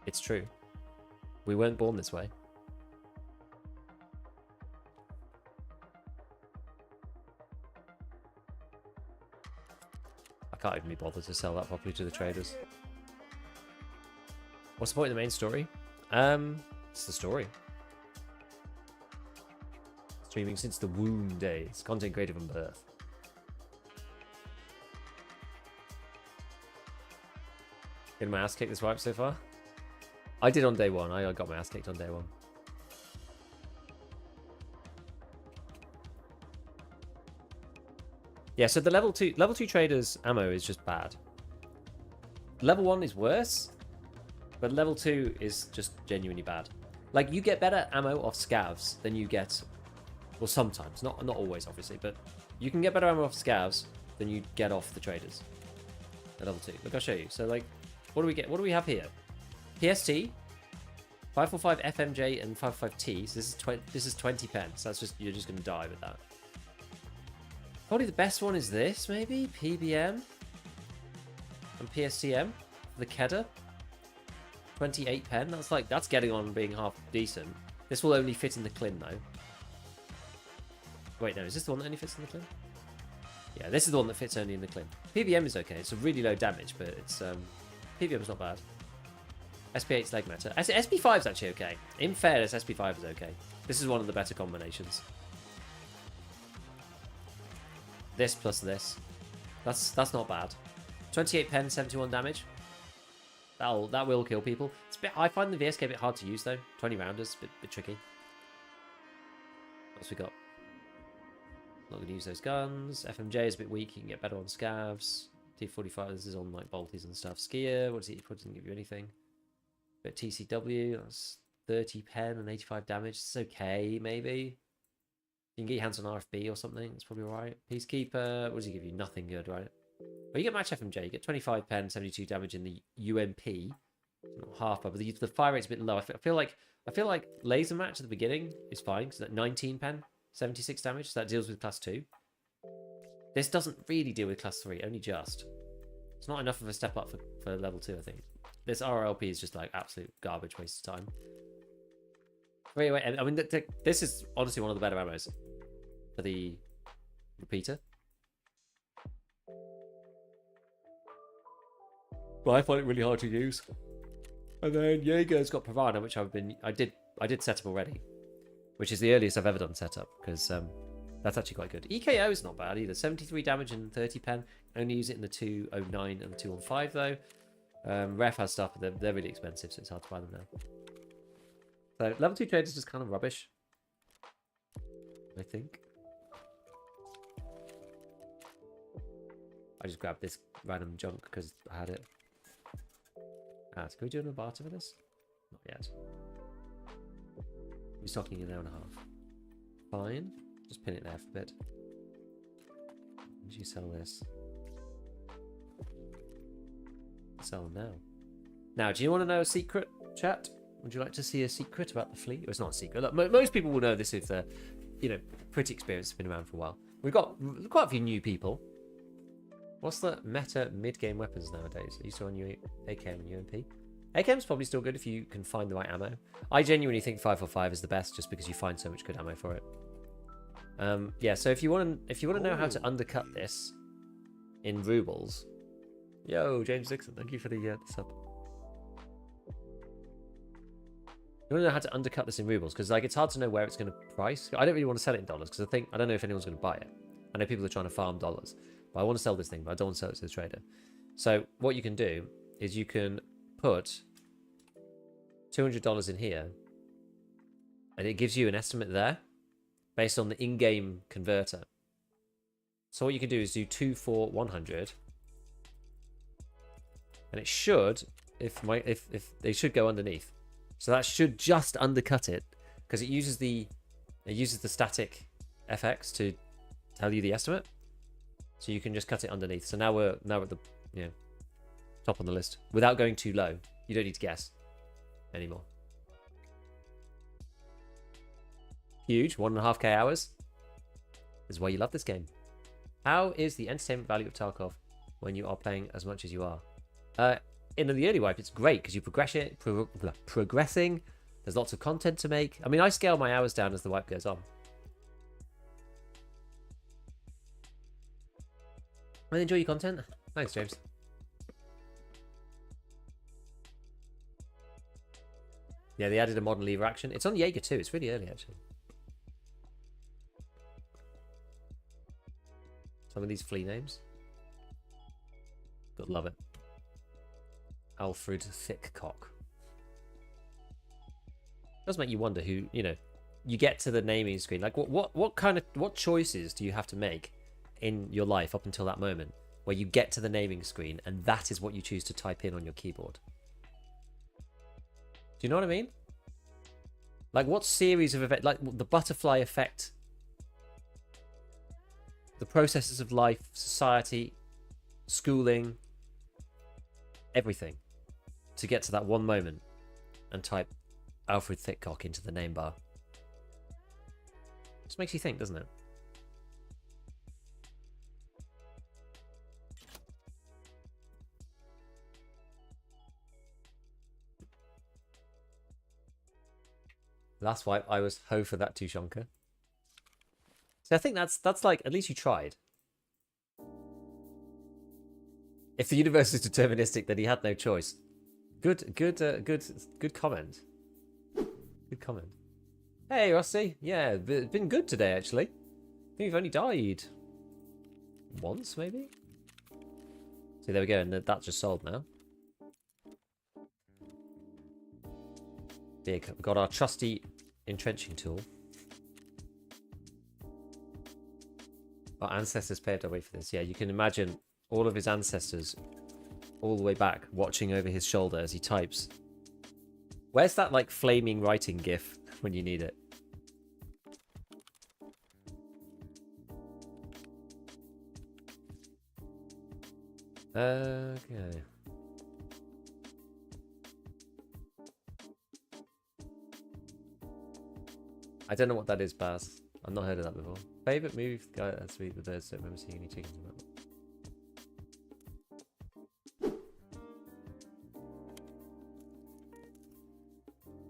It's true. We weren't born this way. I can't even be bothered to sell that properly to the traders. What's the point of the main story? It's the story. Streaming since the womb days. Content creator from birth. Getting my ass kicked this wipe so far? I did on day one. I got my ass kicked on day one. Yeah, so the level 2 traders ammo is just bad. Level 1 is worse, but level 2 is just genuinely bad. Like, you get better ammo off scavs than you get... Well, sometimes. Not always, obviously, but you can get better ammo off scavs than you get off the traders at level 2. Look, I'll show you. So, like, what do we get? What do we have here? PST, 545 FMJ, and 555T. So this is 20 pence. That's just... You're just going to die with that. Probably the best one is this, maybe? PBM and PSTM. The Kedda. 28 pen. That's getting on being half decent. This will only fit in the Clin, though. Wait, no, is this the one that only fits in the Clin? Yeah, this is the one that fits only in the Clin. PBM is okay. It's a really low damage, but it's... PBM is not bad. SP8's leg meta. SP5 is actually okay. In fairness, SP5 is okay. This is one of the better combinations. This plus this. That's not bad. 28 pen, 71 damage. That will kill people. It's a bit, I find the VSK a bit hard to use though. 20 rounders, bit tricky. What else we got? Not gonna use those guns. FMJ is a bit weak. You can get better on scavs. T45. This is on like bolties and stuff. Skier. What does it? Doesn't give you anything. Bit TCW. That's 30 pen and 85 damage. It's okay, maybe. You can get your hands on RFB or something. That's probably alright. Peacekeeper. What does he give you? Nothing good, right? Well, you get match FMJ. You get 25 pen, 72 damage in the UMP. Not half, but the fire rate's a bit low. I feel like laser match at the beginning is fine because that 19 pen, 76 damage. So that deals with class 2. This doesn't really deal with class 3, only just. It's not enough of a step up for level 2, I think. This RLP is just like absolute garbage, waste of time. Wait, I mean, this is honestly one of the better ammos for the repeater. But I find it really hard to use. And then Jaeger's got Piranha, which I did set up already, which is the earliest I've ever done setup because that's actually quite good. EKO is not bad either. 73 damage and 30 pen. Only use it in the 209 and the 215 though. Ref has stuff, but they're really expensive, so it's hard to buy them now. So level 2 trade is just kind of rubbish, I think. I just grabbed this random junk because I had it. So can we do a barter for this? Not yet. We're stocking an hour and a half. Fine. Just pin it there for a bit. When did you sell this? Sell now. Now, do you want to know a secret, chat? Would you like to see a secret about the fleet? Well, it's not a secret. Look, most people will know this if they're, pretty experienced, been around for a while. We've got quite a few new people. What's the meta mid-game weapons nowadays? Are you still on your AKM and UMP? AKM's probably still good if you can find the right ammo. I genuinely think 545 is the best just because you find so much good ammo for it. Yeah, so if you want to know how to undercut this in rubles, yo, James Dixon, thank you for the sub. You want to know how to undercut this in rubles because it's hard to know where it's going to price. I don't really want to sell it in dollars because I don't know if anyone's going to buy it. I know people are trying to farm dollars, but I want to sell this thing, but I don't want to sell it to the trader. So what you can do is you can put $200 in here, and it gives you an estimate there based on the in-game converter. So what you can do is do 2 for 100, and it should, if they should go underneath. So that should just undercut it because it uses the static FX to tell you the estimate. So you can just cut it underneath. So now we're at the top on the list without going too low. You don't need to guess anymore. Huge, 1.5k hours. This is why you love this game. How is the entertainment value of Tarkov when you are playing as much as you are? In the early wipe, it's great because you progressing. There's lots of content to make. I mean, I scale my hours down as the wipe goes on. I enjoy your content. Thanks, James. Yeah, they added a modern lever action. It's on Jaeger too. It's really early, actually. Some of these flea names. God, love it. Alfred Thickcock. Does make you wonder who, you get to the naming screen. Like, what choices do you have to make in your life up until that moment where you get to the naming screen and that is what you choose to type in on your keyboard? Do you know what I mean? Like, what series of events, like the butterfly effect, the processes of life, society, schooling, everything, to get to that one moment and type Alfred Thickcock into the name bar. Just makes you think, doesn't it? Last wipe, I was ho for that Tushonka. So I think that's like, at least you tried. If the universe is deterministic, then he had no choice. Good comment. Good comment. Hey, Rusty. Yeah, it's been good today, actually. I think you've only died once, maybe? See, there we go, and that just sold now. Big. We've got our trusty entrenching tool. Our ancestors paved our way for this. Yeah, you can imagine all of his ancestors all the way back watching over his shoulder as he types. Where's that, like, flaming writing gif when you need it? Okay. I don't know what that is, Baz. I've not heard of that before. Favorite move? Guy, that's sweet. The birds don't remember seeing any chickens in that.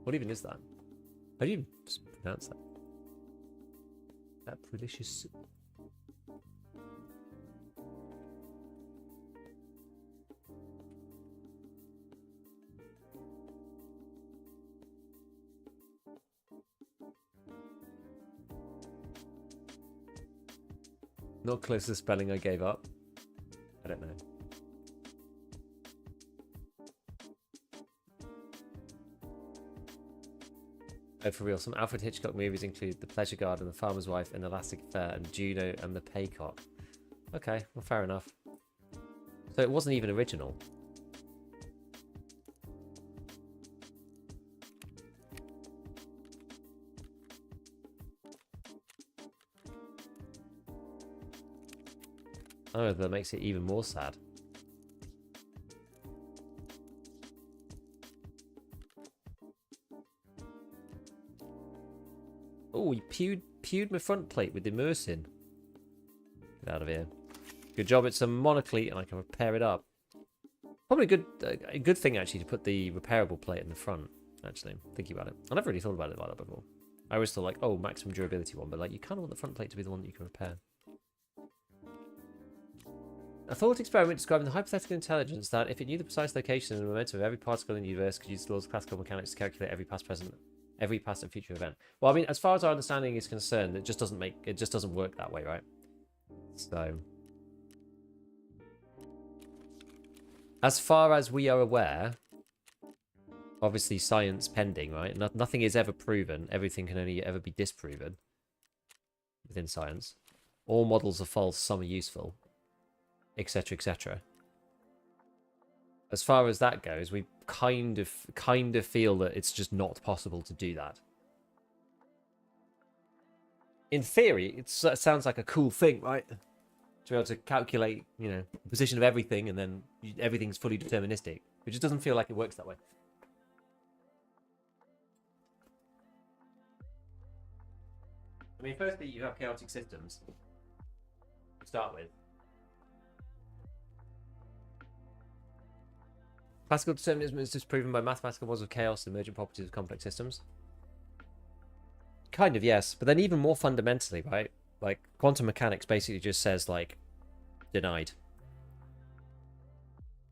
What even is that? How do you pronounce that? That delicious. Not close to spelling, I gave up. I don't know. Oh, for real. Some Alfred Hitchcock movies include The Pleasure Garden, The Farmer's Wife, An Elastic Affair, and Juno and the Paycock. Okay, well, fair enough. So it wasn't even original. Oh, that makes it even more sad. Oh, you pewed my front plate with immersing. Get out of here. Good job, it's a monoclete and I can repair it up. Probably a good thing, actually, to put the repairable plate in the front, actually, thinking about it. I never really thought about it like that before. I always thought, like, oh, maximum durability one, but, like, you kind of want the front plate to be the one that you can repair. A thought experiment describing the hypothetical intelligence that, if it knew the precise location and momentum of every particle in the universe, could use the laws of classical mechanics to calculate every past, and future event. Well, I mean, as far as our understanding is concerned, it just doesn't work that way, right? So, as far as we are aware, obviously science pending, right? Nothing is ever proven. Everything can only ever be disproven within science. All models are false, some are useful, etc., etc. As far as that goes, we kind of feel that it's just not possible to do that. In theory, it sounds like a cool thing, right? To be able to calculate, you know, the position of everything, and then everything's fully deterministic. It just doesn't feel like it works that way. I mean, firstly, you have chaotic systems to start with. Classical determinism is disproven by mathematical models of chaos and emergent properties of complex systems. Kind of, yes. But then even more fundamentally, right? Like, quantum mechanics basically just says, like, denied.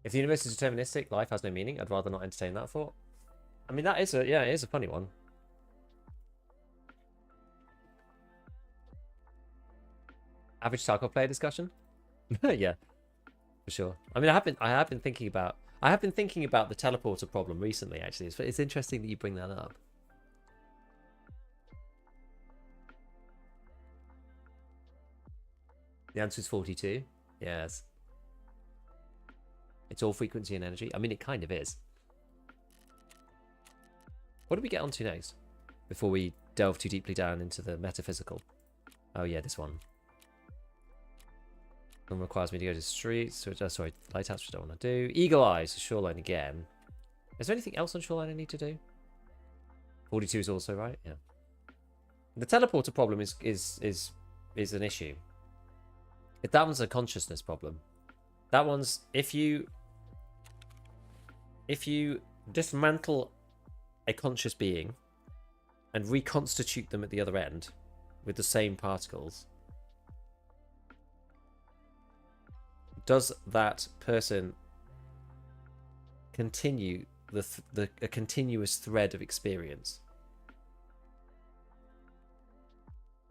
If the universe is deterministic, life has no meaning. I'd rather not entertain that thought. I mean, it is a funny one. Average Tarkov player discussion? Yeah, for sure. I mean, I have been thinking about the teleporter problem recently, actually. It's interesting that you bring that up. The answer is 42. Yes. It's all frequency and energy. I mean, it kind of is. What do we get onto next? Before we delve too deeply down into the metaphysical. Oh yeah, this one. One requires me to go to streets. Sorry, lighthouse, which I don't want to do. Eagle Eyes, shoreline again. Is there anything else on shoreline I need to do? 42 is also right. Yeah. The teleporter problem is an issue. That one's a consciousness problem. That one's if you dismantle a conscious being and reconstitute them at the other end with the same particles, does that person continue a continuous thread of experience?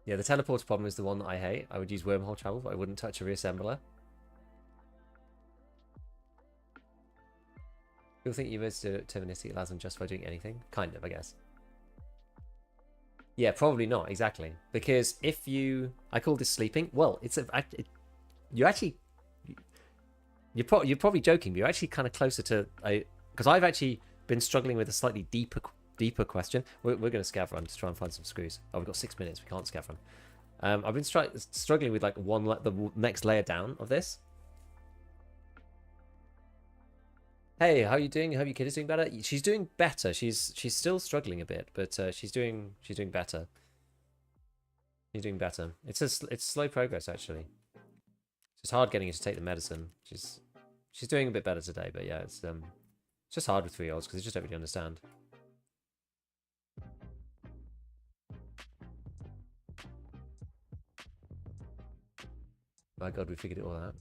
Yeah, the teleporter problem is the one that I hate. I would use wormhole travel, but I wouldn't touch a reassembler. People think universe deterministic allows them justify doing anything? Kind of, I guess. Yeah, probably not, exactly. Because if you... I call this sleeping. Well, you're probably joking, but you're actually kind of closer to... Because I've actually been struggling with a slightly deeper question. We're going to scav run to try and find some screws. Oh, we've got 6 minutes. We can't scav run. I've been struggling with like the next layer down of this. Hey, how are you doing? I hope your kid is doing better. She's doing better. She's still struggling a bit, but she's doing better. She's doing better. It's slow progress, actually. It's hard getting her to take the medicine. She's doing a bit better today, but yeah, it's just hard with 3-year-olds because they just don't really understand. My God, we figured it all out.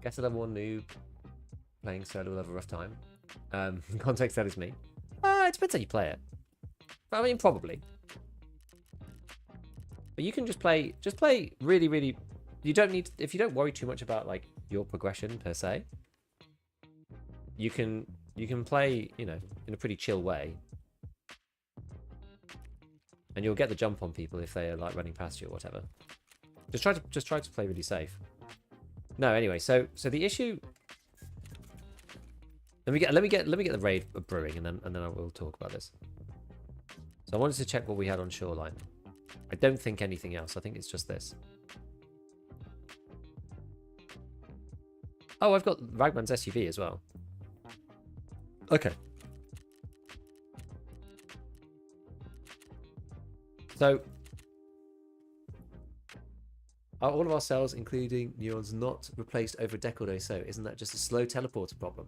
Guess a level 1 noob playing solo will have a rough time. In context, that is me. It depends how you play it. I mean, probably. But you can just play really, really... You don't need... If you don't worry too much about, like, your progression, per se, you can You can play, you know, in a pretty chill way. And you'll get the jump on people if they are like running past you or whatever. Just try to play really safe. No, anyway, so the issue. Let me get the raid brewing, and then I will talk about this. So I wanted to check what we had on Shoreline. I don't think anything else. I think it's just this. Oh, I've got Ragman's SUV as well. Okay. So, are all of our cells, including neurons, not replaced over a decade or so? Isn't that just a slow teleporter problem?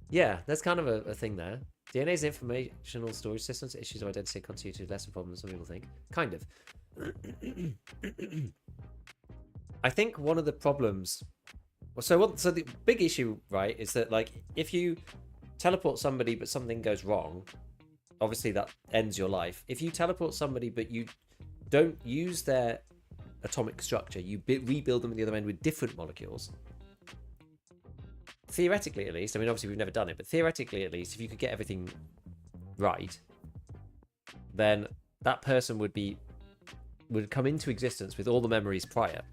Yeah, there's kind of a thing there. DNA's informational storage systems, issues of identity continue to lessen problems than people think. Kind of. I think one of the problems... So the big issue, right, is that, like, if you teleport somebody but something goes wrong, obviously that ends your life. If you teleport somebody but you don't use their atomic structure, you rebuild them at the other end with different molecules, theoretically at least, I mean obviously we've never done it, but theoretically at least, if you could get everything right, then that person would come into existence with all the memories prior,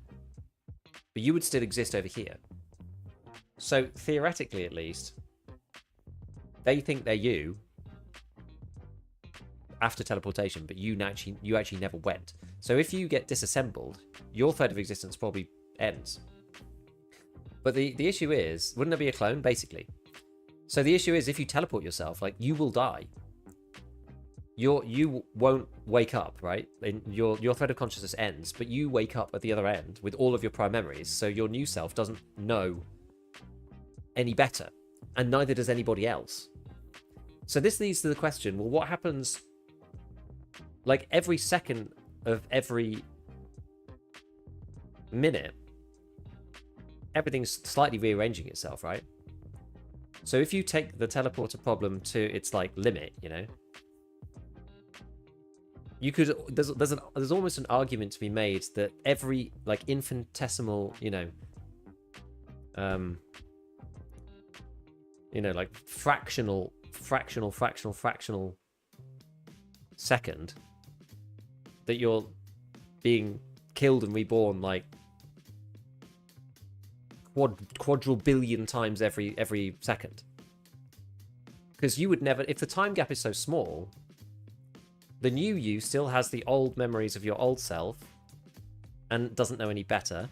but you would still exist over here. So theoretically at least, they think they're you after teleportation, but you actually never went. So if you get disassembled, your thread of existence probably ends. But the issue is, wouldn't there be a clone, basically? So the issue is, if you teleport yourself, like, you will die. You won't wake up, right? Your thread of consciousness ends, but you wake up at the other end with all of your prior memories, so your new self doesn't know any better, and neither does anybody else. So this leads to the question, well, what happens, like, every second of every minute, everything's slightly rearranging itself, right? So if you take the teleporter problem to its, like, limit, you know, you could, there's almost an argument to be made that every, like, infinitesimal, you know, like fractional second that you're being killed and reborn, like, quadrillion times every second. Because you would never, if the time gap is so small, the new you still has the old memories of your old self and doesn't know any better.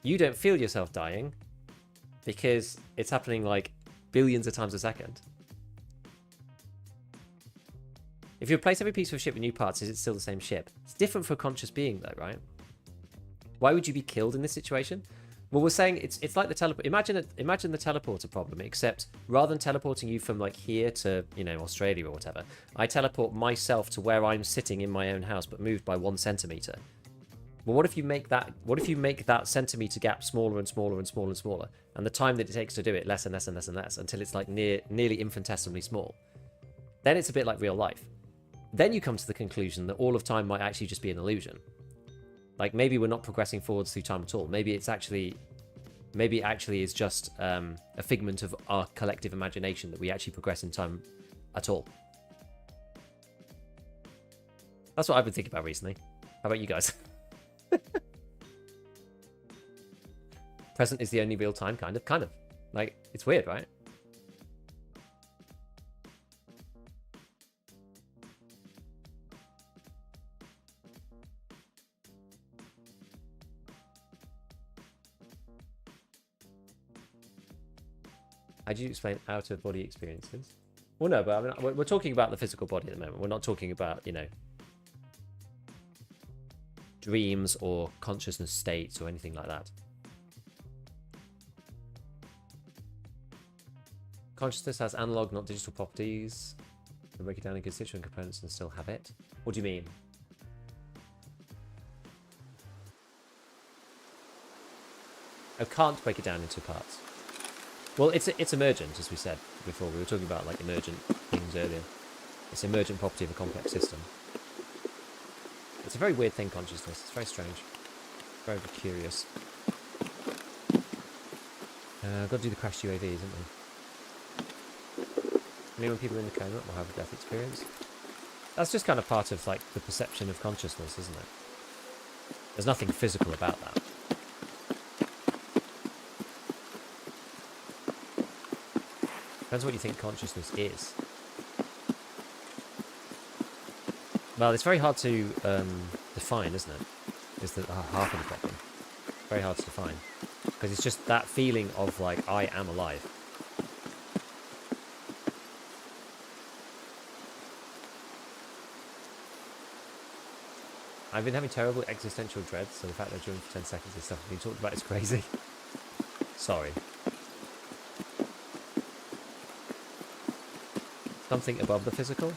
You don't feel yourself dying because it's happening like billions of times a second. If you replace every piece of a ship with new parts, is it still the same ship? It's different for a conscious being though, right? Why would you be killed in this situation? Well, we're saying it's like the teleport. Imagine the teleporter problem, except rather than teleporting you from, like, here to, you know, Australia or whatever, I teleport myself to where I'm sitting in my own house, but moved by 1 centimeter. Well, what if you make that centimeter gap smaller and smaller and smaller and smaller, and the time that it takes to do it less and less and less and less until it's like nearly infinitesimally small? Then it's a bit like real life. Then you come to the conclusion that all of time might actually just be an illusion. Like, maybe we're not progressing forwards through time at all. Maybe it actually is just a figment of our collective imagination that we actually progress in time at all. That's what I've been thinking about recently. How about you guys? Present is the only real time, kind of. Like, it's weird, right? How do you explain out-of-body experiences? Well, no, but I mean, we're talking about the physical body at the moment. We're not talking about, you know, dreams or consciousness states or anything like that. Consciousness has analog, not digital properties. You can break it down in constituent components and still have it. What do you mean? I can't break it down into parts. Well, it's emergent, as we said before. We were talking about, like, emergent things earlier. It's an emergent property of a complex system. It's a very weird thing, consciousness. It's very strange. Very, very curious. Got to do the crashed UAVs, haven't we? Only when people in the coma will have a death experience. That's just kind of part of like the perception of consciousness, isn't it? There's nothing physical about that. Depends what you think consciousness is. Well, it's very hard to define, isn't it? Is the half of the problem. Very hard to define. Because it's just that feeling of like, I am alive. I've been having terrible existential dread, so the fact that during for 10 seconds this stuff has been talked about is crazy. Sorry. Something above the physical?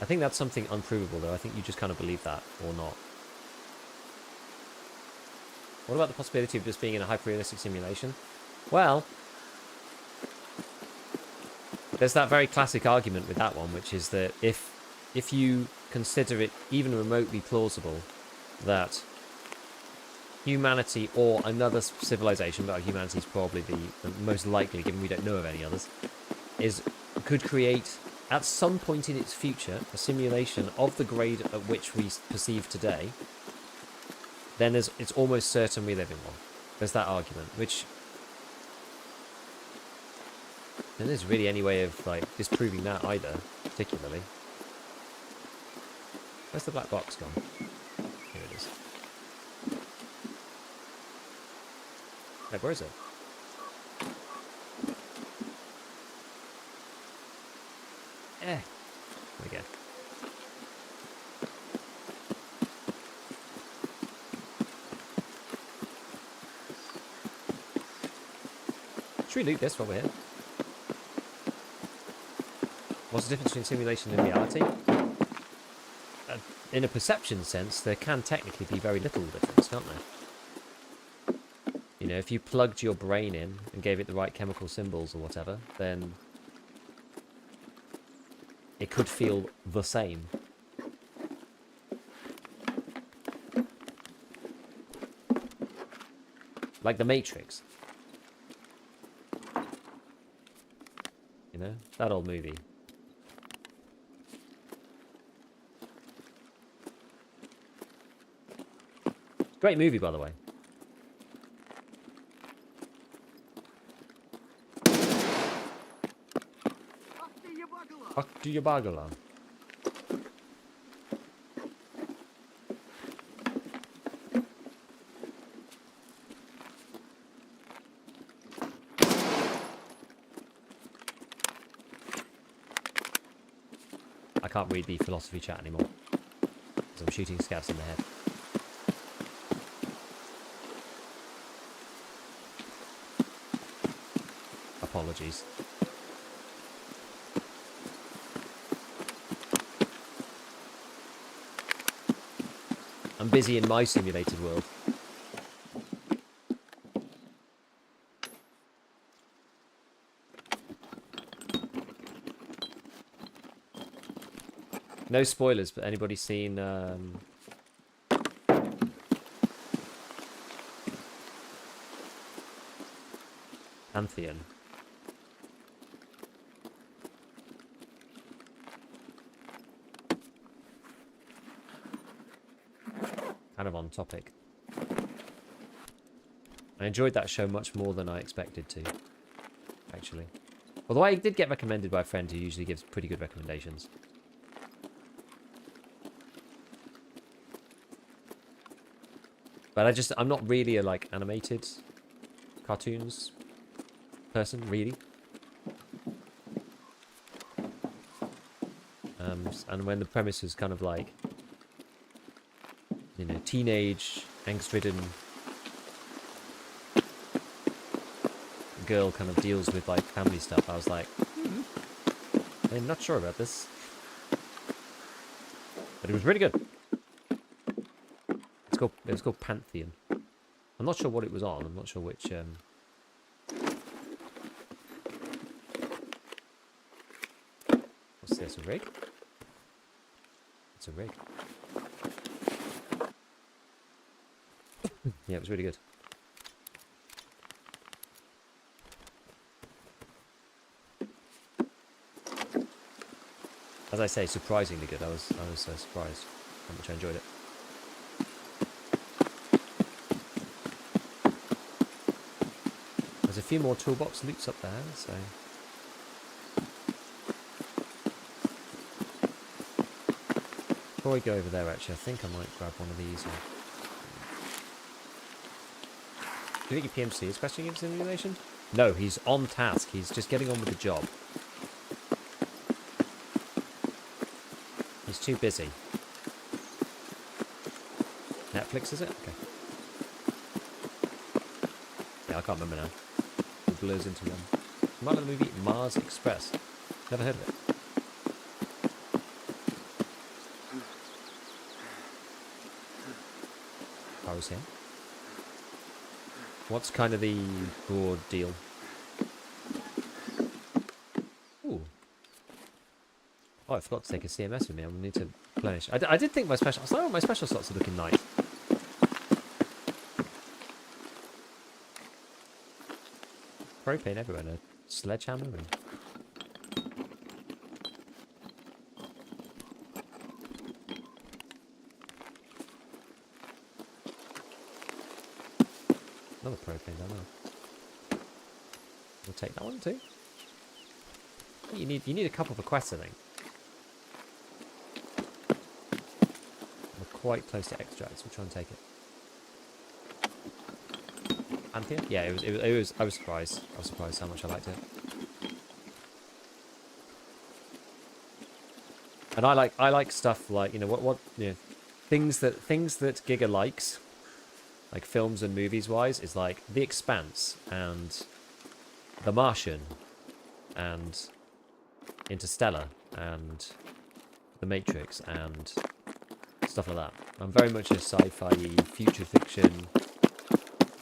I think that's something unprovable, though. I think you just kind of believe that, or not. What about the possibility of just being in a hyper-realistic simulation? Well, there's that very classic argument with that one, which is that if you consider it even remotely plausible that humanity or another civilization, but humanity is probably the most likely, given we don't know of any others, could create, at some point in its future, a simulation of the grade at which we perceive today, then it's almost certain we live in one. There's that argument, which there isn't really any way of like disproving that either, particularly. Where's the black box gone? Here it is. Hey, where is it? There we go. Should we loot this while we're here? What's the difference between simulation and reality? In a perception sense, there can technically be very little difference, can't there? You know, if you plugged your brain in and gave it the right chemical symbols or whatever, then it could feel the same. Like the Matrix. You know, that old movie. Great movie, by the way. Fuck do your bagala. I can't read the philosophy chat anymore because I'm shooting scavs in the head. Apologies. I'm busy in my simulated world. No spoilers, but anybody seen Pantheon? Kind of on topic. I enjoyed that show much more than I expected to, actually. Although I did get recommended by a friend who usually gives pretty good recommendations. But I'm not really a like animated cartoons person, really. And when the premise is kind of like, you know, teenage, angst-ridden girl kind of deals with like family stuff, I was like, I'm not sure about this. But it was really good. It was called Pantheon. I'm not sure what it was on. I'm not sure which. What's this? A rig? It's a rig. Yeah, it was really good. As I say, surprisingly good. I was surprised how much I enjoyed it. There's a few more toolbox loots up there, so... Before we go over there, actually, I think I might grab one of these. Do you think your PMC is questioning his simulation? No, he's on task. He's just getting on with the job. He's too busy. Netflix, is it? Okay. Yeah, I can't remember now. It blurs into one. Remember the movie Mars Express? Never heard of it. I was here. What's kind of the broad deal? Ooh. Oh, I forgot to take a CMS with me. I need to replenish. I did think my special... I was like, oh, my special slots are looking nice. Propane everywhere. And a sledgehammer. And... Another propane down there. We'll take that one too. You need a couple for quests, I think. We're quite close to extracts. We'll try and take it. Anthea? Yeah, it was. I was surprised. I was surprised how much I liked it. And I like stuff like, you know, what you know, things that Giga likes, like films and movies wise, is like The Expanse and The Martian and Interstellar and The Matrix and stuff like that. I'm very much a sci-fi, future fiction,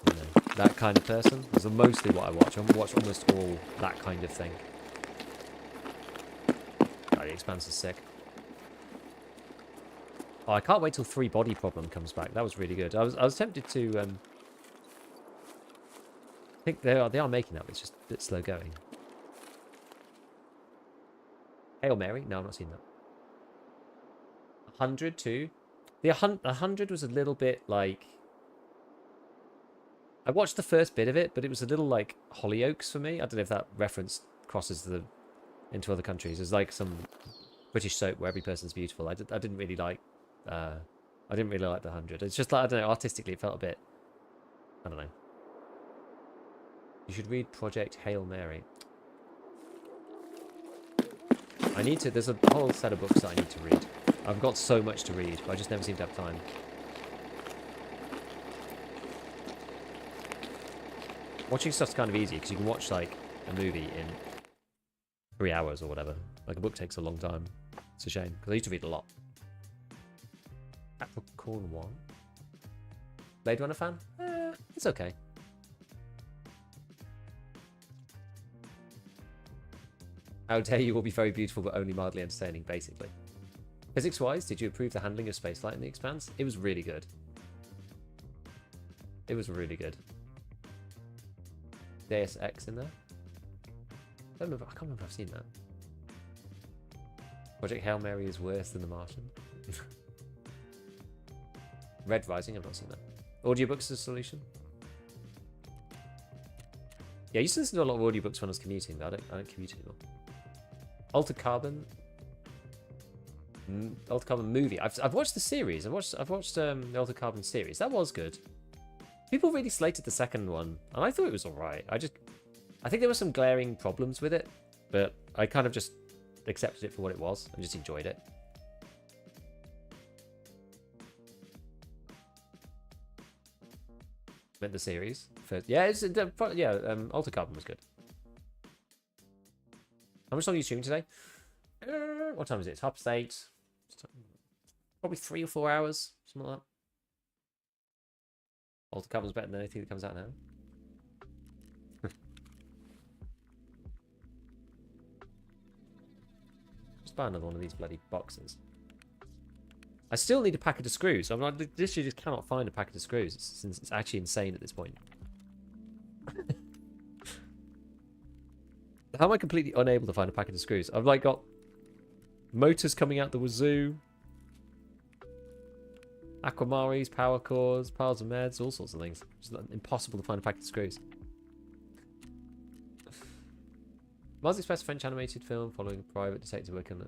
you know, that kind of person. That's mostly what I watch. I watch almost all that kind of thing. Oh, The Expanse is sick. Oh, I can't wait till 3 Body Problem comes back. That was really good. I was tempted to. I think they are making that, but it's just a bit slow going. Hail Mary? No, I'm not seeing that. 100 too. The 100 was a little bit like. I watched the first bit of it, but it was a little like Hollyoaks for me. I don't know if that reference crosses into other countries. There's like some British soap where every person's beautiful. I didn't really like. I didn't really like the 100. It's just like, I don't know, artistically it felt a bit, I don't know. You should read Project Hail Mary. I need to, there's a whole set of books that I need to read. I've got so much to read, but I just never seem to have time. Watching stuff's kind of easy, because you can watch like a movie in 3 hours or whatever. Like a book takes a long time. It's a shame, because I used to read a lot. Capricorn 1. Blade Runner fan? It's okay. How dare you all be very beautiful but only mildly entertaining, basically. Physics-wise, did you approve the handling of spaceflight in The Expanse? It was really good. It was really good. Deus Ex in there? I can't remember if I've seen that. Project Hail Mary is worse than The Martian. Red Rising, I've not seen that. Audiobooks as a solution? Yeah, I used to listen to a lot of audiobooks when I was commuting, but I don't commute anymore. Altered Carbon. Altered Carbon movie. I've watched the series. I've watched the Altered Carbon series. That was good. People really slated the second one, and I thought it was alright. I think there were some glaring problems with it, but I kind of just accepted it for what it was and just enjoyed it. The series first. Yeah, Altered Carbon was good. How much long are you streaming today? What time is it? It's 8:30. Probably 3 or 4 hours, something like that. Altered Carbon's better than anything that comes out now. Just buy another one of these bloody boxes. I still need a packet of screws. I literally just cannot find a packet of screws. It's actually insane at this point. How am I completely unable to find a packet of screws? I've like got Motors coming out the wazoo. Aquamaris, power cores, piles of meds, all sorts of things. It's impossible to find a packet of screws. Mars Express, French animated film following a private detective work on a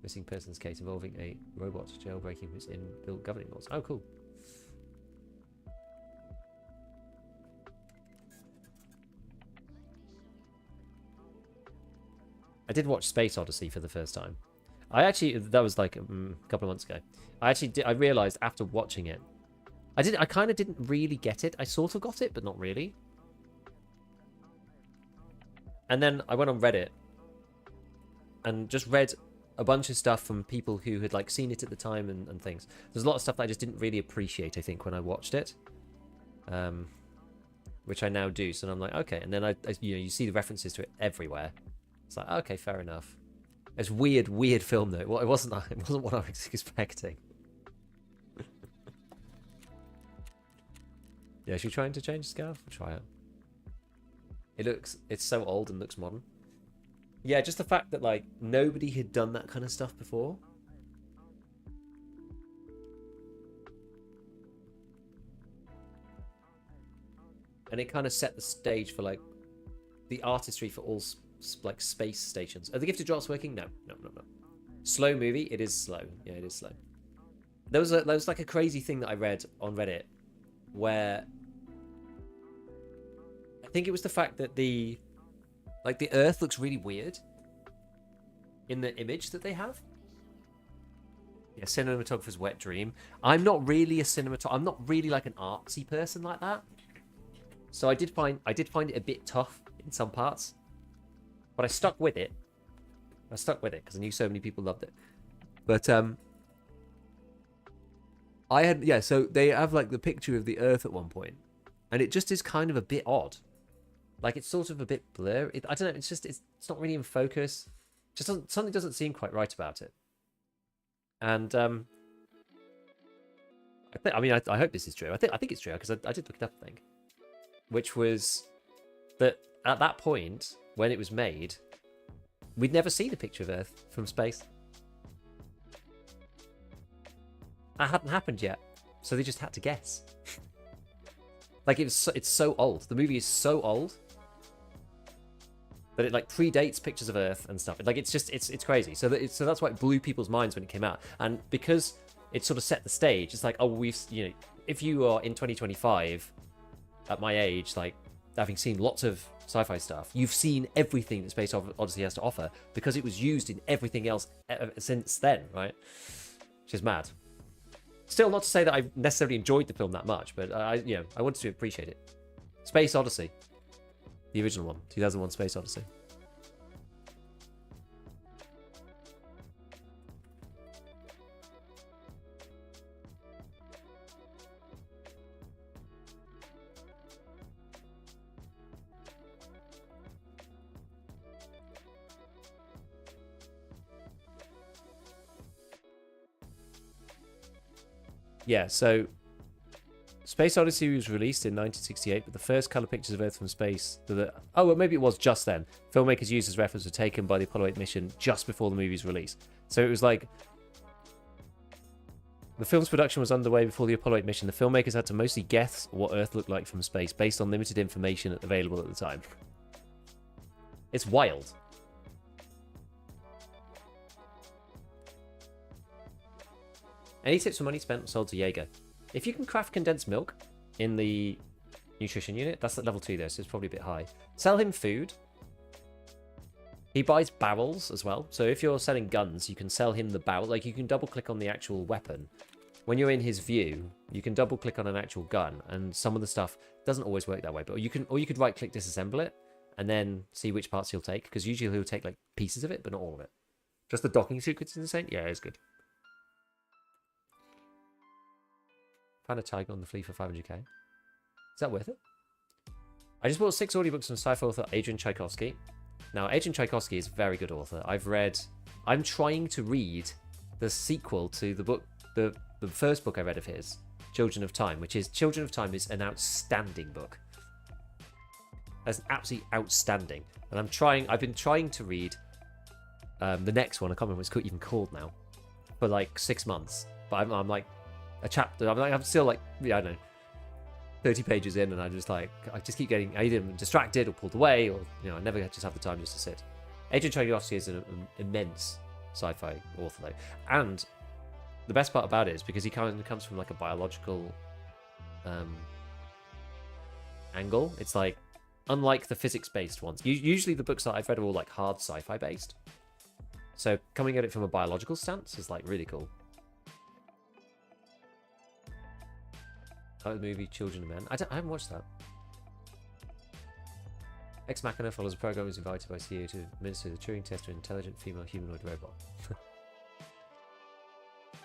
missing persons case involving a robot jailbreaking whose inbuilt governing laws. Oh, cool. I did watch Space Odyssey for the first time. That was like a couple of months ago. I realized after watching it, I kind of didn't really get it. I sort of got it, but not really. And then I went on Reddit and just read a bunch of stuff from people who had like seen it at the time and things. There's a lot of stuff that I just didn't really appreciate, I think, when I watched it. Which I now do. So I'm like, okay. And then you see the references to it everywhere. It's like, okay, fair enough. It's weird film though. Well, it wasn't what I was expecting. Yeah, should we try to change Scav? We'll try it. It's so old and looks modern. Yeah, just the fact that like nobody had done that kind of stuff before. And it kind of set the stage for like the artistry for all like space stations. Are the gifted drops working? No. Slow movie. It is slow. Yeah, it is slow. There was like a crazy thing that I read on Reddit where I think it was the fact that the Earth looks really weird in the image that they have. Yeah, cinematographer's wet dream. I'm not really a cinematographer. I'm not really like an artsy person like that. So I did find it a bit tough in some parts. But I stuck with it. Because I knew so many people loved it. But so they have like the picture of the Earth at one point, and it just is kind of a bit odd. Like it's sort of a bit blurry. I don't know. It's not really in focus. Something doesn't seem quite right about it. And I hope this is true. I think it's true because I did look it up. I think, which was that at that point, when it was made, we'd never seen a picture of Earth from space. That hadn't happened yet, so they just had to guess. Like it's so old. The movie is so old that it like predates pictures of Earth and stuff. Like it's crazy. So that's why it blew people's minds when it came out. And because it sort of set the stage, it's like, oh, if you are in 2025 at my age, like having seen lots of sci-fi stuff, you've seen everything that Space Odyssey has to offer because it was used in everything else since then, right? Which is mad. Still, not to say that I necessarily enjoyed the film that much, but I wanted to appreciate it. Space Odyssey, the original one, 2001: Space Odyssey. Yeah, so Space Odyssey was released in 1968, but the first colour pictures of Earth from space... well, maybe it was just then. Filmmakers used as reference were taken by the Apollo 8 mission just before the movie's release. So it was like... The film's production was underway before the Apollo 8 mission. The filmmakers had to mostly guess what Earth looked like from space based on limited information available at the time. It's wild. Any tips for money spent sold to Jaeger? If you can craft condensed milk in the nutrition unit, that's at level 2 there, so it's probably a bit high. Sell him food. He buys barrels as well. So if you're selling guns, you can sell him the barrel. Like you can double click on the actual weapon. When you're in his view, you can double click on an actual gun, and some of the stuff doesn't always work that way. But you could right click disassemble it and then see which parts he'll take, because usually he'll take like pieces of it, but not all of it. Just the docking sequence is insane. Yeah, it's good. Found a tiger on the flea for 500k. Is that worth it? I just bought 6 audiobooks from sci-fi author Adrian Tchaikovsky. Now, Adrian Tchaikovsky is a very good author. I'm trying to read the sequel to the book, the first book I read of his, Children of Time, Children of Time is an outstanding book. That's absolutely outstanding. And I've been trying to read the next one. I can't remember what it's even called now. For like 6 months, but I'm like a chapter. I'm still like, yeah, I don't know, 30 pages in, and I just keep getting either distracted or pulled away, or I never just have the time just to sit. Adrian Chojnowski is an immense sci-fi author though, and the best part about it is because he kind of comes from like a biological angle. It's like, unlike the physics-based ones, usually the books that I've read are all like hard sci-fi based. So coming at it from a biological stance is like really cool. Like the movie Children of Men. I haven't watched that. Ex Machina follows a program who's invited by CEO to administer the Turing test to an intelligent female humanoid robot.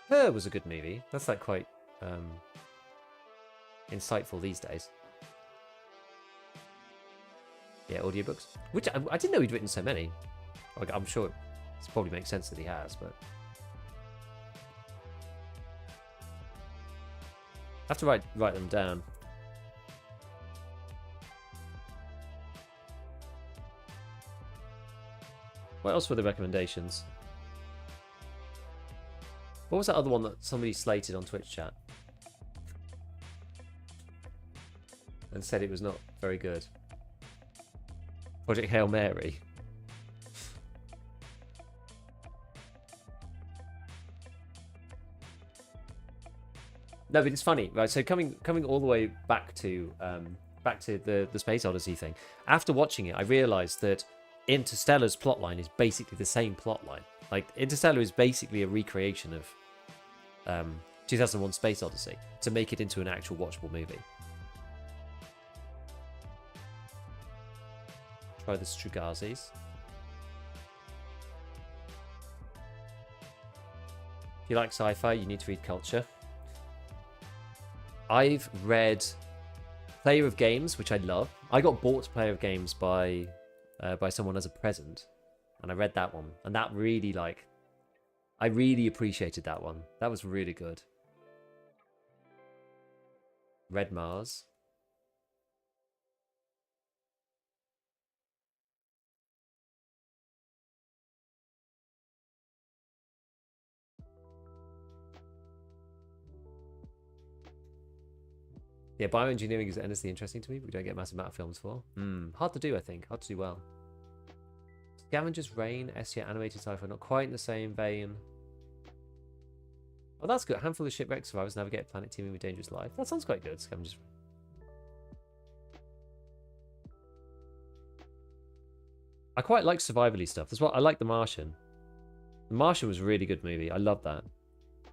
Her was a good movie. That's like quite insightful these days. Yeah, audiobooks. Which I didn't know he'd written so many. Like, I'm sure it probably makes sense that he has, but I have to write them down. What else were the recommendations? What was that other one that somebody slated on Twitch chat and said it was not very good? Project Hail Mary. No, but it's funny, right? So coming all the way back to the Space Odyssey thing. After watching it, I realised that Interstellar's plotline is basically the same plotline. Like, Interstellar is basically a recreation of 2001: Space Odyssey to make it into an actual watchable movie. Try the Strugazis. If you like sci-fi, you need to read Culture. I've read Player of Games, which I love. I got bought Player of Games by someone as a present, and I read that one, and that really, like, I really appreciated that one. That was really good. Red Mars. Yeah, bioengineering is endlessly interesting to me, but we don't get a massive amount of films for. Hard to do, I think. Hard to do well. Scavenger's Reign, S-tier animated sci-fi, not quite in the same vein. Oh, that's good. A handful of shipwreck survivors navigate a planet teeming with dangerous life. That sounds quite good, Scavenger's. I quite like survivally stuff. That's what I like. The Martian. The Martian was a really good movie. I love that.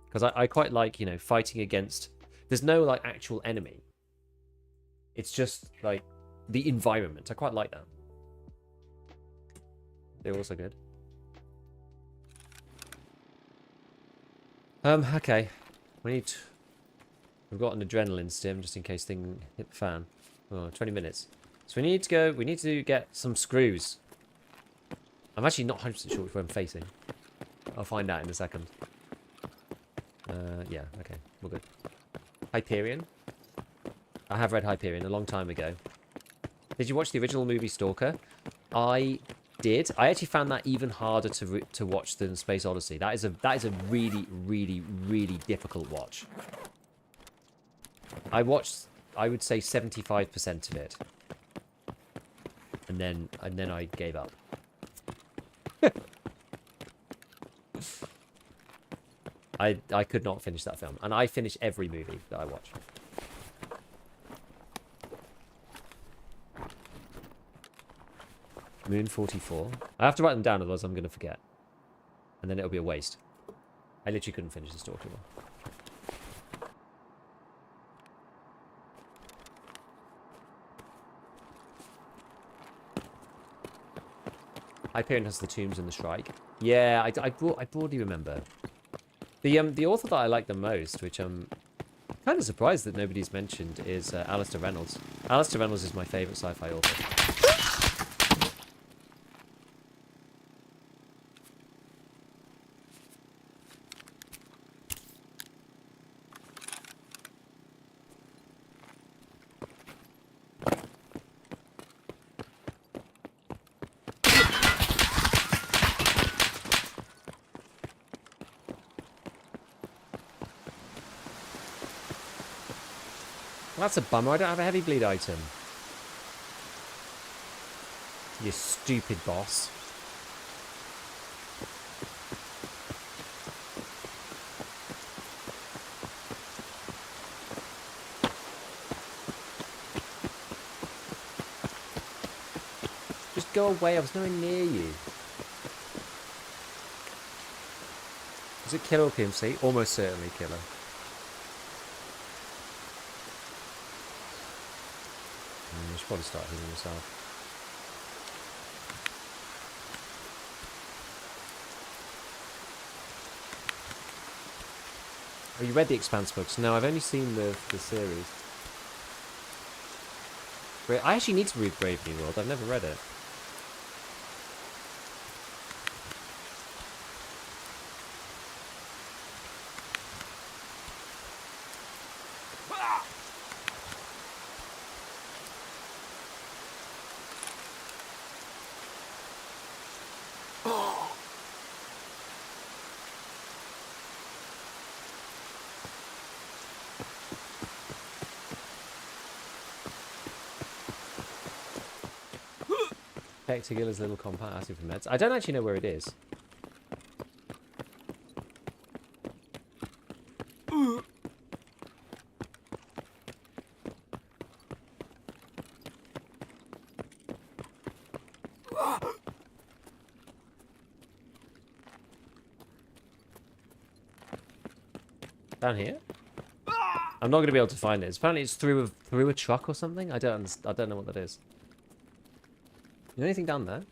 Because I quite like, fighting against... There's no, like, actual enemy. It's just, like, the environment. I quite like that. They're also good. Okay. We've got an adrenaline stim just in case thing hit the fan. Oh, 20 minutes. So we need to get some screws. I'm actually not 100% sure which way I'm facing. I'll find out in a second. Yeah, okay. We're good. Hyperion. I have read Hyperion a long time ago. Did you watch the original movie Stalker? I did. I actually found that even harder to watch than Space Odyssey. That is a really, really, really difficult watch. I watched, I would say, 75% of it, and then I gave up. I could not finish that film, and I finish every movie that I watch. Moon 44. I have to write them down, otherwise I'm going to forget. And then it'll be a waste. I literally couldn't finish the Stalker one. Hyperion has the tombs and the Shrike. Yeah, I broadly remember. The author that I like the most, which I'm kind of surprised that nobody's mentioned, is Alistair Reynolds. Alistair Reynolds is my favourite sci-fi author. That's a bummer. I don't have a heavy bleed item. You stupid boss. Just go away. I was nowhere near you. Is it killer or PMC? Almost certainly killer. You should probably start healing yourself. Oh, you read the Expanse books? No, I've only seen the series. I actually need to read Brave New World. I've never read it. Hector little compact asking for meds. I don't actually know where it is. Down here? I'm not going to be able to find it. Apparently it's through a truck or something. I don't know what that is. Is there anything down there?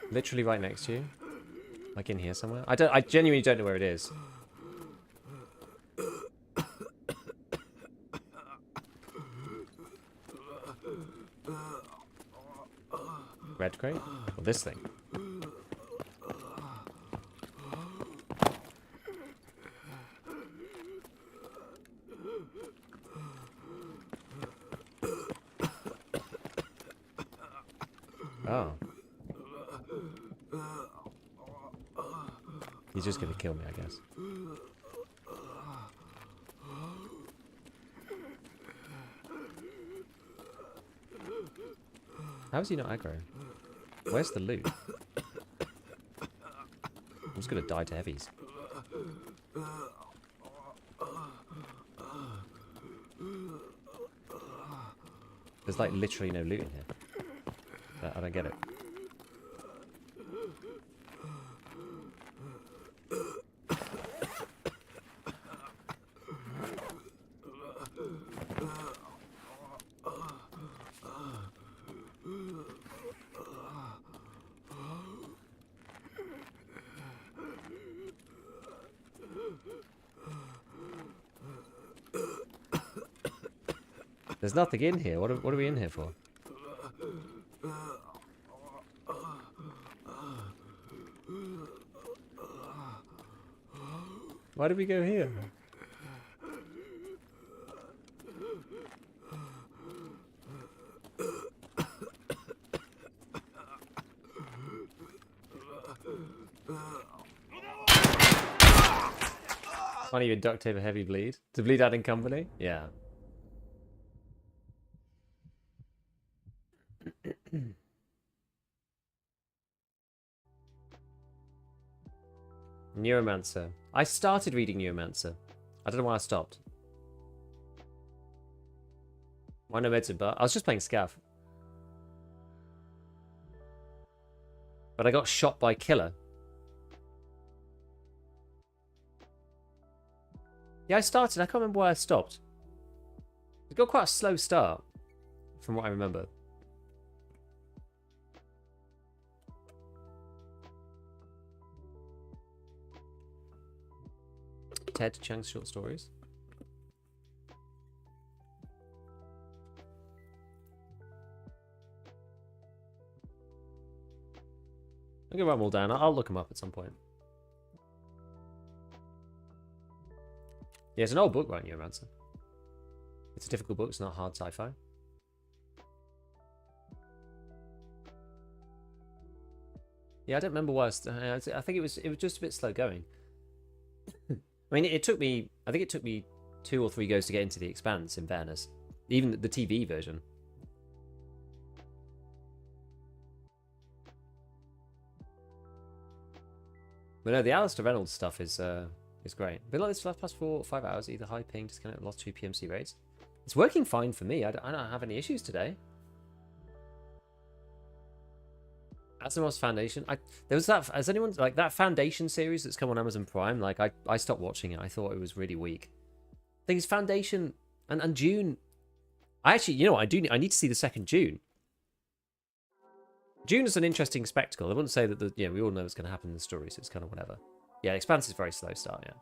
Literally right next to you. Like in here somewhere. I genuinely don't know where it is. Red crate? Or this thing? Oh. He's just gonna kill me, I guess. How is he not aggro? Where's the loot? I'm just gonna die to heavies. There's like literally no loot in here. I don't get it. There's nothing in here. What are we in here for? Why did we go here? Can't even duct tape a heavy bleed? To bleed out in company? Yeah. Neuromancer. I started reading Neuromancer. I don't know why I stopped. Why no meds in but? I was just playing Scav. But I got shot by Killer. Yeah, I started. I can't remember why I stopped. It got quite a slow start, from what I remember. Ted Chiang's short stories. I'm gonna write them all down. I'll look them up at some point. Yeah, it's an old book, right, Neuromancer? It's a difficult book. It's not hard sci-fi. Yeah, I don't remember why. I think it was just a bit slow going. I mean, I think it took me 2 or 3 goes to get into The Expanse, in fairness. Even the TV version. But no, the Alistair Reynolds stuff is great. Been like this for the past 4 or 5 hours, either high ping, disconnect, lost 2 PMC raids. It's working fine for me. I don't have any issues today. Asimov's Foundation. There was that. Has anyone like that Foundation series that's come on Amazon Prime? Like I stopped watching it. I thought it was really weak. Thing is, Foundation and June. I actually, you know what? I need to see the second June. June is an interesting spectacle. I wouldn't say that we all know what's going to happen in the story, so it's kind of whatever. Yeah, Expanse is very slow start. Yeah,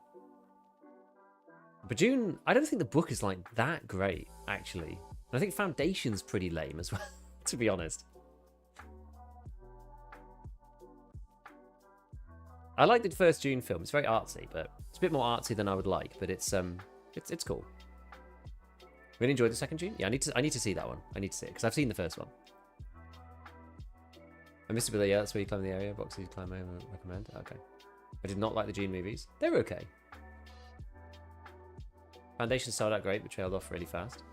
but June, I don't think the book is like that great actually. And I think Foundation's pretty lame as well, to be honest. I like the first June film. It's very artsy, but it's a bit more artsy than I would like. But it's cool. Really enjoyed the second June. Yeah, I need to see that one. I need to see it because I've seen the first one. I missed it, but yeah, that's where you climb the area. Boxes you climb over. Recommend. Okay. I did not like the June movies. They were okay. Foundation started out great, but trailed off really fast.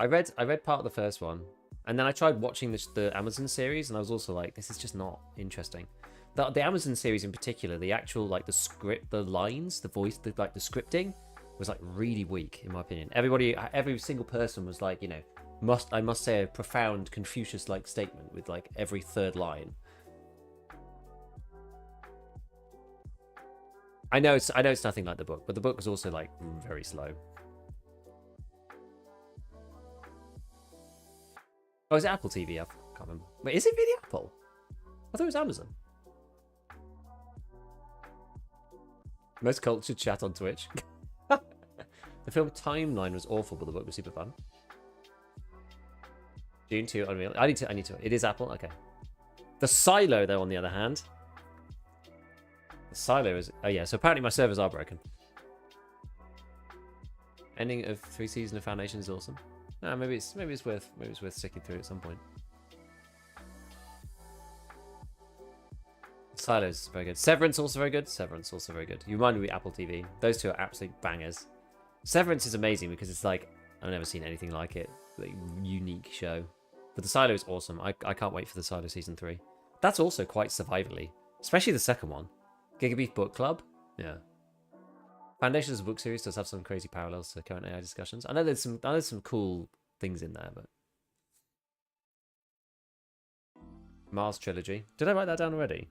I read part of the first one, and then I tried watching the Amazon series, and I was also like, this is just not interesting. The Amazon series in particular, the actual like the script, the lines, the voice, the scripting was like really weak in my opinion. Every single person was like, I must say a profound Confucius-like statement with like every third line. I know it's nothing like the book, but the book was also like very slow. Oh, is it Apple TV? I can't remember. Wait, is it really Apple? I thought it was Amazon. Most cultured chat on Twitch. The film Timeline was awful, but the book was super fun. June 2, Unreal. I need to. It is Apple? Okay. The Silo, though, on the other hand. The Silo is... Oh, yeah. So apparently my servers are broken. Ending of 3 seasons of Foundation is awesome. No, maybe it's worth sticking through at some point. Silo's very good. Severance also very good. You reminded me of Apple TV. Those two are absolute bangers. Severance is amazing because it's like I've never seen anything like it. Like, unique show. But the Silo is awesome. I can't wait for the Silo season 3. That's also quite survivally, especially the second one. Gigabeef Book Club. Yeah. Foundation as a book series does have some crazy parallels to current AI discussions. I know there's some cool things in there, but Mars trilogy. Did I write that down already?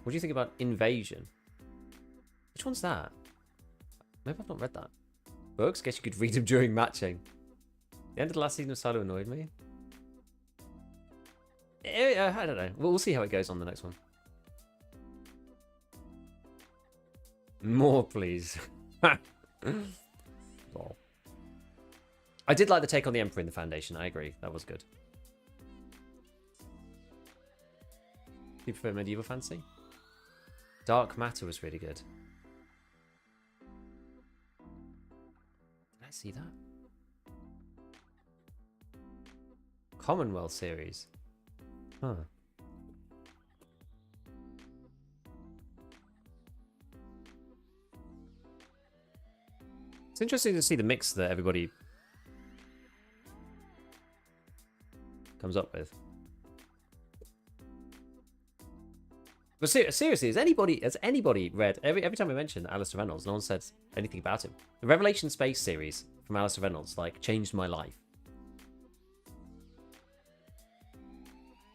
What do you think about Invasion? Which one's that? Maybe I've not read that. Books? Guess you could read them during matching. The end of the last season of Silo annoyed me. I don't know. We'll see how it goes on the next one. More, please. Lol. I did like the take on the Emperor in the Foundation. I agree. That was good. Do you prefer medieval fantasy? Dark Matter was really good. Did I see that? Commonwealth series. Huh. It's interesting to see the mix that everybody comes up with. But seriously, has anybody read every time I mention Alistair Reynolds, no one said anything about him. The Revelation Space series from Alistair Reynolds like changed my life.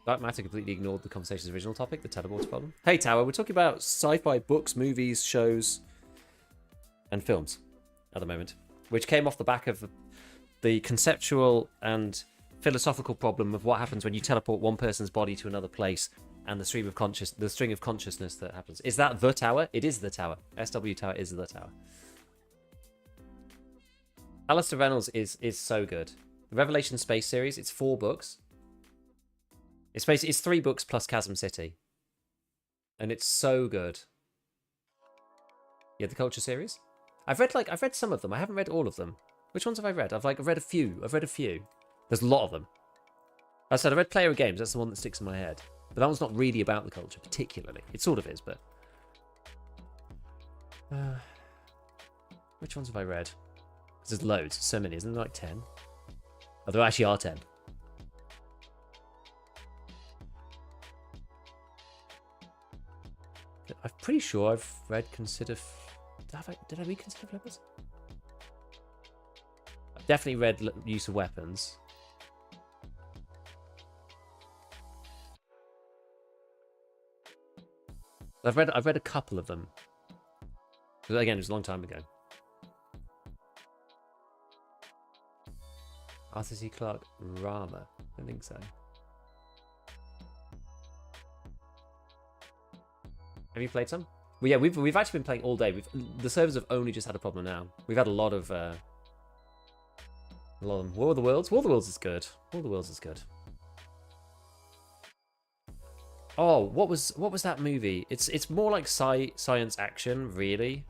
Dark Matter completely ignored the conversation's original topic, the teleporter problem. Hey Tower, we're talking about sci-fi books, movies, shows, and films at the moment, which came off the back of the conceptual and philosophical problem of what happens when you teleport one person's body to another place and the string of consciousness that happens. Is that the tower? It is the tower. SW Tower is the tower. Alistair Reynolds is so good. The Revelation Space series, it's 4 books. It's 3 books plus Chasm City. and it's so good. Yeah, the Culture series. I've read some of them. I haven't read all of them. Which ones have I read? I've read a few. There's a lot of them. As I said, I read Player of Games. That's the one that sticks in my head. But that one's not really about the culture, particularly. It sort of is, but... which ones have I read? There's loads. So many. Isn't there like 10? Oh, there actually are 10. I'm pretty sure I've read Consider... Did I read Consider Flippers? I've definitely read Use of Weapons. I've read a couple of them. But again, it was a long time ago. Arthur C. Clarke Rama. I don't think so. Have you played some? Well, yeah, we've actually been playing all day. The servers have only just had a problem now. We've had a lot of them. War of the Worlds. War of the Worlds is good. War of the Worlds is good. Oh, what was that movie? It's more like science action, really.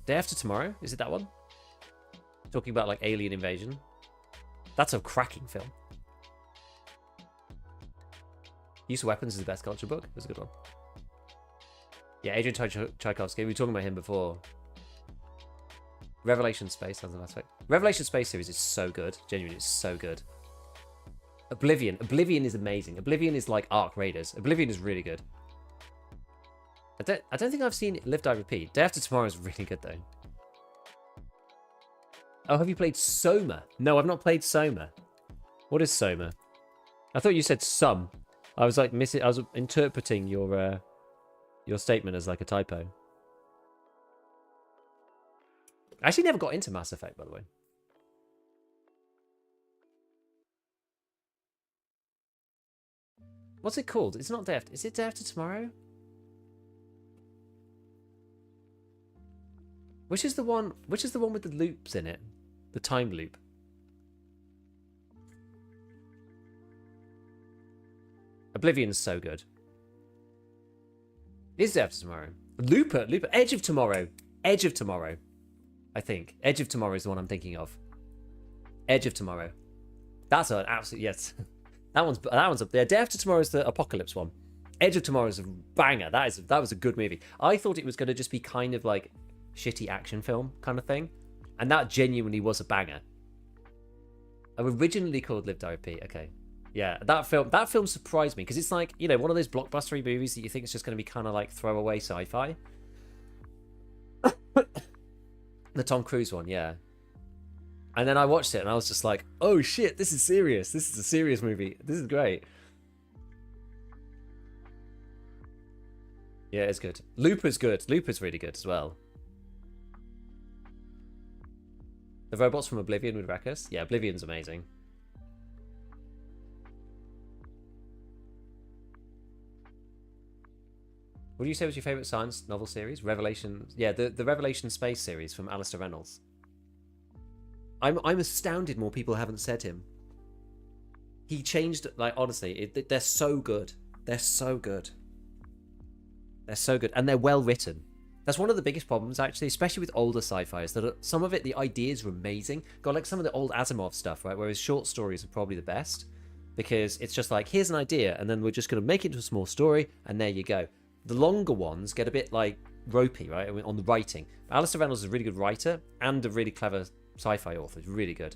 Day After Tomorrow? Is it that one? Talking about like alien invasion. That's a cracking film. Use of Weapons is the best culture book. It was a good one. Yeah, Adrian Tchaikovsky. We were talking about him before. Revelation Space has an aspect. Revelation Space series is so good. Genuinely, it's so good. Oblivion. Oblivion is amazing. Oblivion is like Ark Raiders. Oblivion is really good. I don't think I've seen Live, Die, Repeat. Day After Tomorrow is really good, though. Oh, have you played Soma? No, I've not played Soma. What is Soma? I thought you said some. I was like missing. I was interpreting your statement as like a typo. I actually never got into Mass Effect, by the way. What's it called? It's not Day After. Is it Day After Tomorrow? Which is the one with the loops in it? The time loop. Oblivion's so good. Is Day After Tomorrow? Looper, Edge of Tomorrow. Edge of Tomorrow. I think. Edge of Tomorrow is the one I'm thinking of. Edge of Tomorrow. That's an absolute yes. That one's up there. Day After Tomorrow is the Apocalypse one. Edge of Tomorrow is a banger. That was a good movie. I thought it was going to just be kind of like shitty action film kind of thing, and that genuinely was a banger. Originally called Live, Die, Repeat. Okay, yeah, that film surprised me because it's like, you know, one of those blockbustery movies that you think is just going to be kind of like throwaway sci-fi. The Tom Cruise one, yeah. And then I watched it and I was just like, oh shit, this is serious. This is a serious movie. This is great. Yeah, it's good. Looper's good. Looper's really good as well. The robots from Oblivion would wreck us. Yeah, Oblivion's amazing. What do you say was your favourite science novel series? Revelation. Yeah, the Revelation Space series from Alistair Reynolds. I'm astounded more people haven't said him. He changed, like, honestly, they're so good. They're so good. They're so good. And they're well written. That's one of the biggest problems, actually, especially with older sci-fi, is that some of it, the ideas are amazing. Got like some of the old Asimov stuff, right? Whereas short stories are probably the best. Because it's just like, here's an idea, and then we're just going to make it into a small story, and there you go. The longer ones get a bit, like, ropey, right, on the writing. But Alistair Reynolds is a really good writer, and a really clever sci-fi author. He's really good.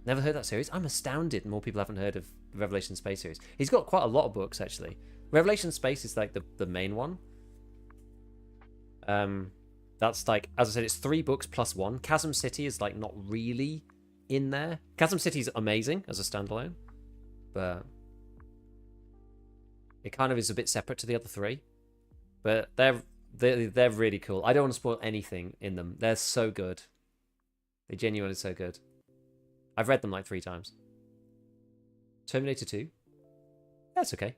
Never heard that series? I'm astounded more people haven't heard of the Revelation Space series. He's got quite a lot of books, actually. Revelation Space is, like, the main one. That's like, as I said, it's 3 books plus 1. Chasm City is like not really in there. Chasm City is amazing as a standalone, but it kind of is a bit separate to the other 3. But they're really cool. I don't want to spoil anything in them. They're so good. They're genuinely so good. I've read them like 3 times. Terminator 2. That's okay.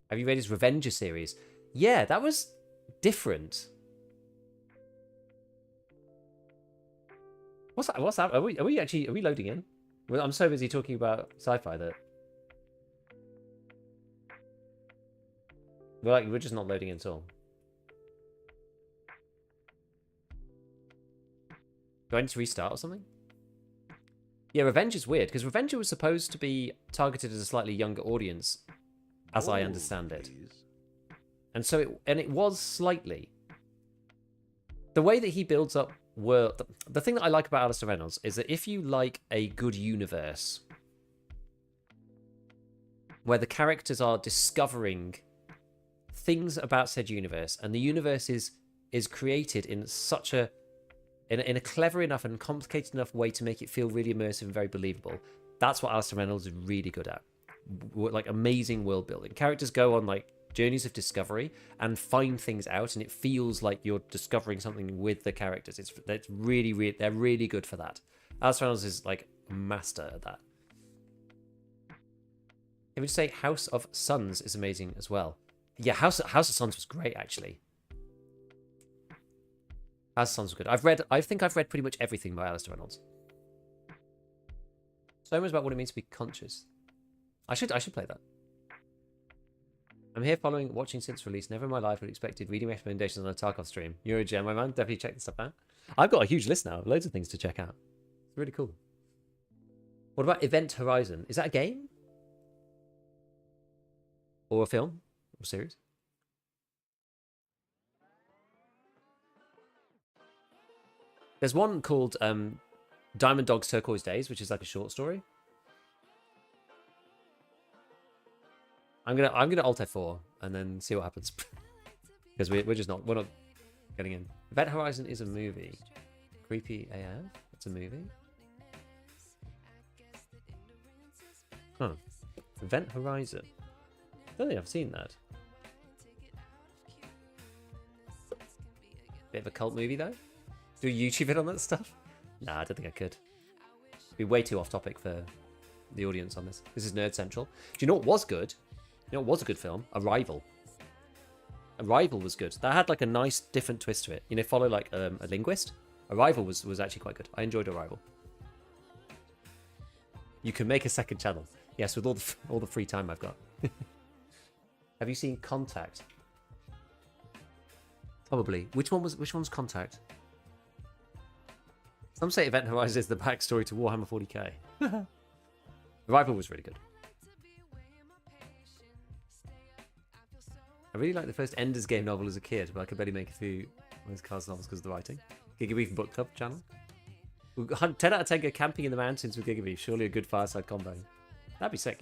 Have you read his Revenger series? Yeah, that was different. What's that? Are we loading in? Well, I'm so busy talking about sci-fi that we're just not loading in at all. Do I need to restart or something? Yeah, Revenge is weird, because Revenge was supposed to be targeted as a slightly younger audience, as I understand it. And so it was slightly. The way that he builds up world... The thing that I like about Alistair Reynolds is that if you like a good universe, where the characters are discovering things about said universe, and the universe is created in such a... In a clever enough and complicated enough way to make it feel really immersive and very believable. That's what Alistair Reynolds is really good at. Like, amazing world building. Characters go on, like, journeys of discovery and find things out, and it feels like you're discovering something with the characters. It's really, they're really good for that. Alistair Reynolds is, like, a master at that. I would say House of Suns is amazing as well. Yeah, House of Suns was great, actually. As Sons was good. I think I've read pretty much everything by Alistair Reynolds. So much about what it means to be conscious. I should play that. I'm here watching since release. Never in my life would have expected reading recommendations on a Tarkov stream. You're a gem, my man. Definitely check this stuff out. I've got a huge list now. Loads of things to check out. It's really cool. What about Event Horizon? Is that a game? Or a film? Or a series? There's one called Diamond Dog's Turquoise Days, which is like a short story. I'm gonna Alt F4 and then see what happens, because we're not getting in. Event Horizon is a movie. Creepy AF. It's a movie. Huh. Event Horizon. I don't think I've seen that. Bit of a cult movie though. Do YouTube it on that stuff? Nah, I don't think I could. It'd be way too off topic for the audience on this. This is Nerd Central. Do you know what was good? You know what was a good film? Arrival. Arrival was good. That had like a nice different twist to it. You know, follow like a linguist. Arrival was actually quite good. I enjoyed Arrival. You can make a second channel. Yes, with all the free time I've got. Have you seen Contact? Probably. Which one's Contact? Some say Event Horizon is the backstory to Warhammer 40k. Arrival was really good. I really liked the first Ender's Game novel as a kid, but I could barely make it through one of his Cars novels because of the writing. Gigabeef Book Club channel. 10 out of 10 go camping in the mountains with Gigabeef. Surely a good fireside combo. That'd be sick.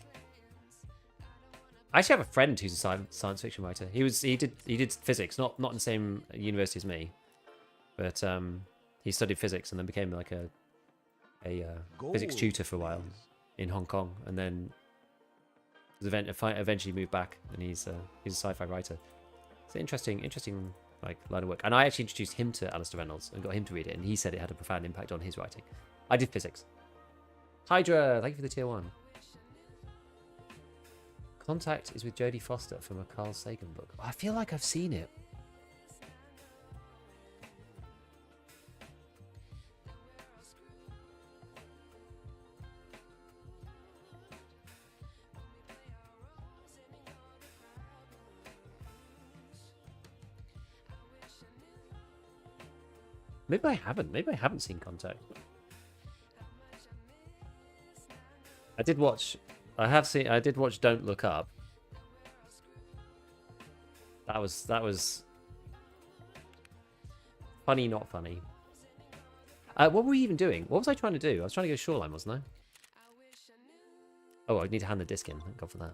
I actually have a friend who's a science fiction writer. He did physics, not in the same university as me, but he studied physics and then became like a physics tutor for a while in Hong Kong, and then eventually moved back, and he's a sci-fi writer. It's an interesting like line of work. And I actually introduced him to Alistair Reynolds and got him to read it, and he said it had a profound impact on his writing. I did physics. Hydra, thank you for the tier 1. Contact is with Jodie Foster from a Carl Sagan book. Oh, I feel like I've seen it. Maybe I haven't. Maybe I haven't seen Contact. I did watch Don't Look Up. That was funny, not funny. What were we even doing? What was I trying to do? I was trying to go shoreline, wasn't I? Oh, I need to hand the disc in. Thank God for that.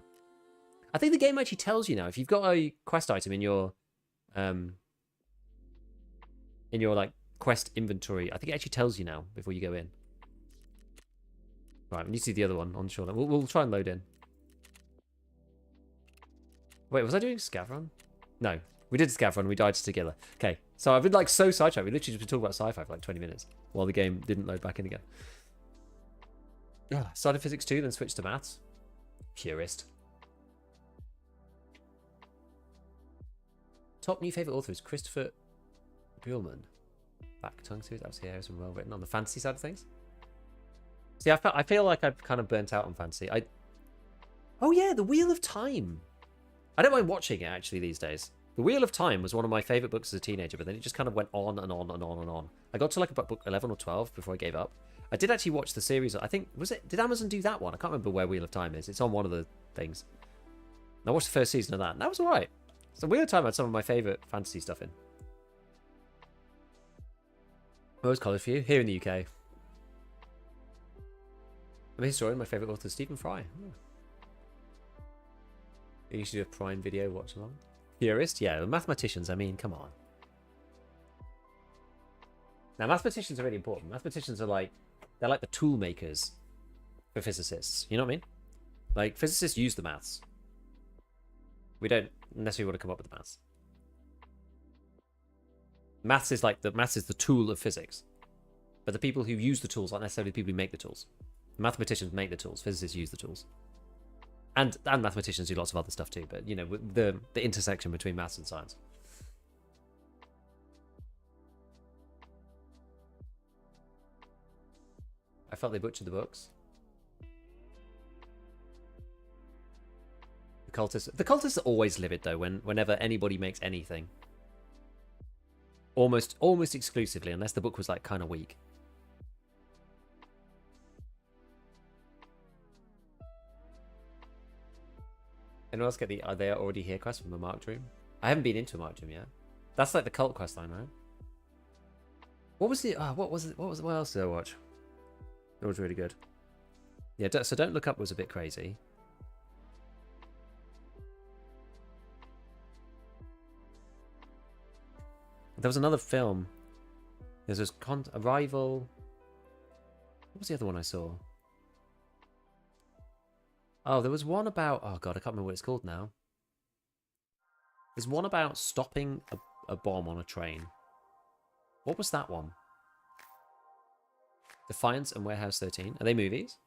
I think the game actually tells you now if you've got a quest item in your like quest inventory. I think it actually tells you now before you go in. Right, we need to see the other one on shoreline. We'll try and load in. Wait, was I doing scav run? No, we did a scav run. We died together. Okay, so I've been like so sidetracked. We literally just been talking about sci-fi for like 20 minutes while the game didn't load back in again. Started physics 2, then switched to maths. Purist. Top new favourite author is Christopher Buehlman. Back tongue series, absolutely and well written on the fantasy side of things. See, I feel like I've kind of burnt out on fantasy. Oh yeah, The Wheel of Time. I don't mind watching it actually these days. The Wheel of Time was one of my favorite books as a teenager, but then it just kind of went on and on and on and on. I got to like about book 11 or 12 before I gave up. I did actually watch the series. I think did Amazon do that one? I can't remember where Wheel of Time is. It's on one of the things. And I watched the first season of that, and that was alright. So Wheel of Time had some of my favorite fantasy stuff in. Where was college for you? Here in the UK. I'm a historian. My favorite author is Stephen Fry. Oh. You should do a Prime Video watch along. Theorist? Yeah, mathematicians, I mean, come on. Now, mathematicians are really important. Mathematicians are like, they're like the tool makers for physicists. You know what I mean? Like, physicists use the maths. We don't necessarily want to come up with the maths. Maths is the tool of physics. But the people who use the tools aren't necessarily the people who make the tools. Mathematicians make the tools. Physicists use the tools. And mathematicians do lots of other stuff too, but you know, the intersection between maths and science. I felt they butchered the books. The cultists are always livid though whenever anybody makes anything. Almost exclusively, unless the book was like kind of weak. Anyone else get the "Are they already here" quest from a Mark Dream? I haven't been into a Mark Dream yet. That's like the cult quest line, right? What was the? What else did I watch? It was really good. Yeah, so Don't Look Up was a bit crazy. There was another film. There's this Arrival. What was the other one I saw? Oh, there was one about... Oh, God, I can't remember what it's called now. There's one about stopping a bomb on a train. What was that one? Defiance and Warehouse 13. Are they movies?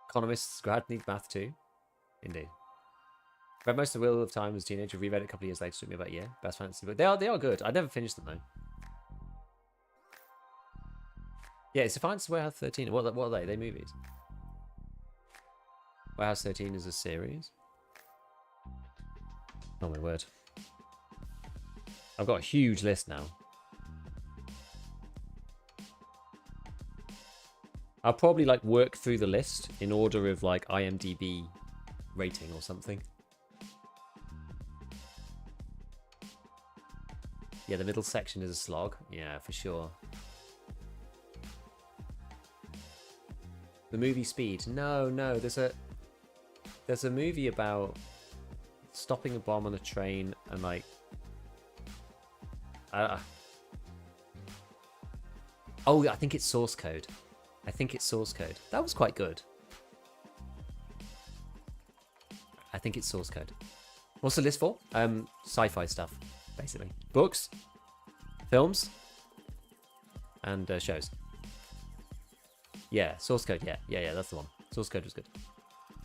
Economist's grad need math too. Indeed. Read most of the Wheel of Time as a teenager. Reread it a couple of years later. Took me about a year. Best fantasy book. They are good. I never finished them though. Yeah, it's Defiance Warehouse 13. What are they? Are they movies? Warehouse 13 is a series. Oh my word. I've got a huge list now. I'll probably like work through the list in order of like IMDb rating or something. Yeah, the middle section is a slog. Yeah, for sure. The movie Speed. No, there's a movie about stopping a bomb on a train and like oh, I think it's Source Code. That was quite good. I think it's Source Code. What's the list for? Sci-fi stuff, basically. Books, films, and shows. Yeah, Source Code, yeah, that's the one. Source Code was good.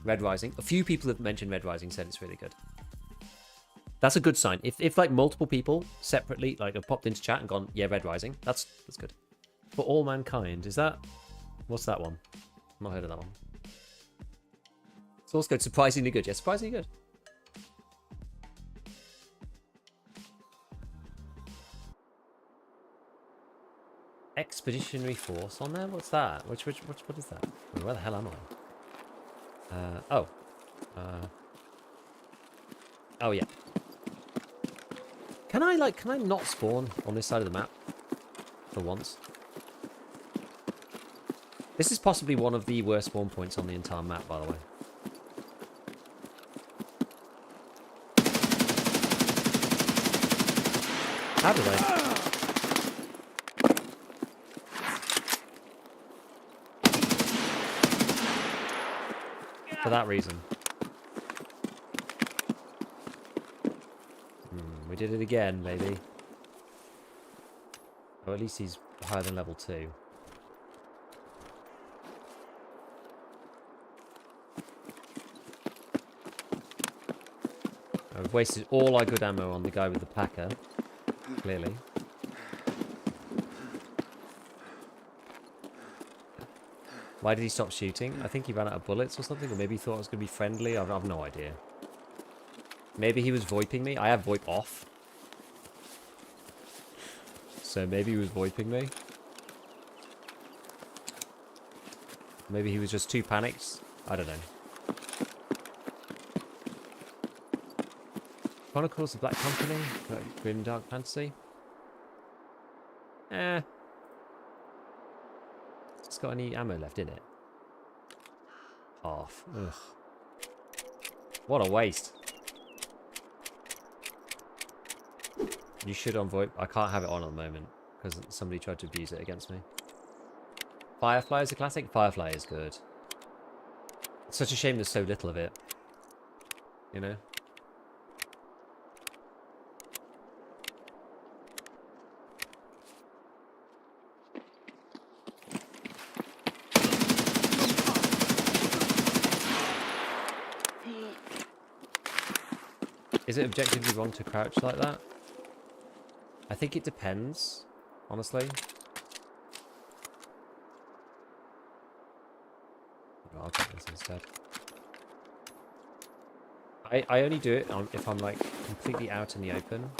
Red Rising. A few people have mentioned Red Rising, said it's really good. That's a good sign. If like multiple people separately like have popped into chat and gone, yeah, Red Rising, that's good. For All Mankind, is that... What's that one? I've not heard of that one. Source Code, surprisingly good. Yeah, surprisingly good. Expeditionary Force on there? What's that? What is that? Where the hell am I? Oh yeah. Can I not spawn on this side of the map for once? This is possibly one of the worst spawn points on the entire map, by the way. How did I? For that reason. We did it again, baby. Oh, at least he's higher than level 2. I've wasted all our good ammo on the guy with the packer. Clearly. Why did he stop shooting? I think he ran out of bullets or something, or maybe he thought I was going to be friendly. I've no idea. Maybe he was VoIPing me. I have VoIP off. So maybe he was VoIPing me. Maybe he was just too panicked. I don't know. Chronicles of Black Company. Grim Dark Fantasy. It's got any ammo left in it? Half. Ugh. What a waste. You should on VoIP. I can't have it on at the moment because somebody tried to abuse it against me. Firefly is a classic. Firefly is good. It's such a shame there's so little of it. You know? Is it objectively wrong to crouch like that? I think it depends, honestly. I'll take this instead. I only do it if I'm like completely out in the open.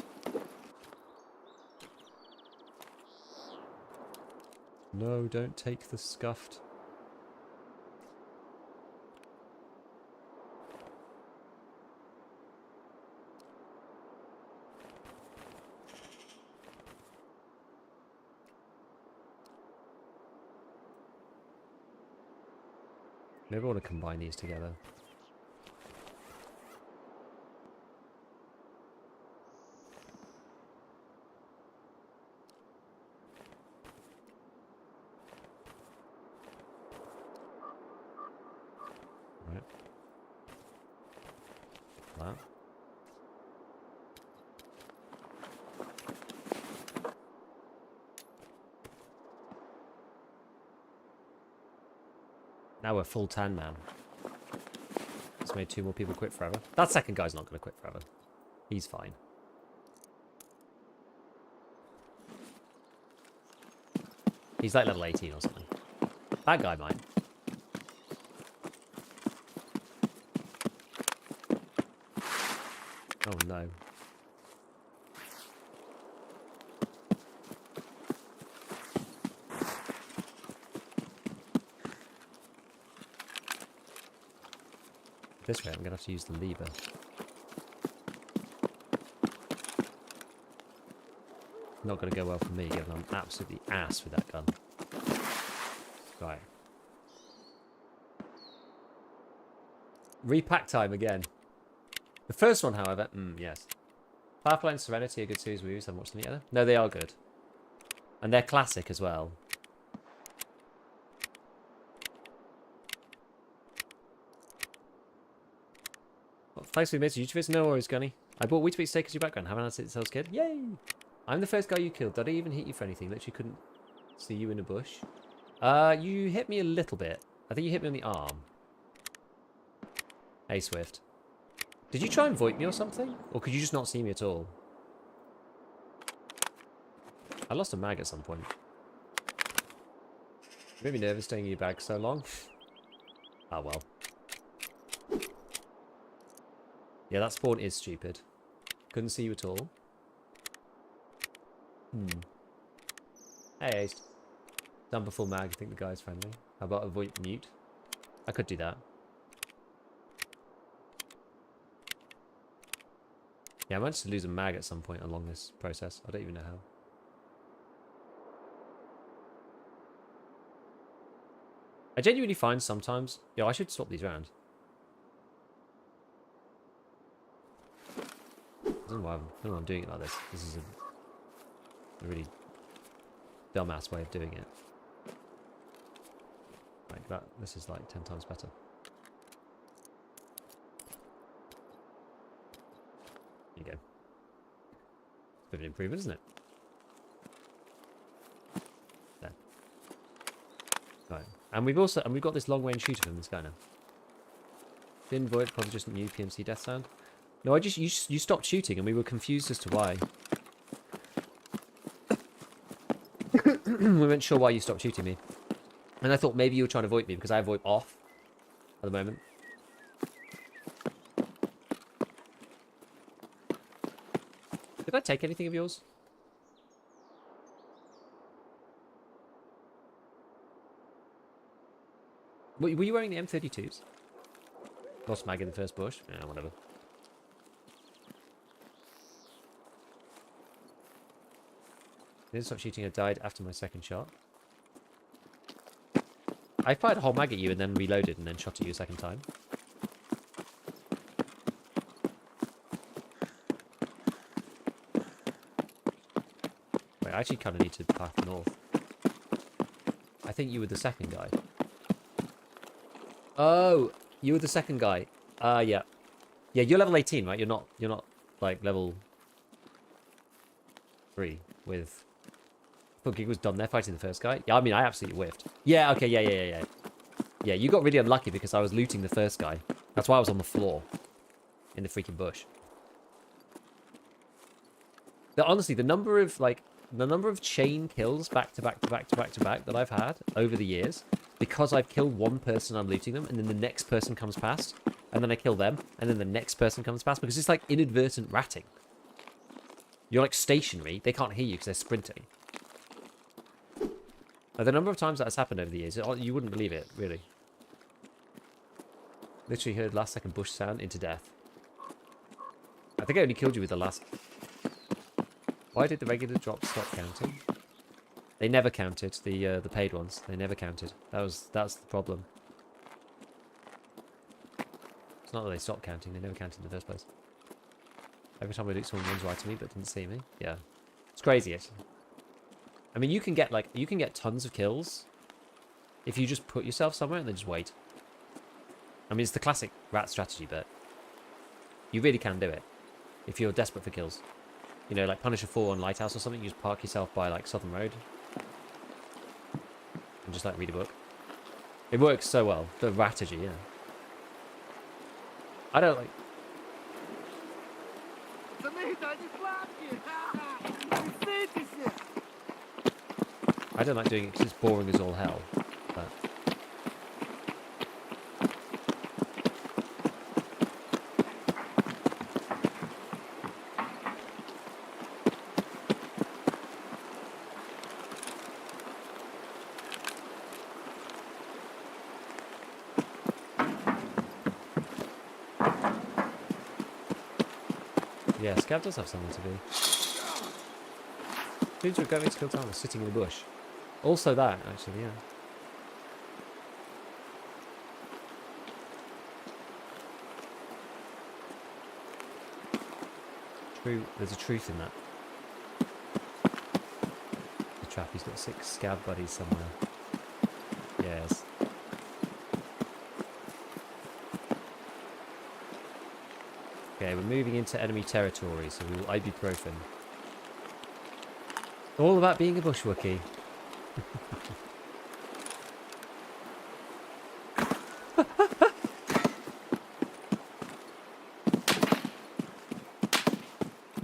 No, don't take the scuffed. Maybe I want to combine these together. Right. That. Now we're full 10, man. It's made 2 more people quit forever. That second guy's not going to quit forever. He's fine. He's like level 18 or something. That guy might. Oh no. This way, I'm going to have to use the lever. Not going to go well for me, given I'm absolutely ass with that gun. Right. Repack time again. The first one, however, yes. Firefly and Serenity are good series movies. I haven't watched them yet. No, they are good. And they're classic as well. Thanks for the message, YouTubers. No worries, Gunny. I bought Weetabix steak as your background. Haven't had it since I was a kid. Yay! I'm the first guy you killed. Did I even hit you for anything? Literally couldn't see you in a bush. You hit me a little bit. I think you hit me on the arm. Hey, Swift. Did you try and VoIP me or something? Or could you just not see me at all? I lost a mag at some point. You made me nervous staying in your bag so long. Ah, well. Yeah, that spawn is stupid. Couldn't see you at all. Hey, Ace. Done before mag. I think the guy's friendly. How about a VoIP mute? I could do that. Yeah, I managed to lose a mag at some point along this process. I don't even know how. I genuinely find sometimes... Yo, I should swap these around. I don't know why I'm doing it like this. This is a really dumbass way of doing it. Like that. This is like 10 times better. There you go. Bit of an improvement, isn't it? There. Right. And we've got this long range shooter from this guy now. Didn't void, probably just new PMC death sound. No, you stopped shooting and we were confused as to why. We weren't sure why you stopped shooting me. And I thought maybe you were trying to VoIP me because I have VoIP off at the moment. Did I take anything of yours? Were you wearing the M32s? Lost mag in the first bush? Yeah, whatever. Didn't stop shooting, I died after my second shot. I fired a whole mag at you and then reloaded and then shot at you a second time. Wait, I actually kind of need to path north. I think you were the second guy. Oh, you were the second guy. Yeah. Yeah, you're level 18, right? You're not like level 3 with... I thought Gig was done there fighting the first guy. Yeah, I mean, I absolutely whiffed. Yeah, okay, yeah. Yeah, you got really unlucky because I was looting the first guy. That's why I was on the floor. In the freaking bush. Honestly, the number of chain kills back to back that I've had over the years, because I've killed one person on looting them, and then the next person comes past, and then I kill them, and then the next person comes past, because it's like inadvertent ratting. You're like stationary, they can't hear you because they're sprinting. The number of times that has happened over the years, you wouldn't believe it, really. Literally heard last second bush sound into death. I think I only killed you with the last... Why did the regular drops stop counting? They never counted, the paid ones. They never counted. That's the problem. It's not that they stopped counting, they never counted in the first place. Every time I loot, someone runs right to me but didn't see me. Yeah. It's crazy, actually. I mean, you can get tons of kills if you just put yourself somewhere and then just wait. I mean, it's the classic rat strategy, but you really can do it if you're desperate for kills. You know, like Punisher 4 on Lighthouse or something, you just park yourself by, like, Southern Road. And just, like, read a book. It works so well. The strategy, yeah. I don't, like... I don't like doing it because it's boring as all hell. But... yeah, Scav does have something to be. Dudes with great skill time are sitting in the bush. Also that, actually, yeah. True, there's a truth in that. The trap, he's got 6 Scav buddies somewhere. Yes. Okay, we're moving into enemy territory, so we will ibuprofen. All about being a bushwookie.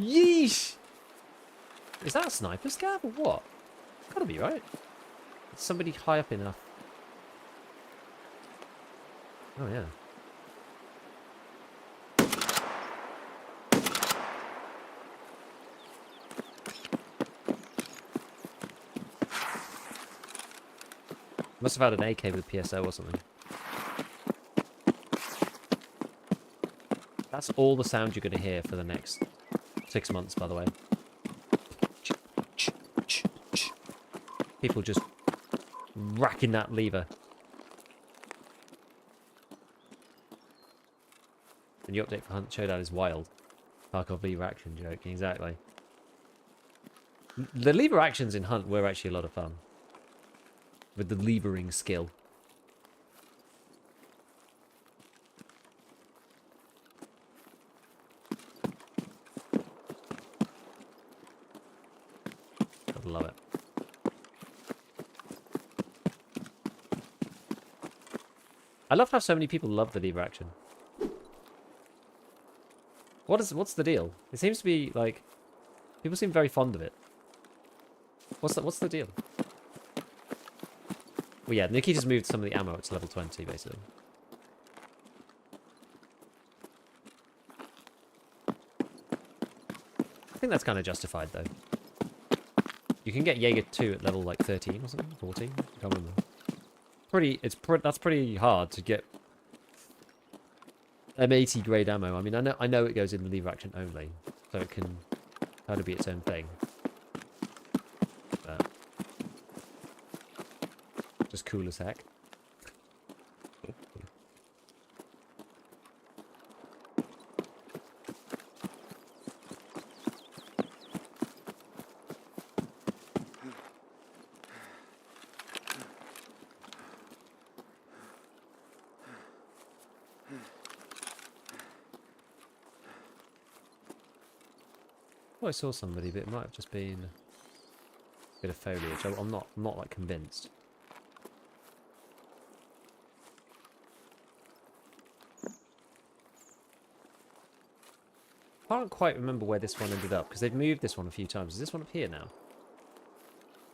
Yeesh! Is that a sniper scav or what? Gotta be, right? It's somebody high up enough. Oh, yeah. Must have had an AK with PSO or something. That's all the sound you're going to hear for the next 6 months, by the way. People just racking that lever. And your update for Hunt Showdown is wild. Tarkov lever action joke, exactly. The lever actions in Hunt were actually a lot of fun. With the levering skill. I love it. I love how so many people love the lever action. What's the deal? It seems to be like people seem very fond of it. What's the deal? Well, yeah, Nikita's moved some of the ammo up to level 20, basically. I think that's kind of justified, though. You can get Jaeger 2 at level, like, 13 or something? 14? I can't remember. That's pretty hard to get M80 grade ammo. I mean, I know it goes in the lever action only, so it can kind of be its own thing. But just cool as heck. Oh, I saw somebody, but it might have just been a bit of foliage. I'm not like convinced. I can't quite remember where this one ended up because they've moved this one a few times. Is this one up here now?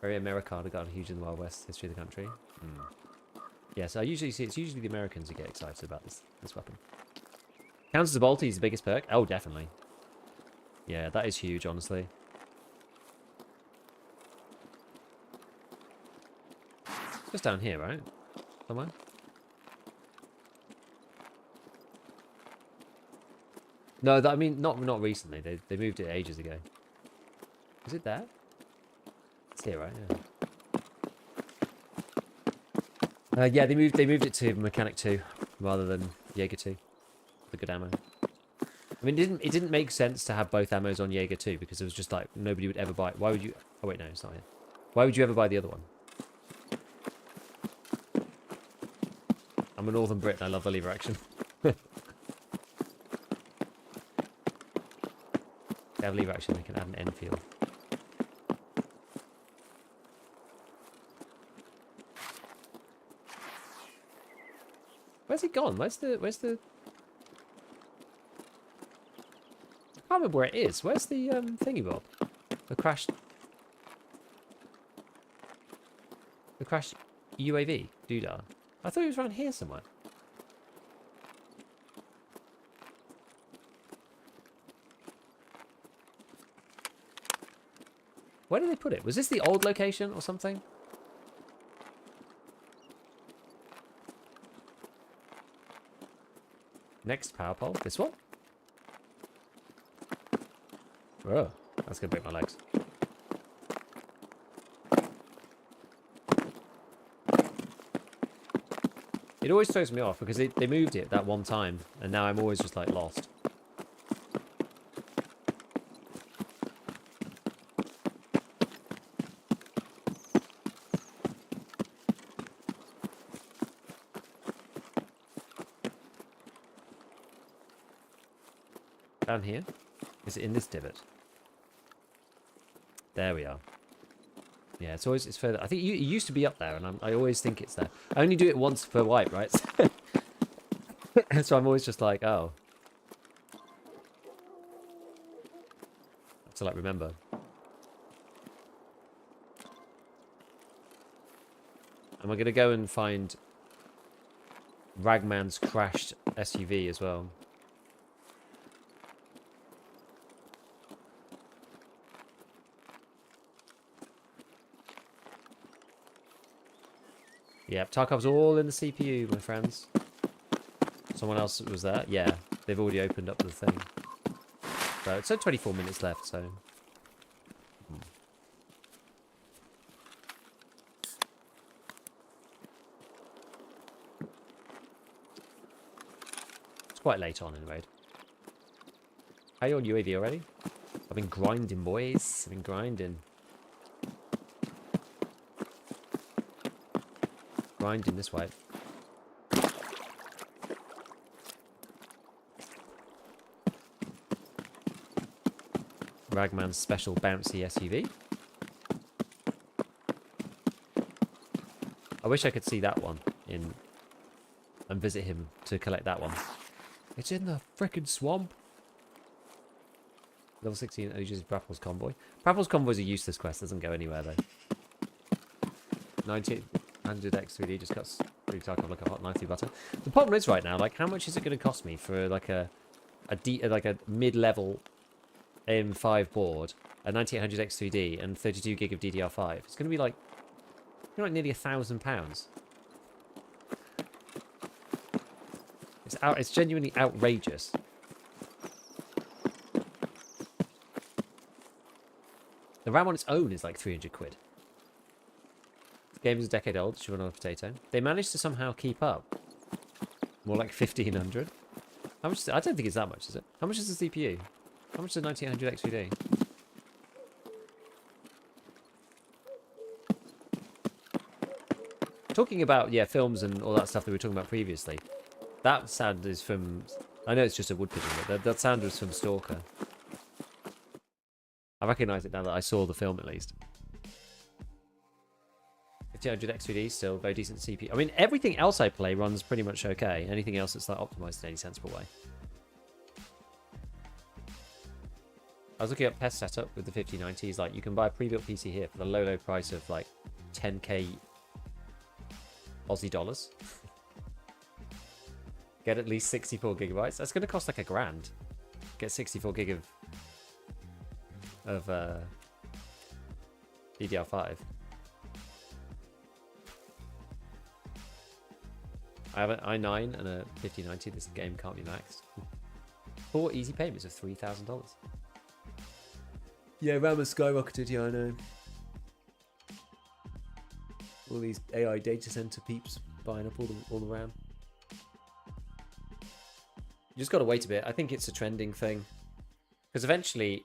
Very Americana, got huge in the Wild West history of the country. Yeah, so I usually see it's usually the Americans who get excited about this weapon. Counts as a bolty is the biggest perk. Oh, definitely. Yeah, that is huge, honestly. Just down here, right? Somewhere? No, I mean, not recently. They moved it ages ago. Is it there? It's here, right? Yeah. Yeah, they moved it to Mechanic 2 rather than Jaeger 2. The good ammo. I mean, it didn't make sense to have both ammos on Jaeger 2 because it was just like nobody would ever buy it. Why would you? Oh wait, no, it's not here. Why would you ever buy the other one? I'm a Northern Brit and I love the lever action. They have lever action, they can add an Enfield. Where's he gone? Where's the I can't remember where it is. Where's the thingy bob? The crashed UAV doodah. I thought he was around here somewhere. Where did they put it? Was this the old location or something? Next power pole. This one? Oh, that's gonna break my legs. It always throws me off because they moved it that one time and now I'm always just like lost. Down here? Is it in this divot? There we are. Yeah, it's further. I think it used to be up there, and I always think it's there. I only do it once per wipe, right? So I'm always just like, oh. To like remember. Am I gonna go and find Ragman's crashed SUV as well? Yep, Tarkov's all in the CPU, my friends. Someone else was there? Yeah, they've already opened up the thing. So it's 24 minutes left, so... It's quite late on in the raid. Are you on UAV already? I've been grinding, boys. I've been grinding. Grinding this way. Ragman's special bouncy SUV. I wish I could see that one and visit him to collect that one. It's in the frickin' swamp. Level 16 uses Brapple's convoy. Brapple's convoy is a useless quest, doesn't go anywhere though. 19. 100x3D just cuts through Tarkov like a hot knife through butter. The problem is right now, like, how much is it going to cost me for like a mid-level M5 board, a 9800X3D, and 32 gig of DDR5? It's going to be like, nearly £1,000. It's genuinely outrageous. The RAM on its own is like 300 quid. The game is a decade old, should run on a potato. They managed to somehow keep up. More like 1,500. How much? I don't think it's that much, is it? How much is the CPU? How much is the 9800 XVD? Talking about, yeah, films and all that stuff that we were talking about previously. That sound is from... I know it's just a wood pigeon, but that sound was from Stalker. I recognise it now that I saw the film, at least. 1500 X3D, still very decent CPU. I mean, everything else I play runs pretty much okay. Anything else that's like optimised in any sensible way. I was looking up test setup with the 5090s. Like, you can buy a pre-built PC here for the low price of like 10k Aussie dollars. Get at least 64 gigabytes. That's going to cost like $1,000. Get 64 gig of DDR5. I have an i9 and a 5090. This game can't be maxed. 4 easy payments of $3,000. Yeah, RAM has skyrocketed. Yeah, I know. All these AI data center peeps buying up all the RAM. You just got to wait a bit. I think it's a trending thing. Because eventually,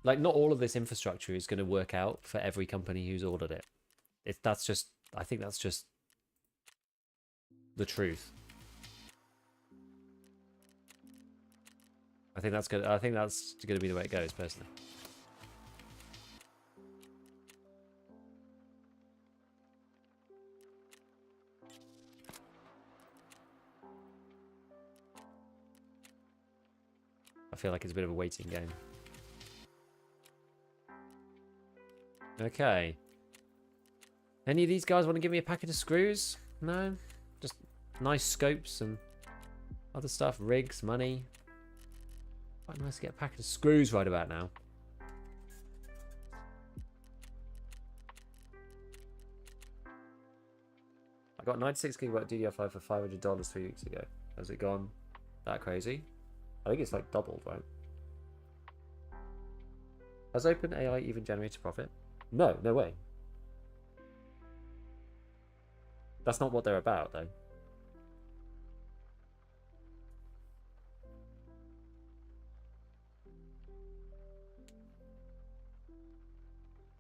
like, not all of this infrastructure is going to work out for every company who's ordered it. I think that's just the truth. I think that's going to be the way it goes, personally. I feel like it's a bit of a waiting game. Okay. Any of these guys want to give me a packet of screws? No? Just nice scopes and other stuff. Rigs, money. Quite nice to get a packet of screws right about now. I got 96 gigabyte DDR5 for $500 3 weeks ago. Has it gone that crazy? I think it's like doubled, right? Has OpenAI even generated profit? No, no way. That's not what they're about, though.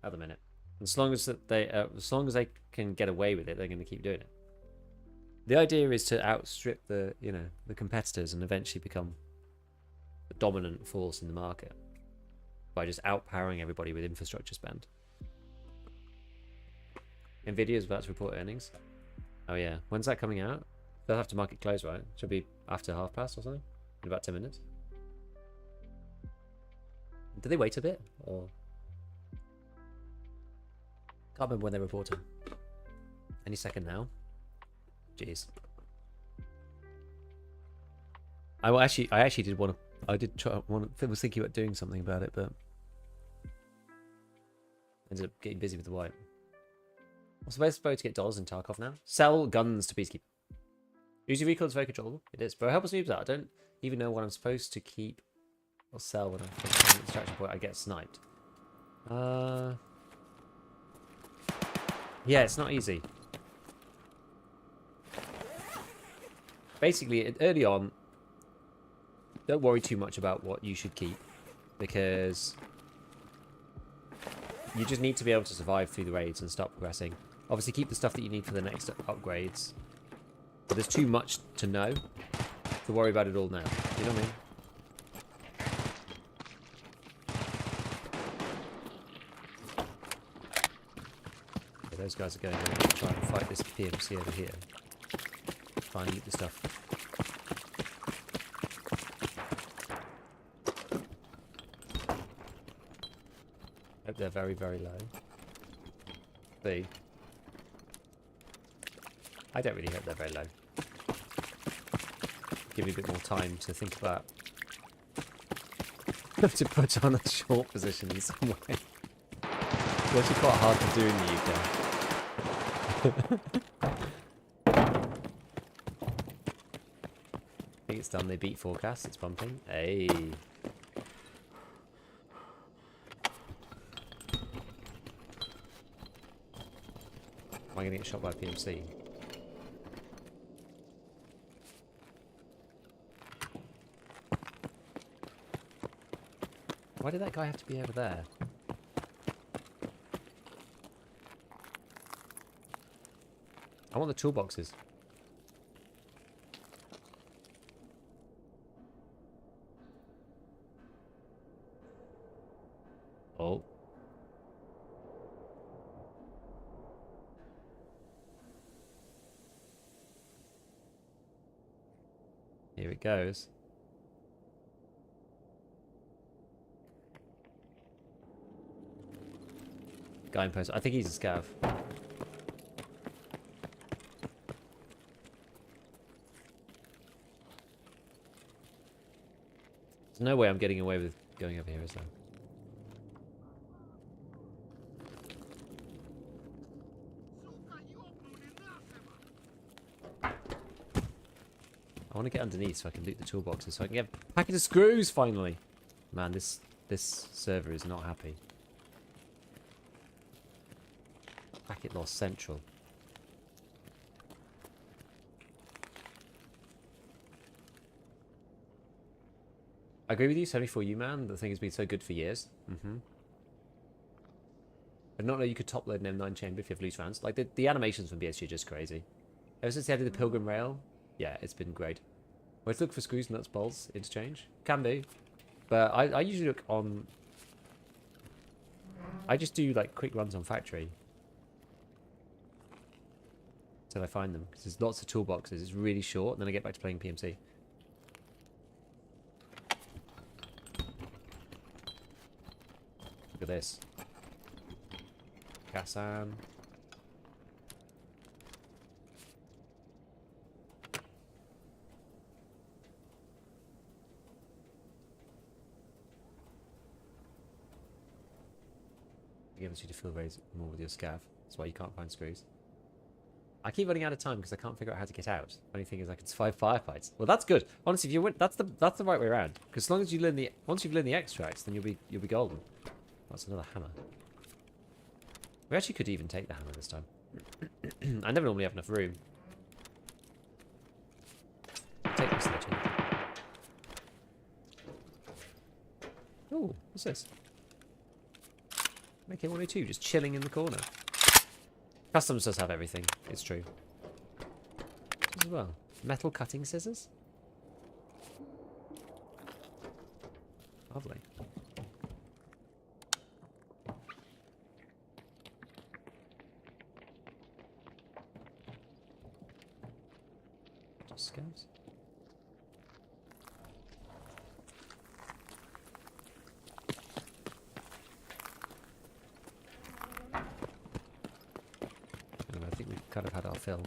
At the minute, as long as they can get away with it, they're going to keep doing it. The idea is to outstrip the competitors and eventually become the dominant force in the market by just outpowering everybody with infrastructure spend. Nvidia is about to report earnings. Oh yeah, when's that coming out? They'll have to market close, right? Should be after 1:30 or something, in about 10 minutes. Do they wait a bit, or can't remember when they're reporting? Any second now. Jeez. I actually did want to. I was thinking about doing something about it, but ended up getting busy with the wife. I'm supposed to get dollars in Tarkov now. Sell guns to Peacekeeper. User recoil is very controllable. It is. But help us move that. I don't even know what I'm supposed to keep or sell when I take an extraction point. I get sniped. Yeah, it's not easy. Basically, early on, don't worry too much about what you should keep, because you just need to be able to survive through the raids and start progressing. Obviously, keep the stuff that you need for the next upgrades. But there's too much to know to worry about it all now. You know what I mean? Okay, those guys are going to try and fight this PMC over here. Try and eat the stuff. Hope they're very, very low. See. I don't really hope they're very low. Give me a bit more time to think about. Have to put on a short position in some way. It's actually quite hard to do in the UK. I think it's done. They beat forecast. It's pumping. Hey. Am I going to get shot by a PMC? Why did that guy have to be over there? I want the toolboxes. Oh. Here it goes. Guy in post. I think he's a scav. There's no way I'm getting away with going over here, is there? I want to get underneath so I can loot the toolboxes so I can get a packet of screws finally. Man, this server is not happy. Packet lost central. I agree with you, 74 you man. The thing has been so good for years. I did not know you could top load an M9 chamber if you have loose rounds. Like the animations from BSG are just crazy. Ever since they added the Pilgrim Rail, yeah, it's been great. Let's look for screws, nuts, bolts, interchange. Can do. But I usually look on... I just do like quick runs on factory. Until I find them. Because there's lots of toolboxes. It's really short. And then I get back to playing PMC. Look at this. Kassan. It gives you to feel raise more with your scav. That's why you can't find screws. I keep running out of time because I can't figure out how to get out. Only thing is I can survive firefights. Well, that's good. Honestly, if you win, that's the right way around. Because as long as you learn once you've learned the extracts, then you'll be golden. That's another hammer. We actually could even take the hammer this time. I never normally have enough room. Take this sledgehammer. Ooh, what's this? AK-102, just chilling in the corner. Customs does have everything, it's true. As well. Metal cutting scissors? Lovely. Just scavs. I think we've kind of had our fill.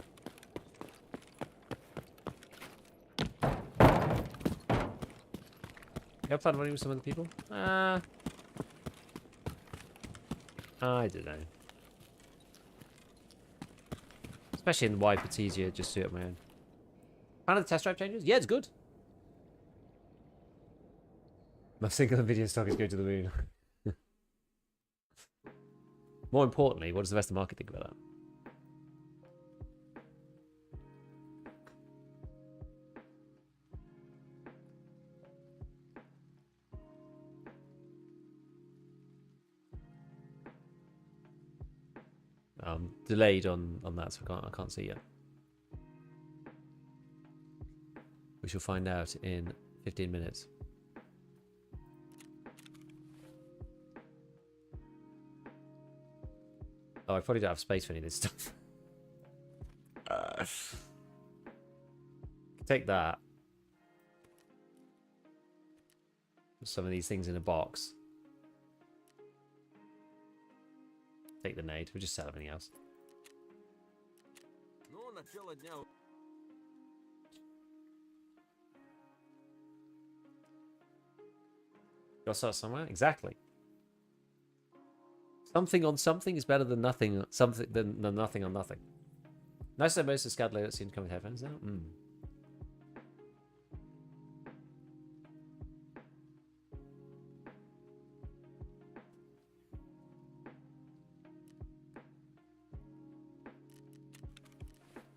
You have fun running with some other people? I don't know. Especially in wipe, it's easier just to do it on my own. How do the test drive changes? Yeah, it's good. My single video stock is going to the moon. More importantly, what does the rest of the market think about that? Delayed on that, so I can't see yet. We shall find out in 15 minutes. Oh, I probably don't have space for any of this stuff. Take that. Some of these things in a box. Take the nade. We'll just sell everything else. Ну, начало дня. Gotta start somewhere. Exactly. Something on something is better than nothing. Something than nothing on nothing. Nice that most of the SCAD layouts seem to come with headphones now.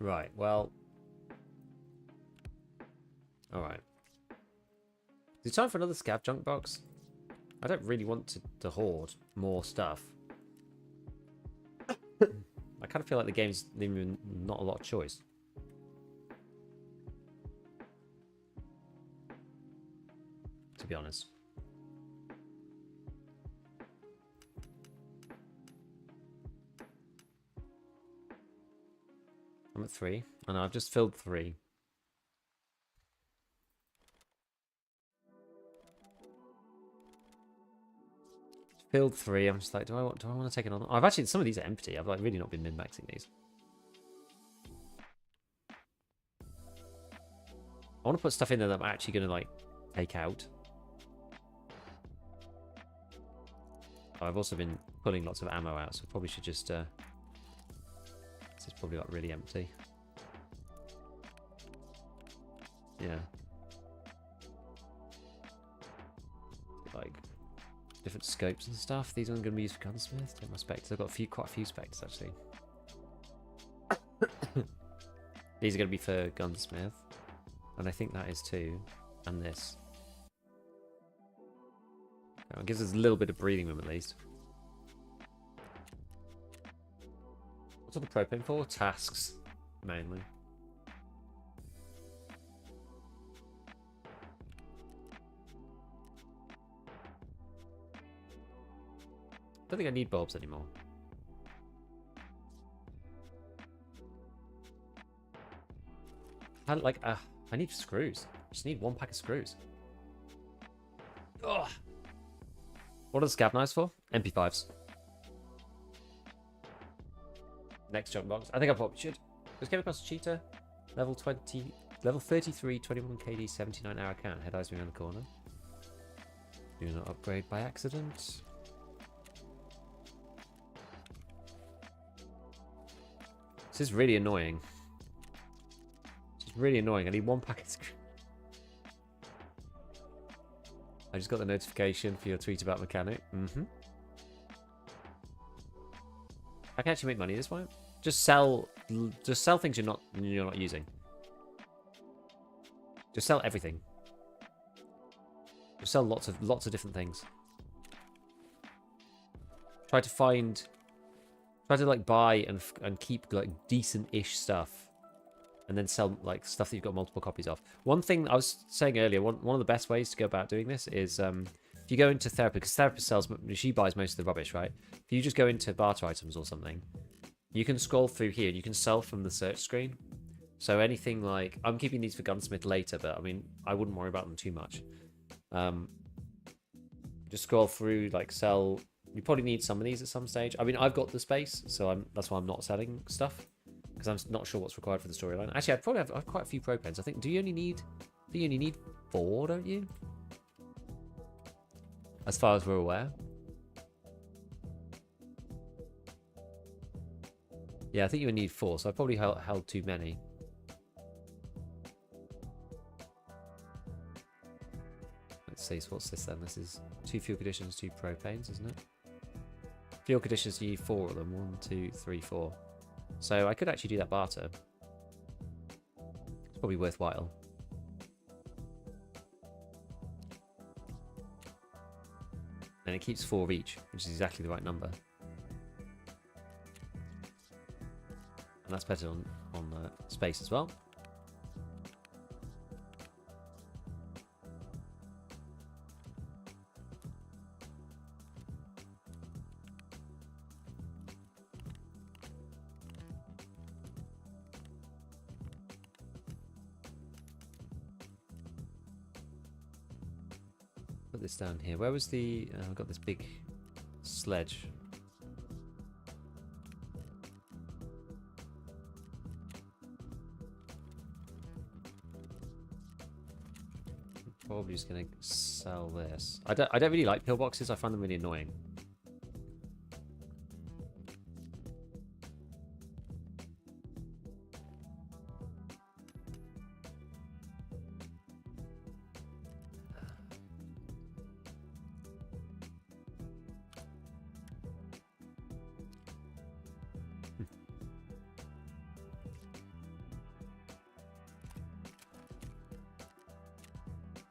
Right. Well. All right. Is it time for another scav junk box? I don't really want to hoard more stuff. I kind of feel like the game's leaving not a lot of choice. To be honest. I'm at 3. I know, I've just filled 3. Filled 3. I'm just like, do I want to take it on? I've actually, some of these are empty. I've like really not been min-maxing these. I want to put stuff in there that I'm actually going to like take out. I've also been pulling lots of ammo out, so I probably should just this is probably like really empty. Yeah. Like different scopes and stuff. These aren't going to be used for gunsmith. Take my specters. I've got quite a few specters actually. These are going to be for gunsmith, and I think that is too. And this. It gives us a little bit of breathing room at least. What's all the propane for? Tasks, mainly. I don't think I need bulbs anymore. I need screws. I just need 1 pack of screws. Ugh. What are the scav knives for? MP5s. Next junk box. I think I probably should. Just came across a cheetah. Level 33, 21 KD, 79 hour count. Head eyes me around the corner. Do not upgrade by accident. This is really annoying. This is really annoying. I need 1 packet. I just got the notification for your tweet about mechanic. I can actually make money this way. Just sell things you're not using. Just sell everything. Just sell lots of different things. Try to like buy and keep like decent-ish stuff, and then sell like stuff that you've got multiple copies of. One thing I was saying earlier, one of the best ways to go about doing this is if you go into therapy, because therapist she buys most of the rubbish, right? If you just go into barter items or something, you can scroll through here and you can sell from the search screen. So anything like, I'm keeping these for gunsmith later, but I mean, I wouldn't worry about them too much. Just scroll through, like sell. You probably need some of these at some stage. I mean, I've got the space, so that's why I'm not selling stuff, because I'm not sure what's required for the storyline. Actually, I'd probably have quite a few propanes. I think. Do you only need 4? Don't you? As far as we're aware. Yeah, I think you would need 4, so I probably held too many. Let's see. So what's this then? This is 2 fuel conditions, 2 propanes, isn't it? Fuel conditions, you need 4 of them. 1, 2, 3, 4. So I could actually do that barter. It's probably worthwhile. And it keeps 4 of each, which is exactly the right number. And that's better on space as well. Put this down here. Where was the... I've got this big sledge. probably just gonna sell this. I don't really like pillboxes. I find them really annoying.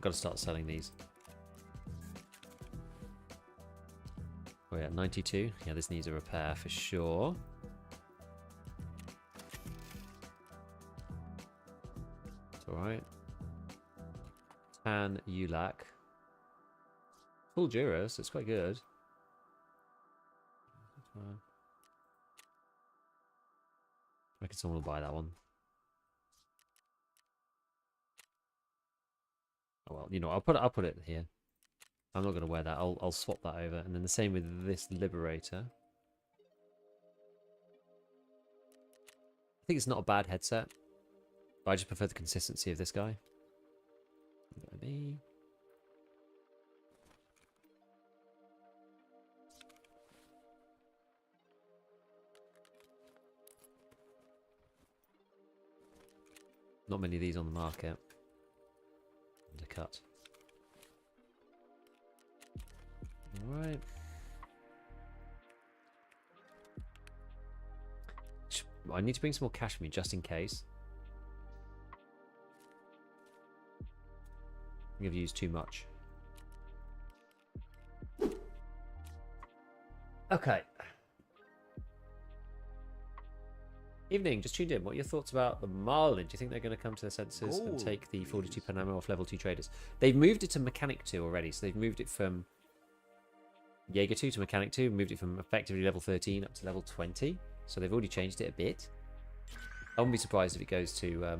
Got to start selling these. We're at 92. Yeah, this needs a repair for sure. It's alright. Tan Ulak. Full Duras, it's quite good. I reckon someone will buy that one. Oh well, you know, I'll put it here. I'm not going to wear that. I'll swap that over, and then the same with this Liberator. I think it's not a bad headset, but I just prefer the consistency of this guy. Me. Not many of these on the market. Undercut. Alright. I need to bring some more cash with me just in case. I think I've used too much. Okay. Evening, just tuned in. What are your thoughts about the Marlin? Do you think they're going to come to their senses and take the 42 per ammo off level 2 traders? They've moved it to Mechanic 2 already, so they've moved it from Jaeger 2 to Mechanic 2, moved it from effectively level 13 up to level 20, so they've already changed it a bit. I wouldn't be surprised if it goes to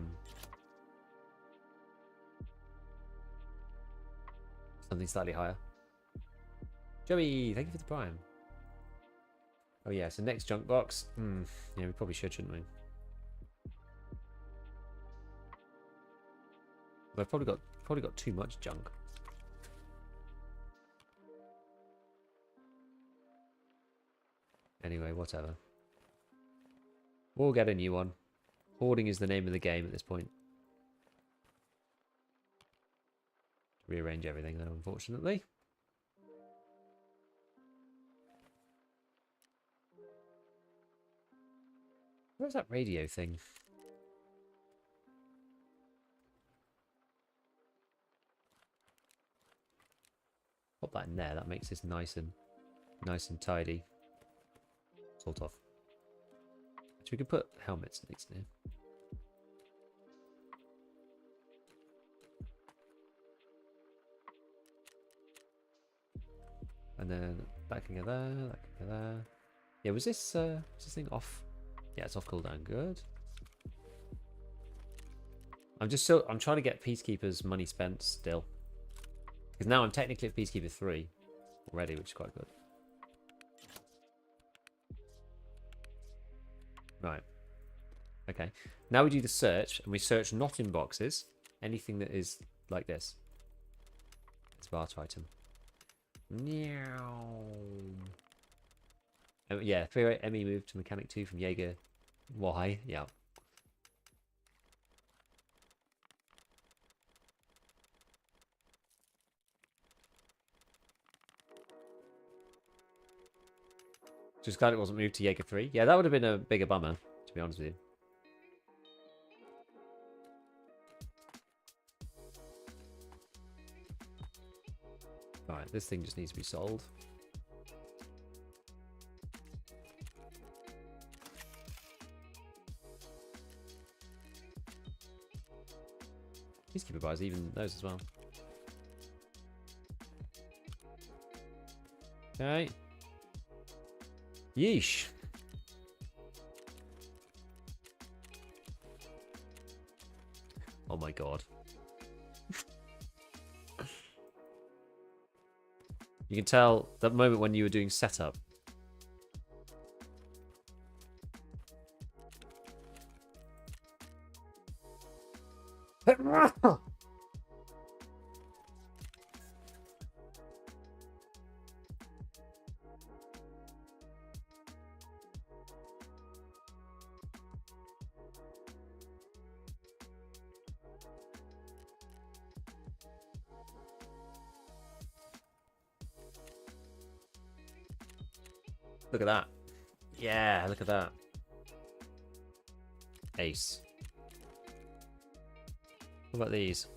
something slightly higher. Joey, thank you for the prime. Oh yeah, so next junk box. Yeah, we probably should, shouldn't we? But I've probably got too much junk. Anyway, whatever. We'll get a new one. Hoarding is the name of the game at this point. Rearrange everything though, unfortunately. Where's that radio thing? Pop that in there. That makes this nice and tidy. Sort of. So we could put helmets next to here. And then that can go there. That can go there. Yeah, was this thing off? Yeah, it's off cooldown. Good. I'm trying to get Peacekeeper's money spent still. Because now I'm technically at Peacekeeper 3 already, which is quite good. Right. Okay. Now we do the search, and we search not in boxes. Anything that is like this. It's barter item. Meow. Oh, yeah, 308 ME moved to Mechanic 2 from Jaeger. Why? Yeah. Just glad it wasn't moved to Jaeger 3. Yeah, that would have been a bigger bummer, to be honest with you. Alright, this thing just needs to be sold. Peacekeeper buys even those as well. Okay. Yeesh. Oh my god. You can tell that moment when you were doing setup. Look at that. Yeah, look at that. Ace. What about these?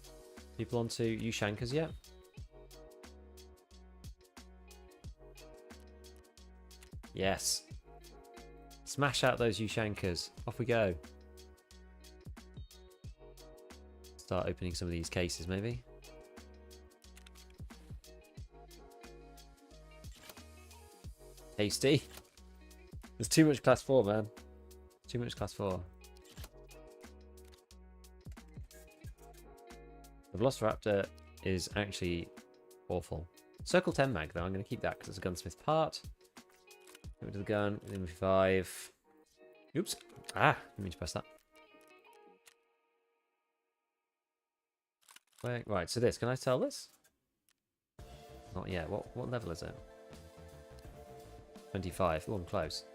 People onto Ushankers yet? Yes. Smash out those Ushankers. Off we go. Start opening some of these cases, maybe. Tasty. There's too much class 4, man. Too much class 4. The Velociraptor is actually awful. Circle 10 mag, though. I'm going to keep that because it's a gunsmith part. Get rid of the gun. MP5. Oops. Ah, didn't mean to press that. Wait, right, so this. Can I sell this? Not yet. What level is it? 25. Oh, I'm close.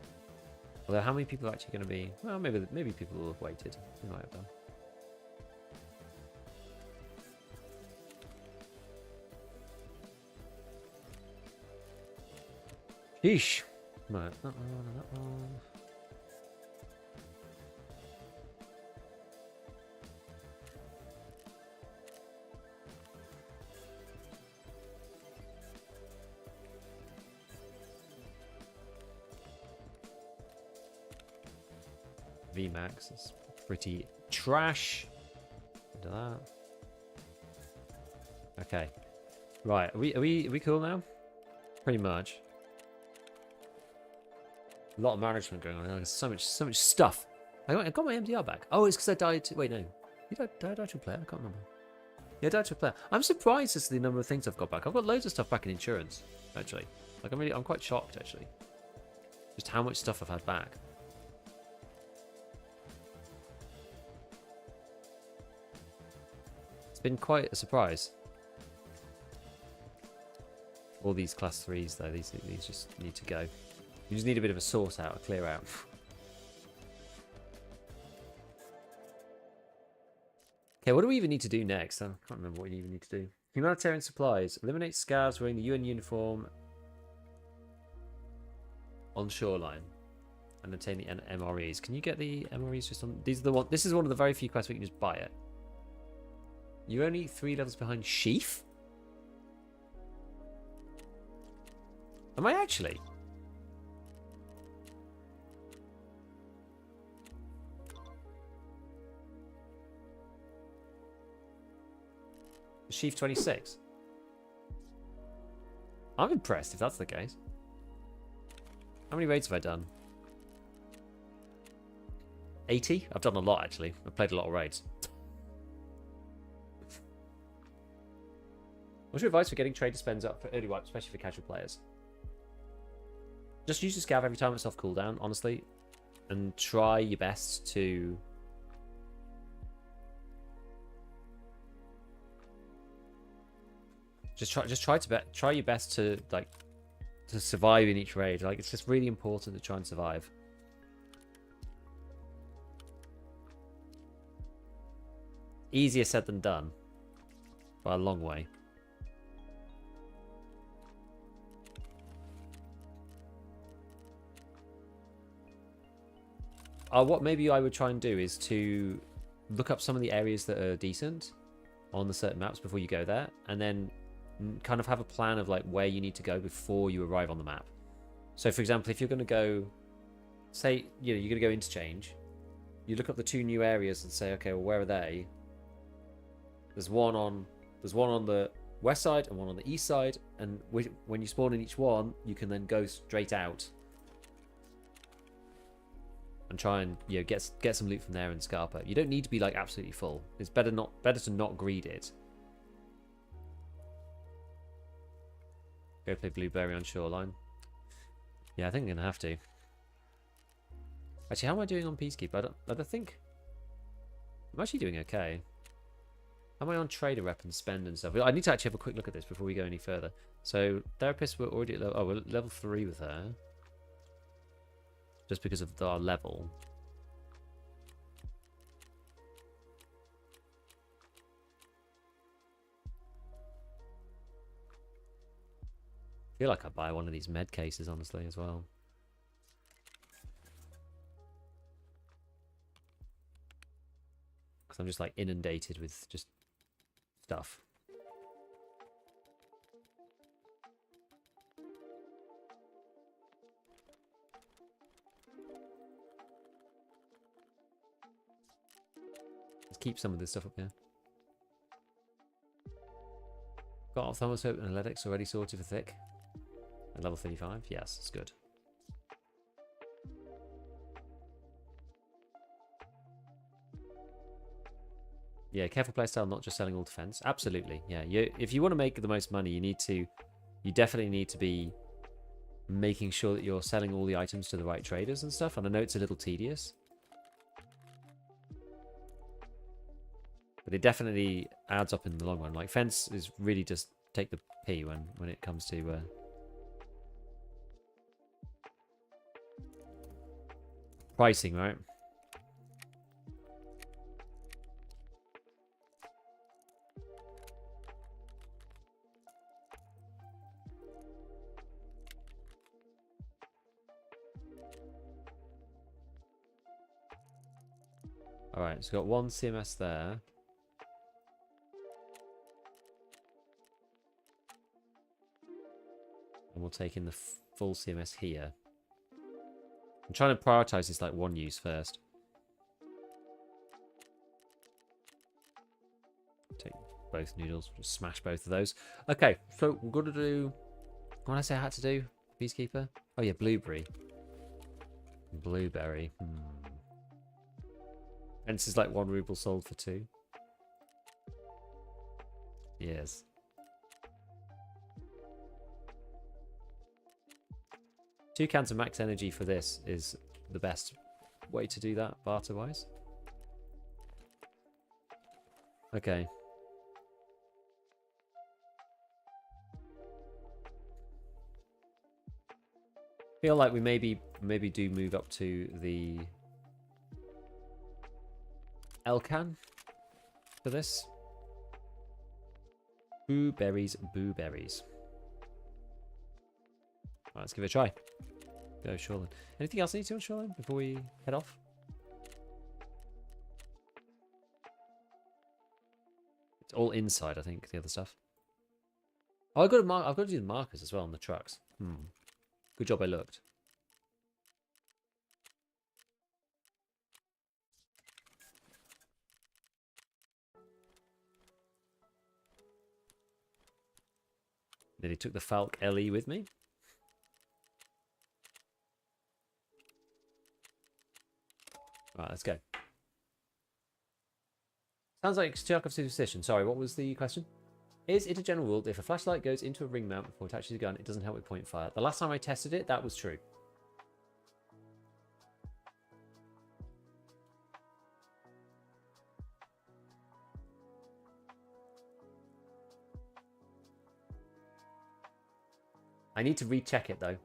Although, how many people are actually going to be... Well, maybe people will have waited. They might have done. Yeesh. Right, that one, that one. VMAX is pretty trash. Do that. Okay. Right, are we cool now? Pretty much. A lot of management going on. There's so much stuff. I got my MDR back. Oh, it's because I died. Wait, no. Did I die to a player? I can't remember. Yeah, I died to a player. I'm surprised as to the number of things I've got back. I've got loads of stuff back in insurance, actually. Like I'm quite shocked actually. Just how much stuff I've had back. It's been quite a surprise. All these class 3s though, these just need to go. You just need a bit of a sort out, a clear out. Okay, what do we even need to do next? I can't remember what we even need to do. Humanitarian supplies. Eliminate scavs wearing the UN uniform on shoreline. And obtain the MREs. Can you get the MREs just on... These are the one. This is one of the very few quests where you can just buy it. You're only 3 levels behind Sheaf? Am I actually? Sheaf 26. I'm impressed if that's the case. How many raids have I done? 80? I've done a lot actually. I've played a lot of raids. What's your advice for getting trader spends up for early wipe, especially for casual players? Just use the scav every time it's off cooldown, honestly. And try your best to... Just try your best to to survive in each raid. Like it's just really important to try and survive. Easier said than done, by a long way. What maybe I would try and do is to look up some of the areas that are decent on the certain maps before you go there, and then kind of have a plan of like where you need to go before you arrive on the map. So for example, if you're going to go, say, you're going to go interchange, you look up the 2 new areas and say, okay, well, where are they? There's one on the west side and one on the east side, and when you spawn in each one, you can then go straight out and try and get some loot from there and Scarpa. You don't need to be like absolutely full. It's better to not greed it. Go play Blueberry on Shoreline. Yeah, I think I'm gonna have to. Actually, how am I doing on Peacekeeper? I don't think I'm actually doing okay. How am I on trader rep and spend and stuff? I need to actually have a quick look at this before we go any further. So therapists were already at level. Oh, we're level 3 with her. Just because of our level. I feel like I'd buy one of these med cases, honestly, as well. because I'm just like inundated with just stuff. Let's keep some of this stuff up here. Got thermoscope and analytics already sorted for thick. At level 35? Yes, it's good. Yeah, careful playstyle, not just selling all defense. Absolutely, yeah. If you want to make the most money, you definitely need to be making sure that you're selling all the items to the right traders and stuff. And I know it's a little tedious, but it definitely adds up in the long run. Like fence is really just take the P when it comes to pricing, right? All right, so got one CMS there. And we'll take in the full CMS here. I'm trying to prioritize this like one use first. Take both noodles, just smash both of those. Okay, so we're going to do... What did I say I had to do? Peacekeeper? Oh yeah, blueberry. Blueberry. And this is like 1 ruble sold for 2. Yes. Two cans of max energy for this is the best way to do that, barter-wise. Okay. Feel like we maybe do move up to the Elcan for this. Boo berries, boo berries. Right, let's give it a try. Go shoreline. Anything else I need to on shoreline before we head off? It's all inside, I think, the other stuff. Oh, I've got to do the markers as well on the trucks. Good job I looked. Nearly took the Falk LE with me. Right, let's go. Sounds like Tarkov superstition. Sorry, what was the question? Is it a general rule that if a flashlight goes into a ring mount before it touches the gun, it doesn't help with point fire? The last time I tested it, that was true. I need to recheck it though.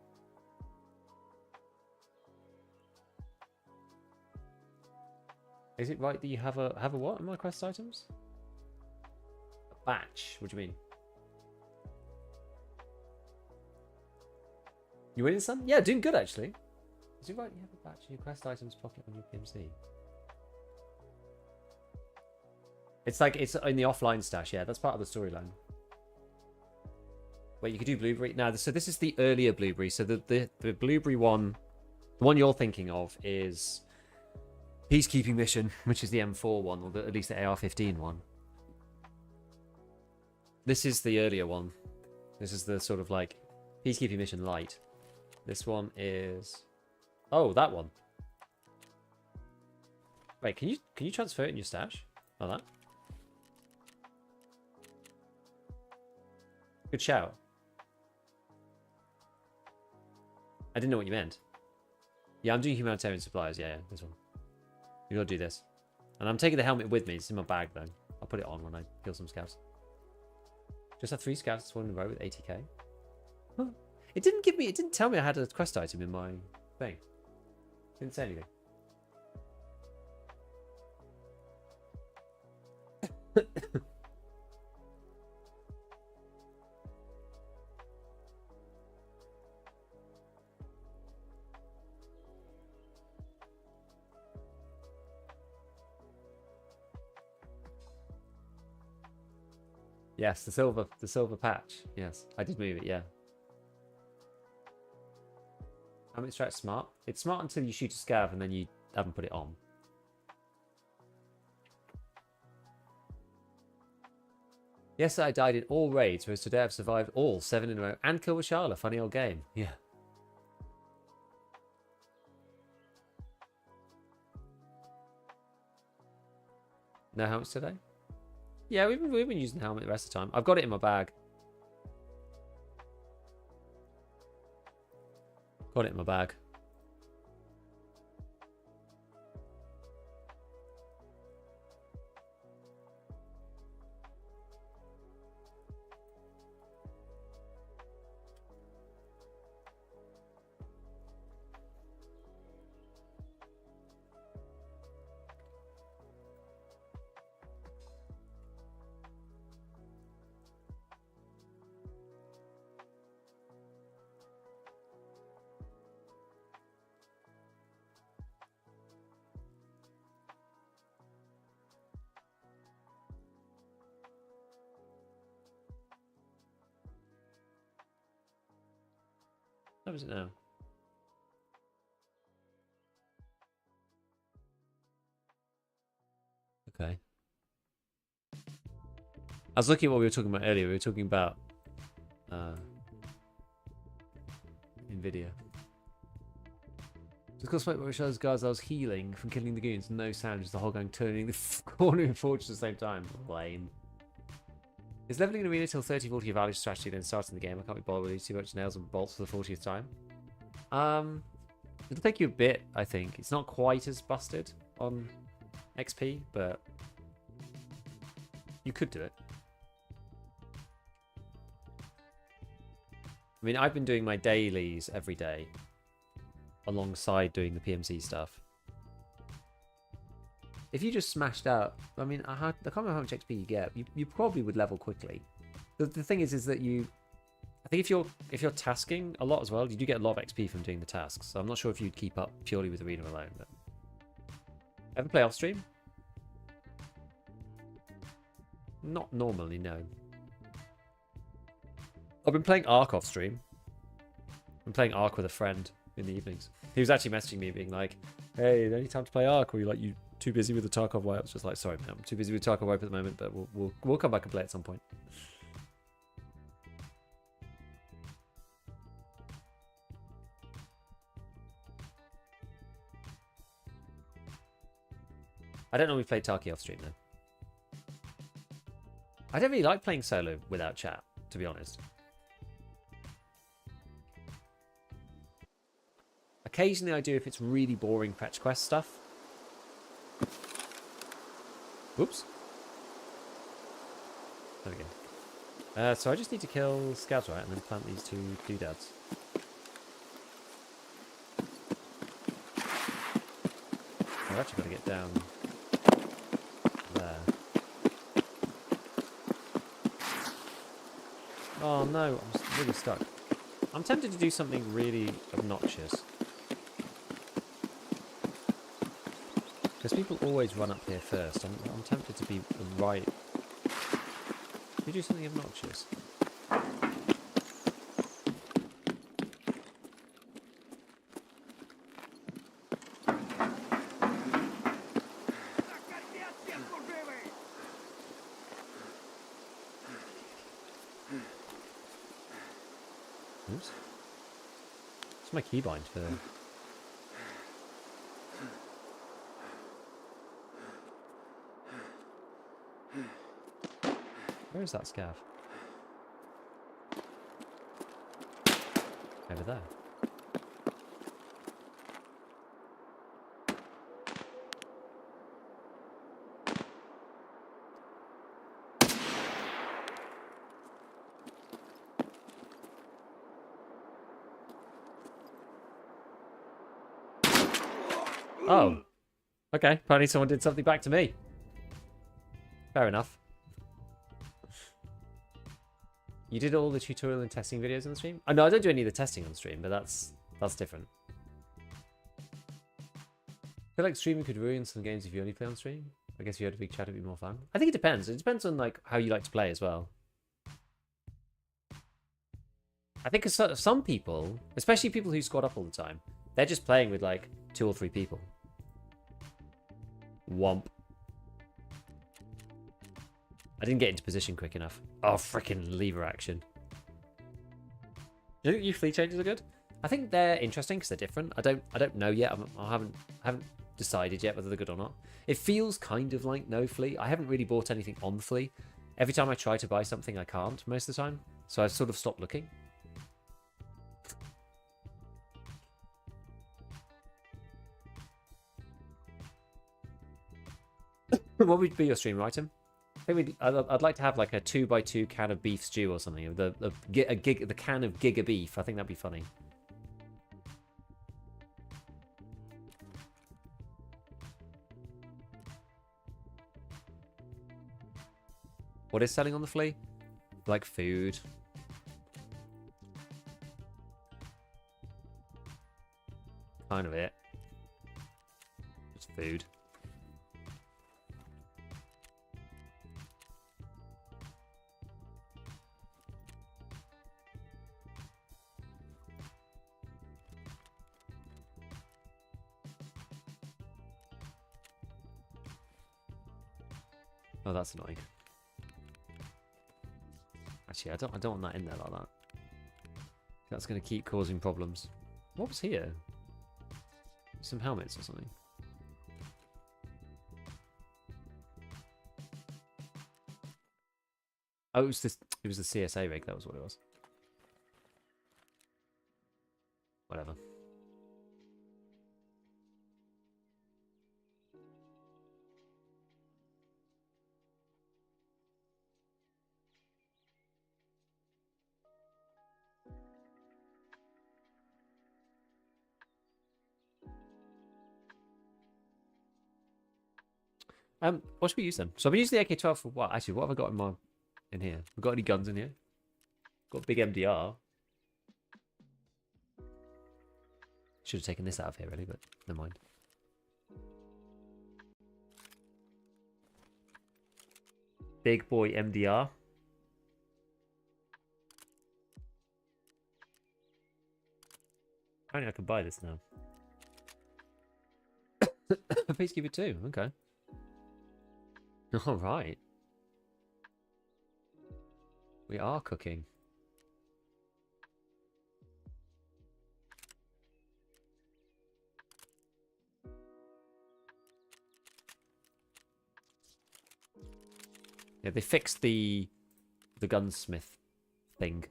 Is it right that you have a what in my quest items? A batch. What do you mean? You winning some? Yeah, doing good actually. Is it right you have a batch in your quest items pocket on your PMC? It's like it's in the offline stash. Yeah, that's part of the storyline. Wait, you could do blueberry. No, so this is the earlier blueberry. So the blueberry one, the one you're thinking of is Peacekeeping Mission, which is the M4 one, or at least the AR-15 one. This is the earlier one. This is the sort of like Peacekeeping Mission Light. This one is... Oh, that one. Wait, can you transfer it in your stash? Like that? Good shout. I didn't know what you meant. Yeah, I'm doing humanitarian supplies. Yeah, this one. You gotta do this. And I'm taking the helmet with me. It's in my bag, though. I'll put it on when I kill some scouts. Just had 3 scouts, 1 in a row with 80k. Huh. It didn't tell me I had a quest item in my thing. Didn't say anything. Yes, the silver patch. Yes, I did move it. Yeah. Helmet strap smart. It's smart until you shoot a scav and then you haven't put it on. Yes, I died in all raids, whereas today I've survived all 7 in a row and killed with Charla. Funny old game. Yeah. No helmets today? Yeah, we've been using the helmet the rest of the time. I've got it in my bag. Got it in my bag. How is it now? Okay. I was looking at what we were talking about earlier. We were talking about Nvidia. Just got where it shows guys I was healing from killing the goons. No sound, just the whole gang turning the corner and forge at the same time. Lame. Is leveling an arena till 30-40 a value strategy, then starting the game? I can't be bothered with too much nails and bolts for the 40th time. It'll take you a bit, I think. It's not quite as busted on XP, but you could do it. I mean, I've been doing my dailies every day alongside doing the PMC stuff. If you just smashed out, I mean, I can't remember how much XP you get. You probably would level quickly. The thing is that you, I think if you're tasking a lot as well, you do get a lot of XP from doing the tasks. So I'm not sure if you'd keep up purely with arena alone. But ever play off stream? Not normally, no. I've been playing Ark off stream. I'm playing Ark with a friend in the evenings. He was actually messaging me being like, "Hey, any time to play Ark? Or you like you too busy with the Tarkov wipe?" I was just like, "Sorry, man, I'm too busy with Tarkov wipe at the moment, but we'll come back and play at some point." I don't normally play Tarky off stream though. I don't really like playing solo without chat, to be honest. Occasionally I do if it's really boring fetch quest stuff. Whoops. There we go. So I just need to kill scavs, right, and then plant these 2 doodads. I've actually got to get down there. Oh no, I'm really stuck. I'm tempted to do something really obnoxious. Because people always run up here first. I'm tempted to be right. Can you do something obnoxious? Oops. It's my keybind for... Where is that scav? Over there. Oh. Okay, apparently someone did something back to me. Fair enough. You did all the tutorial and testing videos on the stream? Oh, no, I don't do any of the testing on the stream, but that's different. I feel like streaming could ruin some games if you only play on stream. I guess if you had a big chat, it'd be more fun. I think it depends. It depends on like how you like to play as well. I think some people, especially people who squad up all the time, they're just playing with like 2 or 3 people. Womp. I didn't get into position quick enough. Oh, freaking lever action. You fleet changes are good? I think they're interesting because they're different. I don't know yet. I haven't decided yet whether they're good or not. It feels kind of like no fleet. I haven't really bought anything on fleet. Every time I try to buy something, I can't most of the time. So I've sort of stopped looking. What would be your stream item? I think I'd like to have like a 2x2 can of beef stew or something. The can of giga beef. I think that'd be funny. What is selling on the flea? Like food. Kind of it. Just food. Oh, that's annoying. Actually, I don't want that in there like that. That's going to keep causing problems. What was here? Some helmets or something. Oh, it was this. It was the CSA rig. That was what it was. Whatever. What should we use then? So I've been using the AK-12 for what? Actually, what have I got in here? We've got any guns in here? Got a big MDR. Should have taken this out of here, really, but never mind. Big boy MDR. Apparently I can buy this now. Peacekeeper 2, okay. Alright. We are cooking. Yeah, they fixed the gunsmith thing.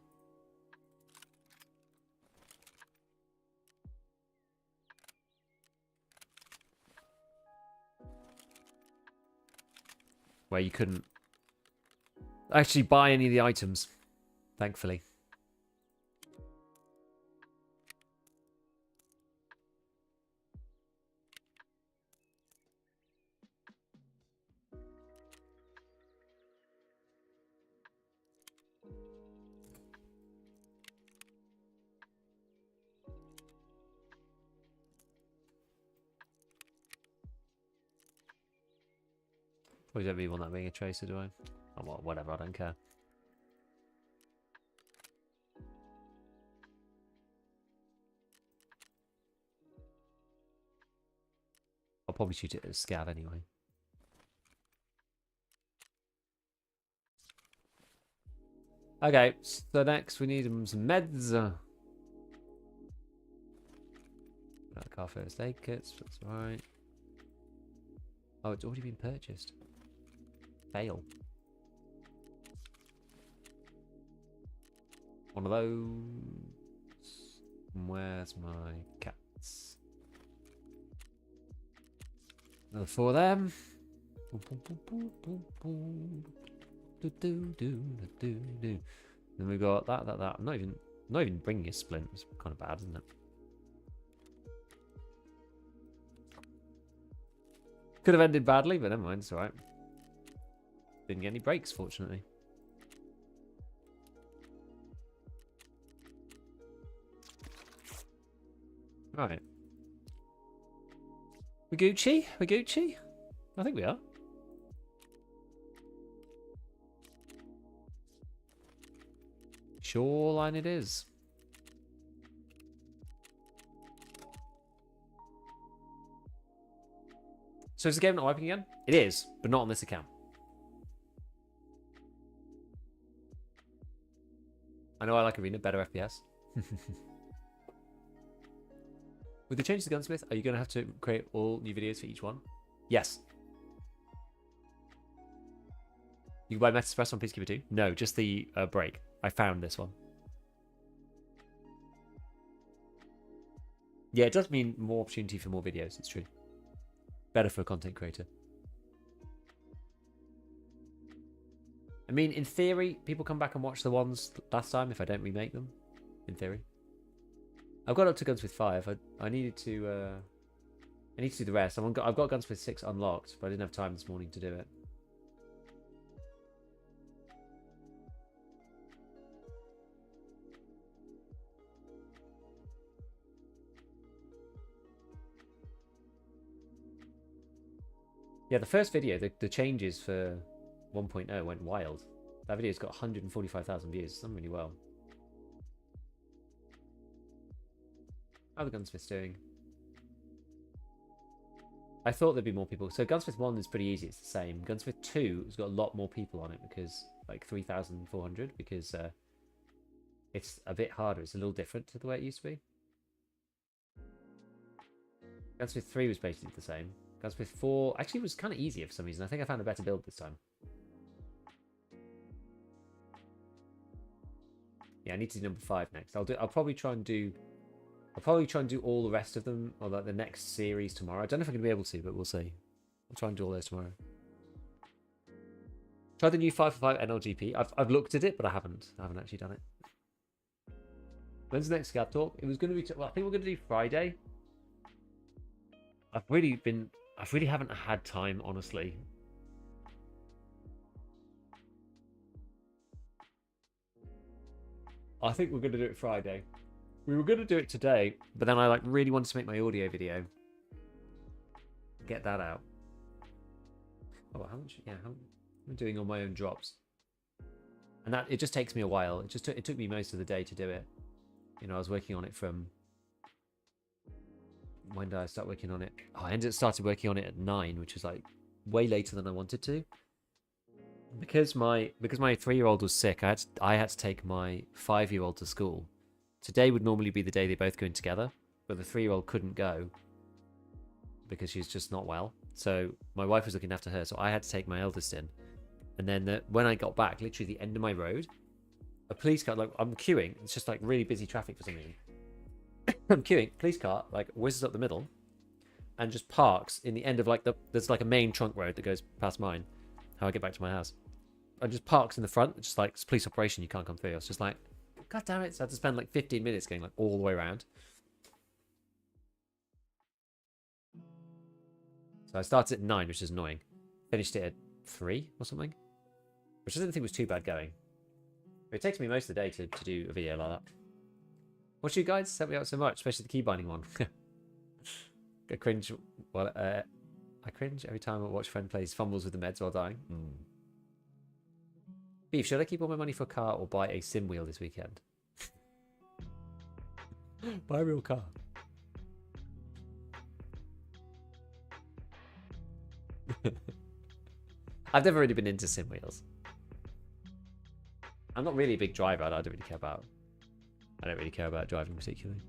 Where you couldn't actually buy any of the items, thankfully. Probably don't really want that being a tracer, do I? Oh, well, whatever, I don't care. I'll probably shoot it as scav anyway. Okay, so next we need some meds. Car first aid kits, that's right. Oh, it's already been purchased. Fail. One of those. Where's my cats? Another 4 of them. Then we got that. I'm not even bringing a splint. It's kind of bad, isn't it? Could have ended badly, but never mind. It's alright. Didn't get any breaks, fortunately. Right. We Gucci? We Gucci? I think we are. Shoreline it is. So is the game not wiping again? It is, but not on this account. I know I like Arena, better FPS. With the changes to Gunsmith, are you going to have to create all new videos for each one? Yes. You can buy Metaspress on Peacekeeper 2? No, just the break. I found this one. Yeah, it does mean more opportunity for more videos, it's true. Better for a content creator. I mean, in theory, people come back and watch the ones last time if I don't remake them. In theory. I've got up to Gunsmith 5. I needed to... I need to do the rest. I've got Gunsmith 6 unlocked, but I didn't have time this morning to do it. Yeah, the first video, the changes for 1.0 went wild. That video's got 145,000 views. It's done really well. How are the Gunsmiths doing? I thought there'd be more people. So Gunsmith 1 is pretty easy. It's the same. Gunsmith 2 has got a lot more people on it because, like, 3,400 because it's a bit harder. It's a little different to the way it used to be. Gunsmith 3 was basically the same. Gunsmith 4 actually was kind of easier for some reason. I think I found a better build this time. Yeah, I need to do number 5 next. I'll probably try and do all the rest of them, or like the next series tomorrow. I don't know if I'm going to be able to, but we'll see. I'll try and do all those tomorrow. Try the new 545 NLGP. I've looked at it, but I haven't actually done it. When's the next ScavTalk? It was going to be... Well, I think we're going to do Friday. I really haven't had time, honestly. I think we're going to do it Friday. We were going to do it today, but then I really wanted to make my audio video. Get that out. Oh, how much? Yeah, I'm doing all my own drops. And that, it just takes me a while. It took me most of the day to do it. You know, I was working on it from... When did I start working on it? Oh, I started working on it at 9, which was like way later than I wanted to. Because my 3-year-old was sick, I had to take my 5-year-old to school. Today would normally be the day they both go in together, but the 3-year-old couldn't go because she's just not well. So my wife was looking after her, so I had to take my eldest in. And then when I got back, literally the end of my road, a police car, like I'm queuing, it's just like really busy traffic for some reason. I'm queuing, police car like whizzes up the middle and just parks in the end of there's like a main trunk road that goes past mine, how I get back to my house. And just parks in the front, just like it's police operation, you can't come through. I was just like, God damn it. So I had to spend like 15 minutes going like all the way around. So I started at 9, which is annoying. Finished it at 3 or something, which I didn't think was too bad going. But it takes me most of the day to do a video like that. Watch you guys set me out so much, especially the key binding one. I cringe. Well, I cringe every time I watch a friend plays fumbles with the meds while dying. Beef, should I keep all my money for a car or buy a sim wheel this weekend? Buy a real car. I've never really been into sim wheels. I'm not really a big driver. I don't really care about. I don't really care about driving particularly.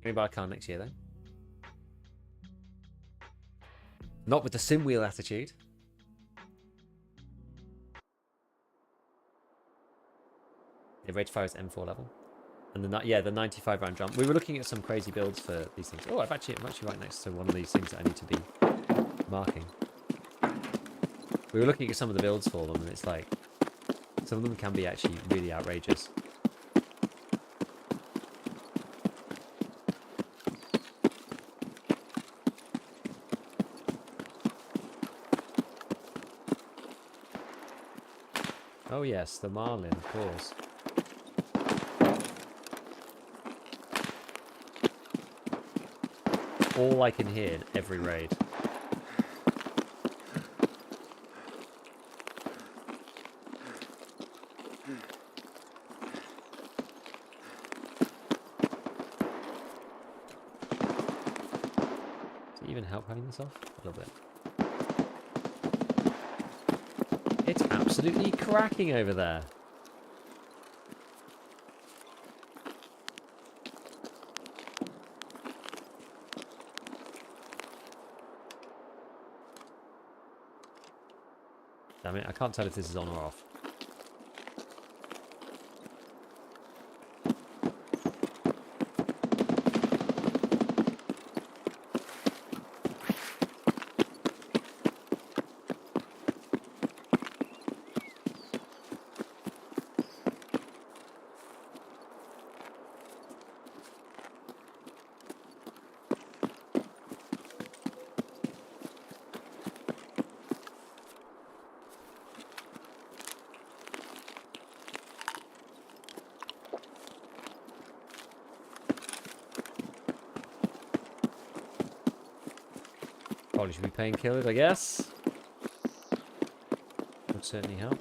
Maybe buy a car next year then. Not with the sim wheel attitude. The Rage Fire is M4 level. And the 95 round jump. We were looking at some crazy builds for these things. Oh, I'm actually right next to one of these things that I need to be marking. We were looking at some of the builds for them, and it's like some of them can be actually really outrageous. Oh yes, the Marlin, of course. all I can hear in every raid. Does it even help having this off? A little bit. It's absolutely cracking over there. Damn it, I can't tell if this is on or off. Probably should be painkillers, I guess. Would certainly help.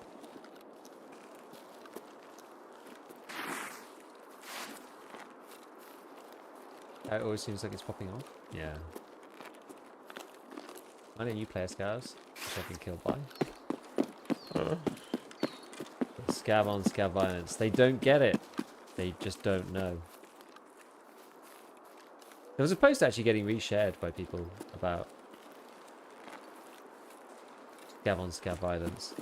It always seems like it's popping off. Yeah. I know you play scavs, which I've been killed by. Scav on scav violence. They don't get it. They just don't know. There was a post actually getting reshared by people about scav on scav violence.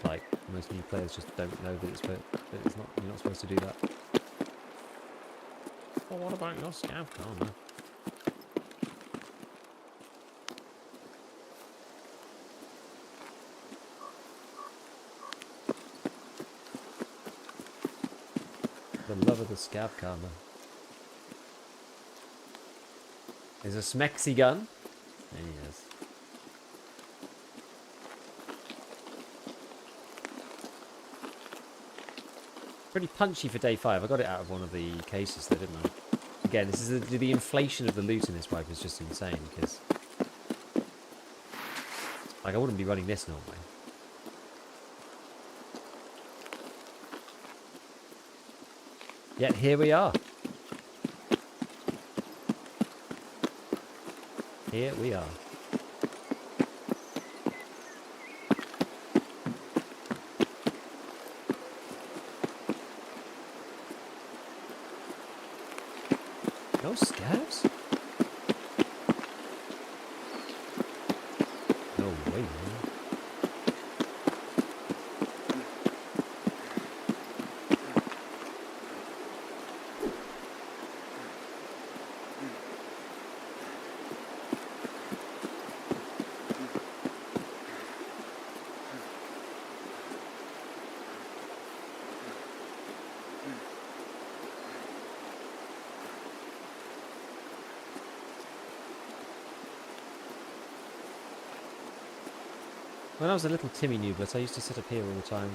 Like, most new players just don't know that it's not, you're not supposed to do that. Well, what about your scav karma? The love of the scav karma. Is a smexy gun? Yes. Pretty punchy for day 5. I got it out of one of the cases there, didn't I? Again, this is the inflation of the loot in this wipe is just insane because, like, I wouldn't be running this normally. Yet here we are. Here we are. No scavs? No way, man. When I was a little Timmy Nooblet, I used to sit up here all the time.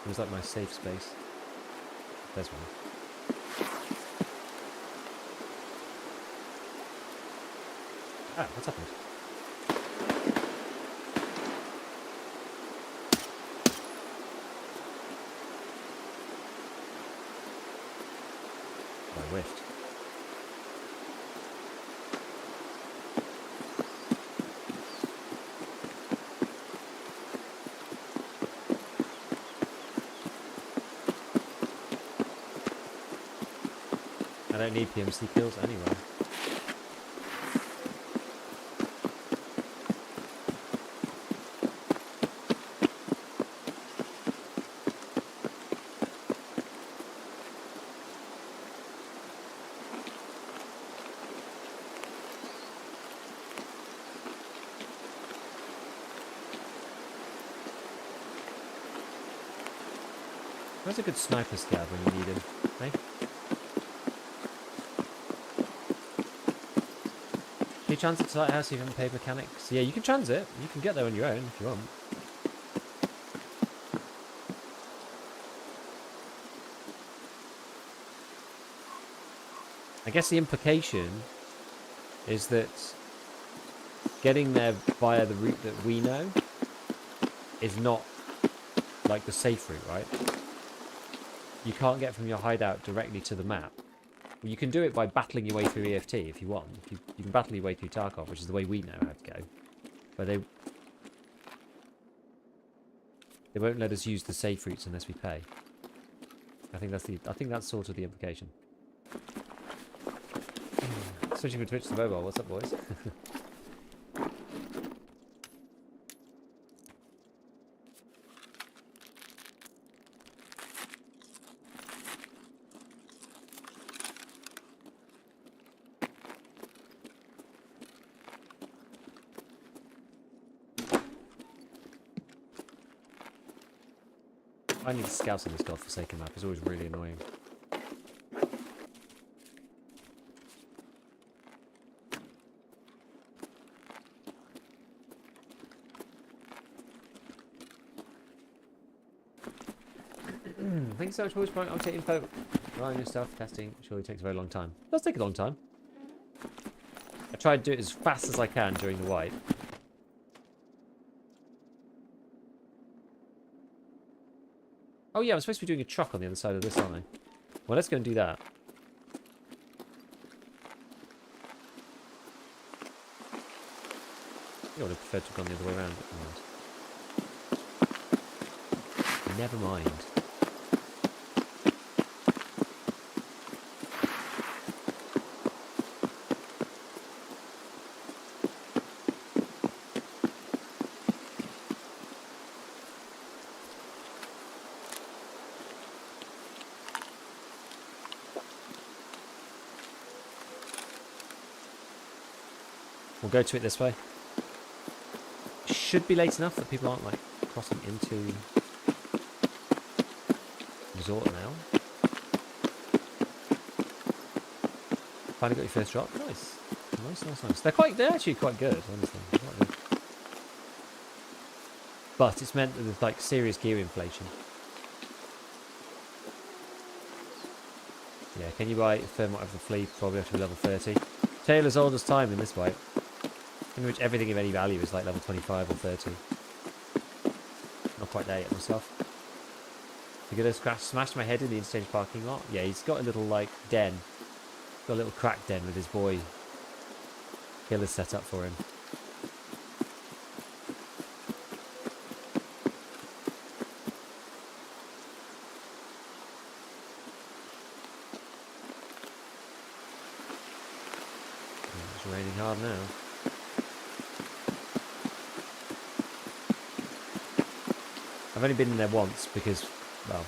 It was like my safe space. There's one. Ah, what's happened? I whiffed. I don't need PMC kills anyway. Where's a good sniper scav when you need him, eh? Can you transit to Lighthouse even pay mechanics? Yeah, you can transit. You can get there on your own if you want. I guess the implication is that getting there via the route that we know is not like the safe route, right? You can't get from your hideout directly to the map. Well, you can do it by battling your way through EFT if you want. You can battle your way through Tarkov, which is the way we know how to go. But they won't let us use the safe routes unless we pay. I think that's sort of the implication. Switching from Twitch to mobile. What's up, boys? I need to scout on this godforsaken map. It's always really annoying. Thanks so much for watching. I'll take info. Running your stuff, testing. Surely takes a very long time. It does take a long time. I try to do it as fast as I can during the wipe. Oh yeah, I'm supposed to be doing a truck on the other side of this, aren't I? Well, let's go and do that. I would have preferred to have gone the other way around. But never mind. We'll go to it this way. Should be late enough that people aren't like crossing into resort now. Finally got your first drop. Nice. Nice. They're actually quite good, honestly. But it's meant that there's like serious gear inflation. Yeah, can you buy thermite of the fleet? Probably have to be level 30. Taylor's oldest time in this wipe, in which everything of any value is like level 25 or 30. Not quite there yet myself. You're gonna smash my head in the interchange parking lot? Yeah, he's got a little like den. Got a little crack den with his boy. Killer's set up for him. It's raining hard now. I've only been in there once because, well,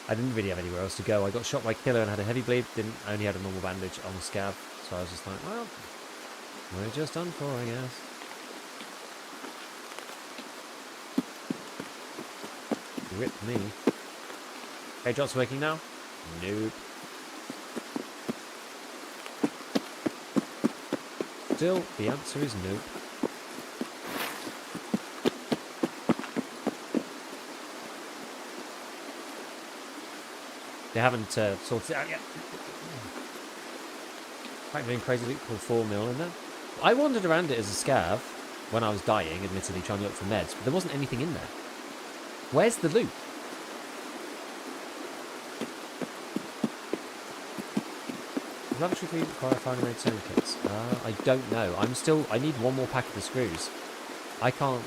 I didn't really have anywhere else to go. I got shot by Killer and had a heavy bleed. Only had a normal bandage on the scav, so I was just like, well, we're just done for, I guess. Rip me. Hey, drops working now? Nope. Still, the answer is nope. They haven't sorted it out yet. Quite doing crazy loot called 4 mil in there. I wandered around it as a scav when I was dying, admittedly trying to look for meds, but there wasn't anything in there. Where's the loot? Does lavatory clean require finally made tourniquets? I don't know. I need one more pack of the screws. I can't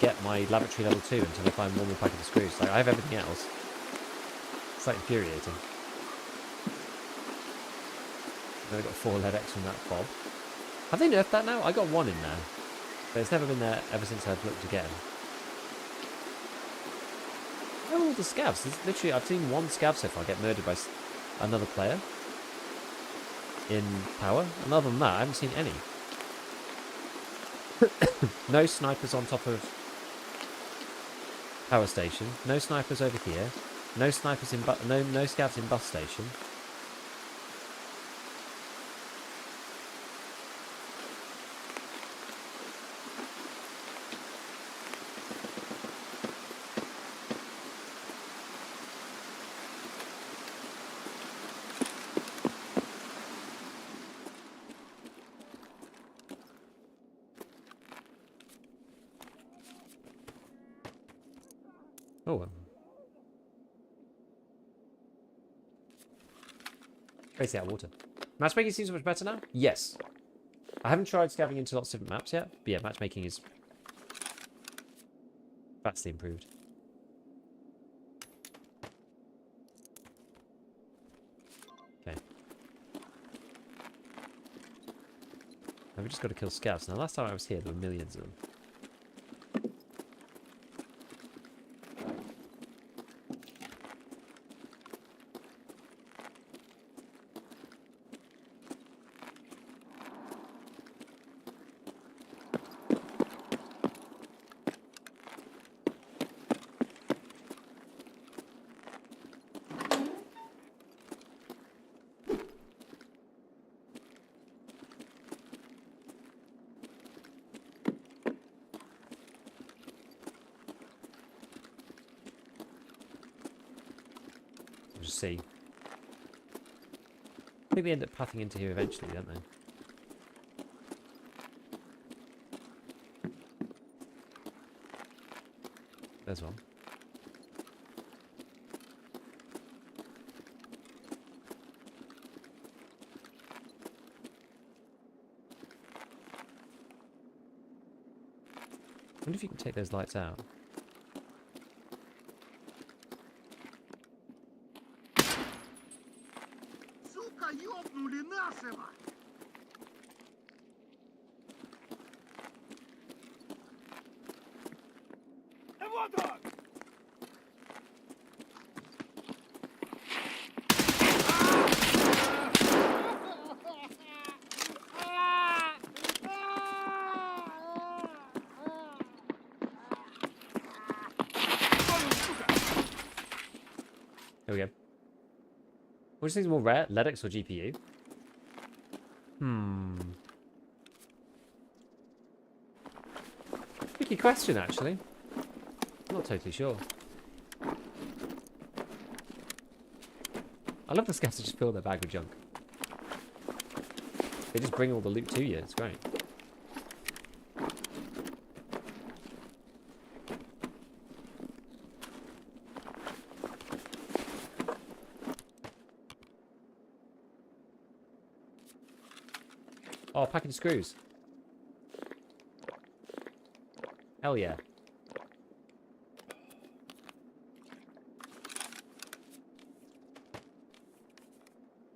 get my lavatory level 2 until I find one more pack of the screws. Like, I have everything else. It's like infuriating. Then I got 4 lead X from that fob. Have they nerfed that now? I got 1 in there. But it's never been there ever since I've looked again. Where are all the scavs? Literally, I've seen 1 scav so far get murdered by another player in power. And other than that, I haven't seen any. No snipers on top of power station. No snipers over here. No snipers in no scavs in bus station. Oh. Basically out of water. Matchmaking seems much better now? Yes. I haven't tried scavenging into lots of different maps yet, but yeah, matchmaking is vastly improved. Okay. Now we just got to kill scouts. Now last time I was here, there were millions of them. Just see. I think they end up pathing into here eventually, don't they? There's one. I wonder if you can take those lights out. Сука, ёбнули нашего! Вот он! There we go. Which thing's more rare, LEDX or GPU? Tricky question, actually. I'm not totally sure. I love the scouts that just fill their bag with junk. They just bring all the loot to you. It's great. Oh, packing screws. Hell yeah.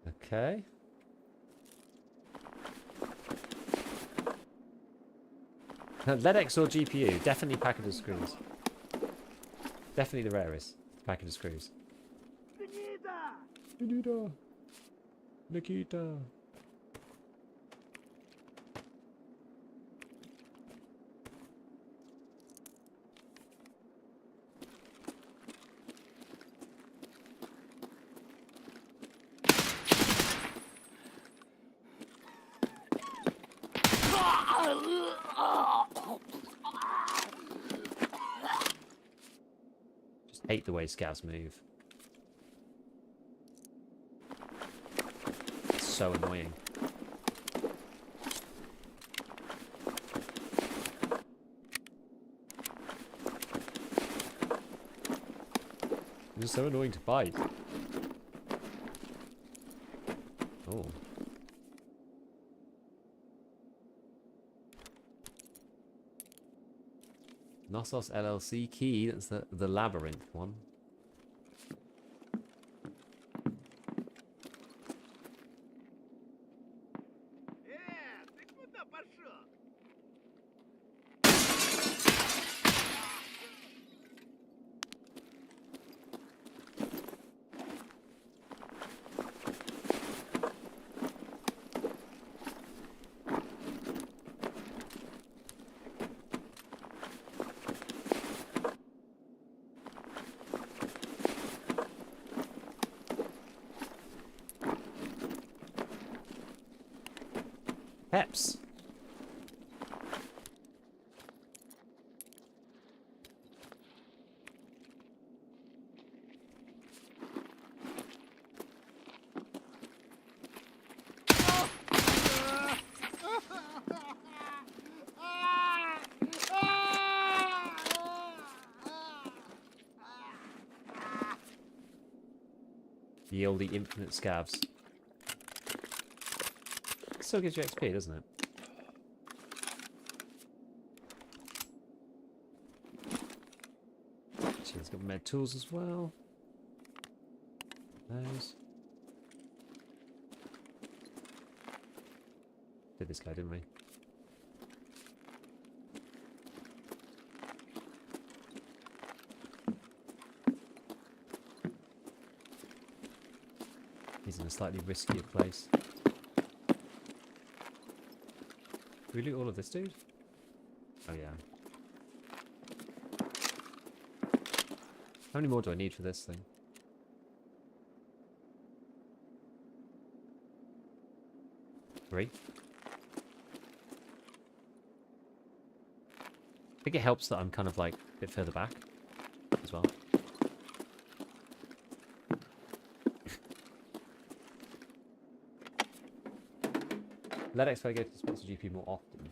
Okay. LEDX or GPU? Definitely packet of screws. Definitely the rarest. Packet of screws. Гнида! Nikita. Just hate the way scouts move. It's so annoying. It's so annoying to fight. Oh. Knossos LLC key, that's the labyrinth one. Ты куда пошел? Peps. The oldie infinite scavs. Still gives you XP, doesn't it? Actually, it's got med tools as well. Those. Did this guy, didn't we? He's in a slightly riskier place. Did we loot all of this dude? Oh yeah. How many more do I need for this thing? 3. I think it helps that I'm kind of like a bit further back as well. Let XP go to the Spencer GP more often.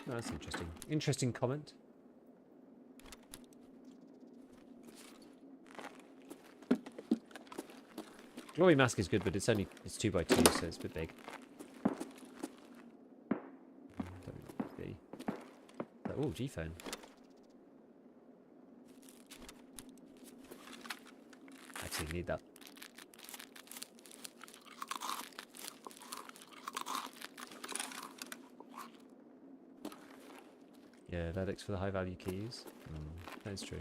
Oh, that's interesting. Interesting comment. Glory Mask is good, but it's 2x2, so it's a bit big. Oh, G-phone. Actually need that. Yeah, Ledix for the high value keys. That's true.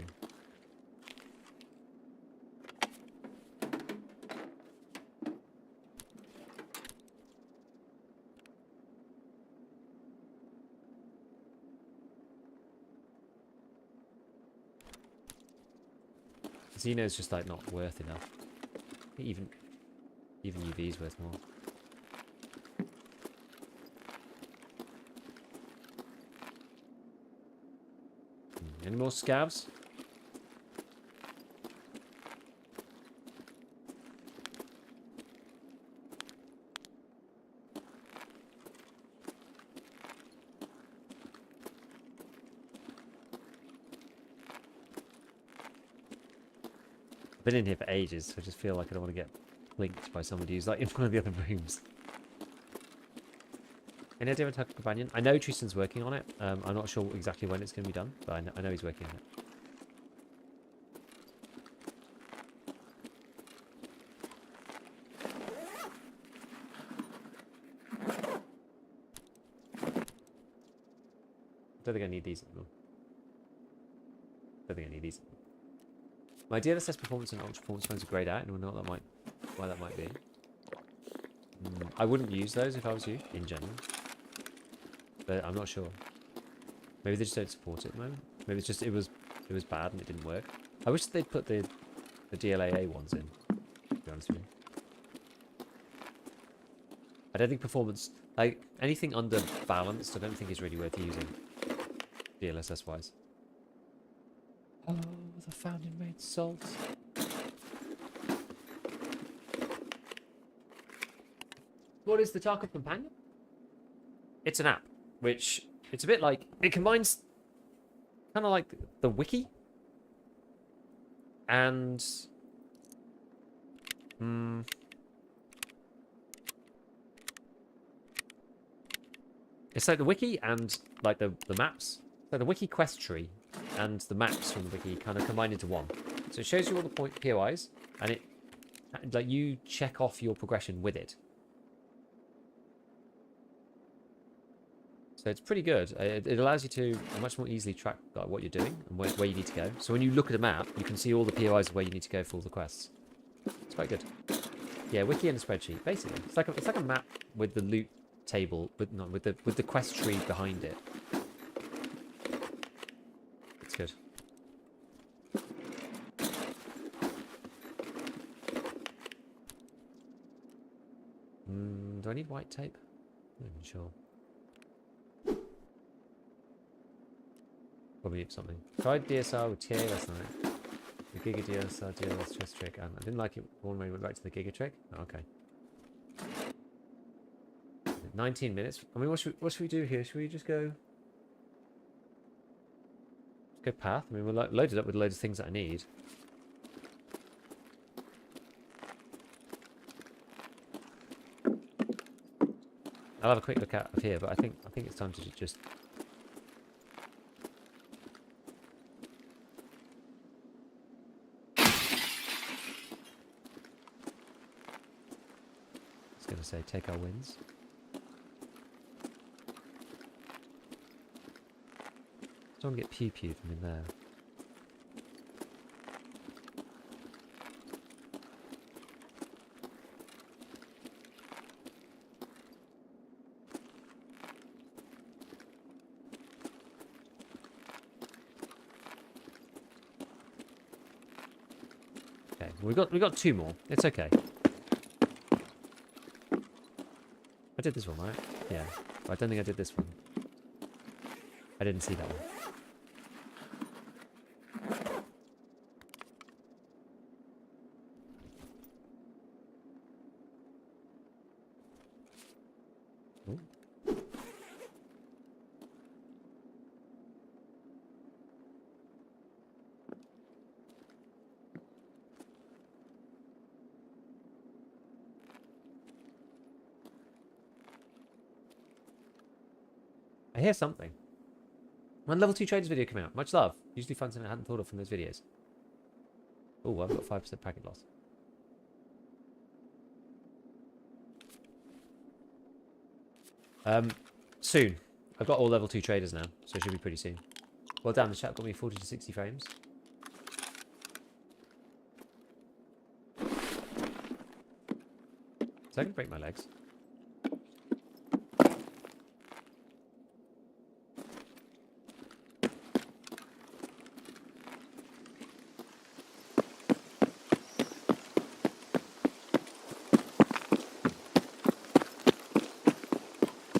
Xeno's just like not worth enough. I think even UV is worth more. Any more scavs? I've been in here for ages, so I just feel like I don't want to get linked by somebody who's like in one of the other rooms. Any idea on Tarkov Companion? I know Tristan's working on it. I'm not sure exactly when it's going to be done, but I know he's working on it. I don't think I need these anymore. I don't think I need these anymore. My DLSS performance and ultra performance phones are grayed out, and we'll know what why that might be. I wouldn't use those if I was you, in general. But I'm not sure. Maybe they just don't support it at the moment. Maybe it's just it was bad and it didn't work. I wish they'd put the DLAA ones in, to be honest with you. I don't think performance, like anything under balanced, I don't think is really worth using DLSS wise. Oh, the fountain made salt. What is the Tarkov Companion? It's an app, which it's a bit like, it combines kind of like the wiki and it's like the wiki and like the maps. So the wiki quest tree and the maps from the wiki kind of combined into one. So it shows you all the POIs and it like you check off your progression with it. So it's pretty good. It allows you to much more easily track like, what you're doing and where you need to go. So when you look at a map, you can see all the POIs of where you need to go for all the quests. It's quite good. Yeah, wiki and a spreadsheet, basically. It's like a map with the loot table, but not with the quest tree behind it. It's good. Do I need white tape? I'm not even sure. Probably something. Tried DSR with TA last night. The Giga DSR DLS chest trick, and I didn't like it when we went back to the Giga trick. Oh, okay. 19 minutes. I mean, what should we do here? Should we just go? Let's go path. I mean, we're loaded up with loads of things that I need. I'll have a quick look out of here, but I think it's time to just. I was gonna say take our wins. Don't get pew-pewed from in there. Okay, we got 2 more. It's okay. I did this one, right? Yeah. But I don't think I did this one. I didn't see that one. Ooh. I hear something. When level 2 traders video came out, much love. Usually find something I hadn't thought of from those videos. Oh, I've got 5% packet loss. Soon. I've got all level 2 traders now, so it should be pretty soon. Well, damn, the chat got me 40 to 60 frames. So I can break my legs.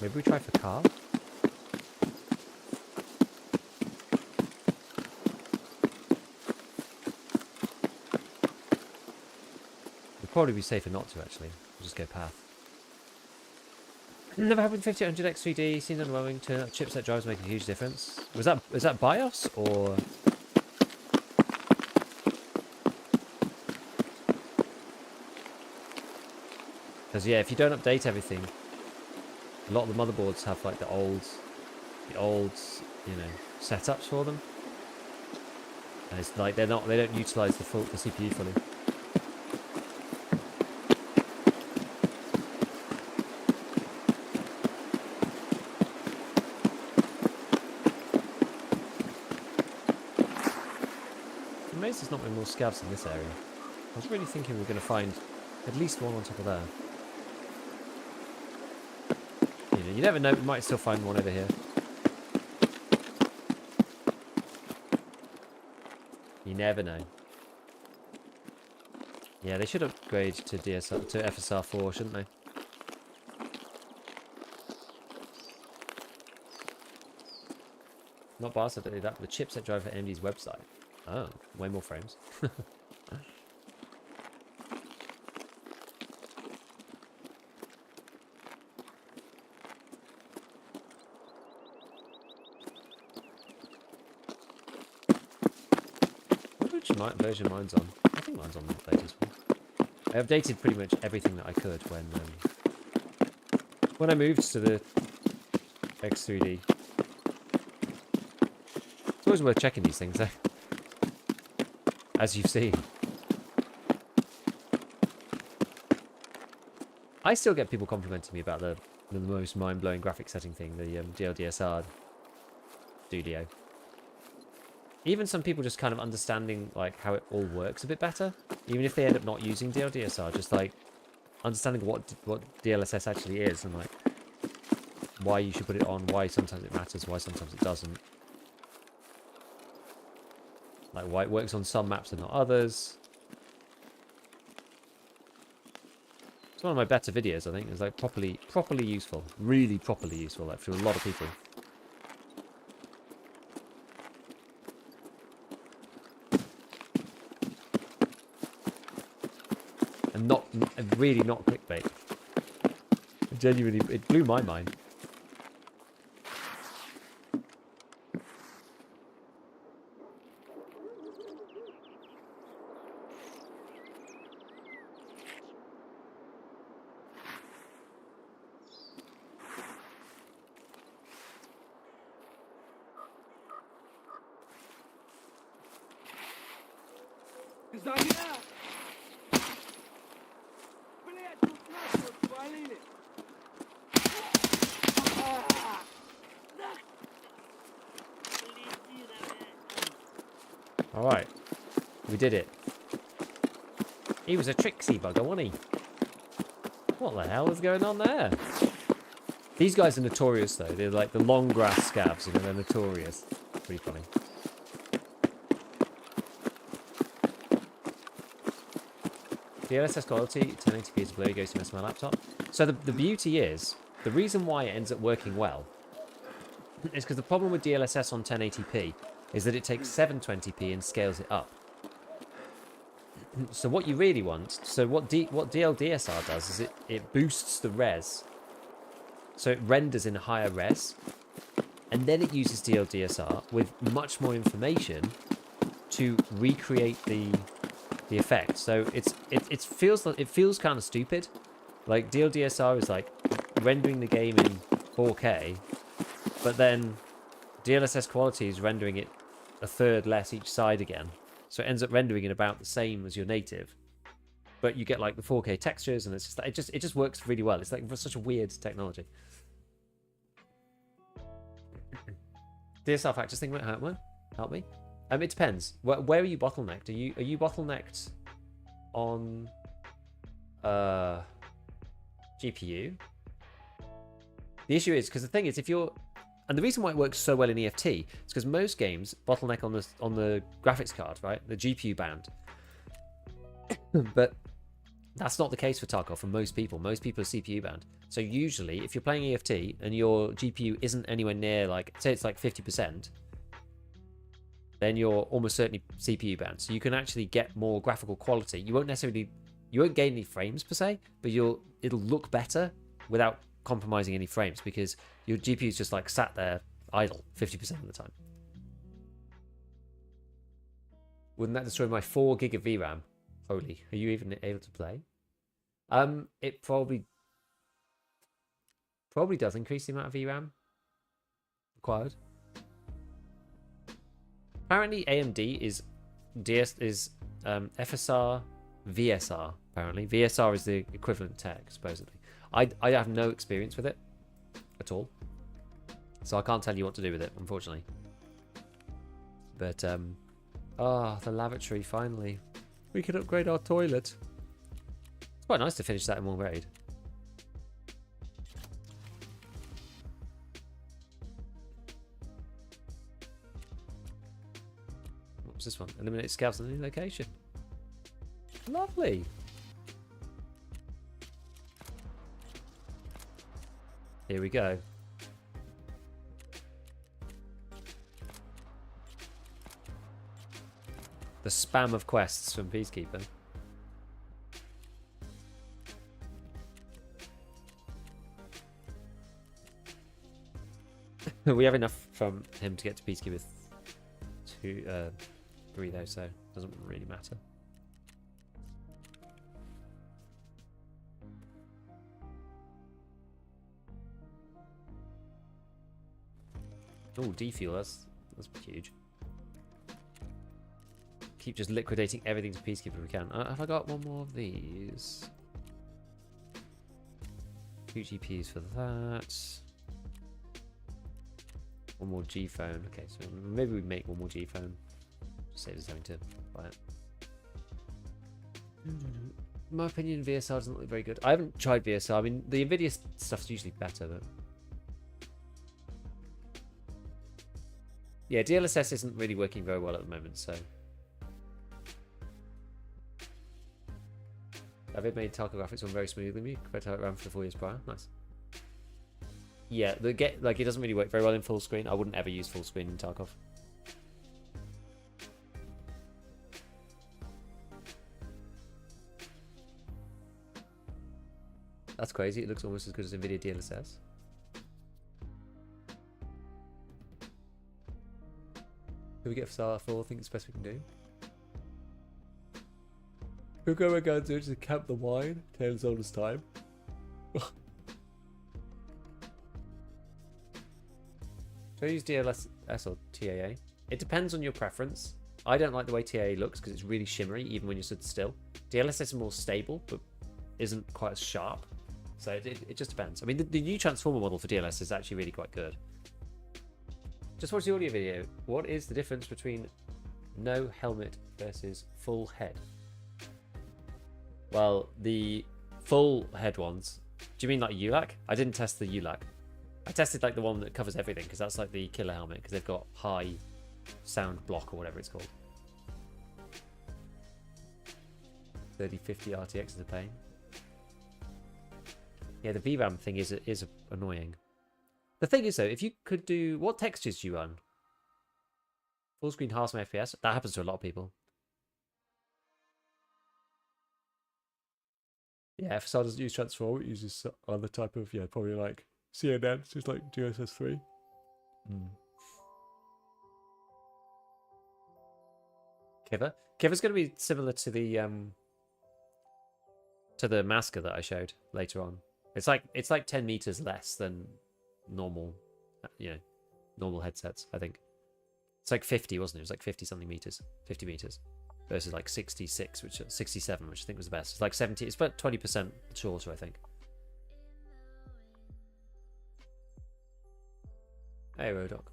Maybe we try for car? It'd probably be safer not to, actually. We'll just go path. Never happened 5800 X3D. Seems underwhelming. Turn out chipset drives make a huge difference. Was that BIOS or? Because yeah, if you don't update everything, a lot of the motherboards have like the old, you know, setups for them, and it's like they don't utilize the CPU fully. I'm amazed there's not many more scavs in this area. I was really thinking we were going to find at least one on top of there. You never know, we might still find one over here. You never know. Yeah, they should upgrade to FSR4, shouldn't they? Not BIOS, I don't do that, but the chipset drive for AMD's website. Oh, way more frames. Which version mine's on? I think mine's on the latest one. I updated pretty much everything that I could when I moved to the X3D. It's always worth checking these things, though. As you've seen. I still get people complimenting me about the most mind-blowing graphic setting thing, the DLDSR Studio. Even some people just kind of understanding like how it all works a bit better, even if they end up not using DLDSR, just like understanding what DLSS actually is and like why you should put it on, why sometimes it matters, why sometimes it doesn't. Like why it works on some maps and not others. It's one of my better videos, I think. It's like properly useful, really properly useful, like for a lot of people. And really not clickbait. Genuinely, it blew my mind. За меня! Блять, тут нас вот свалили! Alright. We did it. He was a tricksy bugger, wasn't he? What the hell is going on there? These guys are notorious, though. They're like the long grass scavs, you know, they're notorious. Pretty funny. DLSS quality, 1080p is blurry, goes to miss my laptop. So the beauty is, the reason why it ends up working well is because the problem with DLSS on 1080p is that it takes 720p and scales it up. So what you really want, so what DLDSR does is it boosts the res. So it renders in a higher res, and then it uses DLDSR with much more information to recreate the effect. So it feels kind of stupid. Like DLDSR is like rendering the game in 4K, but then DLSS quality is rendering it a third less each side again. So it ends up rendering it about the same as your native, but you get like the 4K textures, and it's just it just works really well. It's like such a weird technology. DSR factors thing might help me. It depends. Where are you bottlenecked? Are you bottlenecked on GPU? The issue is because the thing is, if you're, and the reason why it works so well in EFT is because most games bottleneck on the graphics card, right? The GPU band. But that's not the case for Tarkov for most people. Most people are CPU bound. So usually, if you're playing EFT and your GPU isn't anywhere near, like, say it's like 50%, then you're almost certainly CPU bound. So you can actually get more graphical quality. You won't gain any frames per se, but it'll look better without compromising any frames because your GPU is just like sat there idle 50% of the time. Wouldn't that destroy my 4 gig of VRAM? Holy, are you even able to play? It probably does increase the amount of VRAM required. Apparently AMD is FSR VSR. Apparently VSR is the equivalent tech supposedly. I have no experience with it at all, so I can't tell you what to do with it, unfortunately. But the lavatory, finally we can upgrade our toilet. It's quite nice to finish that in one raid. What's this one? Eliminate scouts in any location. Lovely. Here we go. The spam of quests from Peacekeeper. We have enough from him to get to Peacekeeper 3 though, so it doesn't really matter. Oh, defuel, that's huge. Keep just liquidating everything to Peacekeeper if we can. Have I got one more of these? 2 GPs for that. One more G phone. Okay, so maybe we make one more G phone. Save us having to buy it. In my opinion, VSR doesn't look very good. I haven't tried VSR. I mean, the Nvidia stuff's usually better, but yeah, DLSS isn't really working very well at the moment, so. Have it made Tarkov graphics run very smoothly compared to how it ran for the 4 years prior? Nice. Yeah, it doesn't really work very well in full screen. I wouldn't ever use full screen in Tarkov. That's crazy. It looks almost as good as Nvidia DLSS. Can we get Star 4? I think it's the best we can do. We'll go around and do to camp the wine. Tales old as time. Should I use DLSS or TAA? It depends on your preference. I don't like the way TA looks because it's really shimmery even when you're stood still. DLSS is more stable, but isn't quite as sharp. So it just depends. I mean, the new transformer model for DLS is actually really quite good. Just watch the audio video. What is the difference between no helmet versus full head? Well, the full head ones. Do you mean like ULAC? I didn't test the ULAC. I tested like the one that covers everything because that's like the killer helmet because they've got high sound block or whatever it's called. 3050 RTX is a pain. Yeah, the VRAM thing is annoying. The thing is though, if you could do, what textures do you run? Full screen halves my FPS. That happens to a lot of people. Yeah, Facade doesn't use transform. It uses other type of, yeah, probably like CNN, so it's like DSS3. Kiver's going to be similar to the masker that I showed later on. It's like 10 meters less than normal, normal headsets. I think it's like 50, wasn't it? It was like 50 something meters, 50 meters, versus like 66, 67, which I think was the best. It's like 70. It's about 20% shorter, I think. Hey, Rodoc.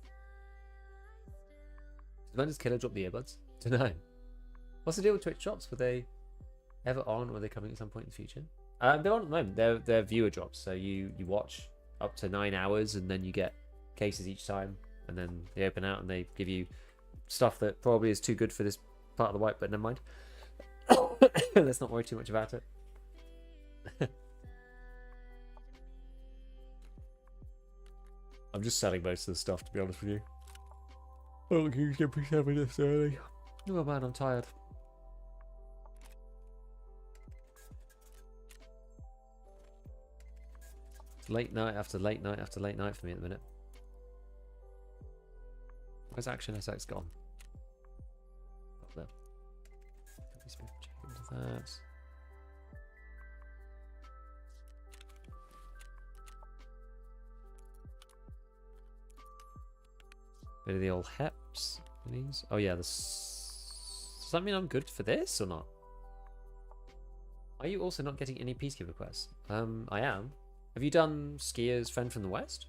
When does Killer drop the earbuds? Don't know. What's the deal with Twitch drops? Were they ever on, or are they coming at some point in the future? They're on at the moment. They're viewer drops, so you watch up to 9 hours, and then you get cases each time, and then they open out and they give you stuff that probably is too good for this part of the wipe, but never mind. Let's not worry too much about it. I'm just selling most of the stuff, to be honest with you. Oh, you can be selling this early. Oh man, I'm tired. It's late night after late night after late night for me at the minute. Where's Action SX gone? Up there. Check into that. Bit of the old heps. These. Oh yeah, does that mean I'm good for this or not? Are you also not getting any peacekeeper quests? I am. Have you done Skier's Friend from the West?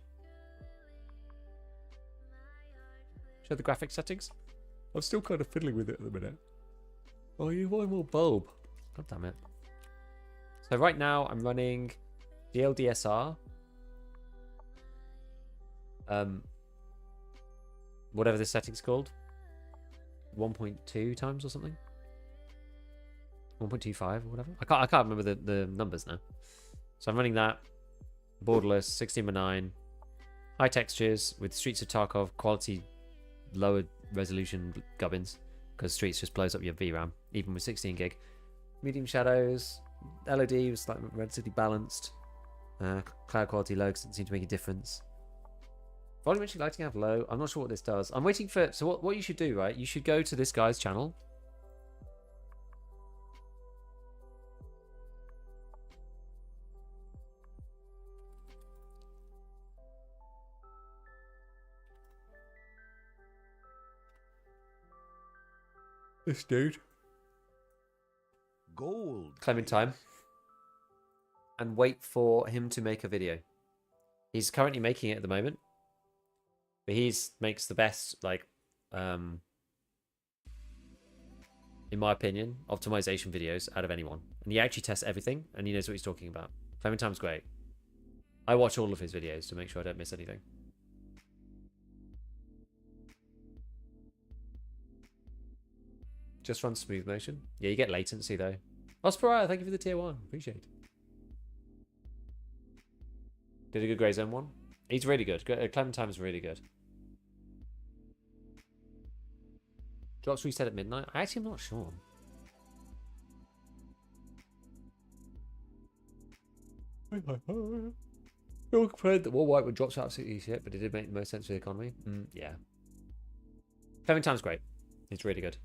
Show the graphic settings. I'm still kind of fiddling with it at the minute. Oh, you want more bulb? God damn it. So right now I'm running DLDSR. Whatever this setting's called. 1.2 times or something. 1.25 or whatever. I can't remember the numbers now. So I'm running that. Borderless, 16:9. High textures with Streets of Tarkov quality, lower resolution gubbins. Because Streets just blows up your VRAM, even with 16 gig. Medium shadows. LOD was like relatively balanced. Cloud quality low because it didn't seem to make a difference. Volumetric lighting have low. I'm not sure what this does. I'm waiting for... So what you should do, right? You should go to this guy's channel. This dude. Gold. Clementine. And wait for him to make a video. He's currently making it at the moment. But he makes the best, like, in my opinion, optimization videos out of anyone. And he actually tests everything, and he knows what he's talking about. Clementine's great. I watch all of his videos to make sure I don't miss anything. Just run smooth motion. Yeah, you get latency, though. Osprey, thank you for the tier 1. Appreciate it. Did a good Grey Zone 1. He's really good. Clementine's really good. Drops reset at midnight? I actually am not sure. You're complaining that War White would drop absolutely shit, but it did make the most sense for the economy. Yeah. Clementine's great. It's really good.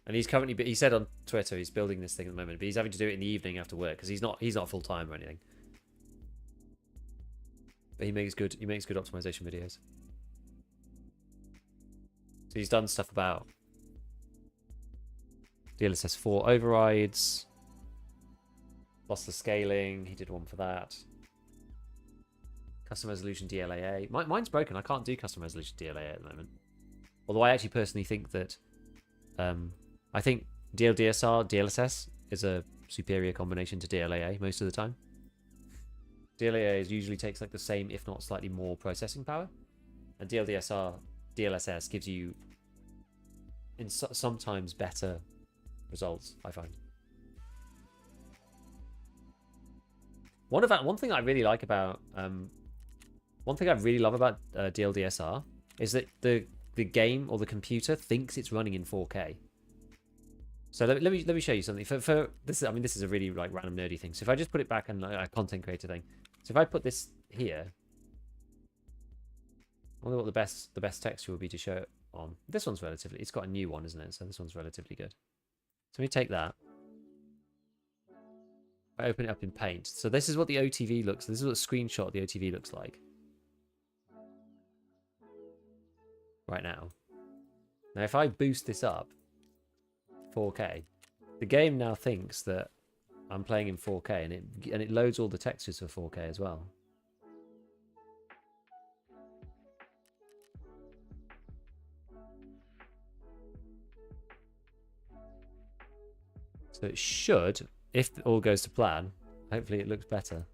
And he's currently, he said on Twitter, he's building this thing at the moment, but he's having to do it in the evening after work because he's not full time or anything. But he makes good optimization videos. So he's done stuff about DLSS 4 overrides. Lost the scaling. He did one for that. Custom resolution DLAA. Mine's broken. I can't do custom resolution DLAA at the moment. Although I actually personally think that I think DLDSR DLSS is a superior combination to DLAA most of the time. DLAA usually takes like the same, if not slightly more, processing power, and DLDSR DLSS gives you sometimes better results, I find. One thing I really like about one thing I really love about DLDSR is that the game or the computer thinks it's running in 4K. So let me show you something. For this, I mean, this is a really like random nerdy thing. So if I just put it back in a content creator thing. So if I put this here, I wonder what the best texture would be to show it on. This one's relatively. It's got a new one, isn't it? So this one's relatively good. So let me take that. I open it up in Paint. So this is what the OTV looks. This is what a screenshot of the OTV looks like right now. Now, if I boost this up 4K, the game now thinks that I'm playing in 4K, and it loads all the textures for 4K as well. So it should, if all goes to plan, hopefully it looks better.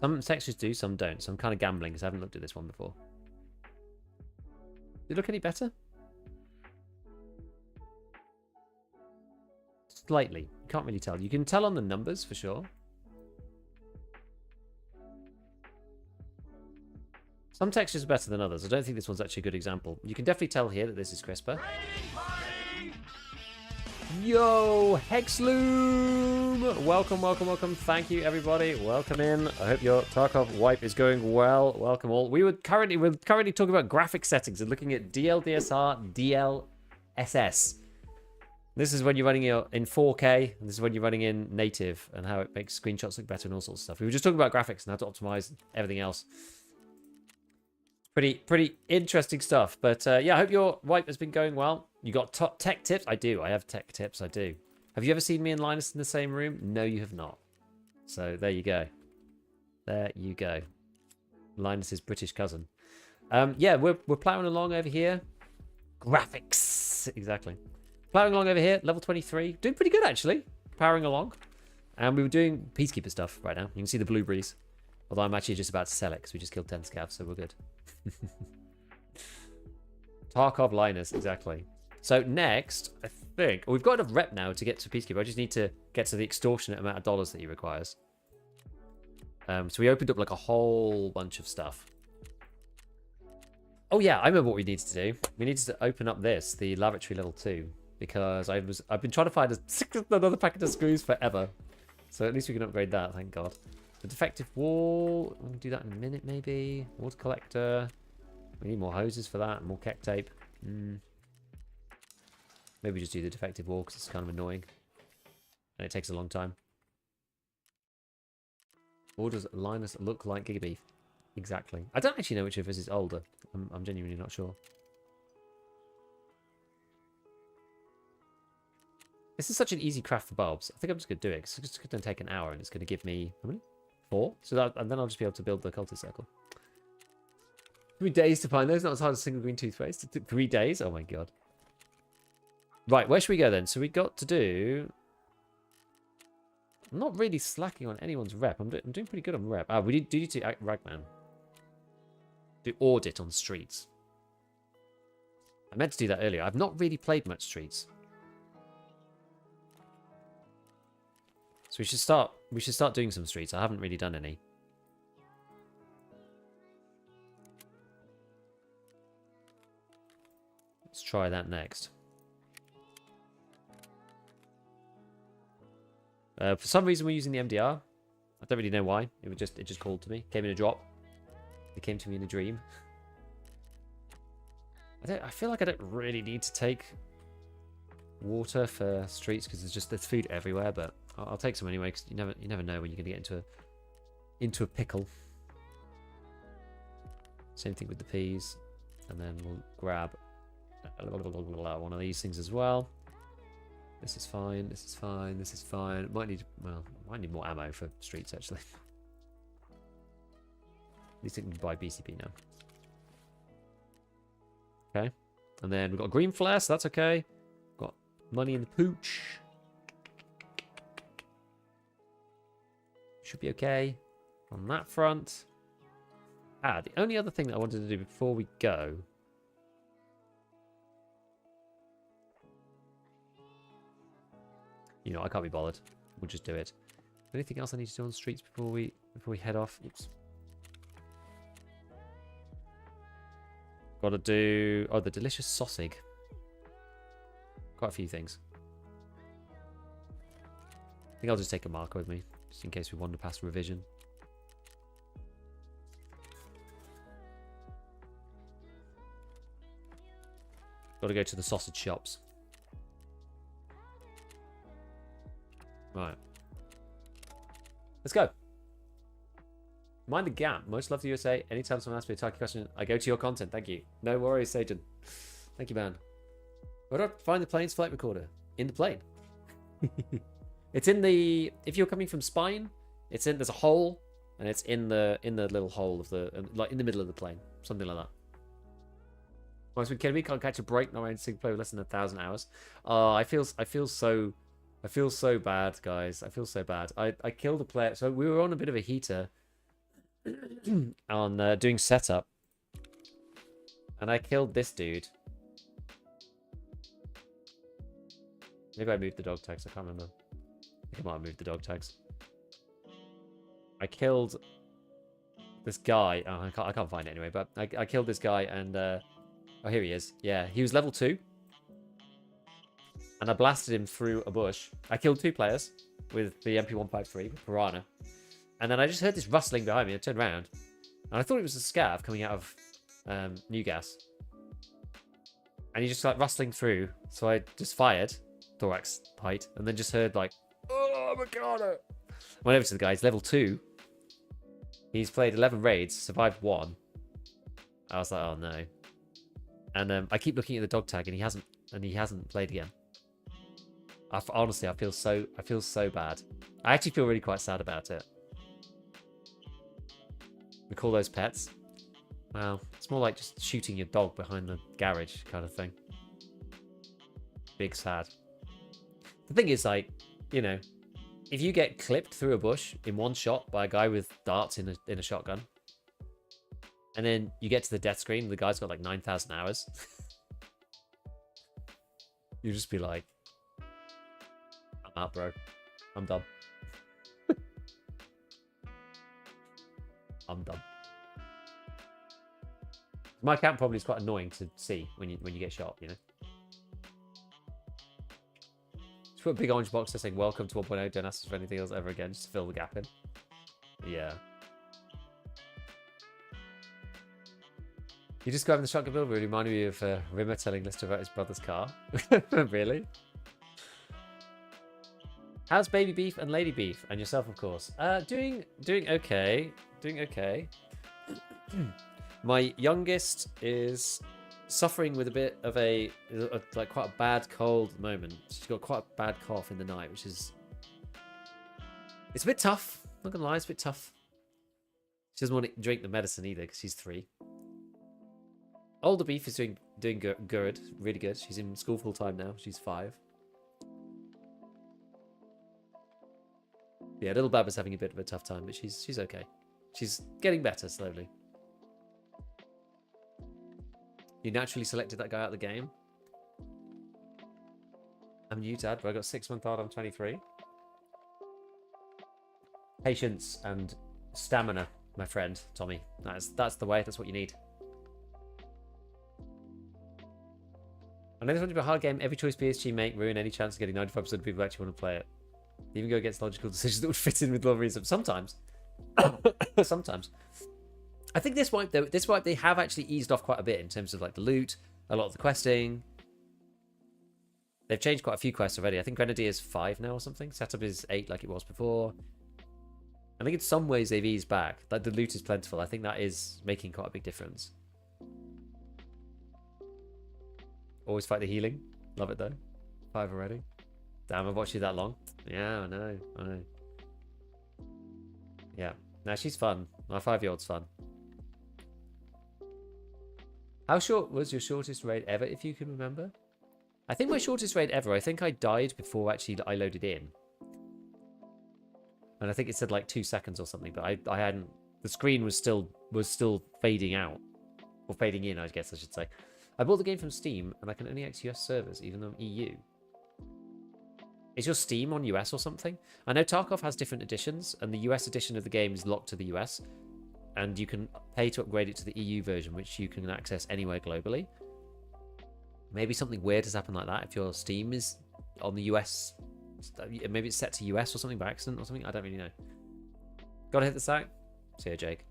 Some textures do, some don't. So I'm kind of gambling because I haven't looked at this one before. Does it look any better? Slightly. You can't really tell. You can tell on the numbers for sure. Some textures are better than others. I don't think this one's actually a good example. You can definitely tell here that this is crisper. Yo, Hexloom! Welcome, welcome, welcome. Thank you, everybody. Welcome in. I hope your Tarkov wipe is going well. Welcome all. We're currently talking about graphic settings and looking at DLDSR, DLSS. This is when you're running it in 4K, and this is when you're running in native, and how it makes screenshots look better and all sorts of stuff. We were just talking about graphics and how to optimize everything else. Pretty interesting stuff. But yeah, I hope your wipe has been going well. You got top tech tips? I do. I have tech tips. I do. Have you ever seen me and Linus in the same room? No, you have not. So there you go. There you go. Linus's British cousin. Yeah, we're plowing along over here. Graphics. Exactly. Plowing along over here. Level 23. Doing pretty good, actually. Powering along. And we were doing Peacekeeper stuff right now. You can see the blueberries. Although I'm actually just about to sell it because we just killed 10 scavs, so we're good. Tarkov Linus, exactly. So next, I think... we've got enough rep now to get to Peacekeeper. I just need to get to the extortionate amount of dollars that he requires. So we opened up like a whole bunch of stuff. Oh yeah, I remember what we needed to do. We needed to open up this, the lavatory level 2. Because I've been trying to find another packet of screws forever. So at least we can upgrade that, thank God. The defective wall, we'll do that in a minute maybe. Water collector. We need more hoses for that, more keck tape. Maybe just do the defective wall because it's kind of annoying. And it takes a long time. Or does Linus look like Gigabeef? Exactly. I don't actually know which of us is older. I'm genuinely not sure. This is such an easy craft for bulbs. I think I'm just going to do it. It's just going to take an hour and it's going to give me... how many? 4? And then I'll just be able to build the cultist circle. 3 days to find those. Not as hard as single green toothpaste. 3 days? Oh my god. Right, where should we go then? So we got to do... I'm not really slacking on anyone's rep. I'm doing pretty good on rep. Ah, we do need to Ragman. Do audit on streets. I meant to do that earlier. I've not really played much streets. So we should start doing some streets. I haven't really done any. Let's try that next. For some reason we're using the MDR. I don't really know why. It just called to me. Came in a drop. It came to me in a dream. I feel like I don't really need to take water for streets because there's food everywhere, but I'll take some anyway because you never know when you're gonna get into a pickle. Same thing with the peas, and then we'll grab One of these things as well. This is fine. This is fine. This is fine. Might need more ammo for streets actually. At least I can buy BCP now. Okay, and then we've got a green flare, so that's okay. Got money in the pooch. Should be okay on that front. The only other thing that I wanted to do before we go. You know, I can't be bothered. We'll just do it. Anything else I need to do on the streets before we head off? Oops. Got to do the delicious sausage. Quite a few things. I think I'll just take a marker with me, just in case we wander past revision. Got to go to the sausage shops. Right. Let's go. Mind the gap. Most love to USA. Anytime someone asks me a Tarkov question, I go to your content. Thank you. No worries, Satan. Thank you, man. Where do I find the plane's flight recorder? In the plane. It's in the... If you're coming from Spine, it's in... There's a hole, and it's in the little hole of the... Like, in the middle of the plane. Something like that. Once we kidding me, can't catch a break, not running single play with less than 1,000 hours. I feel so bad, guys. I feel so bad. I killed a player. So we were on a bit of a heater on doing setup. And I killed this dude. Maybe I moved the dog tags. I can't remember. I think I might have moved the dog tags. I killed this guy. Oh, I can't find it anyway. But I killed this guy and... Oh, here he is. Yeah, he was level 2. And I blasted him through a bush. I killed 2 players with the MP153, with Piranha. And then I just heard this rustling behind me. I turned around. And I thought it was a scav coming out of New Gas. And he just like rustling through. So I just fired, thorax height, and then just heard like, oh my god. Went over to the guy. He's level 2. He's played 11 raids, survived 1. I was like, oh no. And I keep looking at the dog tag, and he hasn't played again. Honestly, I feel so bad. I actually feel really quite sad about it. We call those pets. Well, it's more like just shooting your dog behind the garage kind of thing. Big sad. The thing is, like, you know, if you get clipped through a bush in one shot by a guy with darts in a shotgun, and then you get to the death screen, the guy's got like 9,000 hours. You just be like, I'm out, bro. I'm done. I'm done. My account probably is quite annoying to see when you get shot, you know. Just put a big orange box there saying welcome to 1.0, don't ask us for anything else ever again, just to fill the gap in. Yeah. You describing the shotgun build really reminded me of Rimmer telling Lister about his brother's car. Really? How's Baby Beef and Lady Beef? And yourself, of course. Doing okay. Doing okay. My youngest is suffering with a bit of like quite a bad cold at the moment. She's got quite a bad cough in the night, which is... It's a bit tough. Not gonna lie, it's a bit tough. She doesn't want to drink the medicine either because she's 3. Older Beef is doing good, really good. She's in school full time now. She's 5. Yeah, little Baba's having a bit of a tough time, but she's okay. She's getting better slowly. You naturally selected that guy out of the game. I'm new, Dad, but I got 6 month old. I'm 23. Patience and stamina, my friend, Tommy. That's the way. That's what you need. I know this one's a hard game. Every choice PSG make ruin any chance of getting 95% of people who actually want to play it. They even go against logical decisions that would fit in with love reason. Sometimes. Sometimes. I think this wipe, though, they have actually eased off quite a bit in terms of like the loot, a lot of the questing. They've changed quite a few quests already. I think Grenadier is 5 now or something. Setup is 8 like it was before. I think in some ways they've eased back. Like the loot is plentiful. I think that is making quite a big difference. Always fight the healing. Love it though. 5 already. Damn, I've watched you that long. Yeah, I know. Yeah. Nah, she's fun. My 5-year-old's fun. How short was your shortest raid ever, if you can remember? I think my shortest raid ever, I think I died before actually I loaded in. And I think it said like 2 seconds or something, but I hadn't... The screen was still fading out. Or fading in, I guess I should say. I bought the game from Steam, and I can only access US servers, even though I'm EU. Is your Steam on US or something? I know Tarkov has different editions, and the US edition of the game is locked to the US. And you can pay to upgrade it to the EU version, which you can access anywhere globally. Maybe something weird has happened like that if your Steam is on the US. Maybe it's set to US or something by accident or something. I don't really know. Gotta hit the sack. See ya, Jake.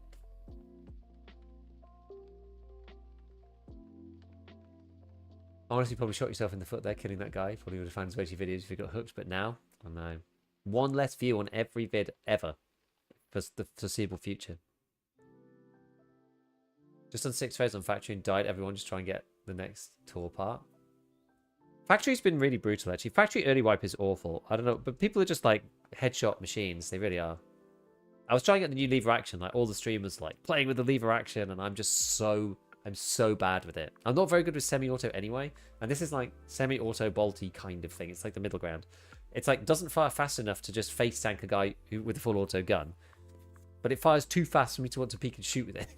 Honestly, probably shot yourself in the foot there, killing that guy. Probably would have found his way to your videos if you got hooked, but now, oh no. 1 less view on every vid ever for the foreseeable future. Just done 6 phase on Factory and died. Everyone just try and get the next tour part. Factory's been really brutal, actually. Factory early wipe is awful. I don't know, but people are just like headshot machines. They really are. I was trying to get the new lever action, like all the streamers like playing with the lever action, and I'm so bad with it. I'm not very good with semi-auto anyway, and this is like semi-auto bolty kind of thing. It's like the middle ground. It's like doesn't fire fast enough to just face tank a guy with a full auto gun, but it fires too fast for me to want to peek and shoot with it.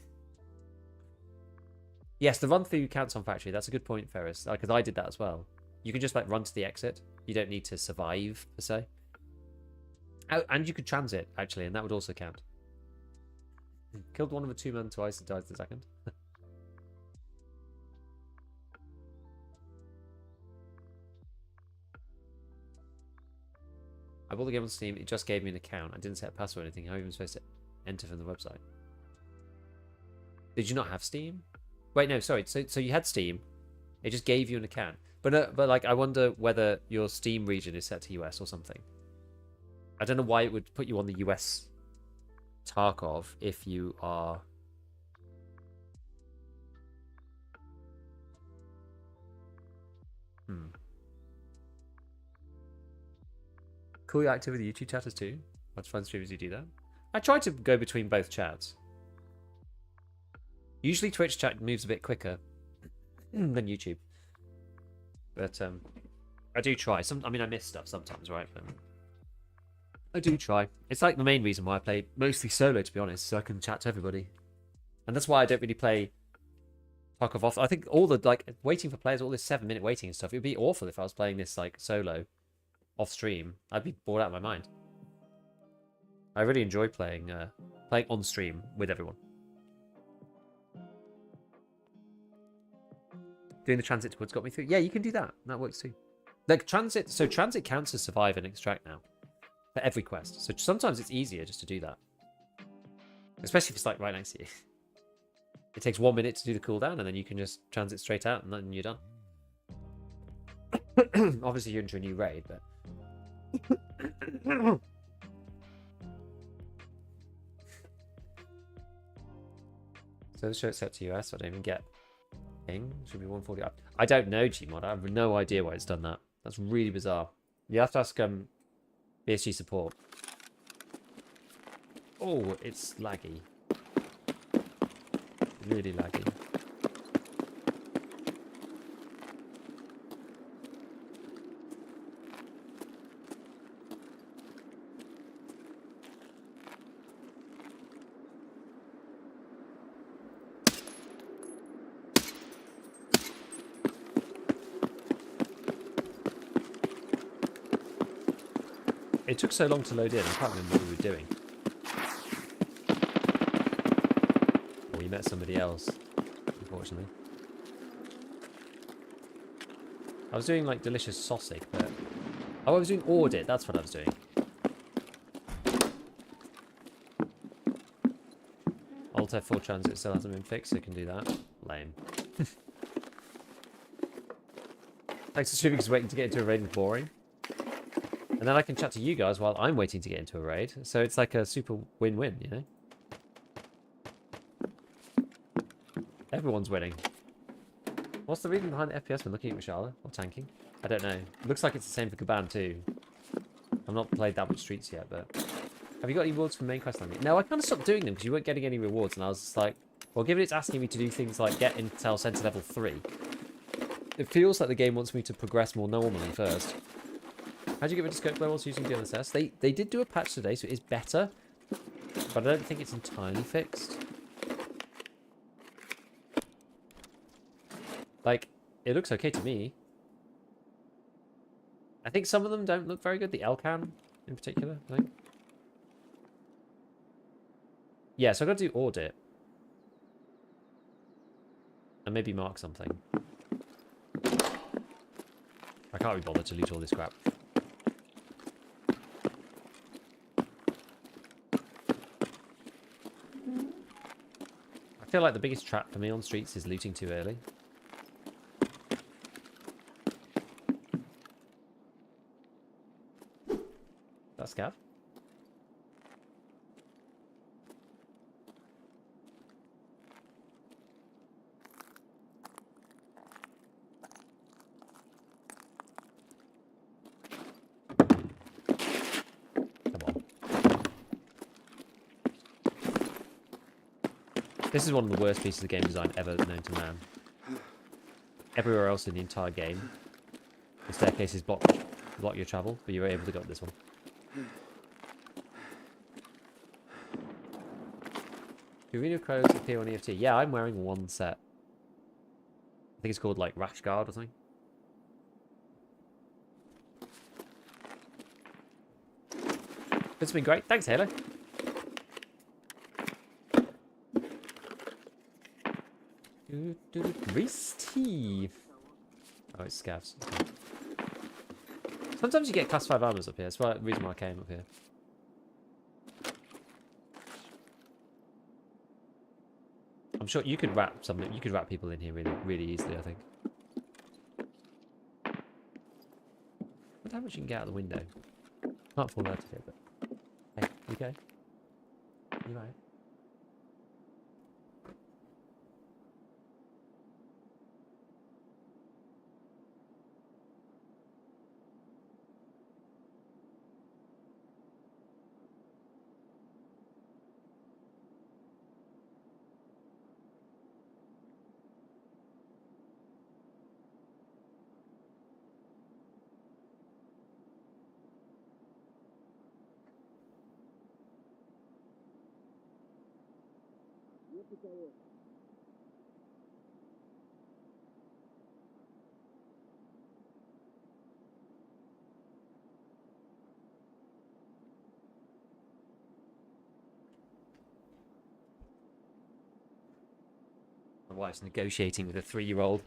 Yes, the run through counts on Factory. That's a good point, Ferris, because I did that as well. You can just like run to the exit. You don't need to survive per se. Oh, and you could transit actually, and that would also count. Killed one of the 2 men twice and died the second. I bought the game on Steam. It just gave me an account. I didn't set a password or anything. How am I even supposed to enter from the website? Did you not have Steam? Wait, no, sorry. So you had Steam. It just gave you an account. But like, I wonder whether your Steam region is set to US or something. I don't know why it would put you on the US Tarkov if you are... Cool, you're active with the YouTube chatters too. Watch fun streamers who do that. I try to go between both chats. Usually Twitch chat moves a bit quicker than YouTube. But I do try. I mean, I miss stuff sometimes, right? But I do try. It's like the main reason why I play mostly solo, to be honest, so I can chat to everybody. And that's why I don't really play Tarkov off. I think all the, like, waiting for players, all this 7-minute waiting and stuff, it would be awful if I was playing this, like, solo off stream. I'd be bored out of my mind. I really enjoy playing on stream with everyone. Doing the transit to woods got me through. Yeah, you can do that. That works too. Like transit, so transit counts as survive and extract now for every quest. So sometimes it's easier just to do that, especially if it's like right next to you. It takes 1 minute to do the cooldown, and then you can just transit straight out, and then you're done. Obviously, you're into a new raid, but so the show's set to US. I don't even get. Should be 140 up. I don't know, Gmod. I have no idea why it's done that. That's really bizarre. You have to ask BSG support. Oh, it's laggy. Really laggy. It took so long to load in, I can't remember what we were doing. Or you met somebody else, unfortunately. I was doing like delicious sausage, but... Oh, I was doing audit, that's what I was doing. Alt F4 transit still hasn't been fixed, so you can do that. Lame. Thanks for streaming, because waiting to get into a raid is boring. And then I can chat to you guys while I'm waiting to get into a raid. So it's like a super win-win, you know? Everyone's winning. What's the reason behind the FPS when looking at Mashallah or tanking? I don't know. Looks like it's the same for Gaban too. I've not played that much Streets yet, but... Have you got any rewards from main quest landing? No, I kind of stopped doing them because you weren't getting any rewards, and I was just like, well, given it's asking me to do things like get Intel Center level 3, it feels like the game wants me to progress more normally first. How'd you get rid of scope levels using DLSS? They did do a patch today, so it is better, but I don't think it's entirely fixed. Like, it looks okay to me. I think some of them don't look very good. The Elcan, in particular, I think. Yeah, so I've got to do audit. And maybe mark something. I can't be bothered to loot all this crap. I feel like the biggest trap for me on Streets is looting too early. That's Scav. This is one of the worst pieces of game design ever known to man. Everywhere else in the entire game, the staircases block your travel, but you're able to go up this one. Do video codes appear on EFT? Yeah, I'm wearing one set. I think it's called like Rash Guard or something. It's been great. Thanks, Halo. Reese T. Oh, it's Scavs. Okay. Sometimes you get class 5 armors up here. That's the reason why I came up here. I'm sure you could wrap something. You could wrap people in here really, really easily. I think. What how much you can get out the window? Can't fall out of it, but hey, you okay? You right? My wife's negotiating with a 3-year-old.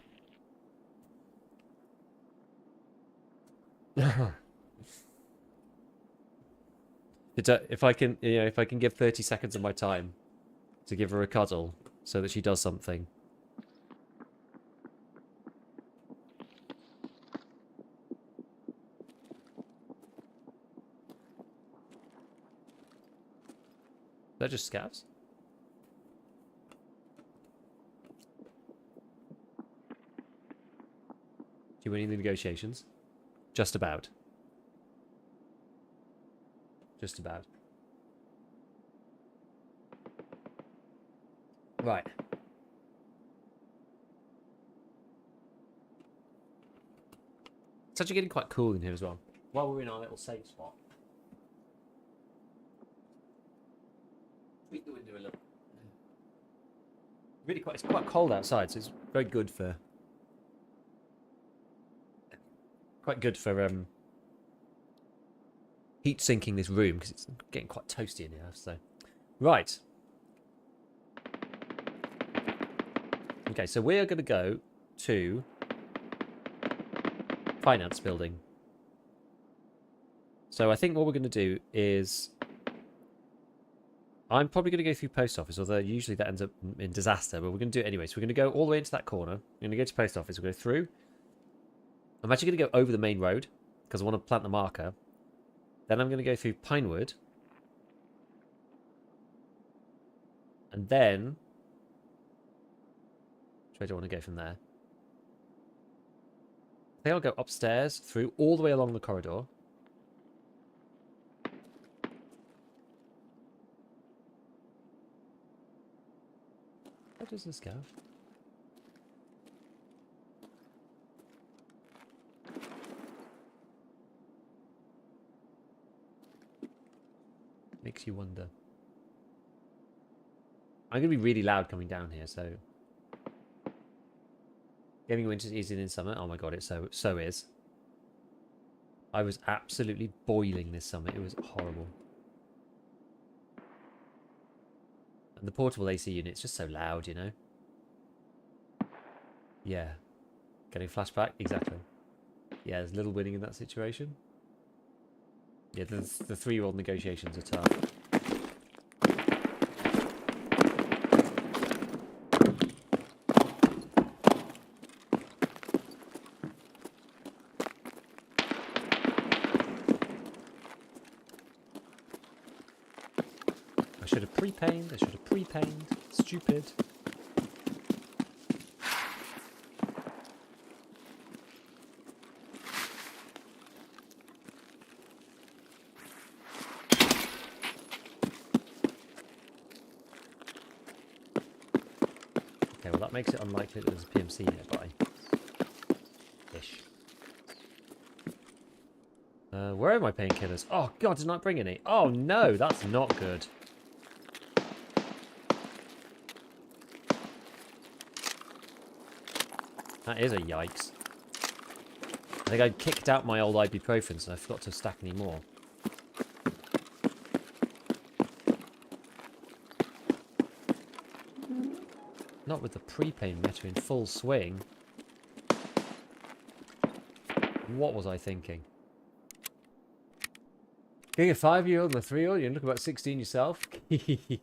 If I can, if I can give 30 seconds of my time to give her a cuddle so that she does something. They're just scavs. Do you win any negotiations? Just about. Just about. Right. It's actually getting quite cool in here as well. While we're in our little safe spot. Tweak the window a little. Really it's quite cold outside, so it's very good for... Quite good for heat sinking this room, because it's getting quite toasty in here, so... Right. Okay, so we are going to go to finance building. So I think what we're going to do is... I'm probably going to go through post office, although usually that ends up in disaster, but we're going to do it anyway. So we're going to go all the way into that corner. We're going to go to post office. We'll go through. I'm actually going to go over the main road, because I want to plant the marker. Then I'm going to go through Pinewood. And then... Which way do I want to go from there? I think I'll go upstairs, through, all the way along the corridor. Where does this go? Makes you wonder. I'm going to be really loud coming down here, so... Getting winter is easier than summer. Oh my god, it so is. I was absolutely boiling this summer. It was horrible. And the portable AC unit's just so loud, you know? Yeah. Getting flashback? Exactly. Yeah, there's little winning in that situation. Yeah, the 3-year-old negotiations are tough. I should have pre-pained. I should have pre-pained. Stupid. Okay, well that makes it unlikely that there's a PMC nearby. Ish. Where are my painkillers? Oh god, did not bring any. Oh no, that's not good. That is a yikes. I think I kicked out my old ibuprofen, so I forgot to stack any more. Not with the pre-pain meta in full swing. What was I thinking? Getting a 5-year-old and a 3-year-old? You look about 16 yourself? Wait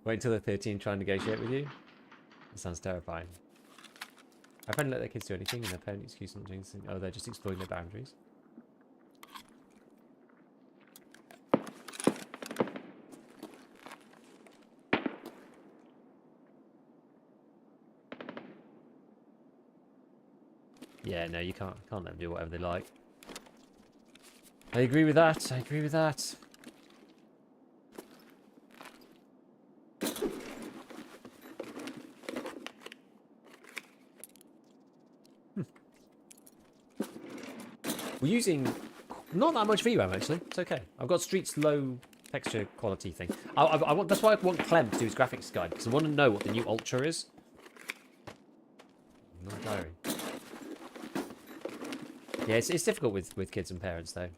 until they're 13 and try and negotiate with you? That sounds terrifying. I find let their kids do anything and their parent excuse not doing anything. Oh, they're just exploring their boundaries. Yeah, no, you can't let them do whatever they like. I agree with that. I agree with that. We're using not that much VRAM actually. It's okay. I've got Street's low texture quality thing. I want that's why I want Clem to do his graphics guide because I want to know what the new Ultra is. Not diary. Yeah, it's difficult with kids and parents though.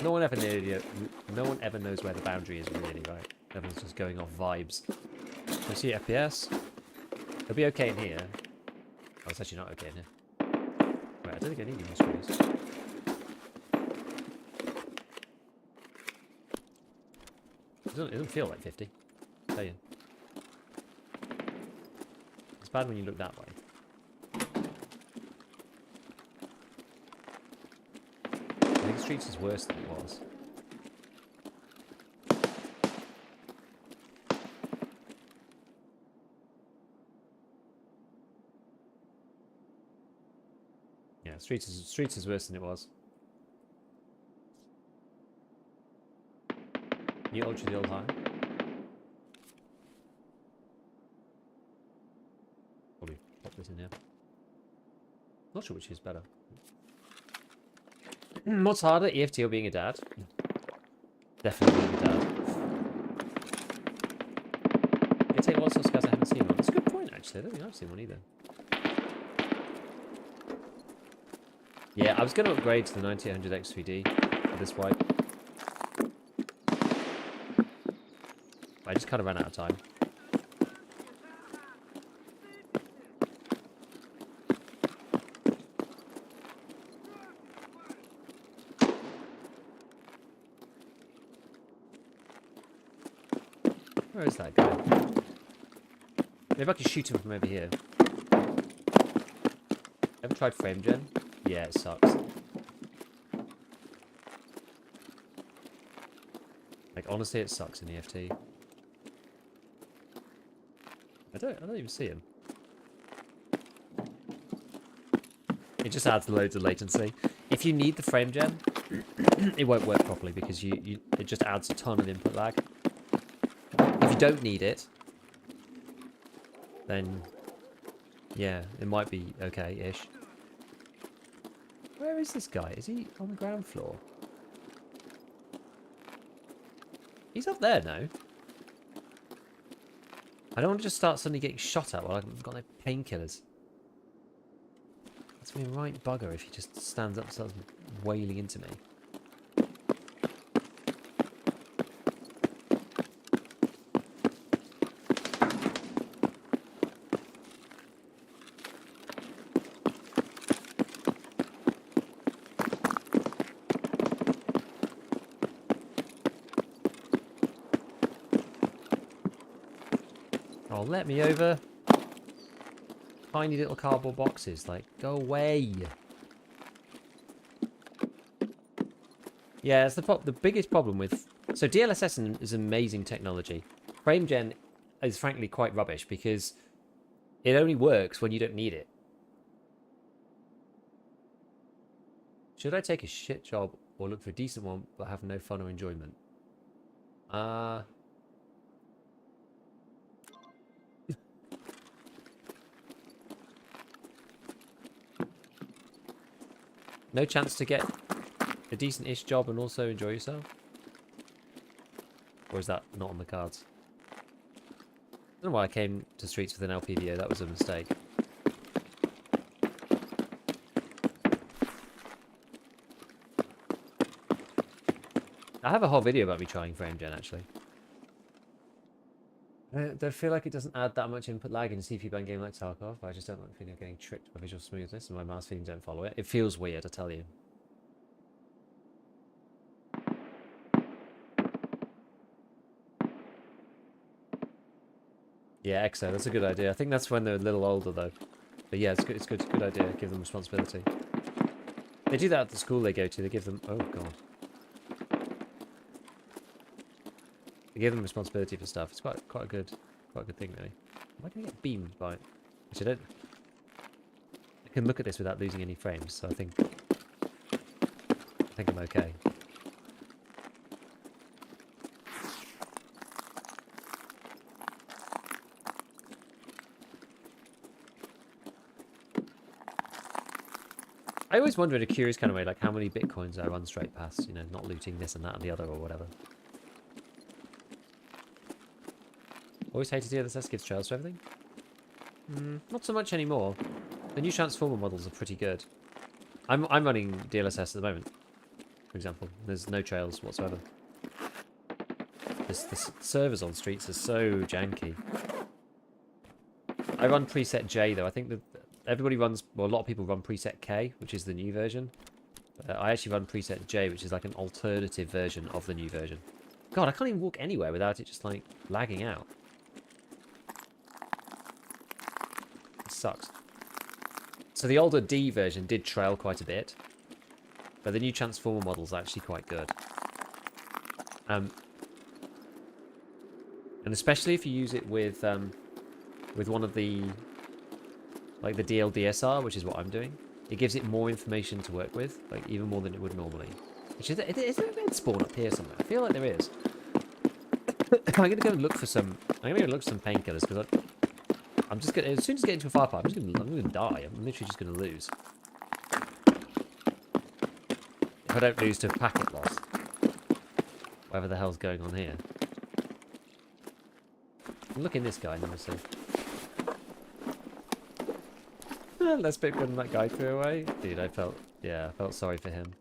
No one ever knows where the boundary is really, right? Everyone's just going off vibes. You see FPS? It'll be okay in here. Oh, it's actually not okay in here. Wait, I don't think I need any more screws. It doesn't feel like 50. I'll tell you. It's bad when you look that way. I think Streets is worse than it was. Yeah, Streets is worse than it was. New Ultra, the old high. Probably pop this in here. Not sure which is better. What's harder, EFT or being a dad? Definitely being a dad. You take lots of scouts I haven't seen one. That's a good point, actually. I don't think I've seen one either. Yeah, I was going to upgrade to the 9800 X3D for this wipe. I just kind of ran out of time. Where is that guy? Maybe I can shoot him from over here. Ever tried frame gen? Yeah, it sucks. Like, honestly, it sucks in EFT. I don't even see him. It just adds loads of latency. If you need the frame gen, it won't work properly because it just adds a ton of input lag. If you don't need it, then yeah, it might be okay-ish. Where is this guy? Is he on the ground floor? He's up there now. I don't want to just start suddenly getting shot at while I've got no painkillers. That's me a right bugger if he just stands up and starts wailing into me. Oh, let me over. Tiny little cardboard boxes, like, go away. Yeah, it's the biggest problem with... So DLSS is amazing technology. FrameGen is frankly quite rubbish because it only works when you don't need it. Should I take a shit job or look for a decent one but have no fun or enjoyment? No chance to get a decent-ish job and also enjoy yourself? Or is that not on the cards? I don't know why I came to Streets with an LPVO. That was a mistake. I have a whole video about me trying FrameGen, actually. I feel like it doesn't add that much input lag in a CPU-bound game like Tarkov. I just don't like the feeling of getting tricked by visual smoothness, and my mouse feelings don't follow it. It feels weird, I tell you. Yeah, EXO, that's a good idea. I think that's when they're a little older, though. But yeah, it's good. It's a good idea. Give them responsibility. They do that at the school they go to. They give them... Oh, God. They give them responsibility for stuff. It's quite a good thing, really. Am I going to get beamed by it? Which I don't... I can look at this without losing any frames, so I think I'm okay. I always wonder in a curious kind of way, like how many bitcoins I run straight past, you know, not looting this and that and the other or whatever. Always hated DLSS gives trails to everything. Not so much anymore. The new transformer models are pretty good. I'm running DLSS at the moment, for example. There's no trails whatsoever. The servers on Streets are so janky. I run preset J though. I think that everybody runs, well, a lot of people run preset K, which is the new version. I actually run preset J, which is like an alternative version of the new version. God, I can't even walk anywhere without it just like lagging out. It sucks. So the older D version did trail quite a bit, but the new transformer model is actually quite good. And especially if you use it with one of the, like the DLDSR, which is what I'm doing, it gives it more information to work with, like even more than it would normally. Which is there a red spawn up here somewhere? I feel like there is. I'm gonna go and look for some. I'm gonna go look for some painkillers because I'm just gonna, as soon as I get into a fire pipe, I'm gonna die. I'm literally just gonna lose. If I don't lose to packet loss, whatever the hell's going on here. Look in this guy, let me see. Less bit good than that guy threw away. Dude, I felt sorry for him.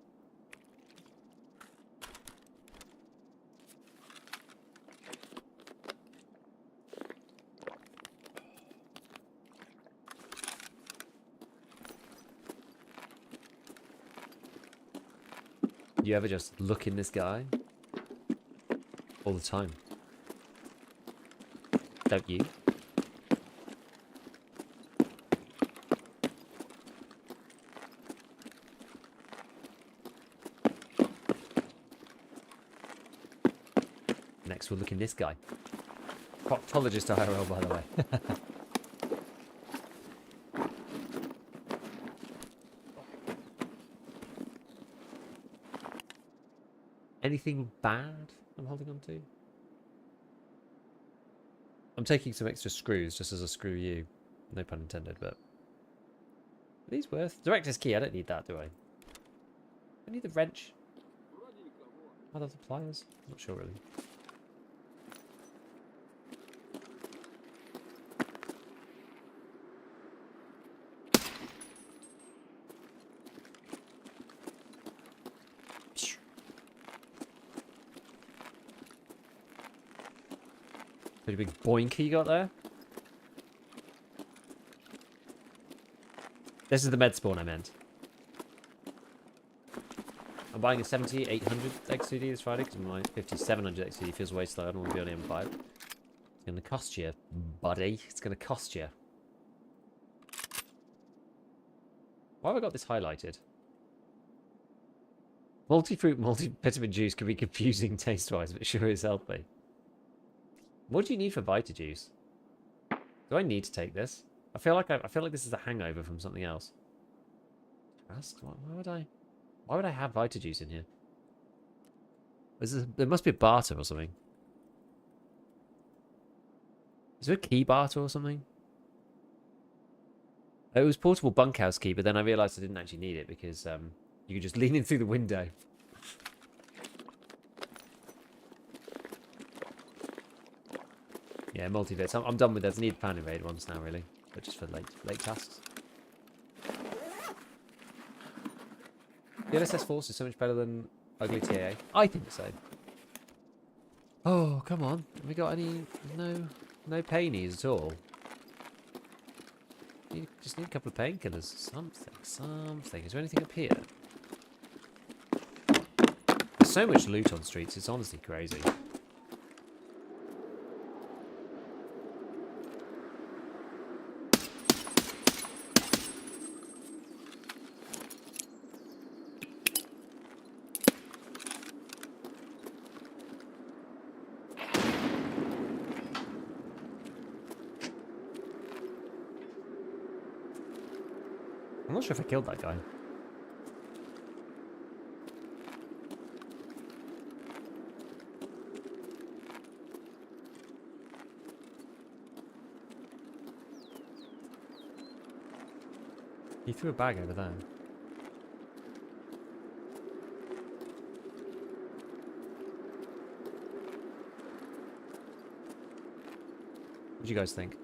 You ever just look in this guy? All the time. Don't you? Next we'll look in this guy. Proctologist IRL, by the way. Anything bad I'm holding on to? I'm taking some extra screws just as a screw you. No pun intended, but... Are these worth? Director's key, I don't need that, do I? I need the wrench. Are those the pliers? I'm not sure, really. Pretty big boink you got there. This is the med spawn I meant. I'm buying a 70, 800 XCD this Friday because my 5700 XCD feels way slow. I don't want to be on the M5. It's going to cost you, buddy. It's going to cost you. Why have I got this highlighted? Multi-fruit, multi-vitamin juice can be confusing taste-wise, but sure is healthy. What do you need for Vita Juice? Do I need to take this? I feel like this is a hangover from something else. Why would I have Vita Juice in here? There must be a barter or something. Is there a key barter or something? It was portable bunkhouse key, but then I realised I didn't actually need it because you could just lean in through the window. Yeah, multi-vits. I'm done with those. I need pounding raid ones now, really. But just for late tasks. The LSS Force is so much better than ugly TAA. I think so. Oh, come on. Have we got any... No painies at all. Just need a couple of painkillers. Something. Is there anything up here? There's so much loot on streets. It's honestly crazy. I'm not sure if I killed that guy. He threw a bag over there. What do you guys think?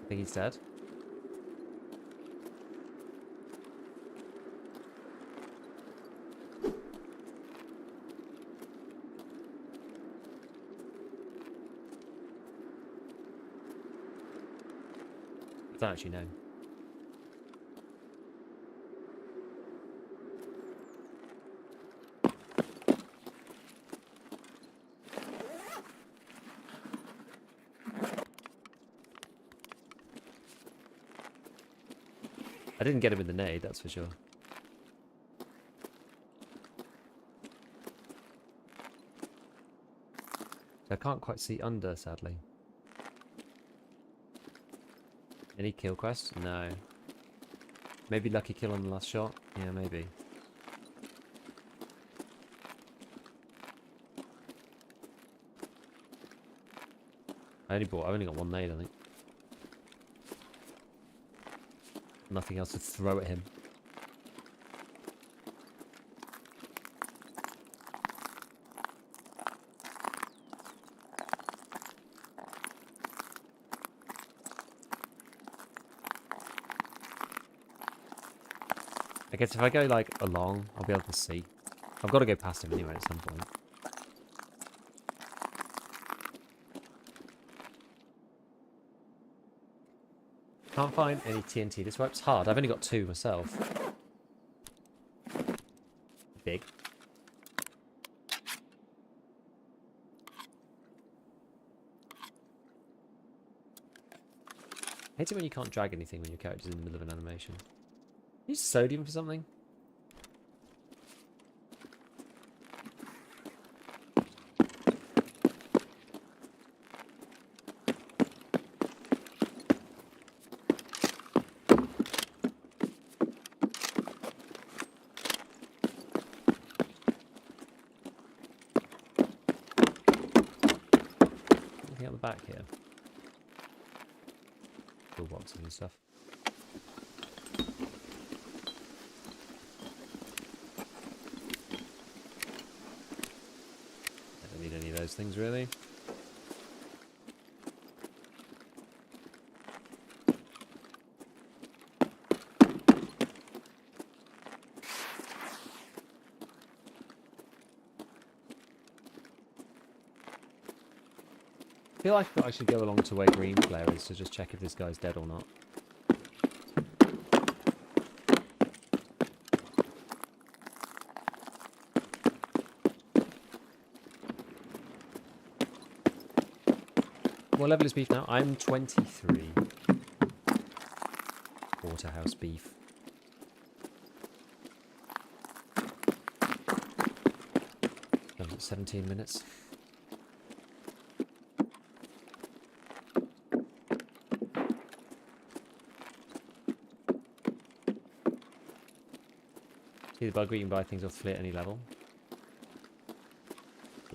I think he's dead. I don't actually know. I didn't get him in the nade, that's for sure. I can't quite see under, sadly. Any kill quests? No. Maybe lucky kill on the last shot? Yeah, maybe. I only got one nade, I think. Nothing else to throw at him. I guess if I go like along, I'll be able to see. I've got to go past him anyway at some point. Can't find any TNT. This wipe's hard. I've only got 2 myself. Big. I hate it when you can't drag anything when your character's in the middle of an animation. Use sodium for something? Anything at the back here? Toolboxes and stuff. I don't need any of those things really. I feel like I should go along to where green flare is to just check if this guy's dead or not. What level is beef now? I'm 23. Porterhouse beef. Done at 17 minutes. See the bug where you can buy things off the fleet at any level?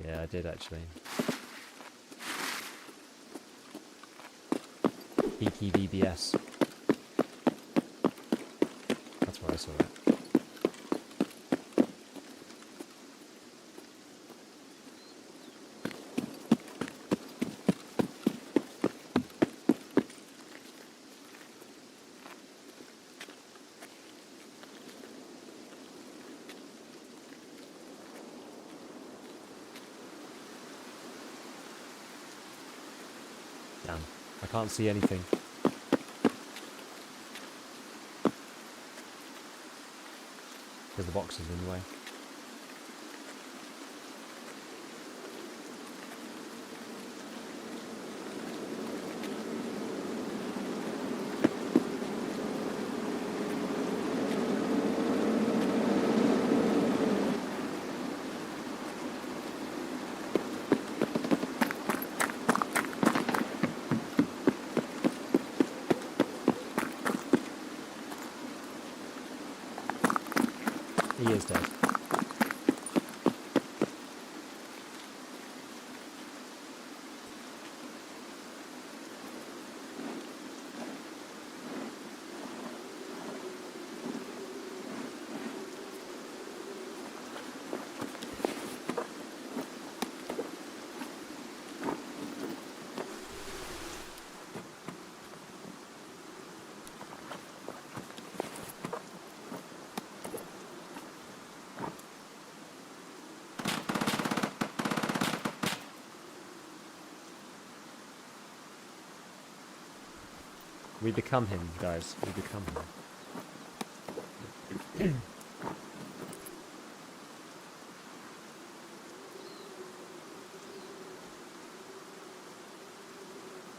Yeah, I did actually. Peaky VBS. That's where I saw it. Damn, I can't see anything. Because the box is in the way. He is dead. We become him, guys. We become him.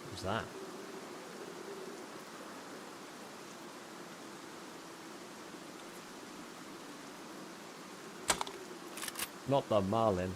What's that? Not the Marlin.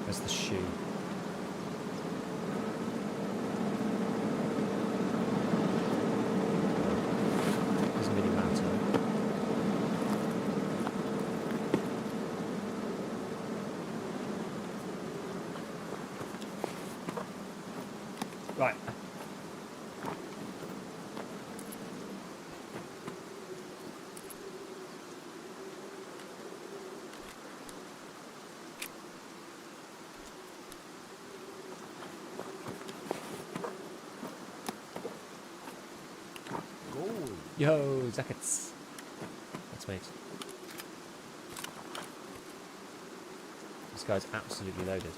Where's the shoe? Doesn't really matter. Right. Yo, jackets. Let's wait. This guy's absolutely loaded.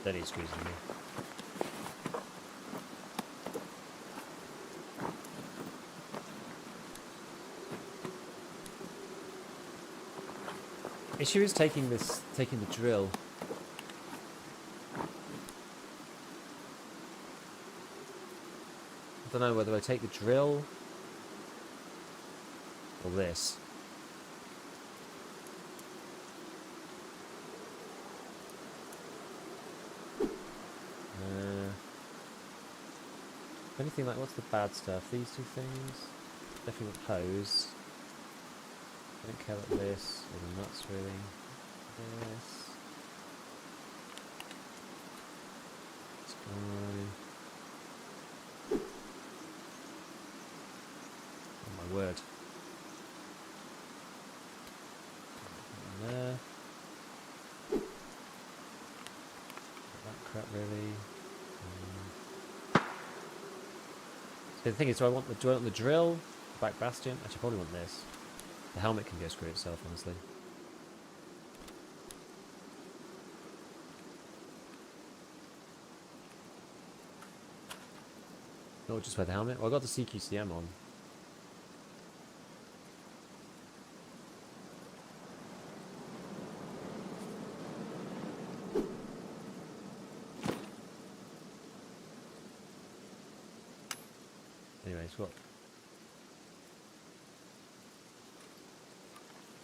Then he's squeezing me. Issue is taking the drill. I don't know whether I take the drill or this. Anything like, what's the bad stuff? These two things? Definitely want hose. I don't care about this, or the nuts really. This. This guy. Oh my word. There. That crap really. The thing is, do I want the drill, the back bastion? Actually, I probably want this. The helmet can go screw itself, honestly. No, just wear the helmet. Well, I got the CQCM on. Anyways, what?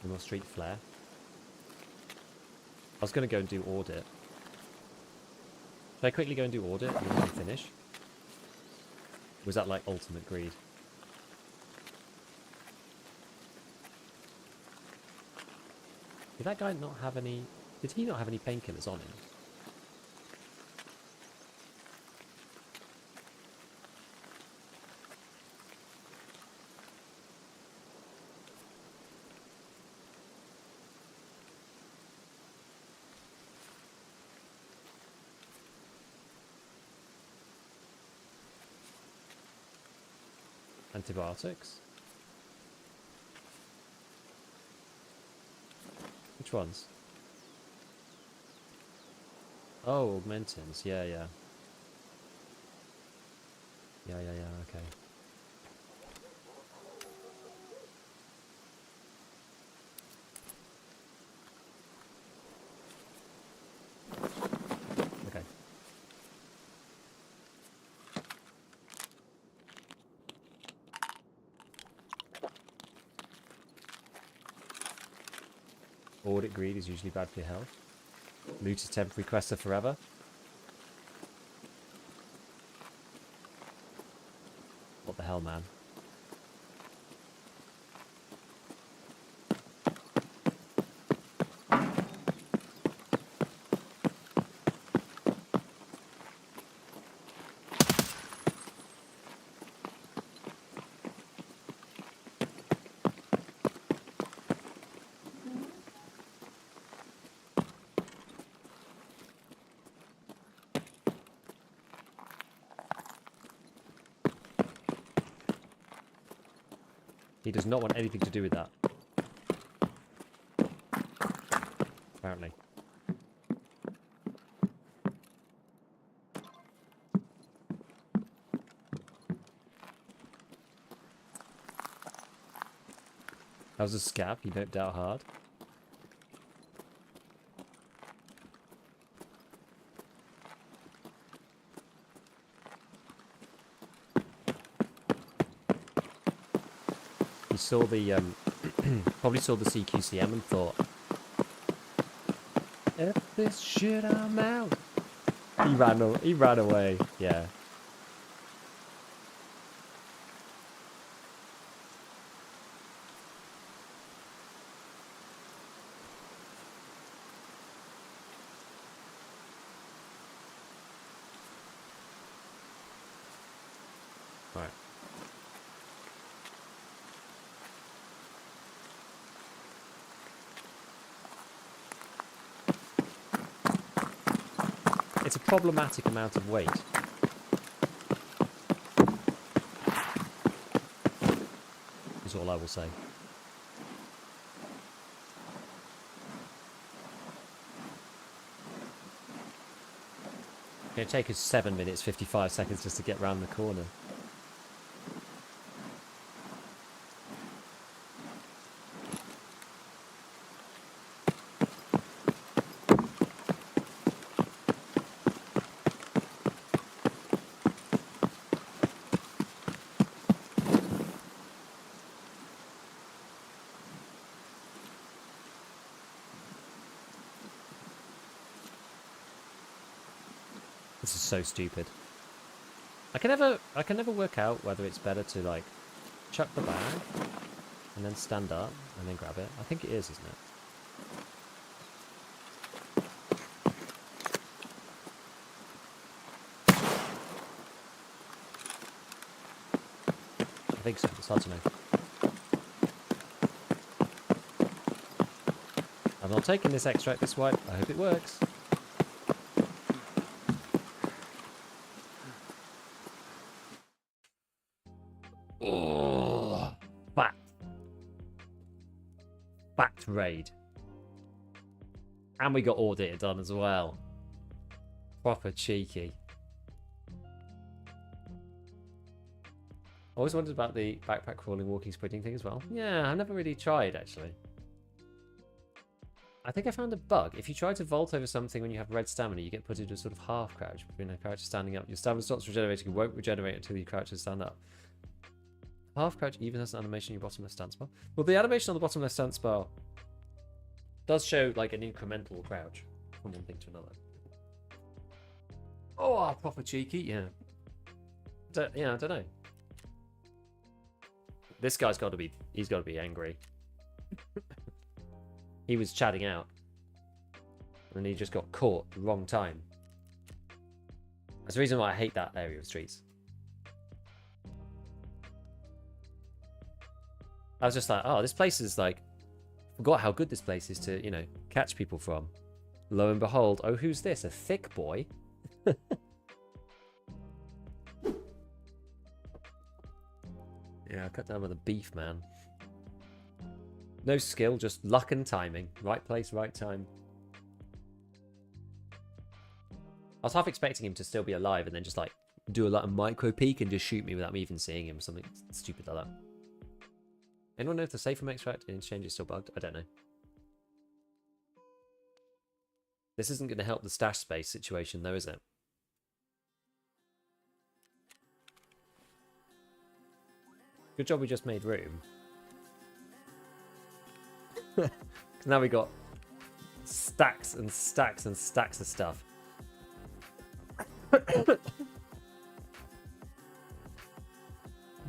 No more street flare. I was going to go and do audit. Should I quickly go and do audit and then finish? Was that like ultimate greed? Did that guy not have any... Did he not have any painkillers on him? Antibiotics? Which ones? Oh, augmentins. Yeah, yeah. Yeah, okay. Okay. Audit greed is usually bad for your health. Loot is temporary, quests are forever. What the hell, man? He does not want anything to do with that. Apparently. How's the scav? You don't doubt hard. Saw the probably saw the CQCM and thought, "F this shit, I'm out." He ran away. Yeah. Right. It's a problematic amount of weight. Is all I will say. It'll take us 7 minutes 55 seconds just to get round the corner. This is so stupid. I can never work out whether it's better to like chuck the bag and then stand up and then grab it. I think it is, isn't it? I think so. It's hard to know. I'm not taking this extract this wipe. I hope it works. Oh, fact raid. And we got audit done as well. Proper cheeky. Always wondered about the backpack crawling, walking, sprinting thing as well. Yeah, I've never really tried actually. I think I found a bug. If you try to vault over something when you have red stamina, you get put into a sort of half crouch between a crouch standing up. Your stamina stops regenerating and won't regenerate until you crouch and stand up. Half crouch even has an animation in your bottom left stance bar. Well, the animation on the bottom left stance bar does show like an incremental crouch from one thing to another. Oh, proper cheeky, yeah. I don't know. This guy's got to be, he's got to be angry. He was chatting out. And he just got caught at the wrong time. That's the reason why I hate that area of streets. I was just like, oh, this place is like, forgot how good this place is to, you know, catch people from. Lo and behold, oh, who's this? A thick boy? Yeah, I cut down with a beef, man. No skill, just luck and timing. Right place, right time. I was half expecting him to still be alive and then just like do a lot of micro peek and just shoot me without me even seeing him. Something stupid like that. Anyone know if the safe from extract in exchange is still bugged? I don't know. This isn't going to help the stash space situation though, is it? Good job we just made room. Now we got stacks and stacks and stacks of stuff.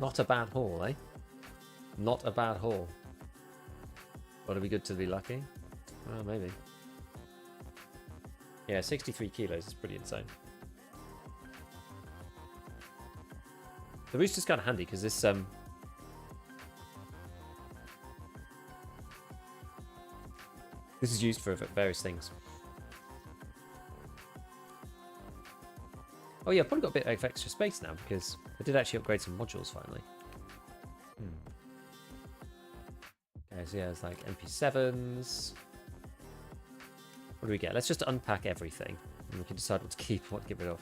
Not a bad haul, eh? Not a bad haul. Ought to be good to be lucky. Well, maybe. Yeah, 63 kilos is pretty insane. The rooster's kind of handy because this this is used for various things. Oh yeah, I've probably got a bit of extra space now because I did actually upgrade some modules finally. Okay, so yeah, it's like MP7s. What do we get? Let's just unpack everything and we can decide what to keep and what to get rid of.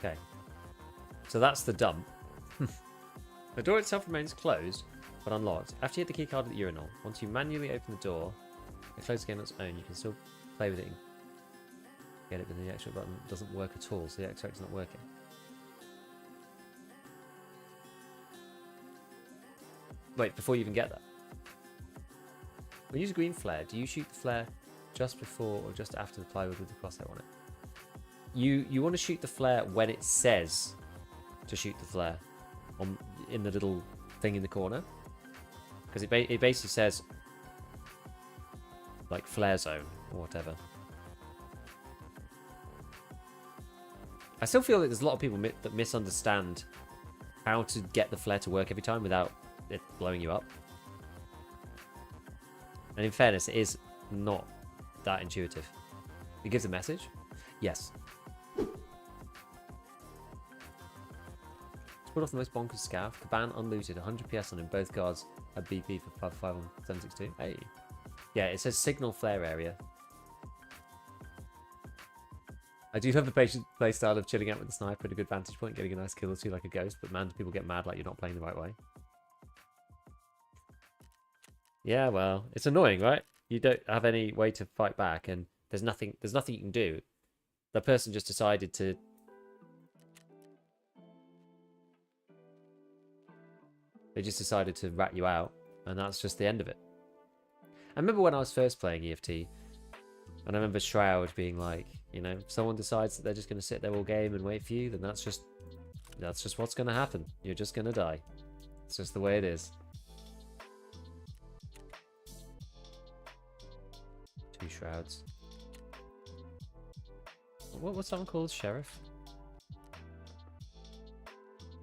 Okay, so that's the dump. The door itself remains closed, but unlocked. After you hit the keycard at the urinal, once you manually open the door, it closes again on its own. You can still play with it and get it, but the extra button doesn't work at all, so the extract is not working. Wait, before you even get that. When you use a green flare, do you shoot the flare just before or just after the plywood with the crosshair on it. You want to shoot the flare when it says to shoot the flare in the little thing in the corner, because it basically says like flare zone or whatever. I still feel that there's a lot of people that misunderstand how to get the flare to work every time without it blowing you up. And in fairness, it is not that intuitive. It gives a message. Yes. Put off the most bonkers scav. Caban unlooted, 100 PS on him. Both guards had BP for 5 on 762. Hey. Yeah, it says signal flare area. I do love the patient play style of chilling out with the sniper at a good vantage point, getting a nice kill or two like a ghost, but man, people get mad like you're not playing the right way. Yeah, well, it's annoying, right? You don't have any way to fight back, and there's nothing you can do. The person just decided to... They just decided to rat you out, and that's just the end of it. I remember when I was first playing EFT, and I remember Shroud being like, you know, if someone decides that they're just going to sit there all game and wait for you, then that's just what's going to happen. You're just going to die. It's just the way it is. 2 Shrouds. What's that one called? Sheriff?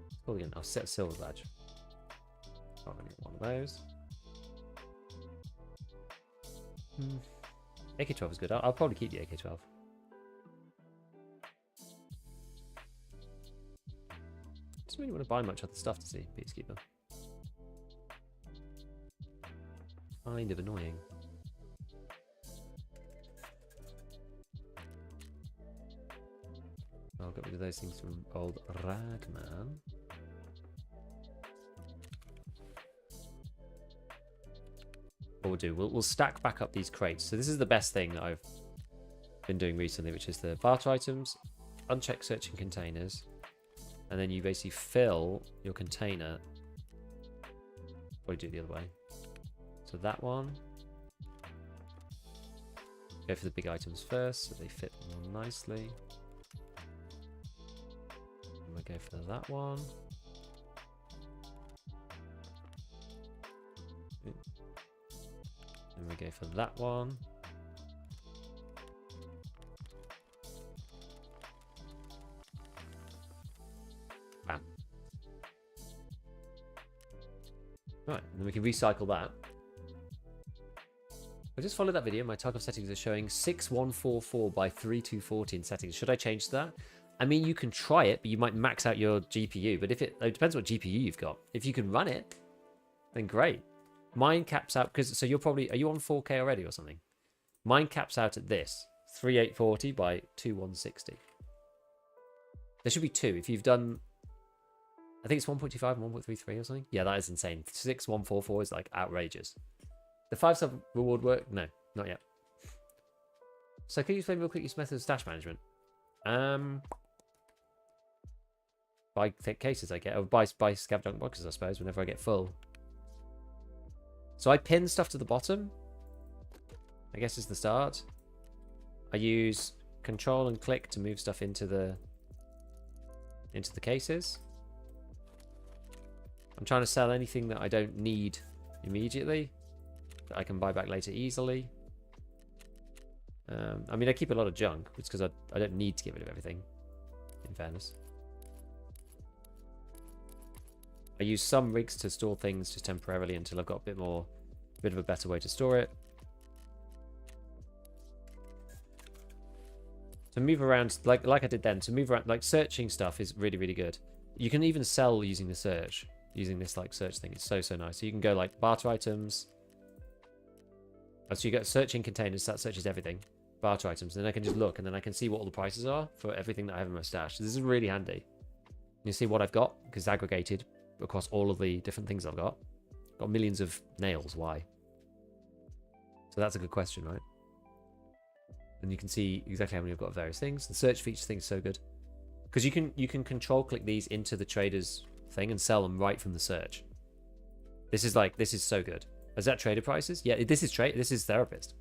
It's called again. I'll set a silver badge. Oh, I need one of those. AK-12 is good. I'll probably keep the AK-12. Doesn't really want to buy much other stuff to see, Peacekeeper. Kind of annoying. I'll get rid of those things from old Ragman. What we'll do, we'll stack back up these crates. So this is the best thing that I've been doing recently, which is the barter items, unchecked searching containers, and then you basically fill your container. Probably do it the other way. So that one. Go for the big items first, so they fit nicely. And we'll go for that one. And we go for that one. Bam. Right, and then we can recycle that. I just followed that video. My Tarkov settings are showing 6144 by 3240 in settings. Should I change that? I mean, you can try it, but you might max out your GPU. But if it depends what GPU you've got. If you can run it, then great. Mine caps out, because so are you on 4K already or something? Mine caps out at this 3840 by 2160. There should be 2. If you've done, I think it's 1.25 and 1.33 or something. Yeah, that is insane. 6144 is like outrageous. The 5-sub reward work? No, not yet. So can you explain real quick your method of stash management? Buy thick cases I get, or buy ScavTalk boxes I suppose whenever I get full. So I pin stuff to the bottom, I guess is the start. I use control and click to move stuff into the cases. I'm trying to sell anything that I don't need immediately, that I can buy back later easily. I mean, I keep a lot of junk. It's because I don't need to get rid of everything, in fairness. I use some rigs to store things just temporarily until I've got a bit of a better way to store it. To move around, like I did then, to move around, like searching stuff is really, really good. You can even sell using the search, using this like search thing. It's so nice. So you can go like barter items. So you get searching containers, that searches everything. Barter items, and then I can just look, and then I can see what all the prices are for everything that I have in my stash. So this is really handy. You see what I've got, because it's aggregated across all of the different things I've got. Got millions of nails, why? So that's a good question, right? And you can see exactly how many I've got of various things. The search feature thing is so good. Because you can control click these into the trader's thing and sell them right from the search. This is so good. Is that trader prices? Yeah, this is therapist.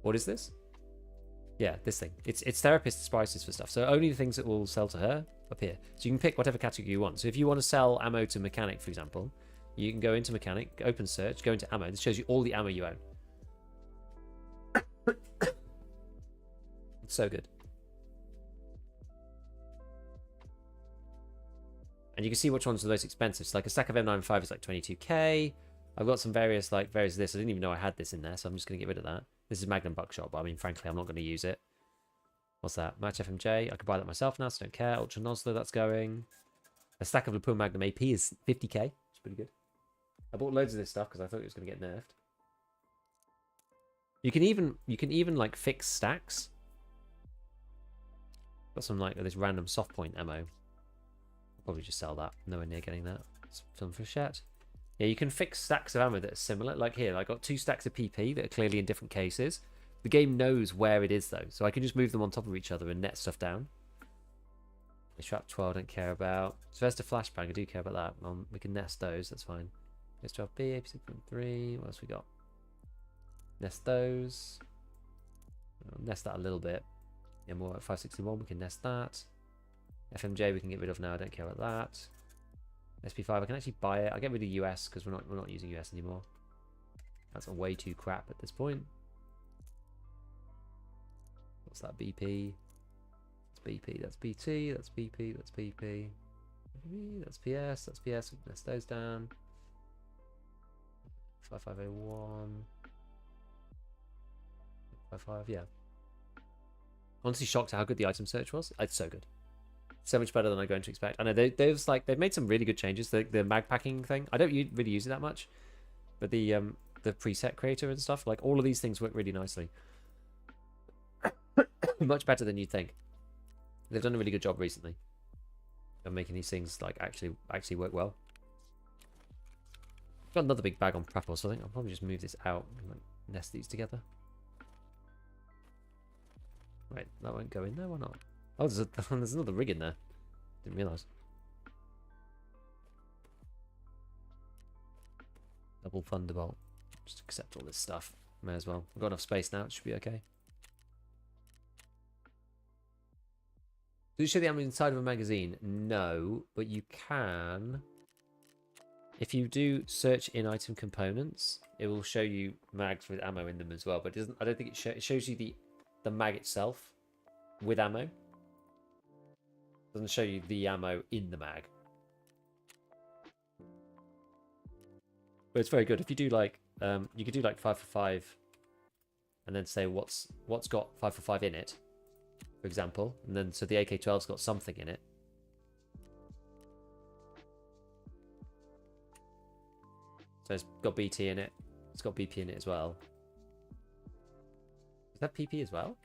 What is this? Yeah, this thing. It's therapist's prices for stuff. So only the things that will sell to her up here. So you can pick whatever category you want. So if you want to sell ammo to mechanic, for example, you can go into mechanic, open search, go into ammo. This shows you all the ammo you own. It's so good. And you can see which ones are the most expensive. So like a stack of M95 is like 22k. I've got some various of this. I didn't even know I had this in there, so I'm just going to get rid of that. This is Magnum Buckshot, but I mean, frankly, I'm not going to use it. What's that? Match FMJ. I could buy that myself now, so I don't care. Ultra Nozzler, that's going. A stack of Lapua Magnum AP is 50k. It's pretty good. I bought loads of this stuff because I thought it was going to get nerfed. You can even like fix stacks. Got some like this random soft point ammo. I'll probably just sell that. Nowhere near getting that. It's film for chat. Yeah, you can fix stacks of ammo that are similar. Like here, I got 2 stacks of PP that are clearly in different cases. The game knows where it is though, so I can just move them on top of each other and net stuff down. The Trap 12 I don't care about. Sylvester Flashbang, I do care about that. We can nest those, that's fine. S12B, AP6.3, what else we got? Nest those. I'll nest that a little bit. Yeah, more at 561, we can nest that. FMJ we can get rid of now, I don't care about that. SP5, I can actually buy it. I'll get rid of US because we're not using US anymore. That's way too crap at this point. What's that? BP. That's BP. That's BT. That's BP. That's BP. That's PS. That's PS. Let's those down. 5501. 55. Yeah. Honestly shocked at how good the item search was. It's so good. So much better than I'm going to expect. I know they've made some really good changes. The mag packing thing, I don't really use it that much, but the preset creator and stuff, like all of these things work really nicely. Much better than you'd think. They've done a really good job recently of making these things like actually work well. Got another big bag on Prapor, so I think I'll probably just move this out and like nest these together. Right, that won't go in there. Why not? Oh, there's another rig in there. Didn't realise. Double Thunderbolt. Just accept all this stuff. May as well. I've got enough space now. It should be okay. Do you show the ammo inside of a magazine? No, but you can. If you do search in item components, it will show you mags with ammo in them as well. But it doesn't. I don't think it shows you the mag itself with ammo. Doesn't show you the ammo in the mag. But it's very good. If you do like, you could do like 5 for 5, and then say what's got 5 for 5 in it, for example, and then so the AK-12's got something in it. So it's got BT in it. It's got BP in it as well. Is that PP as well?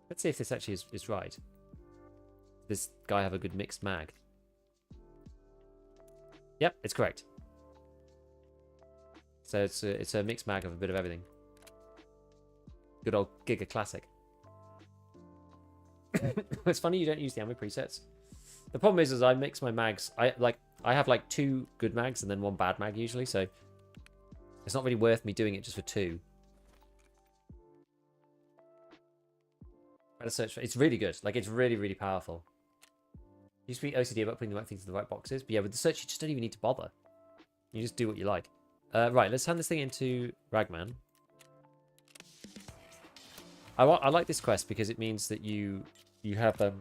Let's see if this actually is right. This guy have a good mixed mag? Yep, it's correct. So it's a mixed mag of a bit of everything. Good old Giga Classic. It's funny you don't use the ammo presets. The problem is I mix my mags. I have like 2 good mags and then 1 bad mag usually, so it's not really worth me doing it just for 2. Better search for, it's really good. Like it's really powerful. You used to be OCD about putting the right things in the right boxes, but yeah, with the search you just don't even need to bother. You just do what you like. Right, let's hand this thing into Ragman. I like this quest because it means that you have a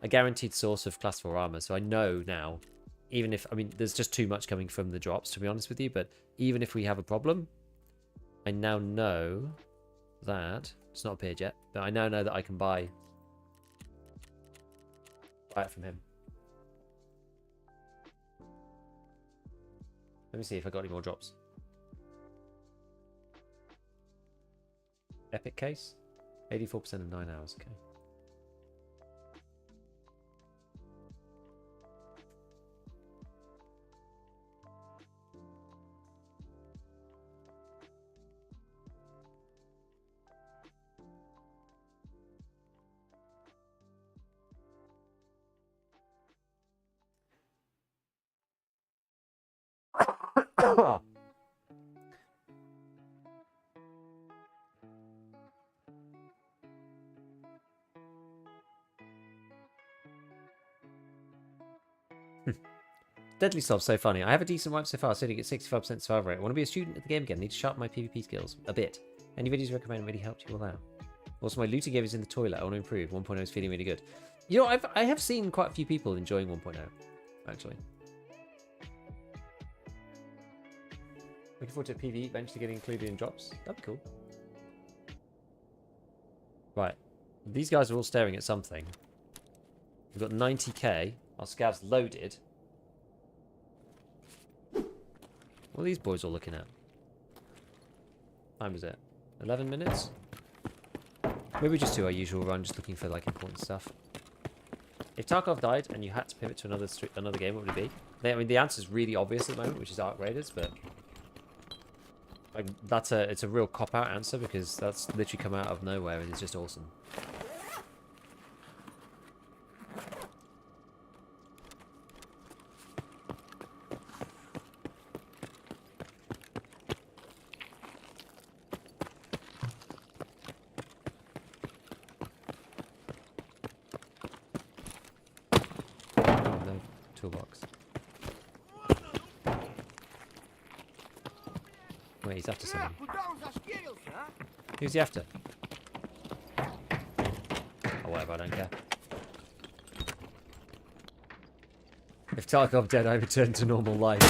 guaranteed source of class 4 armor. So I know now, even if, I mean, there's just too much coming from the drops, to be honest with you, but even if we have a problem, I now know that, it's not appeared yet, but I now know that I can buy it from him. Let me see if I got any more drops. Epic case? 84% in 9 hours, okay. Deadly Sob, so funny. I have a decent wipe so far, sitting at 65% survival rate. I want to be a student at the game again. Need to sharpen my PvP skills a bit. Any videos you recommend really helped you all out. Also, my looting game is in the toilet. I want to improve. 1.0 is feeling really good. You know, I have seen quite a few people enjoying 1.0, actually. Looking forward to PvE eventually getting included in drops. That'd be cool. Right. These guys are all staring at something. We've got 90k. Our scav's loaded. What are these boys all looking at? Time is it? 11 minutes? Maybe we just do our usual run, just looking for like important stuff. If Tarkov died and you had to pivot to another game, what would it be? I mean, the answer is really obvious at the moment, which is Arc Raiders, but like, it's a real cop-out answer because that's literally come out of nowhere and it's just awesome. Toolbox. Wait, he's after something. Who's he after? Oh, whatever, I don't care. If Tarkov dead, I return to normal life.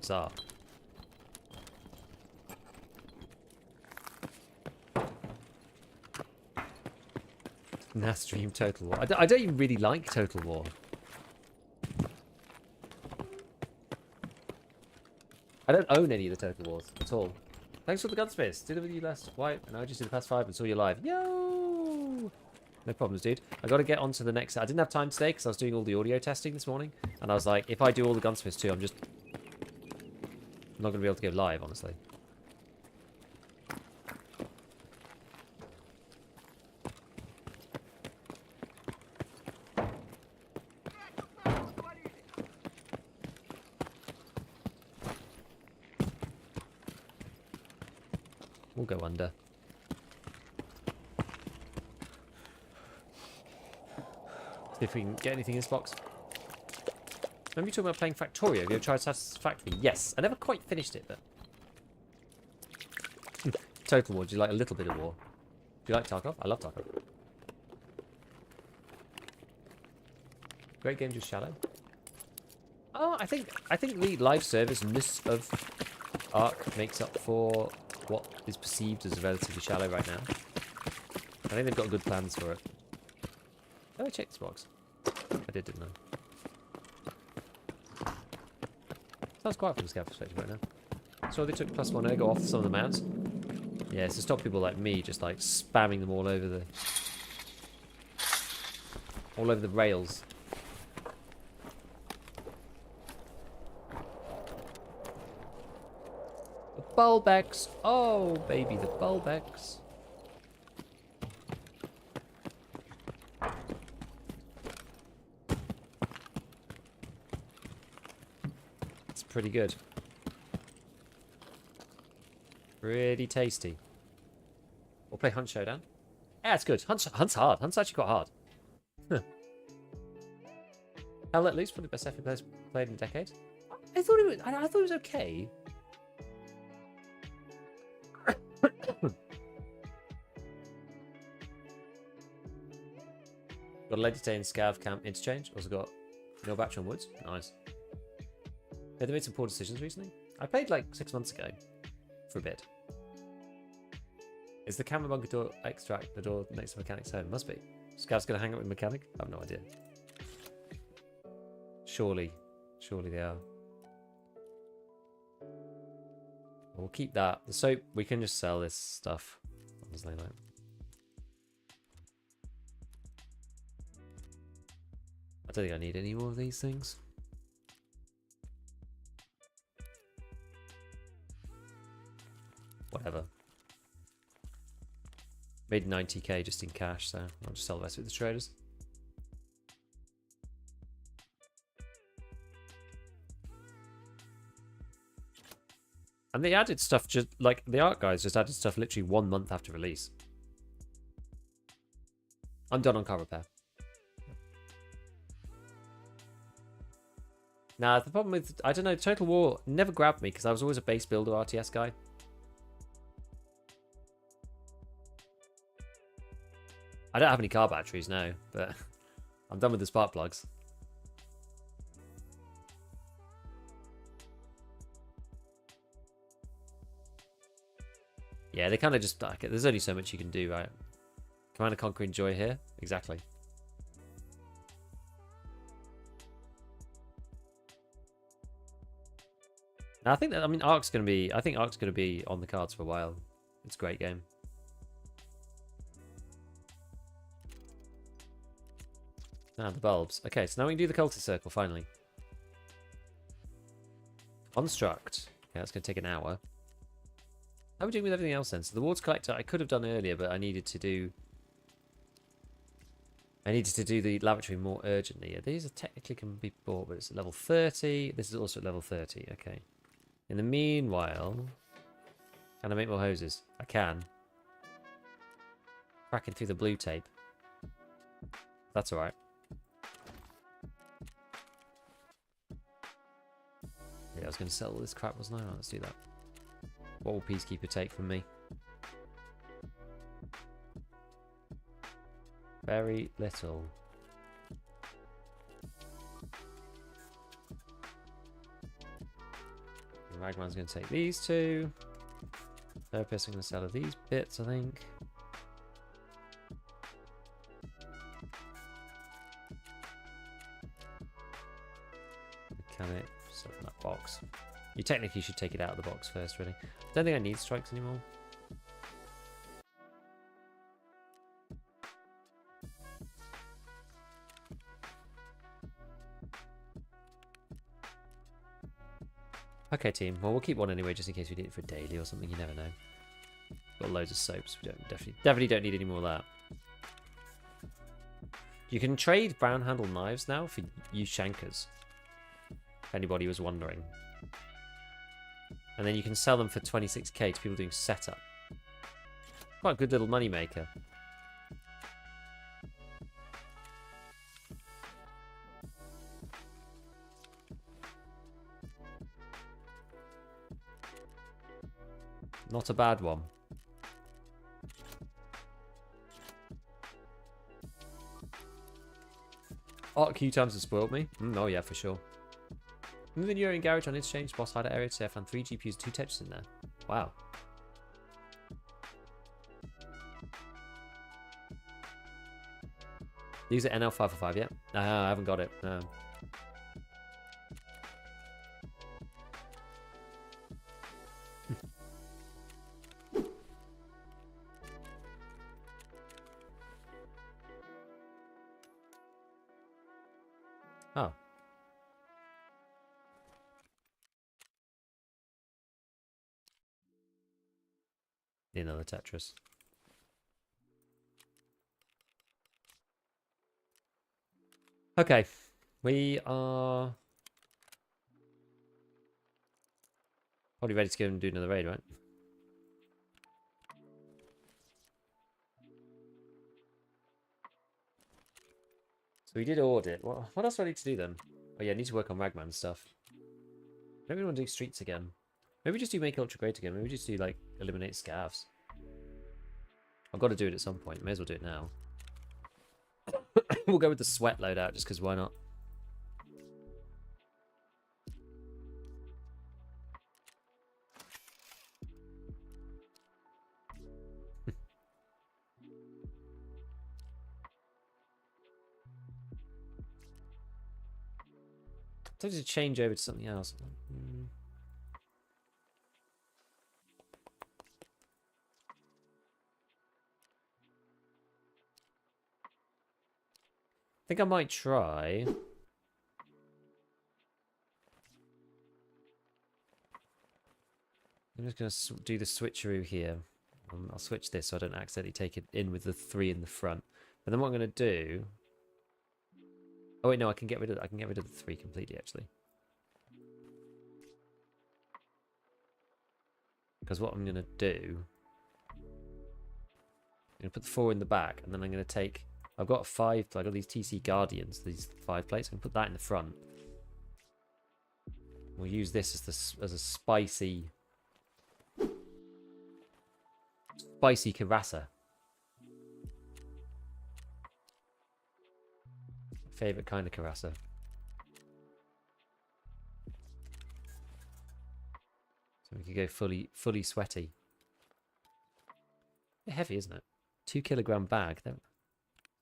Bizarre. Stream Total War. I don't even really like Total War. I don't own any of the Total Wars at all. Thanks for the gunsmiths. Did it with you last White, and I just did the past 5 and saw you live. Yo! No problems, dude. I got to get on to the next. I didn't have time today because I was doing all the audio testing this morning, and I was like, if I do all the gunsmiths too, I'm not going to be able to go live, honestly. We'll go under. See if we can get anything in this box. Remember you talking about playing Factorio? Have you ever tried Satisfactory? Yes. I never quite finished it, but... Total War. Do you like a little bit of war? Do you like Tarkov? I love Tarkov. Great game, just shallow. Oh, I think the live service-ness of Ark makes up for what is perceived as relatively shallow right now. I think they've got good plans for it. Oh, I checked this box. I didn't I? Sounds quiet from the scout perspective right now. So they took +1 ergo off some of the mounts. Yeah, it's to stop people like me just like spamming them all over the rails. The Bulbex! Oh, baby, the Bulbex. It's pretty good. Pretty tasty. We'll play Hunt Showdown. Yeah, it's good. Hunt's hard. Hunt's actually quite hard. Huh. Hell Let Loose, probably the best FPS played in a decade. I thought it was okay. Got a lady today in Scav Camp Interchange. Also got no batch on Woods. Nice. Yeah, they made some poor decisions recently. I played like 6 months ago. For a bit. Is the camera bunker door extract the door next to mechanic's home? Must be. Scav's gonna hang out with mechanic? I have no idea. Surely they are. We'll keep that. The soap, we can just sell this stuff. Honestly, like. I don't think I need any more of these things. Whatever. Made 90k just in cash, so I'll just sell the rest with the traders. And they added stuff just like the art guys just added stuff literally 1 month after release. I'm done on car repair. Nah, the problem with, I don't know, Total War never grabbed me because I was always a base builder RTS guy. I don't have any car batteries now, but I'm done with the spark plugs. Yeah, they kind of just, like, there's only so much you can do, right? Command & Conquer Enjoy here. Exactly. Now, I think that, I mean, Ark's going to be, I think Ark's going to be on the cards for a while. It's a great game. Ah, the bulbs. Okay, so now we can do the cultist circle, finally. Construct. Yeah, that's going to take an hour. How are we doing with everything else then? So the water collector I could have done earlier, but I needed to do the lavatory more urgently. Yeah, these are technically can be bought, but it's at level 30. This is also at level 30. Okay. In the meanwhile, can I make more hoses? I can. Cracking through the blue tape. That's alright. Yeah, I was going to sell all this crap, wasn't I? Right, let's do that. What will Peacekeeper take from me? Very little. Ragman's going to take these two. Therapist, I'm going to sell her these bits, I think. Mechanic, stuff in that box. You technically should take it out of the box first, really. I don't think I need strikes anymore. Okay, team. Well, we'll keep one anyway, just in case we need it for daily or something. You never know. Got loads of soaps. We don't definitely don't need any more of that. You can trade brown handle knives now for Ushankers. If anybody was wondering. And then you can sell them for 26k to people doing setup. Quite a good little money maker. Not a bad one. Art Q times has spoiled me. Oh yeah, for sure. Moving your in garage on interchange boss hideout area today. I found 3 GPUs, 2 Tetris in there. Wow. These are NL545, yeah? I haven't got it. No. Oh. Need another Tetris. Okay. We are probably ready to go and do another raid, right? So we did audit. What else do I need to do then? Oh yeah, I need to work on Ragman stuff. Maybe we want to do streets again. Maybe just do make ultra great again. Maybe just do like eliminate scavs. I've got to do it at some point. May as well do it now. We'll go with the sweat loadout just because why not? Time to change over to something else. I think I might try. I'm just going to do the switcheroo here. I'll switch this so I don't accidentally take it in with the 3 in the front. But then what I'm going to do... Oh wait, no, I can get rid of the 3 completely actually. Because what I'm going to do... I'm going to put the 4 in the back, and then I'm going to take... I've got 5... I've got these TC Guardians, these 5 plates. I'm going to put that in the front. We'll use this as a spicy Carassa. Favorite kind of Carassa. So we could go fully sweaty. Bit heavy, isn't it? 2 kilogram bag.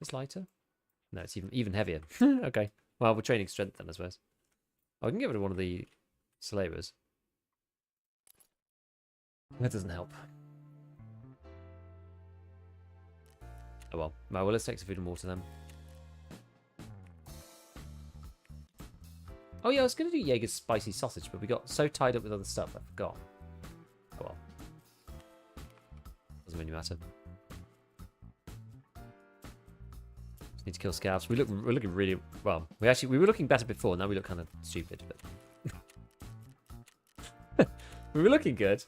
It's lighter. No, it's even heavier. Okay. Well, we're training strength then, I suppose. I can give it to one of the slavers. That doesn't help. Oh well. Well, let's take some food and water then. Oh yeah, I was going to do Jaeger's spicy sausage, but we got so tied up with other stuff, I forgot. Oh well. Doesn't really matter. Just need to kill scavs. We're looking really well. We were looking better before. Now we look kind of stupid, but we were looking good.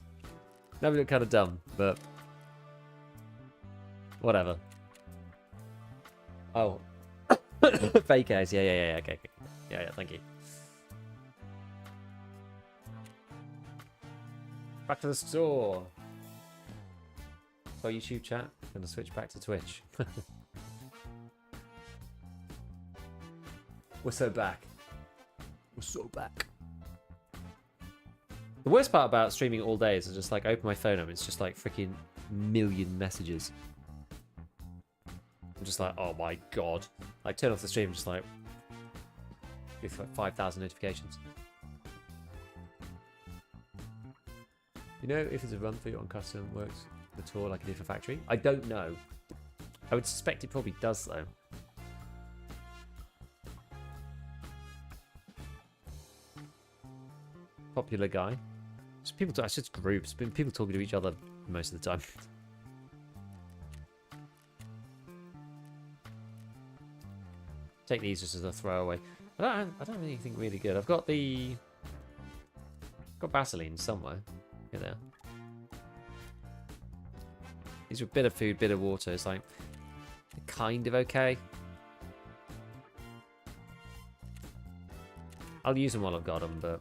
Now we look kind of dumb, but whatever. Oh, fake eyes. Yeah. Okay. Yeah. Thank you. Back to the store. So YouTube chat. Gonna switch back to Twitch. We're so back. We're so back. The worst part about streaming all day is I just like open my phone up. It's just like freaking million messages. I'm just like, oh my god. Like turn off the stream, just like with like 5,000 notifications. You know if it's a run through on custom works at all like it did for factory? I don't know. I would suspect it probably does though. Popular guy. Just people talk, it's just groups. People talking to each other most of the time. Take these just as a throwaway. I don't have anything really good. I've got Vaseline somewhere. Here they are. These are a bit of food, bit of water. It's like kind of okay. I'll use them while I've got them, but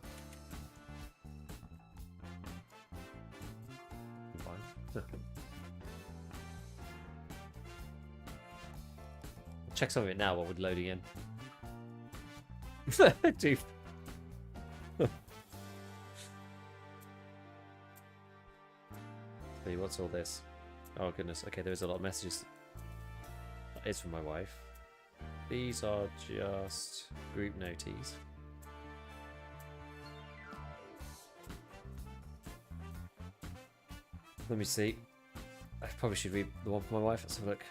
check some of it now while we're loading in. Dude. Hey, what's all this? Oh goodness. Okay, there's a lot of messages. That is from my wife. These are just group noties. Let me see. I probably should read the one from my wife. Let's have a look.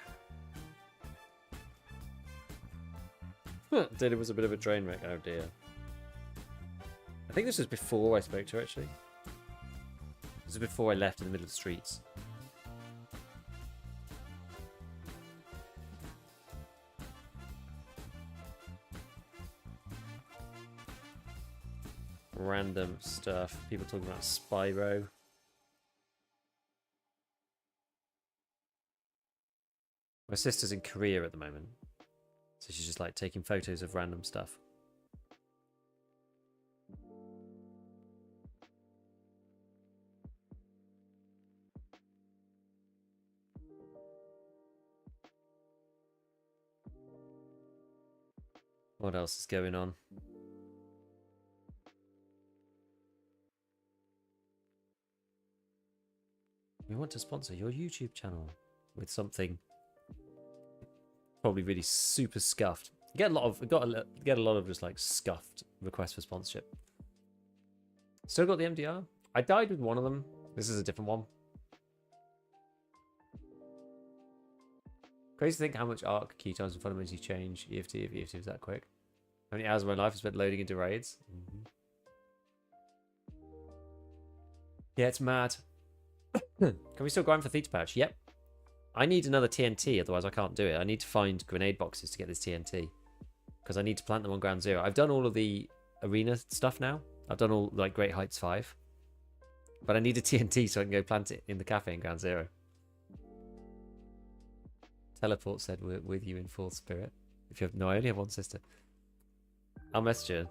Dinner was a bit of a train wreck. Oh dear. I think this was before I spoke to her, actually. This was before I left in the middle of the streets. Random stuff. People talking about Spyro. My sister's in Korea at the moment. So she's just like taking photos of random stuff. What else is going on? We want to sponsor your YouTube channel with something probably really super scuffed. Get a lot of just like scuffed requests for sponsorship. Still got the MDR. I died with one of them. This is a different one. Crazy to think how much arc, key times, and fundamentally change EFT if EFT was that quick. How many hours of my life I spent loading into raids? Yeah, it's mad. Can we still grind for Theta Patch? Yep. I need another TNT, otherwise I can't do it. I need to find grenade boxes to get this TNT. Because I need to plant them on ground zero. I've done all of the arena stuff now. I've done all, like, Great Heights 5. But I need a TNT so I can go plant it in the cafe in Ground Zero. Teleport said we're with you in full spirit. If you have no, I only have one sister. I'll message her.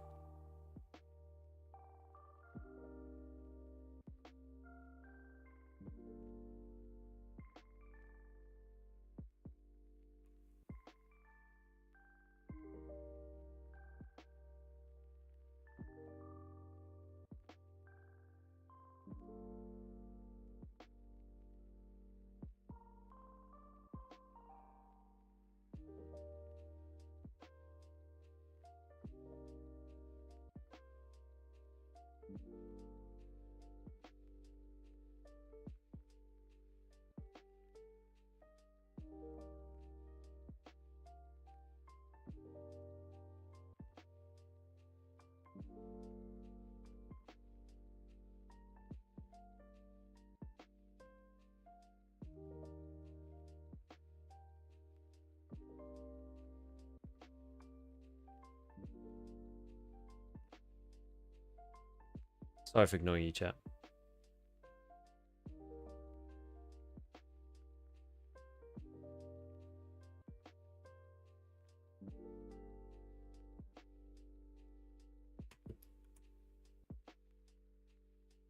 Sorry for ignoring you, chat.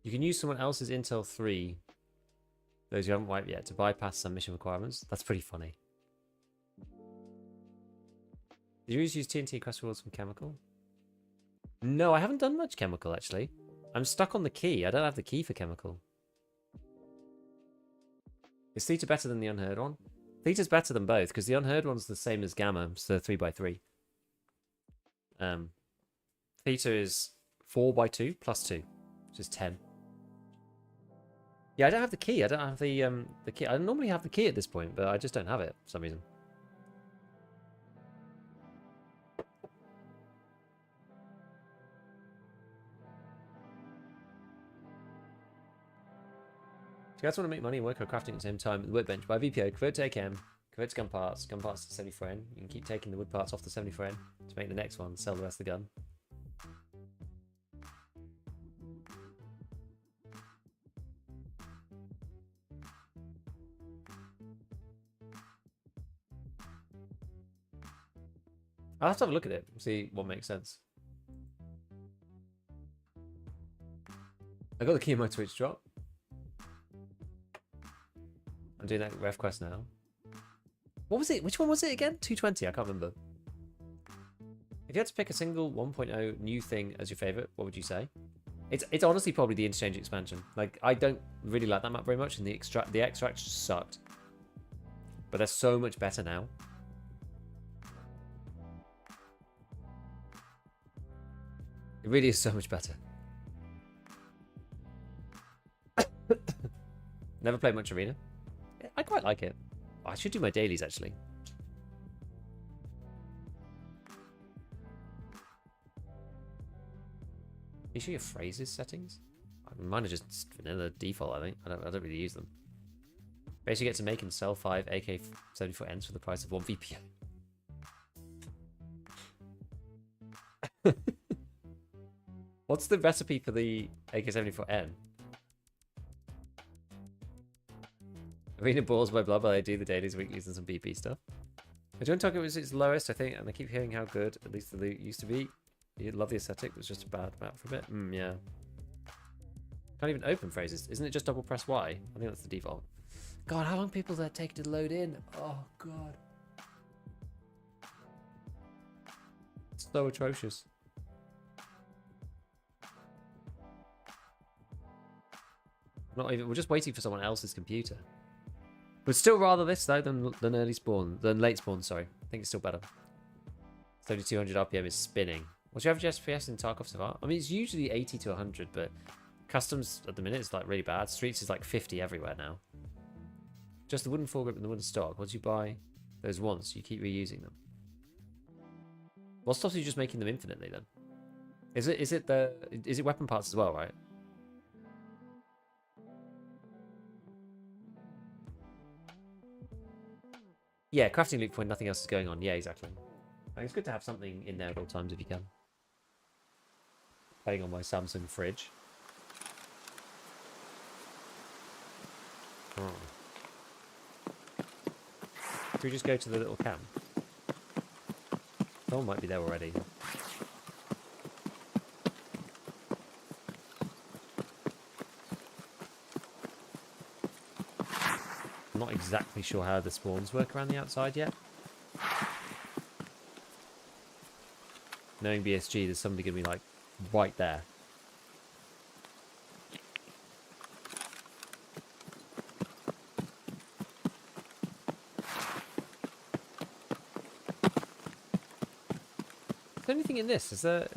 You can use someone else's Intel 3, those you haven't wiped yet, to bypass some mission requirements. That's pretty funny. Did you always use TNT quest rewards from Chemical? No, I haven't done much Chemical, actually. I'm stuck on the key. I don't have the key for Chemical. Is Theta better than the Unheard one? Theta's better than both, because the Unheard one's the same as Gamma, so 3x3. Theta is 4x2 plus 2, which is 10. Yeah, I don't have the key. I don't have the key. I normally have the key at this point, but I just don't have it for some reason. If you guys want to make money and work on crafting at the same time at the workbench, buy VPO, convert to AKM, convert to gun parts to 74N. You can keep taking the wood parts off the 74N to make the next one, sell the rest of the gun. I'll have to have a look at it, see what makes sense. I got the key in my Twitch drop. I'm doing that ref quest now. What was it? Which one was it again? 220, I can't remember. If you had to pick a single 1.0 new thing as your favorite, what would you say? It's honestly probably the interchange expansion. Like, I don't really like that map very much, and the extract just sucked. But they're so much better now. It really is so much better. Never played much Arena. I quite like it. Oh, I should do my dailies, actually. Are you sure your phrases settings? Mine are just vanilla default, I think. I don't really use them. Basically, you get to make and sell 5 AK-74Ns for the price of 1 VPN. What's the recipe for the AK-74N? Arena balls by blah blah. I do the dailies, weeklies, and some BP stuff. I don't talk it was its lowest, I think, and I keep hearing how good at least the loot used to be. You love the aesthetic, it was just a bad map for a bit. Yeah. Can't even open phrases. Isn't it just double press Y? I think that's the default. God, how long people that take to load in? Oh god. It's so atrocious. Not even. We're just waiting for someone else's computer. Would still rather this though than early spawn, than late spawn. Sorry, I think it's still better. 3200 RPM is spinning. What's your average FPS in Tarkov so far? I mean, it's usually 80 to 100, but customs at the minute is like really bad. Streets is like 50 everywhere now. Just the wooden foregrip and the wooden stock. Once you buy those once, you keep reusing them. What stops you just making them infinitely then? Is it weapon parts as well, right? Yeah, crafting loop when nothing else is going on. Yeah, exactly. I think it's good to have something in there at all times if you can. Playing on my Samsung fridge. Oh. Should we just go to the little camp? Someone might be there already. I'm not exactly sure how the spawns work around the outside yet. Knowing BSG, there's somebody going to be like right there. Is there anything in this? Is there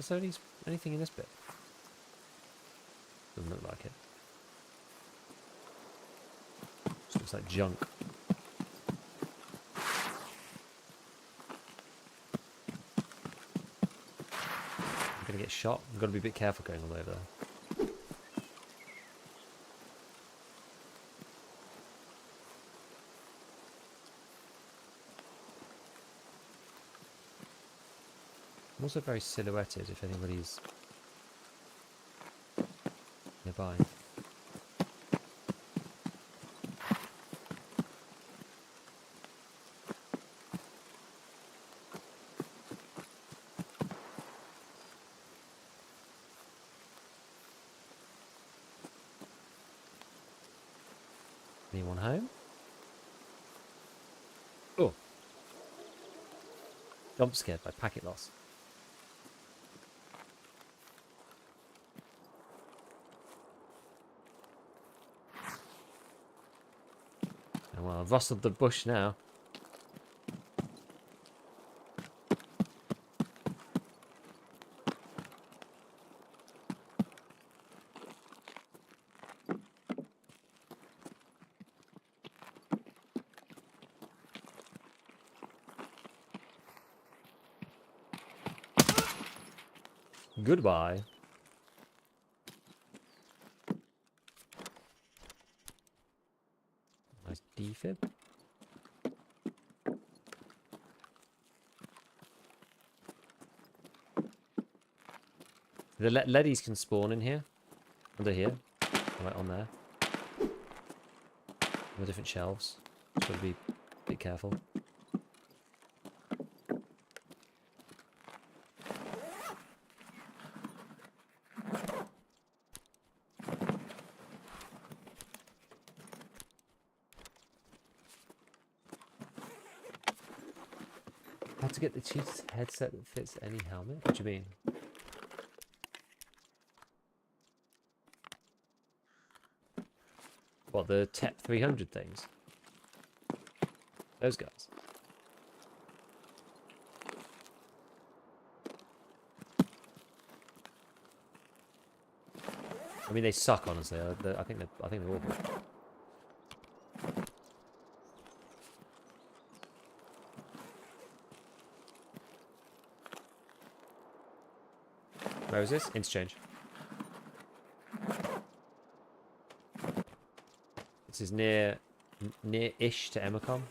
anything in this bit? Doesn't look like it. Just looks like junk. I'm gonna get shot. I've got to be a bit careful going all the way over there. I'm also very silhouetted if anybody's nearby. Anyone home? Oh. Jump scared by packet loss. Oh, well, I've rustled the bush now. Goodbye. Nice defib. The leadies can spawn in here. Under here. Right on there. On the different shelves. Just gotta be a bit careful. How to get the cheapest headset that fits any helmet? What do you mean? What, the TEP 300 things? Those guys. I mean, they suck, honestly. I think they're awful. Where is this? Interchange. This is near-ish to Emacom.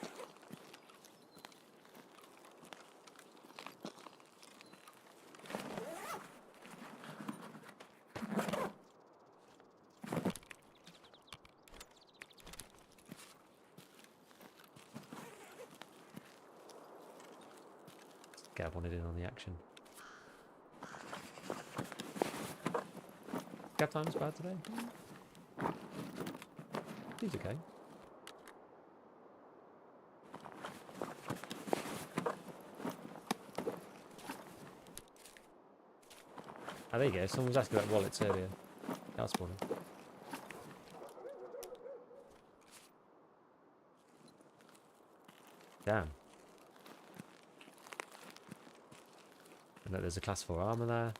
Gav wanted in on the action. Gav time's bad today. He's okay. Ah, there you go. Someone was asking about wallets earlier. That's funny. Damn. And look, there's a class 4 armor there.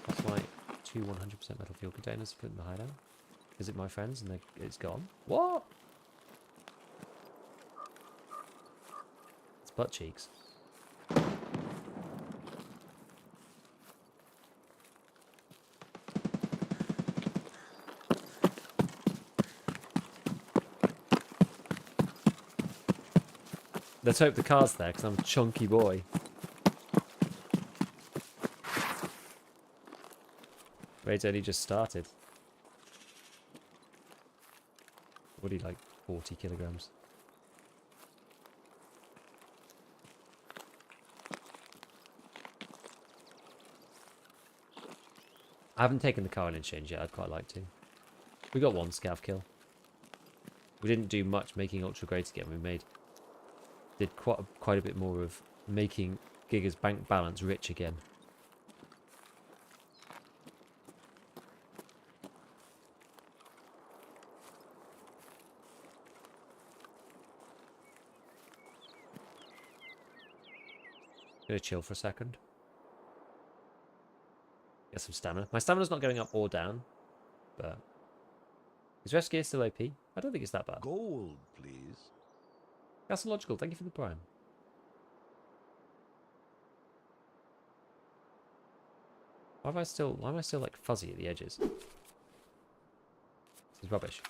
That's like 2 100% metal fuel containers to put in the hideout. Visit my friends and it's gone. What? It's butt cheeks. Let's hope the car's there, because I'm a chunky boy. Raid's only just started. What do you like? 40 kilograms. I haven't taken the car in exchange yet. I'd quite like to. We got one scav kill. We didn't do much making ultra grades again. We did quite a bit more of making Giga's bank balance rich again. Gonna chill for a second. Get some stamina. My stamina's not going up or down, but is rest gear still OP? I don't think it's that bad. Gold, please. That's logical. Thank you for the prime. Why am I still like fuzzy at the edges? This is rubbish.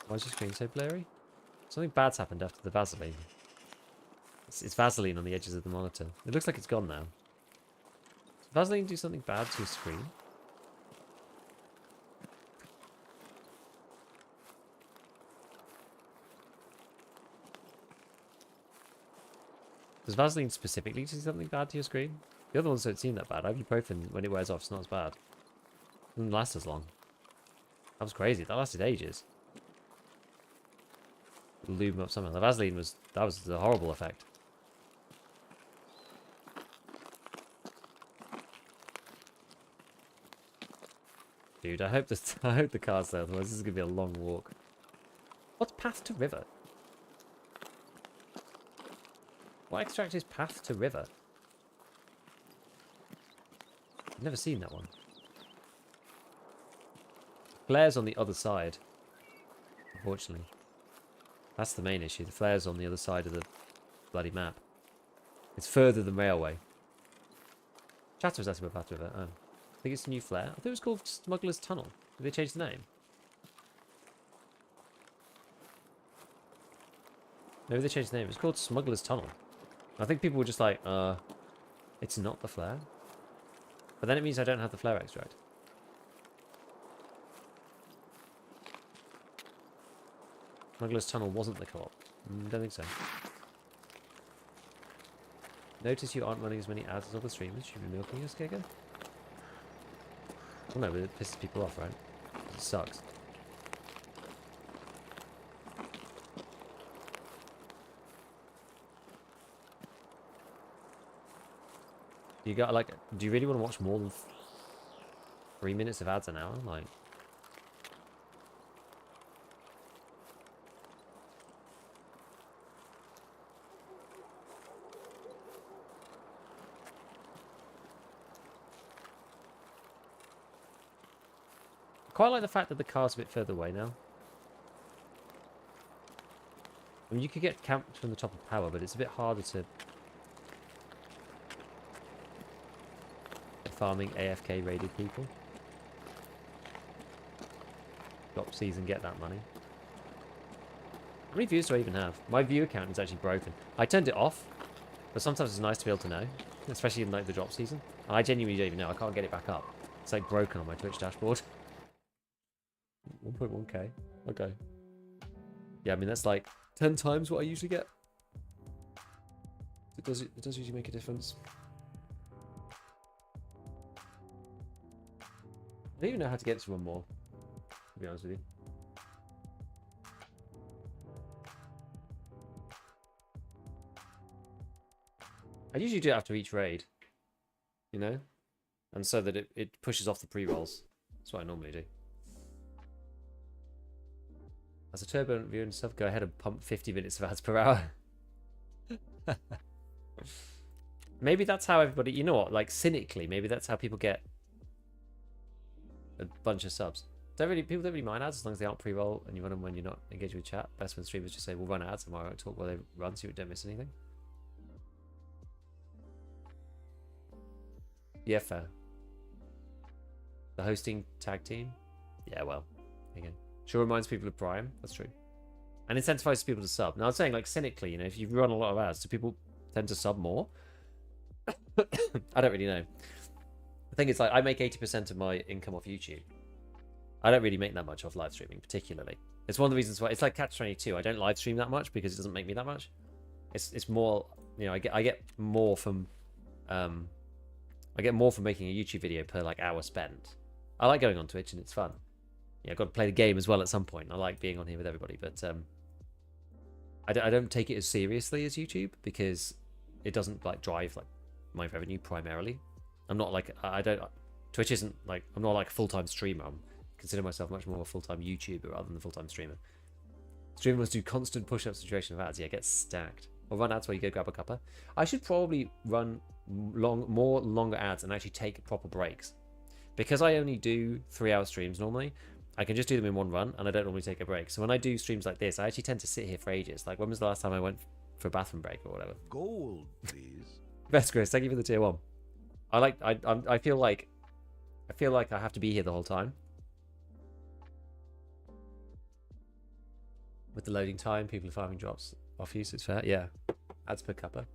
Why is your screen so blurry? Something bad's happened after the Vaseline. It's Vaseline on the edges of the monitor. It looks like it's gone now. Does Vaseline do something bad to your screen? Does Vaseline specifically do something bad to your screen? The other ones don't seem that bad. Ibuprofen, when it wears off, it's not as bad. It doesn't last as long. That was crazy. That lasted ages. Lube up somehow. The Vaseline was a horrible effect. Dude, I hope the car's there, otherwise this is gonna be a long walk. What's path to river? What extract is path to river? I've never seen that one. Flare's on the other side, unfortunately. That's the main issue. The flare's on the other side of the bloody map. It's further than railway. Chatter was asking about Path to River. Oh. I think it's a new flare. I thought it was called Smuggler's Tunnel. Did they change the name? Maybe they changed the name. It's called Smuggler's Tunnel. I think people were just like, it's not the flare. But then it means I don't have the flare extract. Smuggler's Tunnel wasn't the co-op. Don't think so. Notice you aren't running as many ads as other streamers. Should you be milking us, Giga? Well, no, but it pisses people off, right? It sucks. You got like, do you really want to watch more than 3 minutes of ads an hour? Like, quite like the fact that the car's a bit further away now. I mean, you could get camped from the top of power, but it's a bit harder to farming AFK raided people. Drop season, get that money. How many views do I even have? My view account is actually broken. I turned it off, but sometimes it's nice to be able to know, especially in like the drop season. And I genuinely don't even know. I can't get it back up. It's like broken on my Twitch dashboard. 1.1k. Okay. Yeah, I mean that's like 10 times what I usually get. It does usually make a difference. I don't even know how to get to one more, to be honest with you. I usually do it after each raid, you know? And so that it pushes off the pre-rolls. That's what I normally do. As a turbo review and stuff, go ahead and pump 50 minutes of ads per hour. Maybe that's how everybody, you know what, like cynically, maybe that's how people get a bunch of subs. People don't really mind ads as long as they aren't pre-roll and you run them when you're not engaged with chat. Best when streamers just say, we'll run ads and I won't talk while they run so you don't miss anything. Yeah, fair. The hosting tag team? Yeah, well, again. Sure reminds people of Prime. That's true. And incentivizes people to sub. Now, I'm saying, like, cynically, you know, if you run a lot of ads, do people tend to sub more? I don't really know. The thing is, like, I make 80% of my income off YouTube. I don't really make that much off live streaming, particularly. It's one of the reasons why it's like Catch-22. I don't live stream that much because it doesn't make me that much. It's more, you know, I get more from making a YouTube video per like hour spent. I like going on Twitch and it's fun. Yeah, I've got to play the game as well at some point. I like being on here with everybody, but I don't take it as seriously as YouTube because it doesn't like drive like my revenue primarily. I'm not like Twitch isn't like, I'm not like a full-time streamer. I consider myself much more a full-time YouTuber rather than a full-time streamer. Streamer must do constant push-ups duration of ads. Yeah, get stacked. Or run ads where you go grab a cuppa. I should probably run more longer ads and actually take proper breaks. Because I only do 3-hour streams normally, I can just do them in one run and I don't normally take a break. So when I do streams like this, I actually tend to sit here for ages. Like, when was the last time I went for a bathroom break or whatever? Gold, please. Best Chris, thank you for the tier 1. I feel like I have to be here the whole time. With the loading time, people are farming drops off use, it's fair. Yeah. Ads per cuppa.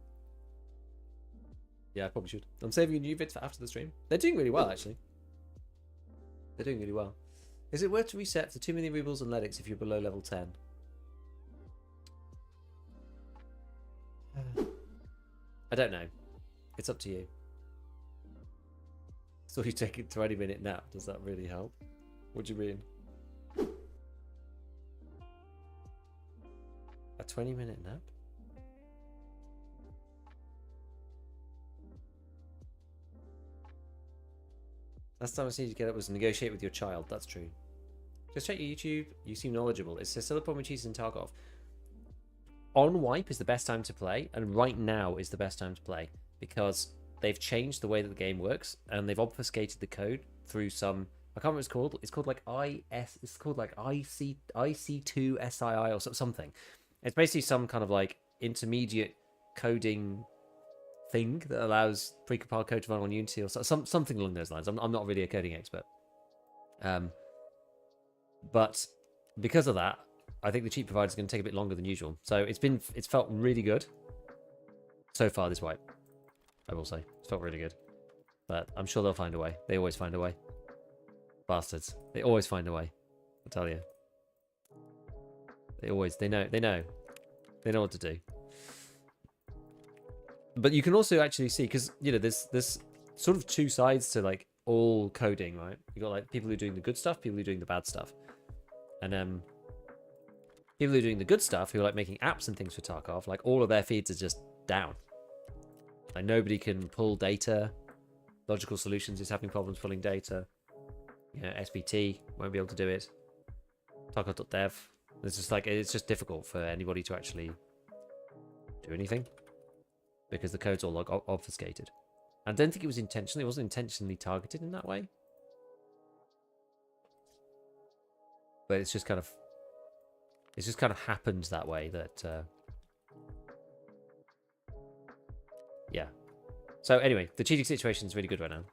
Yeah, I probably should. I'm saving a new vid for after the stream. They're doing really well, actually. They're doing really well. Is it worth to reset to 2 million rubles and Ledix if you're below level 10? I don't know. It's up to you. So you take a 20-minute nap. Does that really help? What do you mean? A 20-minute nap? Last time I seen you get up was negotiate with your child. That's true. Just check your YouTube. You seem knowledgeable. It's still a problem with cheese and Tarkov. On wipe is the best time to play, and right now is the best time to play because they've changed the way that the game works and they've obfuscated the code through some. I can't remember what it's called. It's called like It's called like IC2SII or something. It's basically some kind of like intermediate coding thing that allows precompiled code to run on Unity or something along those lines. I'm not really a coding expert. But because of that, I think the cheap provider is going to take a bit longer than usual. So it's felt really good so far this wipe. I will say it's felt really good, but I'm sure they'll find a way. They always find a way. Bastards. They always find a way. I tell you. They know what to do. But you can also actually see, because you know there's sort of two sides to like all coding, right? You got like people who are doing the good stuff, people who are doing the bad stuff, and people who are doing the good stuff, who are like making apps and things for Tarkov, like all of their feeds are just down. Like nobody can pull data. Logical Solutions is having problems pulling data. You know, SBT won't be able to do it. Tarkov.dev. It's just difficult for anybody to actually do anything because the code's all obfuscated. I don't think it was intentionally. It wasn't intentionally targeted in that way. But it's just kind of happened that way that yeah. So anyway, the cheating situation is really good right now.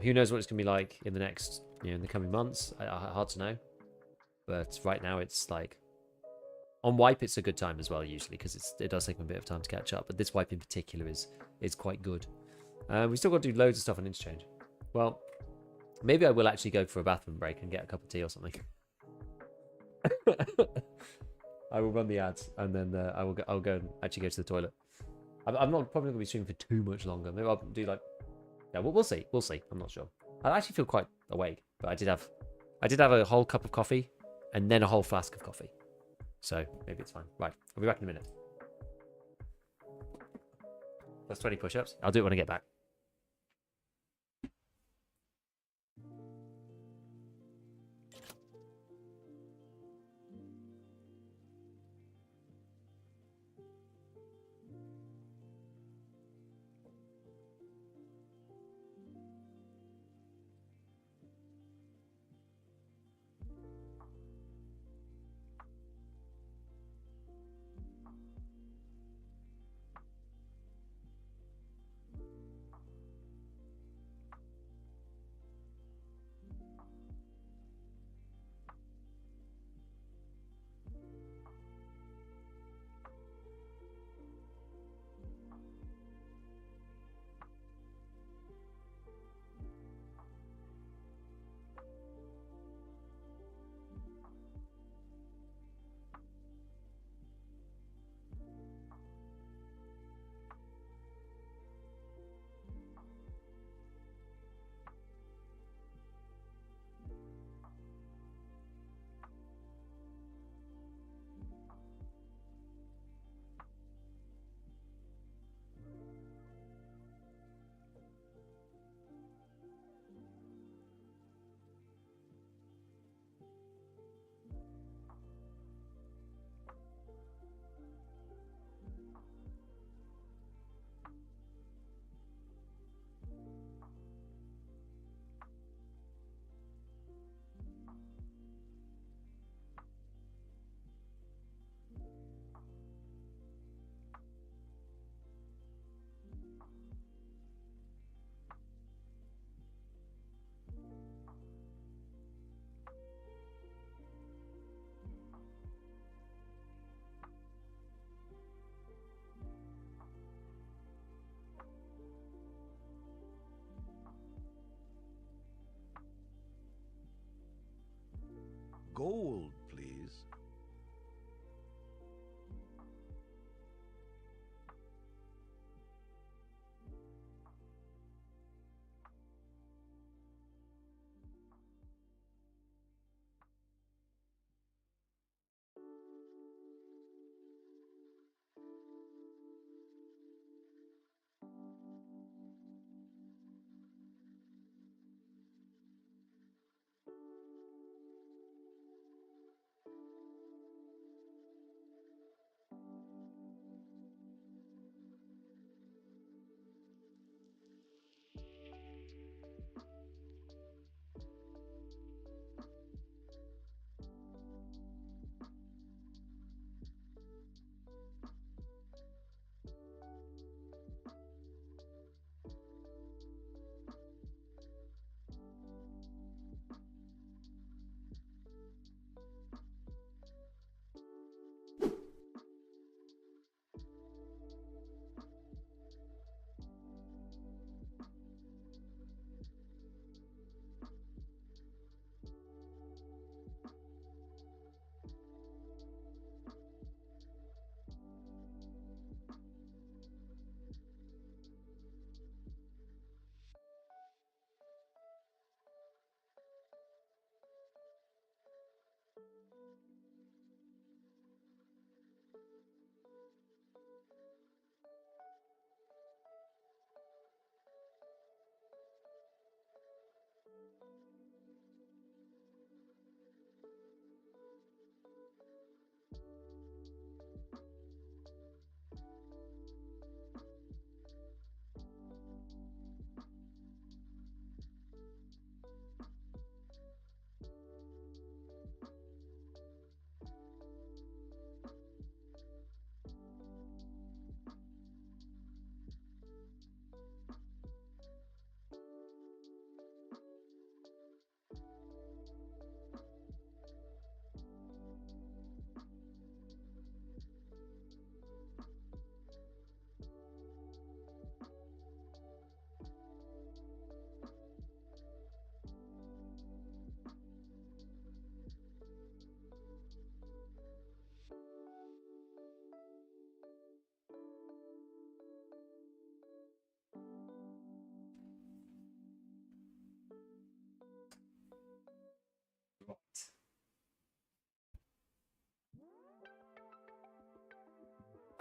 Who knows what it's going to be like in the next, in the coming months? Hard to know. But right now it's like, on wipe it's a good time as well usually because it does take a bit of time to catch up. But this wipe in particular is quite good. We still got to do loads of stuff on interchange. Well, maybe I will actually go for a bathroom break and get a cup of tea or something. I will run the ads and then I'll go and actually go to the toilet. I'm not probably going to be streaming for too much longer. Maybe I'll do like, yeah, we'll see. We'll see. I'm not sure. I actually feel quite awake, but I did have a whole cup of coffee and then a whole flask of coffee. So maybe it's fine. Right, I'll be back in a minute. That's 20 push-ups. I'll do it when I get back. Gold, please.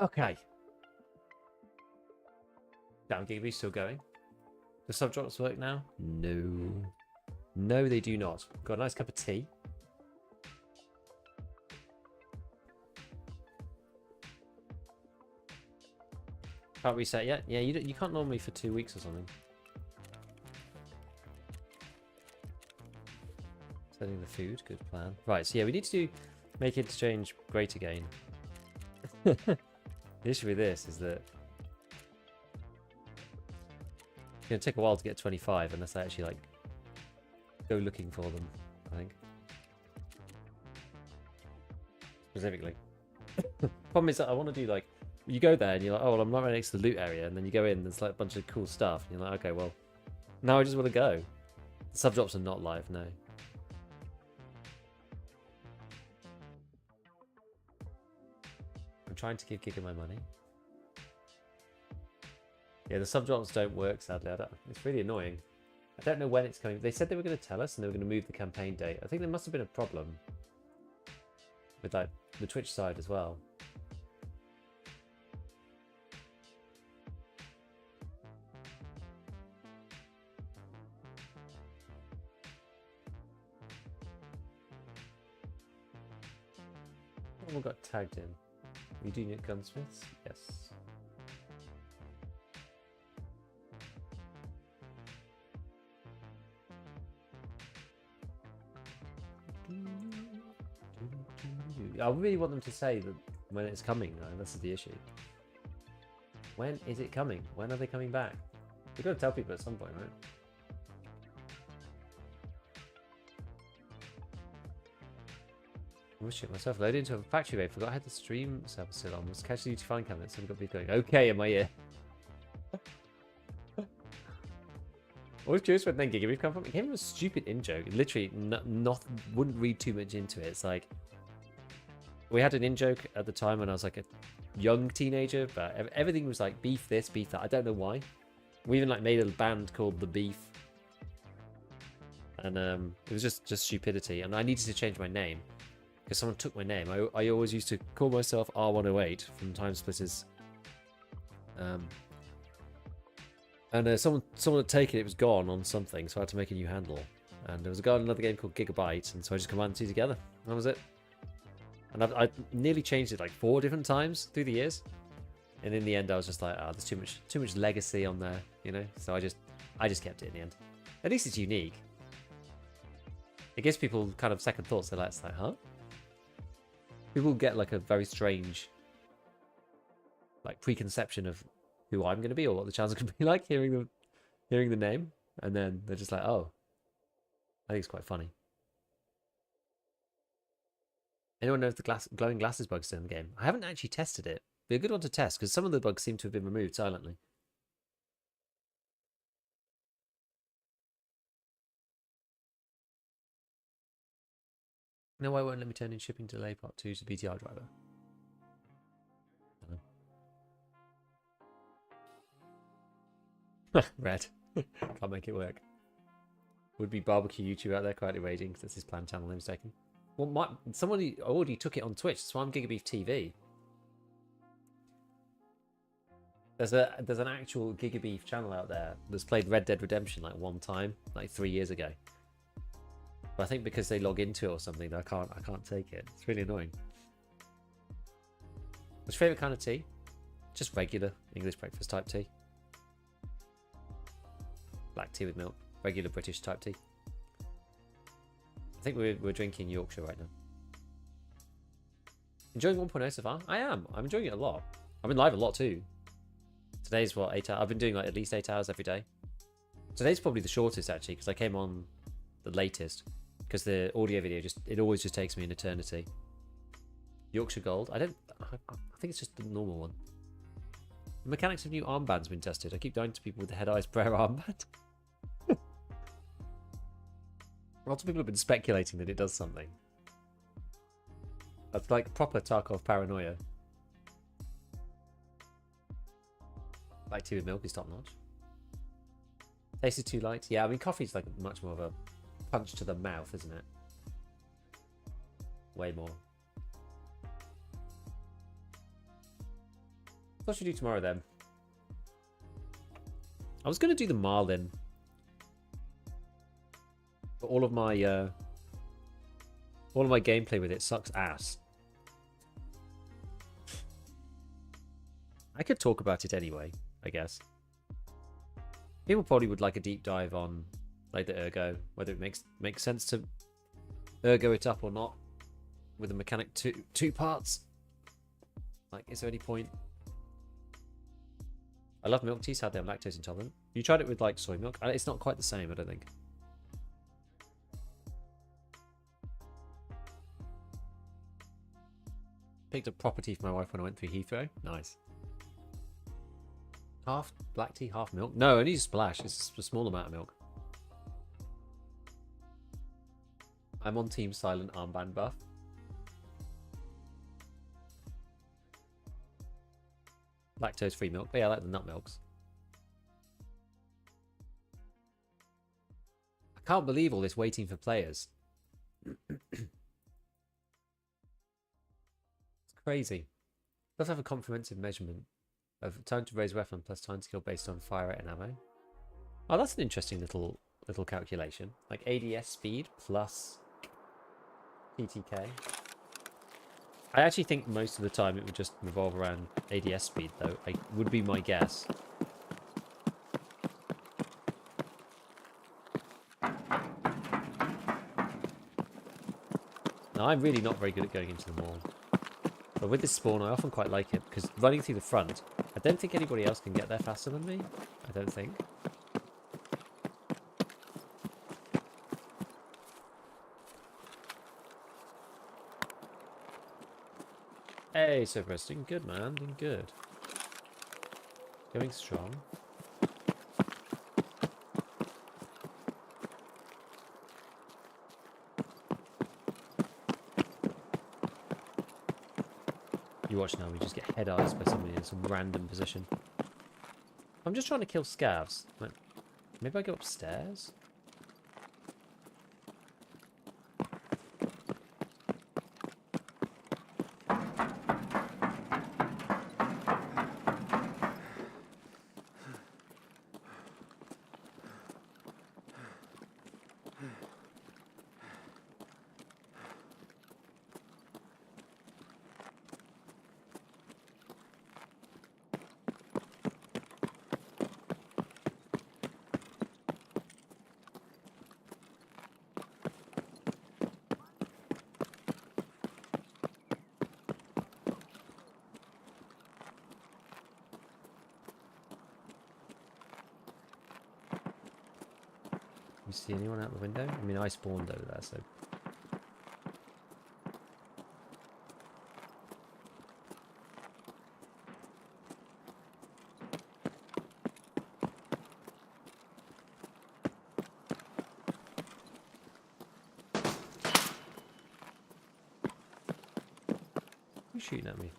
Okay. Down Giggly still going. The sub drops work now? No. No, they do not. Got a nice cup of tea. Can't reset yet? Yeah, you can't normally for 2 weeks or something. Setting the food, good plan. Right, so yeah, we need to make exchange great again. The issue with this is that it's going to take a while to get 25 unless I actually like go looking for them, I think. Specifically. Problem is that I want to do like, you go there and you're like, oh, well, I'm right next to the loot area, and then you go in, there's like a bunch of cool stuff, and you're like, okay, well, now I just want to go. The sub drops are not live, no. I'm trying to give Giga my money. Yeah, the sub drops don't work, sadly. It's really annoying. I don't know when it's coming. They said they were going to tell us and they were going to move the campaign date. I think there must have been a problem with like the Twitch side as well. Someone got tagged in. We do need gunsmiths? Yes. I really want them to say that when it's coming, though. This is the issue. When is it coming? When are they coming back? We've got to tell people at some point, right? I shit myself. Loaded into a factory raid. Forgot I had the stream server still on. Was catching you to find cabinets. So we've got to be going. Okay, in my ear. Always curious where then Gigabeef come from. It came from a stupid in-joke. Literally, wouldn't read too much into it. It's like, we had an in-joke at the time when I was like a young teenager, but everything was like beef this, beef that. I don't know why. We even like made a band called The Beef. And it was just stupidity. And I needed to change my name because someone took my name. I always used to call myself R108 from Time Splitters. And someone had taken it, it was gone on something, so I had to make a new handle. And there was a guy in another game called Gigabyte, and so I just combined the two together. That was it. And I nearly changed it like 4 different times through the years. And in the end, I was just like, oh, there's too much legacy on there, you know? So I just kept it in the end. At least it's unique. It gives people kind of second thoughts. They're like, huh? People get like a very strange like preconception of who I'm going to be or what the channel's going to be like hearing the name, and then they're just like, oh, I think it's quite funny. Anyone know if the glowing glasses bug's still in the game? I haven't actually tested it. Be a good one to test because some of the bugs seem to have been removed silently. No, why won't let me turn in shipping delay part 2 to BTR driver? Red. Can't make it work. Would be barbecue YouTube out there quietly raging because that's his planned channel name's taken. Well, somebody already took it on Twitch. That's why I'm Gigabeef TV. There's an actual Gigabeef channel out there that's played Red Dead Redemption like one time, like 3 years ago. But I think because they log into it or something, I can't take it. It's really annoying. What's your favourite kind of tea? Just regular English breakfast type tea. Black tea with milk. Regular British type tea. I think we're drinking Yorkshire right now. Enjoying 1.0 so far? I am. I'm enjoying it a lot. I've been live a lot too. Today's what, 8 hours? I've been doing like at least 8 hours every day. Today's probably the shortest actually because I came on the latest. Because the audio video it always just takes me an eternity. Yorkshire Gold. I think it's just the normal one. The mechanics of new armband's been tested. I keep dying to people with the Head Eyes Prayer armband. Lots of people have been speculating that it does something. That's like proper Tarkov paranoia. Black tea with milk is top notch. Taste is too light. Yeah, I mean coffee's like much more of a punch to the mouth, isn't it? Way more. What should we do tomorrow then? I was going to do the Marlin. But all of my gameplay with it sucks ass. I could talk about it anyway, I guess. People probably would like a deep dive on like the ergo, whether it makes sense to ergo it up or not with the mechanic two parts. Like, is there any point? I love milk tea, sadly I'm lactose intolerant. You tried it with like soy milk? It's not quite the same, I don't think. Picked up property for my wife when I went through Heathrow. Nice. Half black tea, half milk? No, only a splash. It's a small amount of milk. I'm on Team Silent Armband buff. Lactose-free milk. But yeah, I like the nut milks. I can't believe all this waiting for players. It's crazy. Does have a comprehensive measurement of time to raise weapon plus time to kill based on fire rate and ammo. Oh, that's an interesting little calculation. Like ADS speed plus TTK. I actually think most of the time it would just revolve around ADS speed, though. Would be my guess. Now, I'm really not very good at going into the mall. But with this spawn, I often quite like it, because running through the front, I don't think anybody else can get there faster than me. I don't think. Hey, Cerberus, doing good, man. Doing good. Going strong. You watch now, we just get head eyes by somebody in some random position. I'm just trying to kill scavs. Like, maybe I go upstairs? You see anyone out the window? I mean, I spawned over there, so... Who's shooting at me?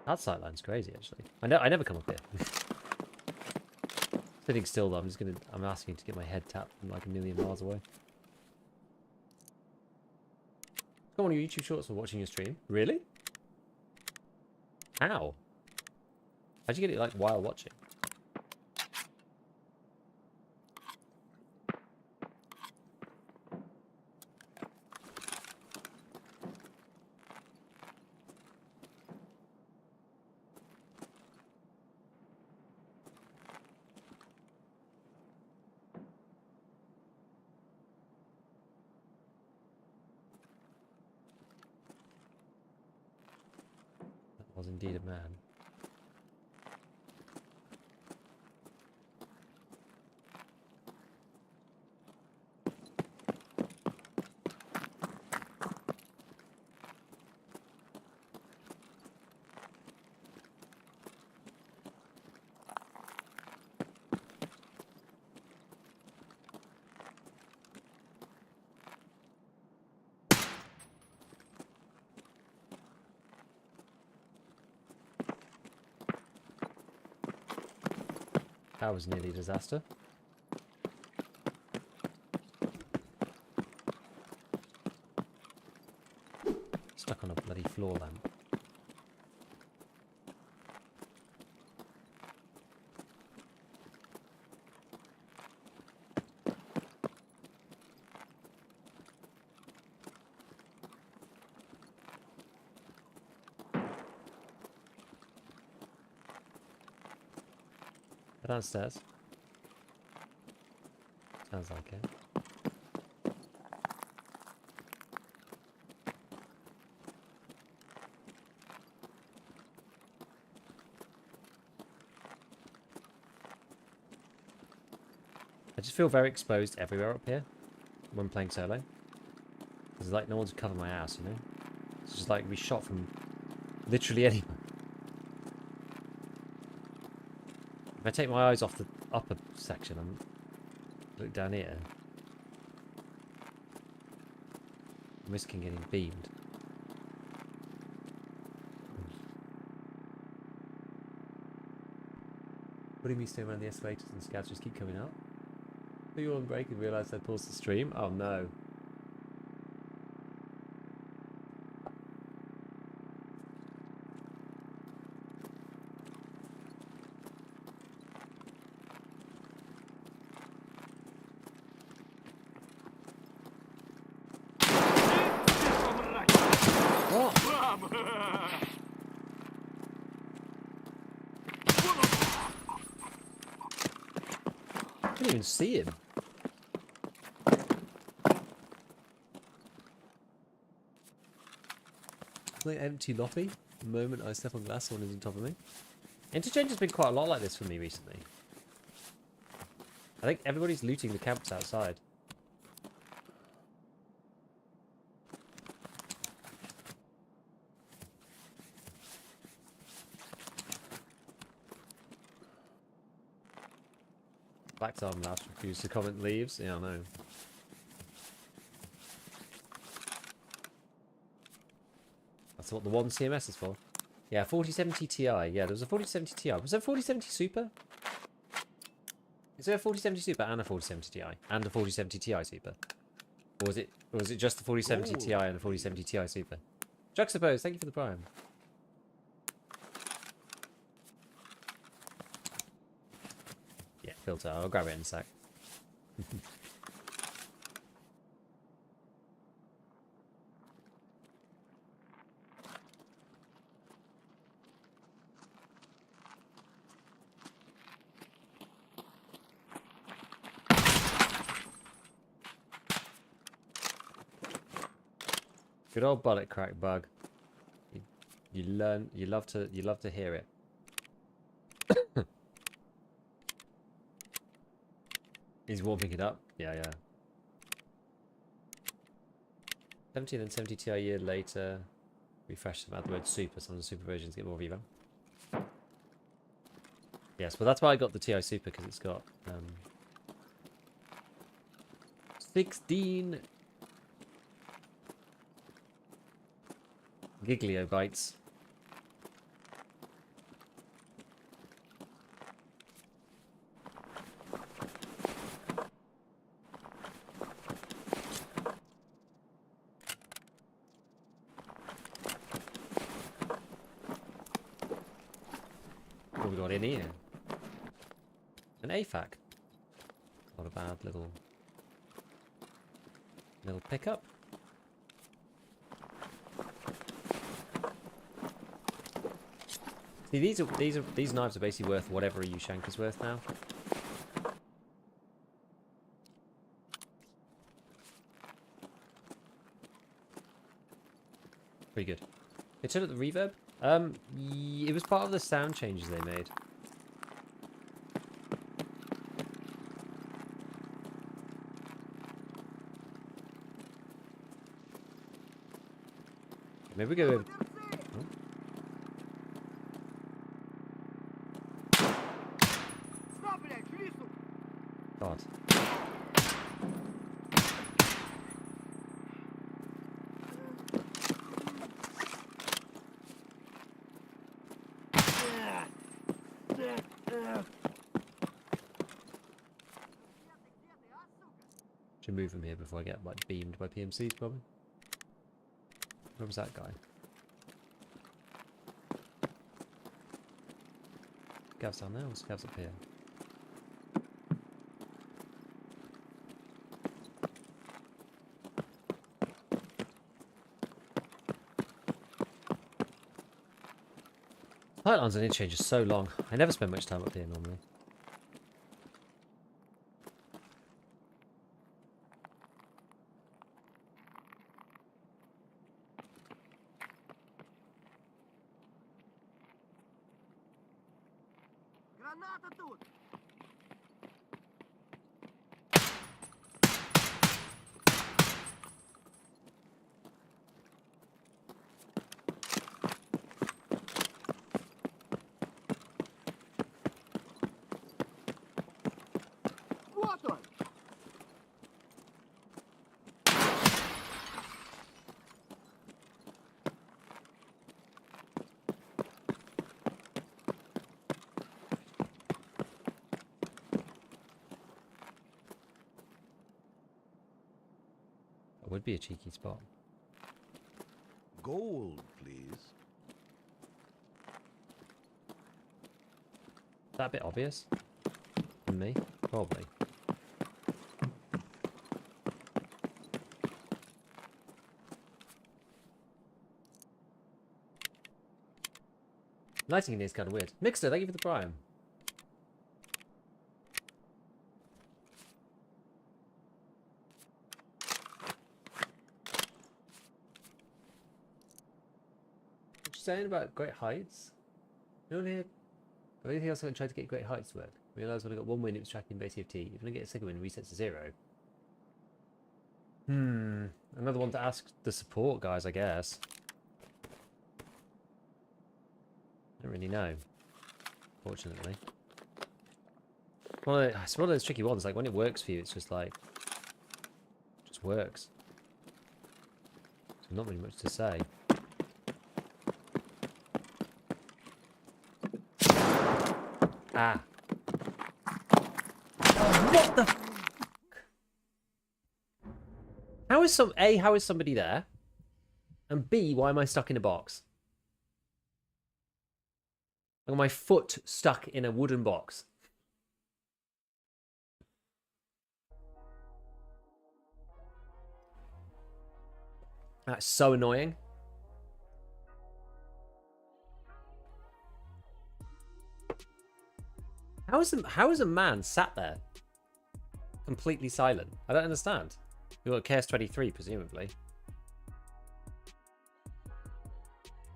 That sightline's crazy, actually. I never come up here. Sitting still, though, I'm asking to get my head tapped from like a million miles away. Go on your YouTube shorts for watching your stream. Really? How? How'd you get it like while watching? Was indeed a man. That was nearly a disaster. Stuck on a bloody floor lamp. Downstairs. Sounds like it. I just feel very exposed everywhere up here when playing solo. There's like no one's cover my ass, you know? It's just like we shot from literally anywhere. If I take my eyes off the upper section and look down here, I'm risking getting beamed. What do you mean staying around the escalators and scouts just keep coming out? Are you on break and realise I paused the stream? Oh no. I didn't even see him. Like empty lobby. The moment I step on glass, someone is on top of me. Interchange has been quite a lot like this for me recently. I think everybody's looting the camps outside. Black's arm last refused to comment leaves. Yeah, I know. That's what the one CMS is for. Yeah, 4070 Ti. Yeah, there was a 4070 Ti. Was there a 4070 Super? Is there a 4070 Super and a 4070 Ti? And a 4070 Ti Super? Or was it just the 4070 Ti and the 4070 Ti Super? Juxtapose, thank you for the prime. Yeah, filter. I'll grab it in a sec. Good old bullet crack bug. You love to hear it. He's warming it up. Yeah, yeah. 17 and 70 Ti a year later. Refresh them, add the word super. Some of the super versions get more revamp. Yes, well that's why I got the Ti Super, because it's got 16 gigliobytes. What have we got in here? An AFAC. Not a bad little pickup. See, these knives are basically worth whatever a Yushank is worth now. Pretty good. They turned up the reverb. It was part of the sound changes they made. Maybe we go with... Oh. God. Should move from here before I get like beamed by PMCs probably. Where was that guy? Scav's down there or Scav's up here? Lightlines and interchange are so long. I never spend much time up here normally. Граната тут! Вот он! That would be a cheeky spot. Gold, please. Is that a bit obvious? For me? Probably. Lighting in here is kind of weird. Mixer, thank you for the prime. you saying about Great Heights? You don't hear anything else I can try to get Great Heights to work. Realised when I got one win, it was tracking base TFT. If I get a second win, it resets to 0. Another one to ask the support guys, I guess. I don't really know, fortunately. It's one of those tricky ones. Like when it works for you, it's just like, it just works. So not really much to say. Ah. What the? How is how is somebody there? And B, why am I stuck in a box? I got my foot stuck in a wooden box. That's so annoying. How is a man sat there completely silent? I don't understand. You got KS-23, presumably.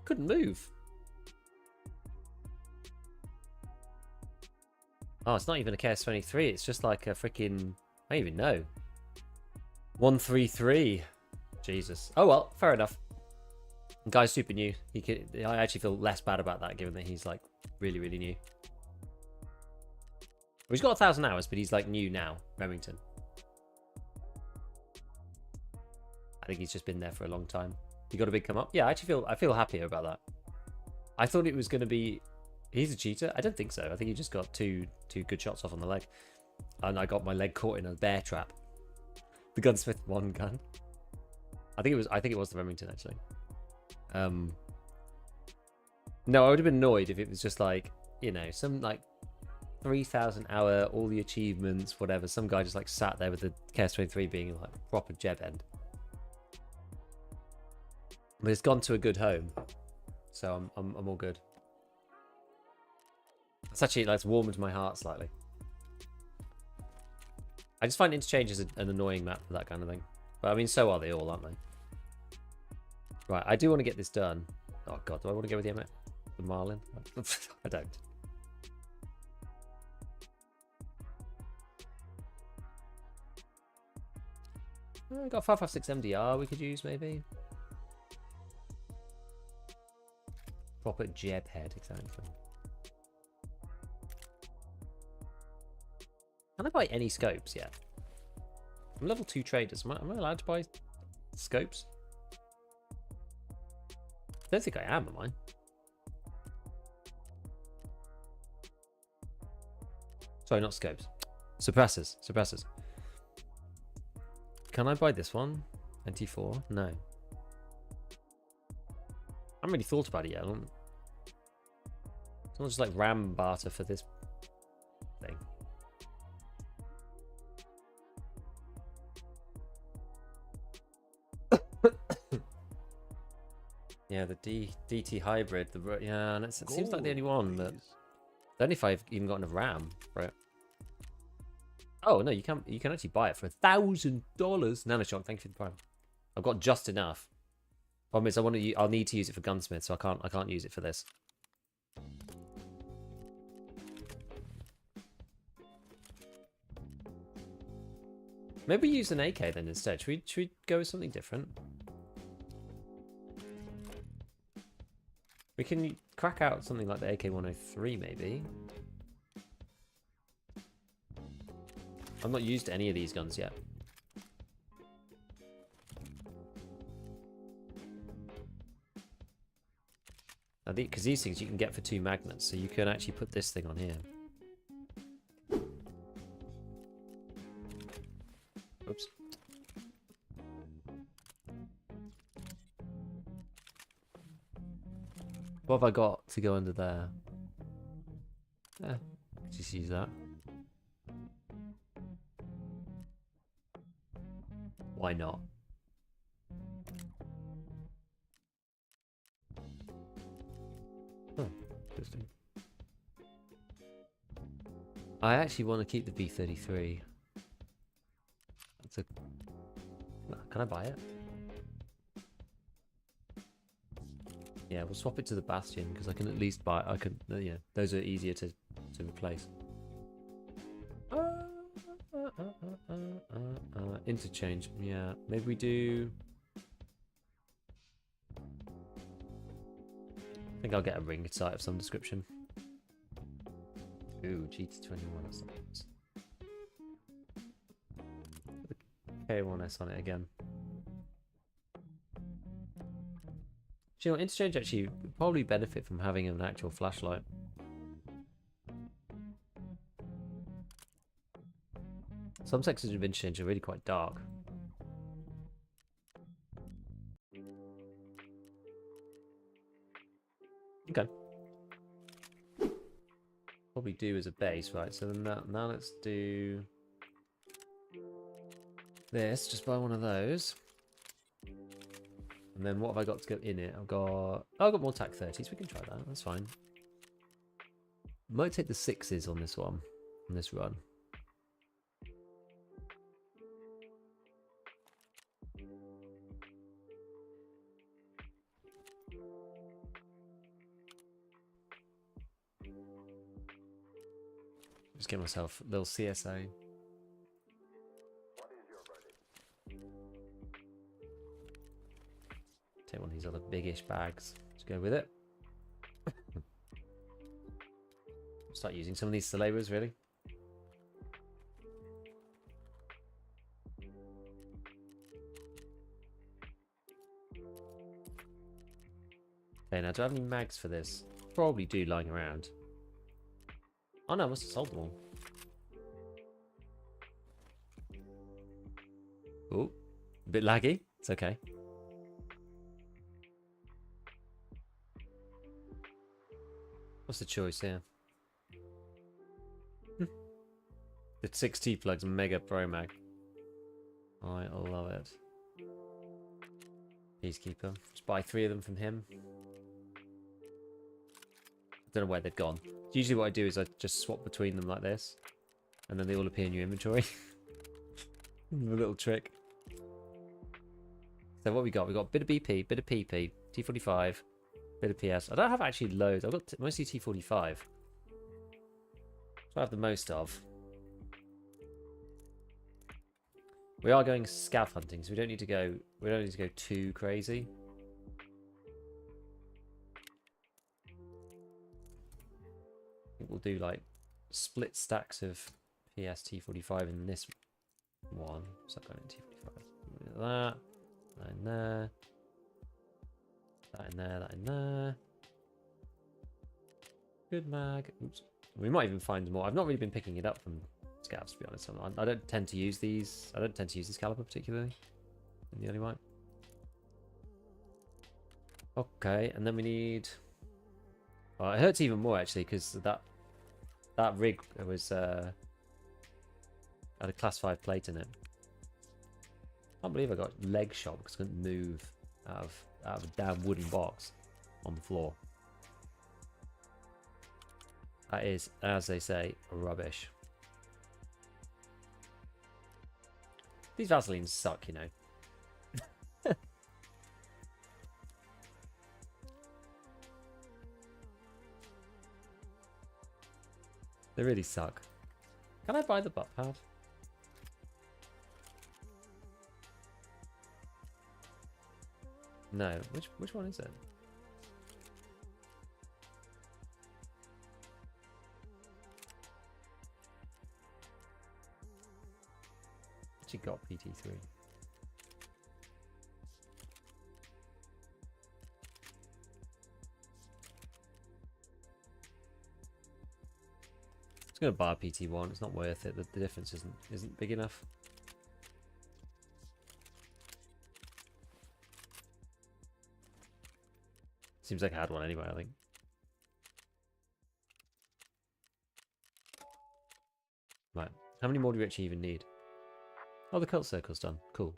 Couldn't move. Oh, it's not even a KS-23. It's just like a freaking... I don't even know. 133. Jesus. Oh, well, fair enough. The guy's super new. I actually feel less bad about that, given that he's, like, really, really new. Well, he's got 1,000 hours, but he's, like, new now, Remington. I think he's just been there for a long time. You got a big come up? Yeah, I feel happier about that. I thought it was going to be... He's a cheater? I don't think so. I think he just got two good shots off on the leg. And I got my leg caught in a bear trap. The gunsmith one gun. I think it was the Remington, actually. No, I would have been annoyed if it was just like, you know, some like 3,000 hour, all the achievements, whatever. Some guy just like sat there with the KS-23 being like proper jeb end. But it's gone to a good home, so I'm all good. It's actually like, it's warmed my heart slightly. I just find Interchange is an annoying map for that kind of thing. But I mean, so are they all, aren't they? Right, I do want to get this done. Oh god, do I want to go with the Marlin? I don't. Oh, we got 556 MDR we could use maybe. Proper jeb head, exactly. Can I buy any scopes yet? I'm level 2 traders. Am I allowed to buy scopes? I don't think I am I? Sorry, not scopes. Suppressors. Suppressors. Can I buy this one? NT4? No. I haven't really thought about it yet. It's not just like RAM barter for this thing. Yeah, the DT hybrid. Yeah, and it seems like the only one, but I don't know if I've even got enough RAM for it. Oh no, you can actually buy it for $1,000. Nanoshock, thank you for the prime. I've got just enough. Problem is, I'll need to use it for gunsmith, so I can't use it for this. Maybe use an AK then instead. Should we go with something different? We can crack out something like the AK-103 maybe. I've not used any of these guns yet. Because these things you can get for 2 magnets, so you can actually put this thing on here. Oops. What have I got to go under there? Yeah, just use that. Why not? Oh, interesting. I actually want to keep the B33. That's a... Can I buy it? Yeah, we'll swap it to the Bastion because I can at least buy. I can, yeah, those are easier to replace. Interchange. Yeah, maybe we do. I think I'll get a ring sight of some description. Ooh, GT21 assaults. K1S on it again. Do you know what? Interchange actually would probably benefit from having an actual flashlight. Some sections of Interchange are really quite dark. Okay. Probably do as a base, right? So then now let's do this. Just buy one of those. And then what have I got to go in it? I've got more TAC 30s. We can try that. That's fine. Might take the 6s on this one, on this run. Just get myself a little CSA. Take one of these other biggish bags. Let's go with it. Start using some of these Celebras, really. Okay, now do I have any mags for this? Probably do lying around. Oh no, I must have sold them all. Oh, a bit laggy. It's okay. What's the choice here? The 6T plugs Mega Pro Mag. I love it. Peacekeeper. Just buy 3 of them from him. I don't know where they've gone. Usually what I do is I just swap between them like this. And then they all appear in your inventory. A little trick. So what we got? We got a bit of BP, bit of PP, T45, bit of PS. I don't have actually loads. I've got mostly T45. So I have the most of. We are going scav hunting, so we don't need to go too crazy. I think we'll do like split stacks of PS T45 in this one. So I'm going to T45. That in there. That in there, that in there. Good mag. Oops. We might even find more. I've not really been picking it up from scavs, to be honest. I don't tend to use these. I don't tend to use this caliber particularly. I'm the only one. Okay, and then we need. Well, it hurts even more actually because that rig was had a class 5 plate in it. I can't believe I got leg shot because I couldn't move out of a damn wooden box on the floor. That is, as they say, rubbish. These Vaselines suck, you know. They really suck. Can I buy the butt pad? No. Which one is it? She got PT3. It's gonna buy a PT1. It's not worth it. The difference isn't big enough. Seems like I had one anyway, I think. Right. How many more do we actually even need? Oh, the cult circle's done. Cool.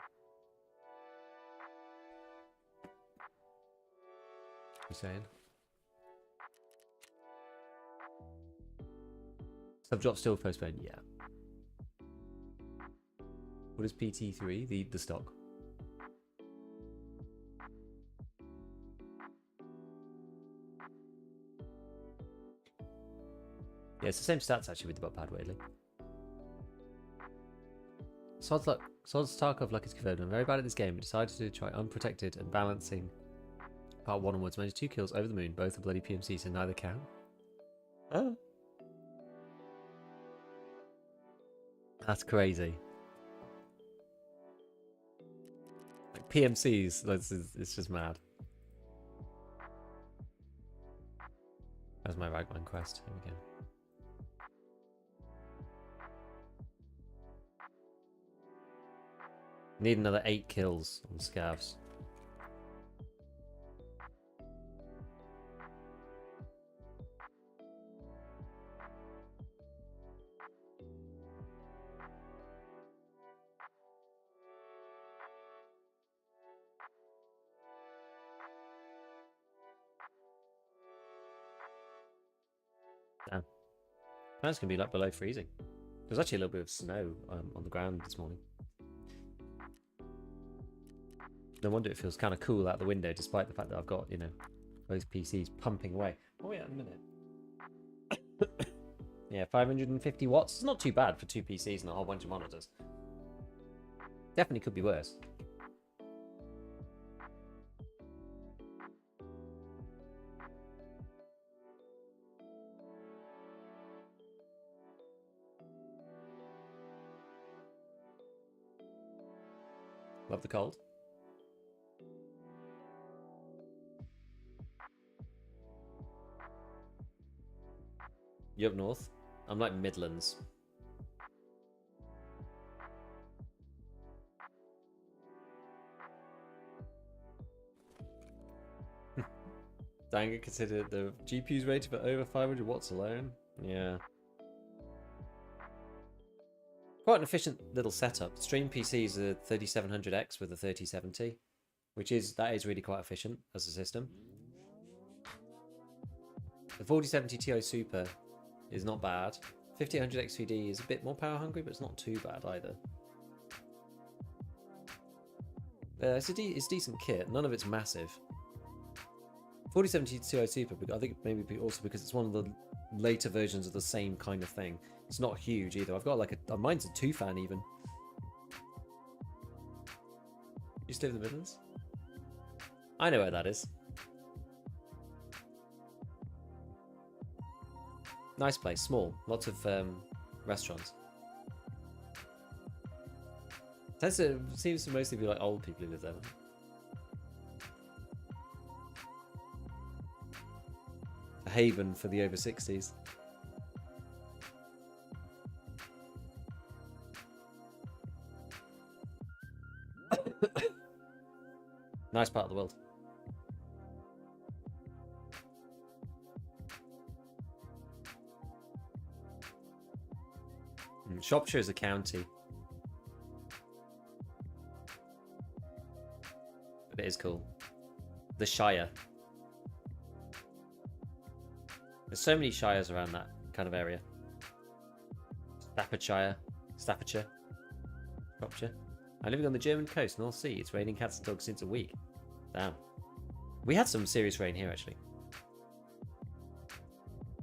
You saying? Sub-drop still postponed? Yeah. What is PT3? The stock. Yeah, it's the same stats actually with the butt pad, weirdly. Sod's Tarkov luck is confirmed. I'm very bad at this game. I decided to try unprotected and balancing part 1 onwards. Managed 2 kills over the moon. Both are bloody PMC, so neither count. Oh. That's crazy. Like PMCs, it's just mad. That's my Ragman quest. Here we go. Need another 8 kills on scavs. Damn. It's gonna be like below freezing. There's actually a little bit of snow on the ground this morning. No wonder it feels kind of cool out the window, despite the fact that I've got, you know, both PCs pumping away. Oh yeah, in a minute. Yeah, 550 watts. It's not too bad for 2 PCs and a whole bunch of monitors. Definitely could be worse. Love the cold. You up north? I'm like Midlands. Danga considered the GPU's rated for over 500 watts alone. Yeah. Quite an efficient little setup. Stream PCs are 3700X with a 3070, that is really quite efficient as a system. The 4070 Ti Super is not bad. 5800 XVD is a bit more power hungry, but it's not too bad either. It's decent kit. None of it's massive. 4070 Ti Super, I think maybe also because it's one of the later versions of the same kind of thing. It's not huge either. I've got like mine's a 2-fan even. You still in the Midlands? I know where that is. Nice place, small, lots of restaurants. Seems to mostly be like old people who live there. A haven for the over 60s. Nice part of the world. Shropshire is a county. But it is cool. The Shire. There's so many shires around that kind of area. Staffordshire. Shropshire. I'm living on the German coast, North Sea. It's raining cats and dogs since a week. Damn. We had some serious rain here, actually.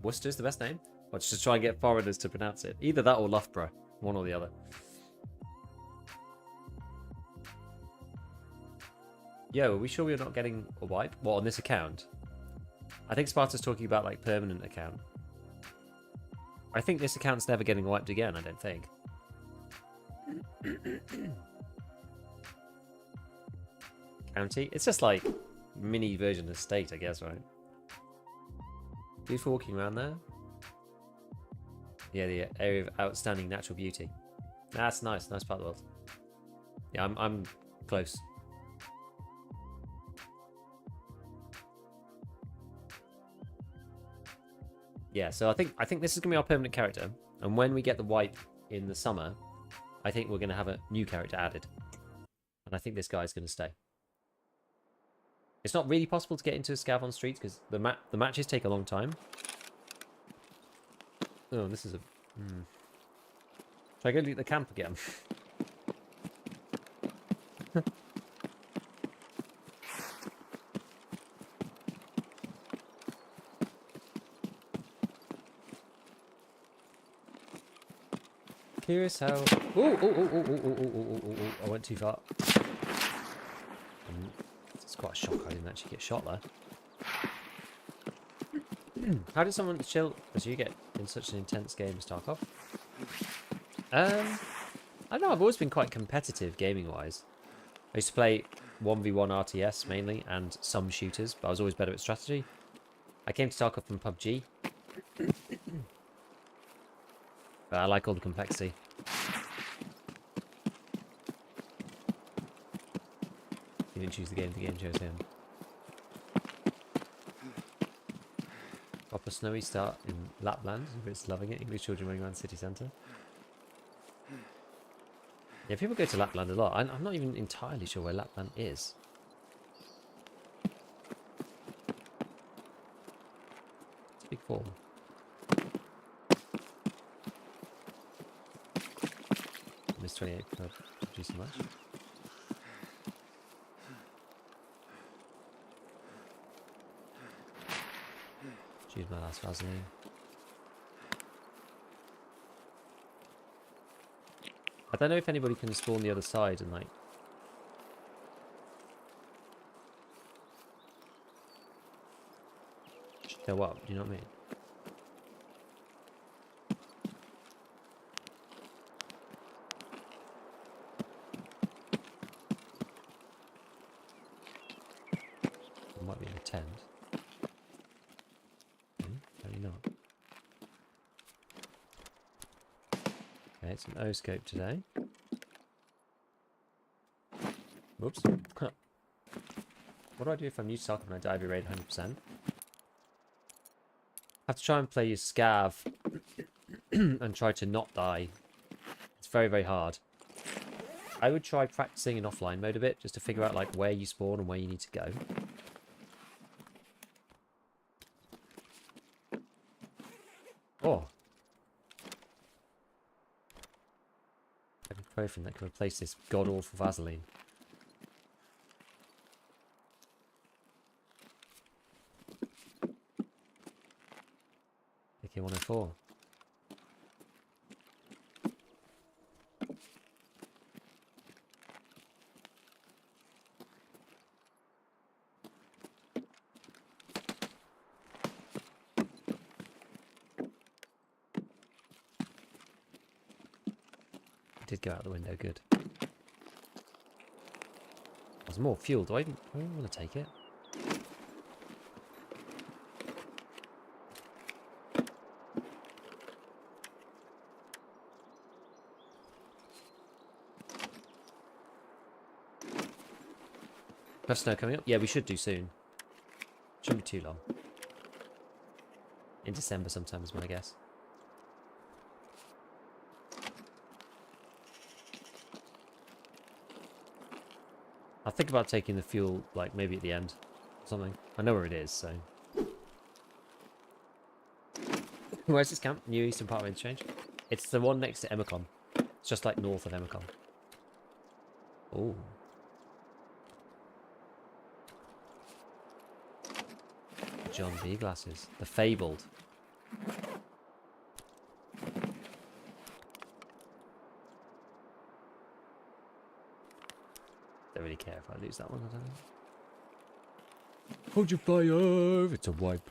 Worcester's the best name? Or just try and get foreigners to pronounce it. Either that or Loughborough. One or the other. Yo, are we sure we're not getting a wipe? What, on this account? I think Sparta's talking about, like, permanent account. I think this account's never getting wiped again, I don't think. County? It's just like mini version of state, I guess, right? Beautiful walking around there. Yeah, the area of outstanding natural beauty. That's nice, nice part of the world. Yeah, I'm close. Yeah, so I think this is gonna be our permanent character, and when we get the wipe in the summer, I think we're gonna have a new character added, and I think this guy's gonna stay. It's not really possible to get into a scav on streets because the matches take a long time. Oh, this is a. Should I go loot the camp again? Curious how... Oh, I went too far. It's quite a shock I didn't actually get shot there. How did someone chill as you get in such an intense game as Tarkov? I don't know, I've always been quite competitive gaming-wise. I used to play 1v1 RTS mainly, and some shooters, but I was always better at strategy. I came to Tarkov from PUBG. But I like all the complexity. He didn't choose the game chose him. Proper snowy start in Lapland. Everybody's loving it. English children running around city centre. Yeah, people go to Lapland a lot. I'm not even entirely sure where Lapland is. It's a big fall. Miss 28 for PUBG so much. Choose my last Vaseline. I don't know if anybody can spawn the other side and like... show up, do you know what I mean? It might be in a tent. Maybe not. Okay, it's an O-scope today. Whoops. What do I do if I'm new to Tarkov and I die every raid 100%? I have to try and play as Scav and try to not die. It's very, very hard. I would try practicing in offline mode a bit just to figure out like where you spawn and where you need to go. Oh. Ibuprofen that can replace this god-awful Vaseline. AK-104. Did go out the window, good. There's more fuel, do I even want to take it? Have snow coming up? Yeah, we should do soon. Shouldn't be too long. In December sometime is my guess. I'll think about taking the fuel, like, maybe at the end or something. I know where it is, so... Where's this camp? New Eastern Part of Interchange? It's the one next to Emacon. It's just, like, north of Emacon. Ooh. John B. glasses. The Fabled. Don't really care if I lose that one, I don't know. Hold your fire! It's a wipe.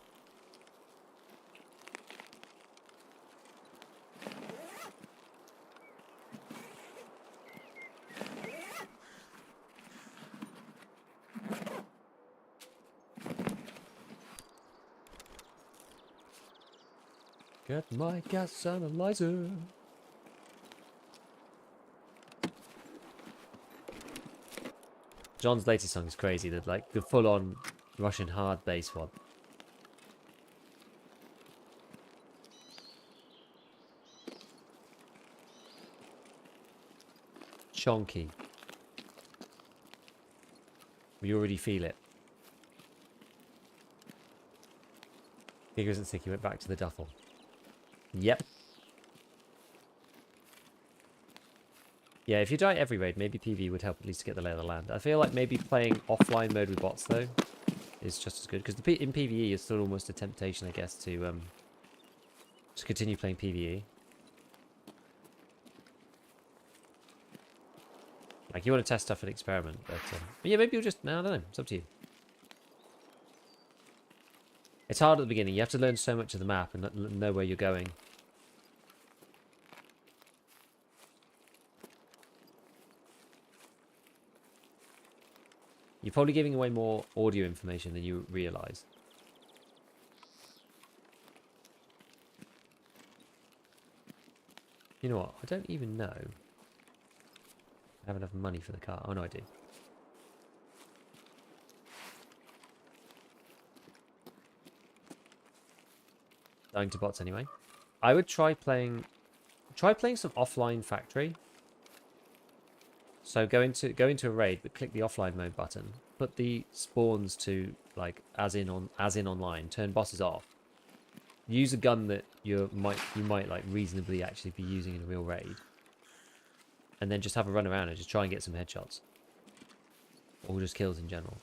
Get my gas analyzer. John's latest song is crazy. That like the full-on Russian hard bass one. Chonky. We already feel it. Giga isn't sick. He went back to the duffel. Yep. Yeah, if you die every raid, maybe PvE would help at least to get the lay of the land. I feel like maybe playing offline mode with bots, though, is just as good. Because in PvE, it's still almost a temptation, I guess, to continue playing PvE. Like, you want to test stuff and experiment, but yeah, maybe you'll just... No, I don't know. It's up to you. It's hard at the beginning. You have to learn so much of the map and know where you're going. You're probably giving away more audio information than you realise. You know what? I don't even know. I have enough money for the car. Oh, no, I do. Dying to bots anyway. I would try playing some offline factory. So go into a raid, but click the offline mode button. Put the spawns to like as in online. Turn bosses off. Use a gun that you might like reasonably actually be using in a real raid. And then just have a run around and just try and get some headshots. Or just kills in general.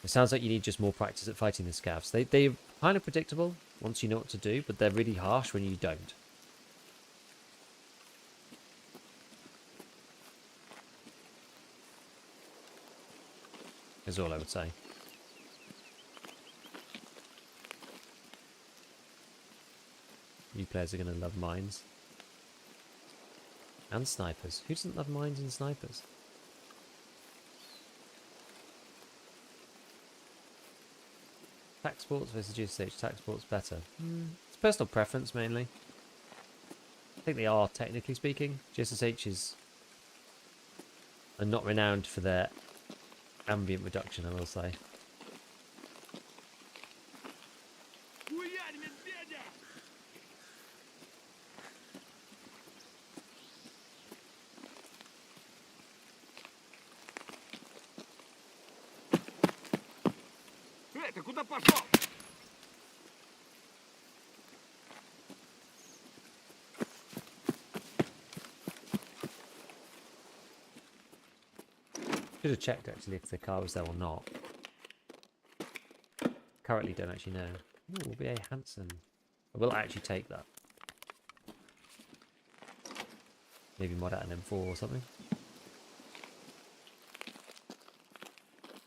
It sounds like you need just more practice at fighting the scavs. They're kind of predictable once you know what to do, but they're really harsh when you don't. Is all I would say. You players are going to love mines. And snipers. Who doesn't love mines and snipers? Tac sports versus GSH. Tac sports better. It's personal preference mainly. I think they are, technically speaking. GSH are not renowned for their ambient reduction, I will say. Ты куда пошел? Should have checked actually if the car was there or not. Currently don't actually know. Ooh, VA Hansen. I will actually take that. Maybe mod out an M4 or something.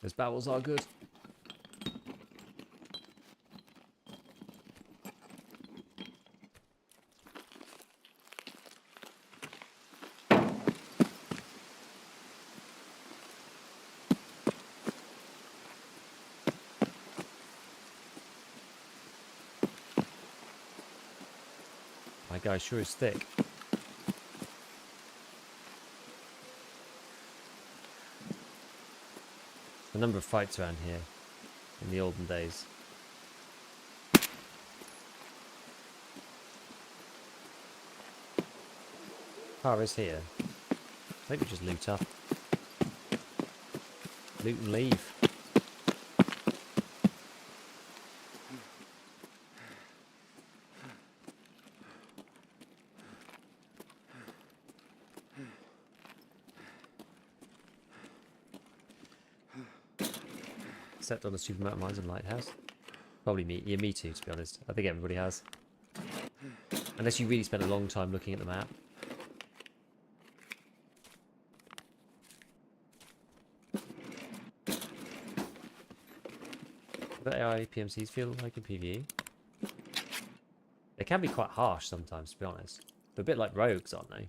Those barrels are good. My guy sure is thick. A number of fights around here in the olden days. Car is here. I think we just loot up. Loot and leave. Stepped on a stupid amount of mines and lighthouse. Probably me. Yeah, me too, to be honest. I think everybody has. Unless you really spend a long time looking at the map. But AI PMCs feel like in PvE. They can be quite harsh sometimes, to be honest. They're a bit like rogues, aren't they?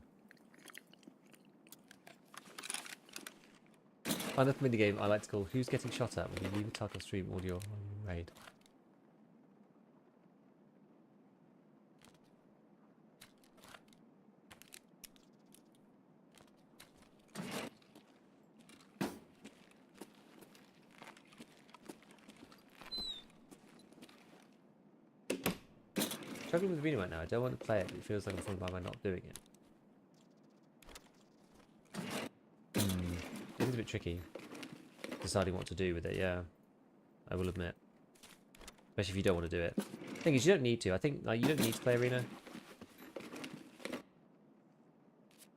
Find up minigame I like to call Who's Getting Shot At when you leave a Tarkov stream audio on raid. Struggling with the arena right now. I don't want to play it, but it feels like I'm falling by not doing it. It is a bit tricky deciding what to do with it, yeah. I will admit. Especially if you don't want to do it. The thing is, you don't need to. I think like, you don't need to play arena.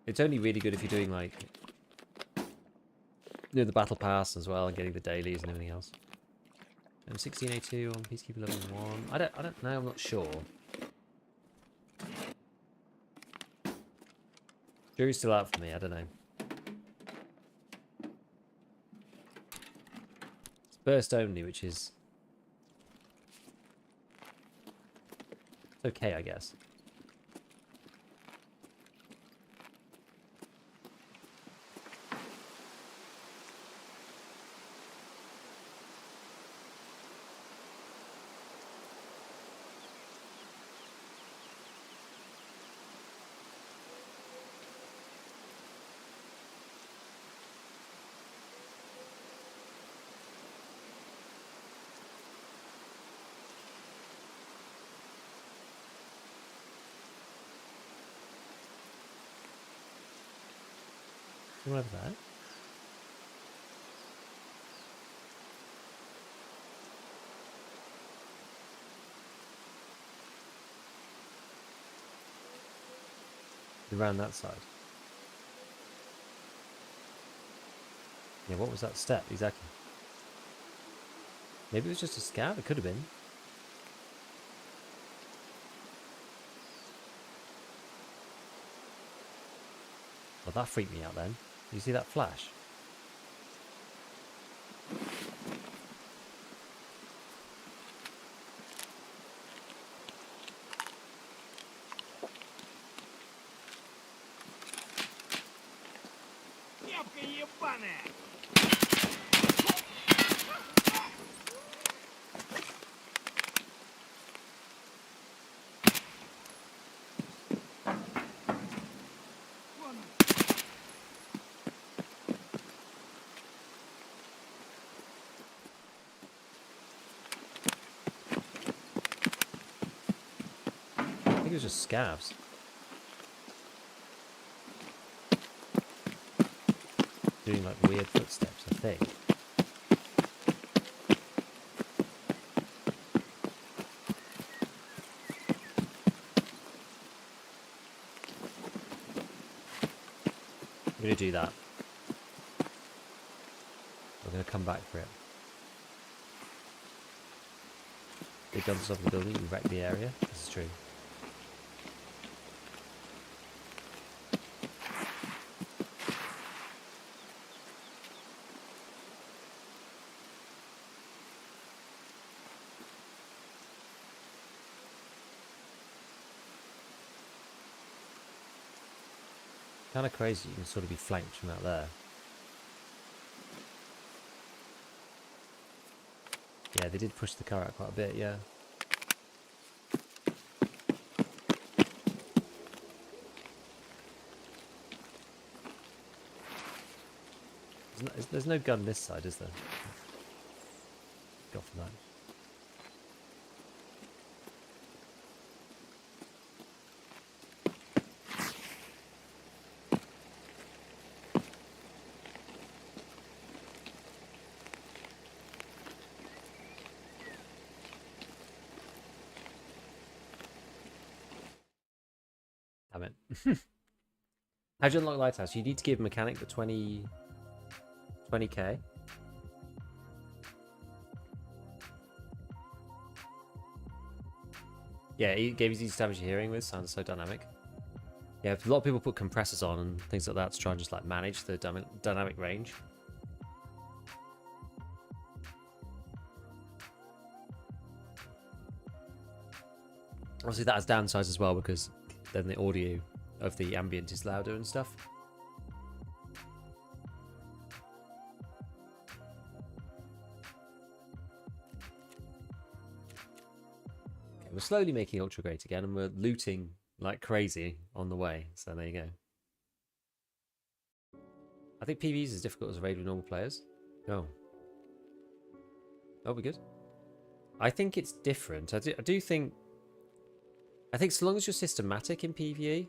It's only really good if you're doing like the battle pass as well and getting the dailies and everything else. 16A2 on Peacekeeper level 1. I don't know, I'm not sure. Jury's still out for me, I don't know. burst only, which is okay, I guess. What have that? Around that side. Yeah, what was that step exactly? Maybe it was just a scav. It could have been. Well, that freaked me out then. You see that flash? Кепка ебаная! I think it was just scavs. Doing like weird footsteps, I think. I'm gonna do that. We're gonna come back for it. Big guns off the building, we wreck the area. This is true. Kind of crazy, you can sort of be flanked from out there. Yeah, they did push the car out quite a bit, yeah. There's no gun this side, is there? Go from that. Damn it. How do you unlock Lighthouse? You need to give mechanic the 20k. Yeah, he gave you easy to damage your hearing with. Sounds so dynamic. Yeah, a lot of people put compressors on and things like that to try and just like manage the dynamic range. Obviously that has downsides as well because then the audio of the ambient is louder and stuff. Okay, we're slowly making ultra great again and we're looting like crazy on the way. So there you go. I think PvE is as difficult as a raid with normal players. Oh. Oh, we're good. I think it's different. I do think... I think so long as you're systematic in PvE,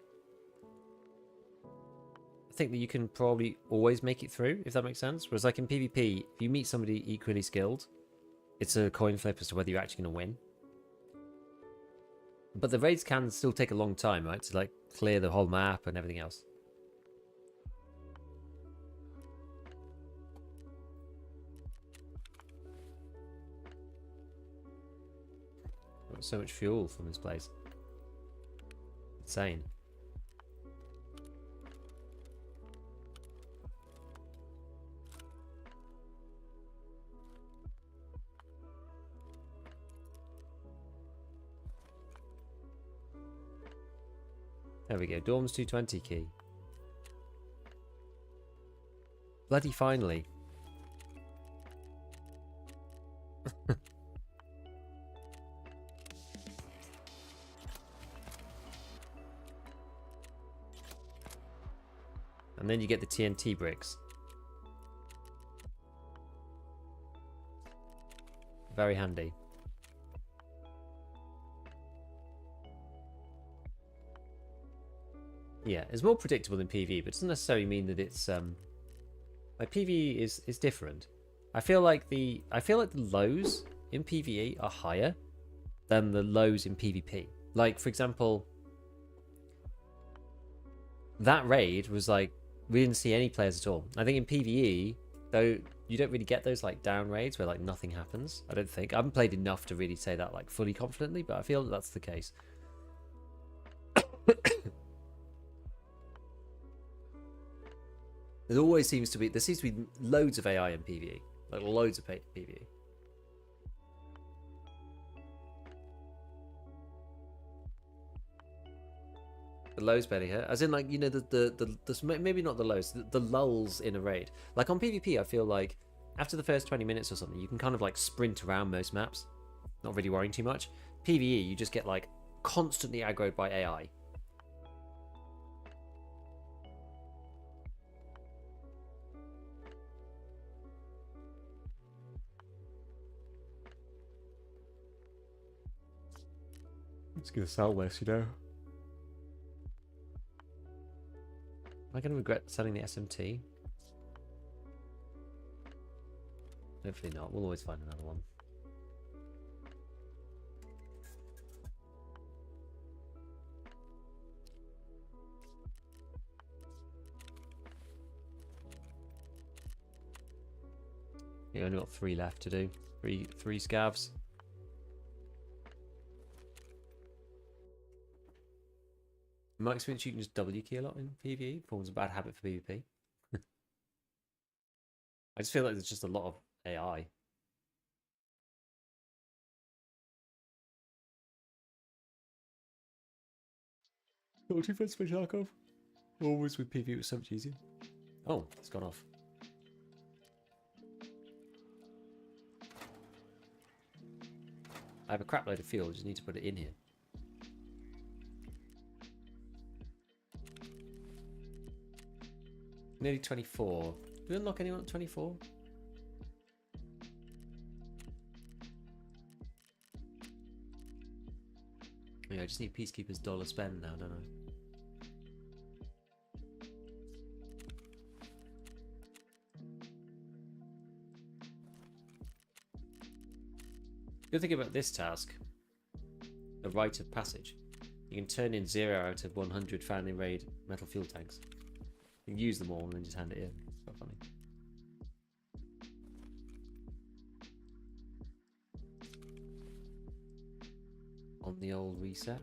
I think that you can probably always make it through, if that makes sense. Whereas like in PvP, if you meet somebody equally skilled, it's a coin flip as to whether you're actually going to win. But the raids can still take a long time, right? To like clear the whole map and everything else. Got so much fuel from this place. Insane. There we go. Dorms 220 key. Bloody finally. And then you get the TNT bricks. Very handy. Yeah, it's more predictable than PvE, but it doesn't necessarily mean that it's like PvE is different. I feel like the lows in PvE are higher than the lows in PvP. Like, for example, that raid was like, we didn't see any players at all. I think in PvE, though, you don't really get those like down raids where like nothing happens. I don't think. I haven't played enough to really say that like fully confidently, but I feel that that's the case. There always seems to be loads of AI in PvE, like loads of PvE. The lows barely hurt, as in like, you know, the maybe not the lows, the lulls in a raid. Like on PvP, I feel like after the first 20 minutes or something, you can kind of like sprint around most maps, not really worrying too much. PvE, you just get like constantly aggroed by AI. It's gonna sell less, you know. Am I gonna regret selling the SMT? Hopefully not. We'll always find another one. You only got 3 left to do. Three scavs. In my experience, you can just W key a lot in PvE. Forms a bad habit for PvP. I just feel like there's just a lot of AI. Not too fast for Tarkov. Always with PvE, it was so much easier. Oh, it's gone off. I have a crap load of fuel, I just need to put it in here. Nearly 24. Did we unlock anyone at 24? Yeah, I just need Peacekeeper's dollar spend now, don't I? Good thing about this task, a rite of passage. You can turn in 0 out of 100 found in raid metal fuel tanks. You can use them all and then just hand it in. It's quite funny. On the old reset.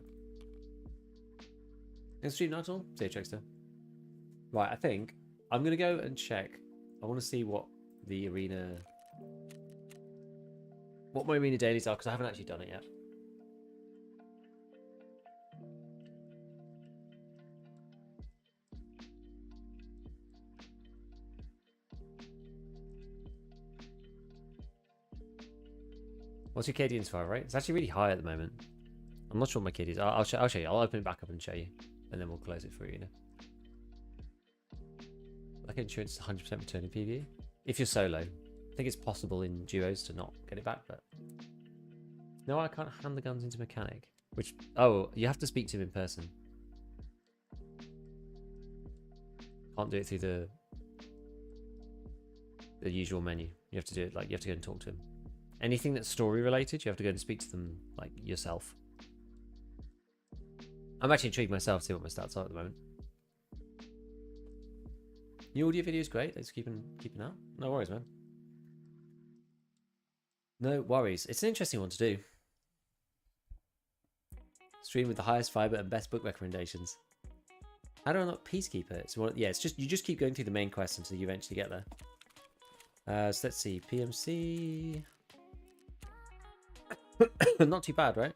Is stream not all? See you, Trickster. Right, I think I'm going to go and check. I want to see what the arena... what my arena dailies are, because I haven't actually done it yet. What's your KD inspire, right? It's actually really high at the moment. I'm not sure what my KD is. I'll show you. I'll open it back up and show you. And then we'll close it for you, Like insurance is 100% return in PvE. If you're solo. I think it's possible in duos to not get it back, but... No, I can't hand the guns into mechanic. Which... Oh, you have to speak to him in person. Can't do it through the usual menu. You have to do it, like, you have to go and talk to him. Anything that's story related, you have to go and speak to them, like, yourself. I'm actually intrigued myself to see what my stats are at the moment. New audio video is great. Thanks for keeping out. No worries, man. No worries. It's an interesting one to do. Stream with the highest fiber and best book recommendations. How do I unlock Peacekeeper? It's one, yeah, it's just you just keep going through the main quest until you eventually get there. So let's see. PMC. Not too bad, right?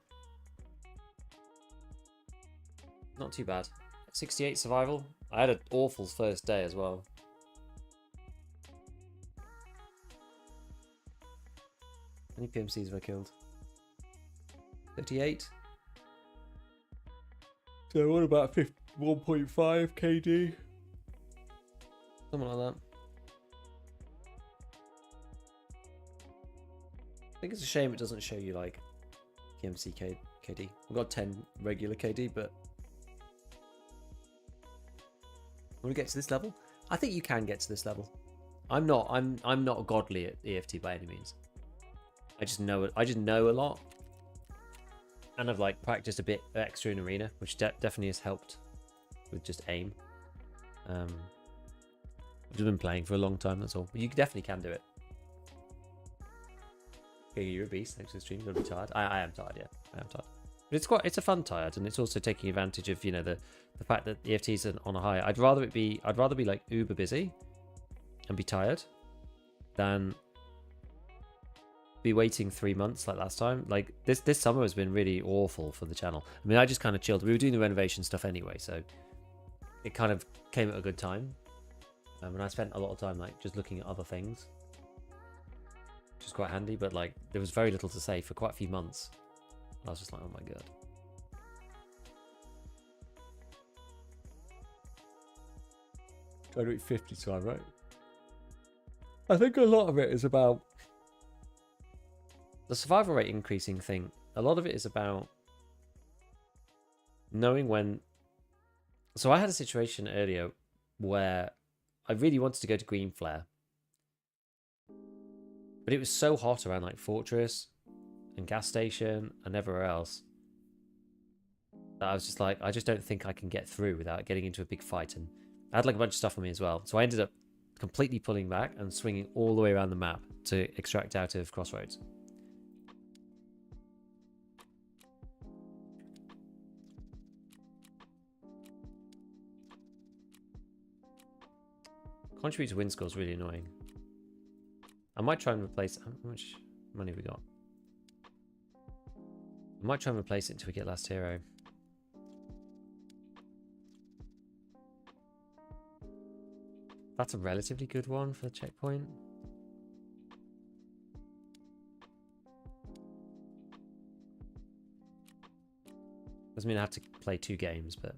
Not too bad. 68 survival. I had an awful first day as well. How many PMCs have I killed? 38. So what about 1.5 KD? Something like that. I think it's a shame it doesn't show you like PMC KD. I've got 10 regular KD, but when we get to this level, I think you can get to this level. I'm not godly at EFT by any means. I just know a lot, and I've like practiced a bit extra in arena, which definitely has helped with just aim. I've just been playing for a long time, that's all. But you definitely can do it. Okay, you're a beast. Thanks for the stream. You're gonna be tired. I am tired. Yeah, I am tired. But it's a fun tired, and it's also taking advantage of the fact that EFT's on a high. I'd rather be like uber busy and be tired than be waiting 3 months like last time. Like this summer has been really awful for the channel. I mean, I just kind of chilled. We were doing the renovation stuff anyway, so it kind of came at a good time. And I spent a lot of time like just looking at other things, which is quite handy. But like there was very little to say for quite a few months. I was just like, oh my god. Trying to reach 50 time, right? I think a lot of it is about the survival rate increasing thing. A lot of it is about knowing when. So I had a situation earlier where I really wanted to go to Green Flare, but it was so hot around like Fortress and gas station and everywhere else that I was just like, I just don't think I can get through without getting into a big fight. And I had like a bunch of stuff on me as well, so I ended up completely pulling back and swinging all the way around the map to extract out of Crossroads. Contribute to win score is really annoying. I might try and replace. How much money have we got? I might try and replace it until we get last hero. That's a relatively good one for the checkpoint. Doesn't mean I have to play 2 games, but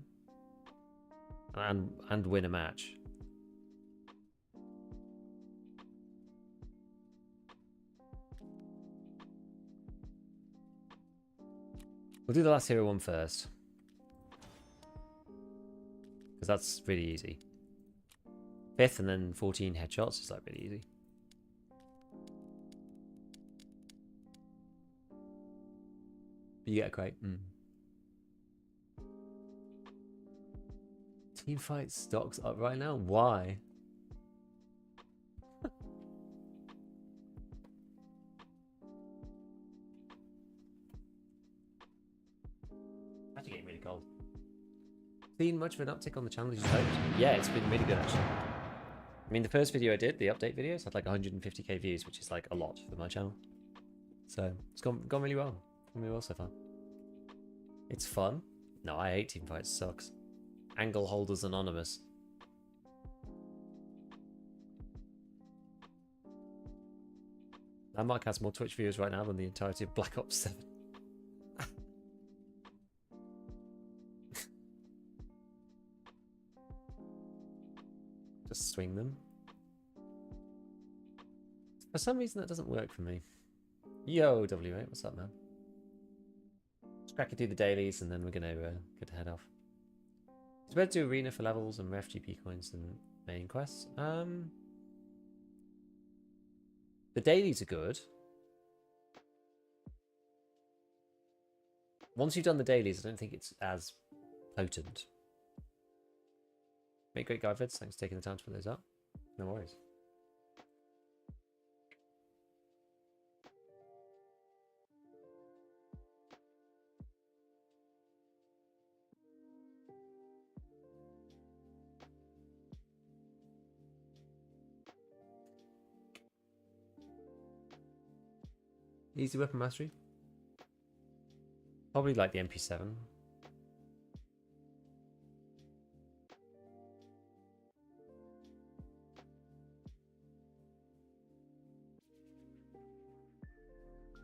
and win a match. We'll do the last hero one first, because that's really easy. 5th and then 14 headshots is like really easy. You get a crate. Teamfight stocks up right now? Why? Actually getting really cold. Seen much of an uptick on the channel as you hoped? Yeah, it's been really good actually. I mean, the first video I did, the update videos, had like 150k views, which is like a lot for my channel. So it's gone really well. Gone really well so far. It's fun. No, I hate teamfights. Sucks. Angle holders anonymous. Landmark has more Twitch viewers right now than the entirety of Black Ops 7. Just swing them. For some reason that doesn't work for me. Yo, W8, what's up, man? Let's crack it through the dailies and then we're gonna get to head off. It's better to do arena for levels and ref GP coins than main quests. The dailies are good. Once you've done the dailies, I don't think it's as potent. Make great guide vids. Thanks for taking the time to put those up. No worries. Easy weapon mastery. Probably like the MP7.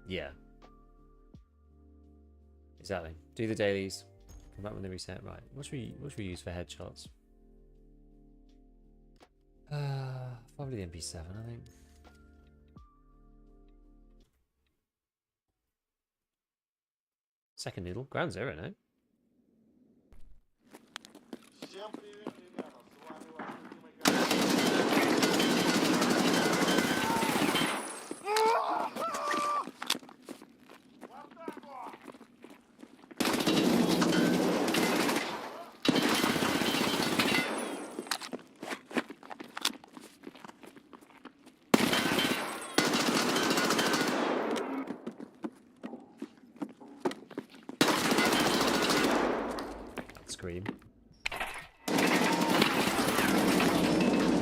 Yeah. Exactly. Do the dailies. Come back when they reset. Right. What should we use for headshots? Probably the MP7, I think. Second noodle. Ground zero, no? Scream.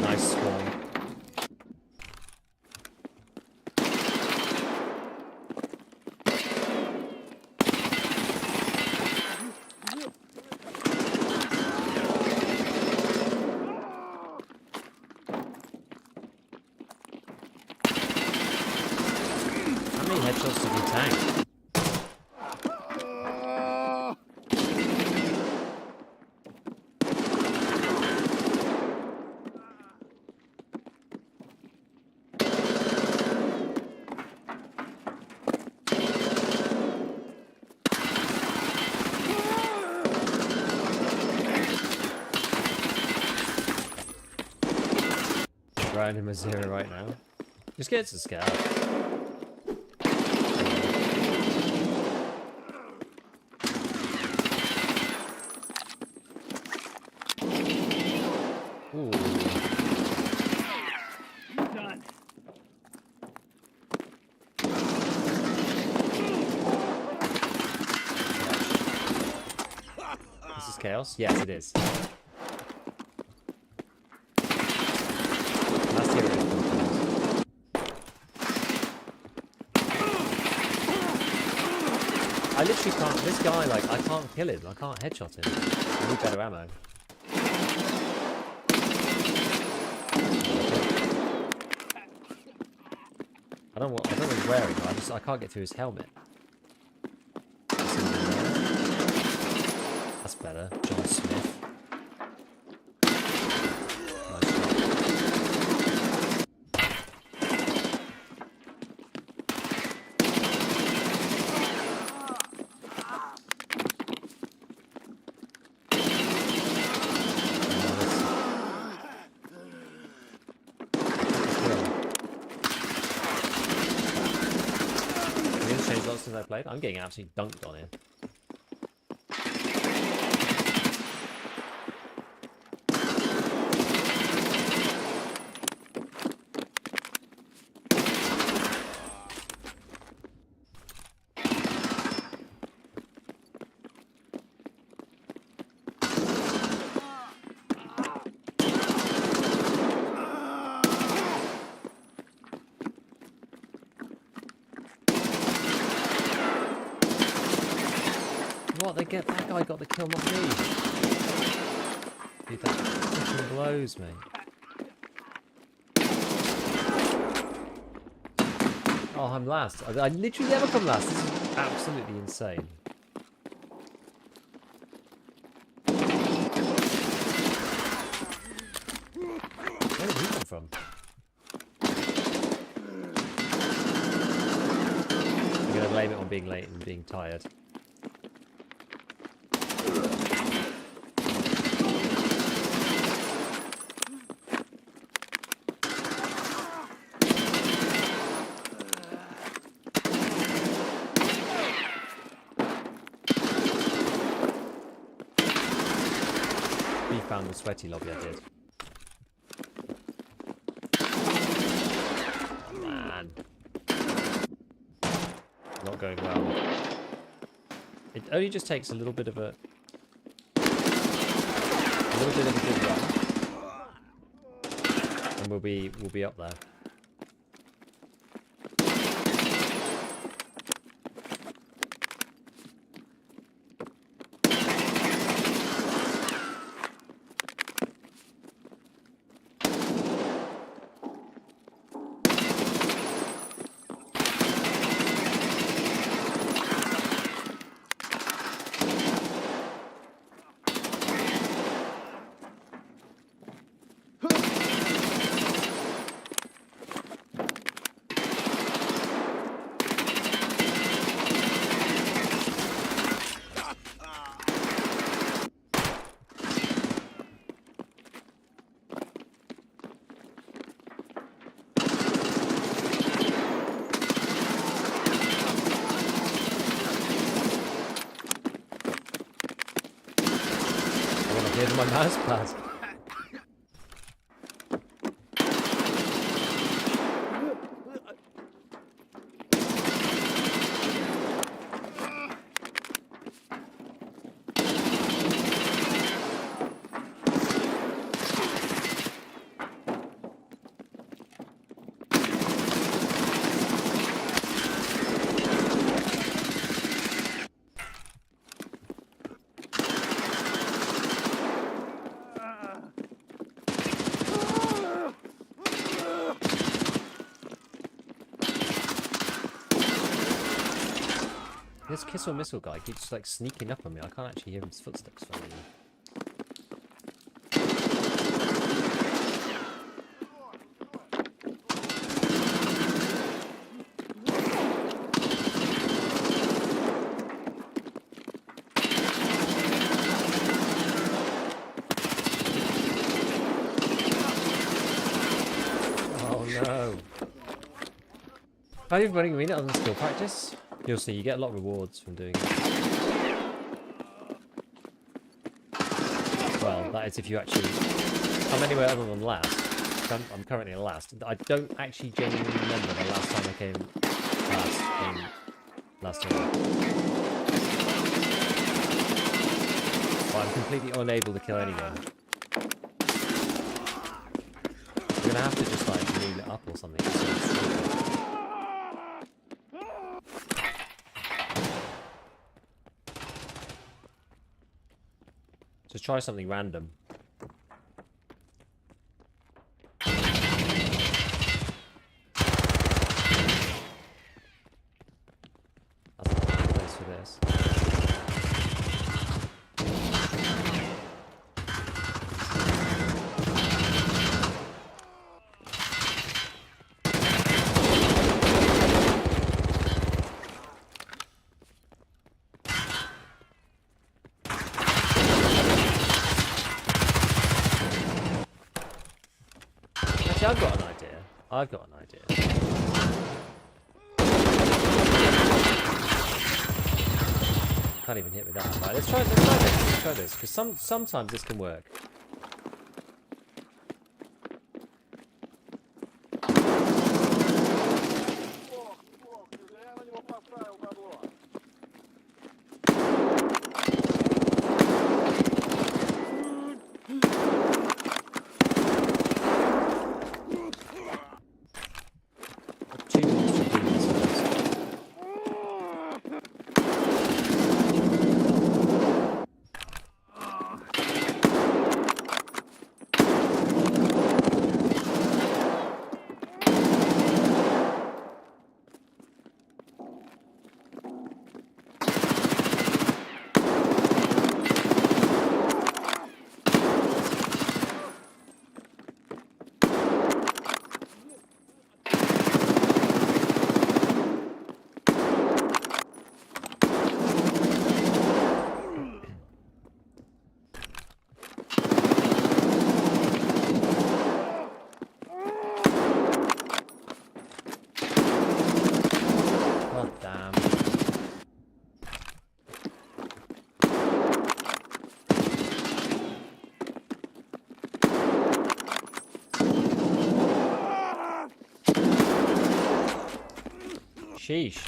Nice swarm. How many headshots did we tank? Grind him a 0 right now. Just get to scout. Ooh. Done. This is chaos? Yes, it is. Last hero is confirmed. I literally can't. This guy, like, I can't kill him. I can't headshot him. I need better ammo. I don't know what he's wearing. I can't get through his helmet. That's better. John Smith. Nice shot. Changed lots since I played. I'm getting absolutely dunked on here. What? That guy got the kill, not me. Dude, that fucking blows me. Oh, I'm last. I literally never come last. This is absolutely insane. Where did he come from? I'm going to blame it on being late and being tired. Found the sweaty lobby I did. Oh, man. Not going well. It only just takes a little bit of a good run. And we'll be up there. my mouse pad. This kiss or missile guy keeps like sneaking up on me. I can't actually hear his footsteps from me. Oh no. How are you running arena on the skill practice? You'll see, you get a lot of rewards from doing it. Well, that is if you actually come anywhere other than last. I'm currently last. I don't actually genuinely remember the last time I came last year. But I'm completely unable to kill anyone. I'm gonna have to just like lean it up or something. Just try something random. That's a bad place for this. I've got an idea. I've got an idea. Can't even hit with that. Right, let's try this. Let's try this. Because sometimes this can work. Sheesh.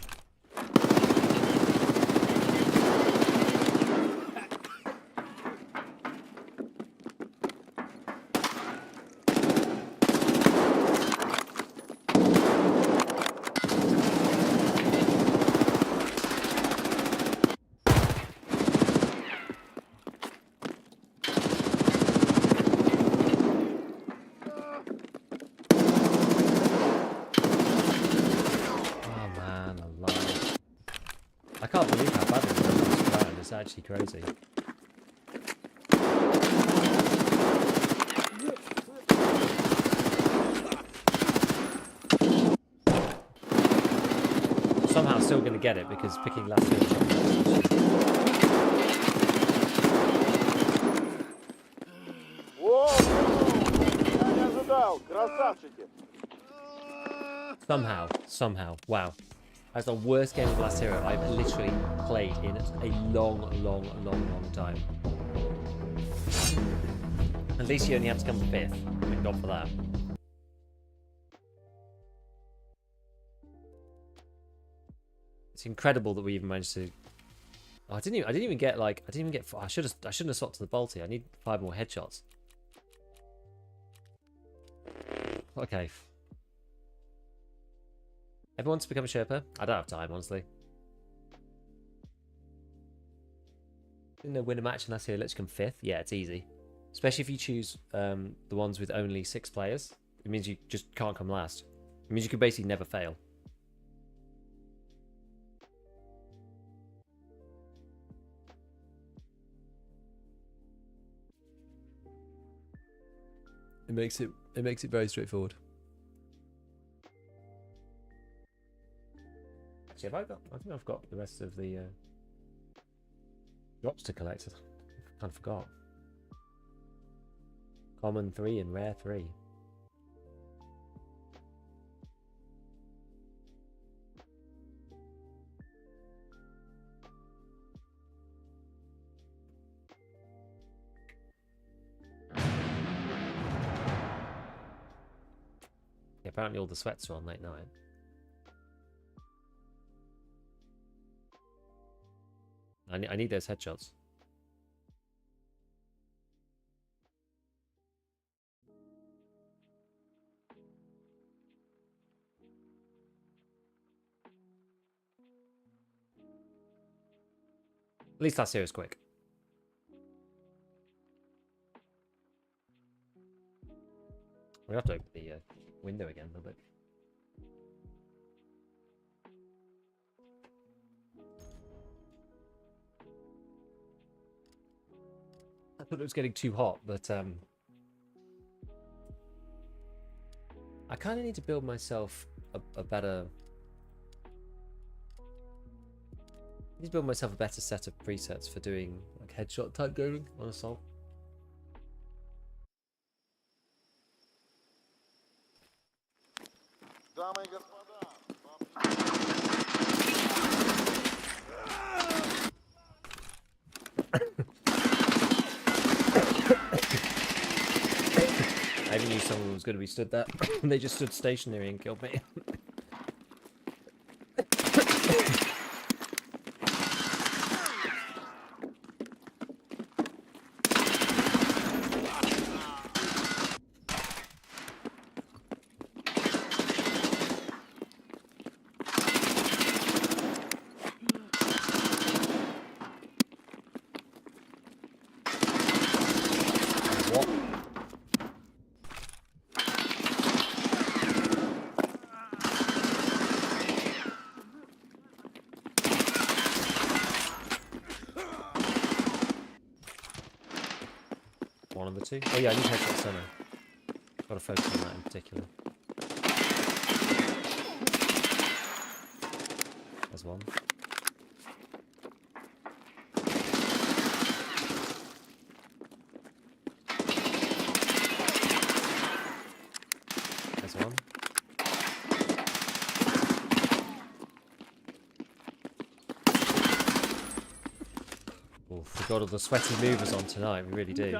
I can't believe how bad it's done. It's actually crazy. Somehow still going to get it because picking last year. Somehow. Wow. That's the worst game of Last Hero I've literally played in a long time. At least you only have to come 5th. Thank God for that. It's incredible that we even managed to. Oh, I didn't even get like. I shouldn't have swapped to the Balti. I need 5 more headshots. Okay. Everyone to become a Sherpa? I don't have time, honestly. Didn't win a match unless he lets you come 5th. Yeah, it's easy. Especially if you choose the ones with only 6 players. It means you just can't come last. It means you can basically never fail. It makes it very straightforward. Actually, I think I've got the rest of the drops to collect. I kind of forgot. Common 3 and rare 3. Yeah, apparently all the sweats are on late night. I need those headshots. At least last year was quick. We have to open the window again a little bit. I thought it was getting too hot, but I kind of need to build myself a better. I need to build myself a better set of presets for doing like headshot type going on assault. I even knew someone was going to be stood there, and they just stood stationary and killed me. One of the two. Oh yeah, I need headshot center. Got to focus on that in particular. There's one. There's one. Oof, we've got all the sweaty movers on tonight, we really do.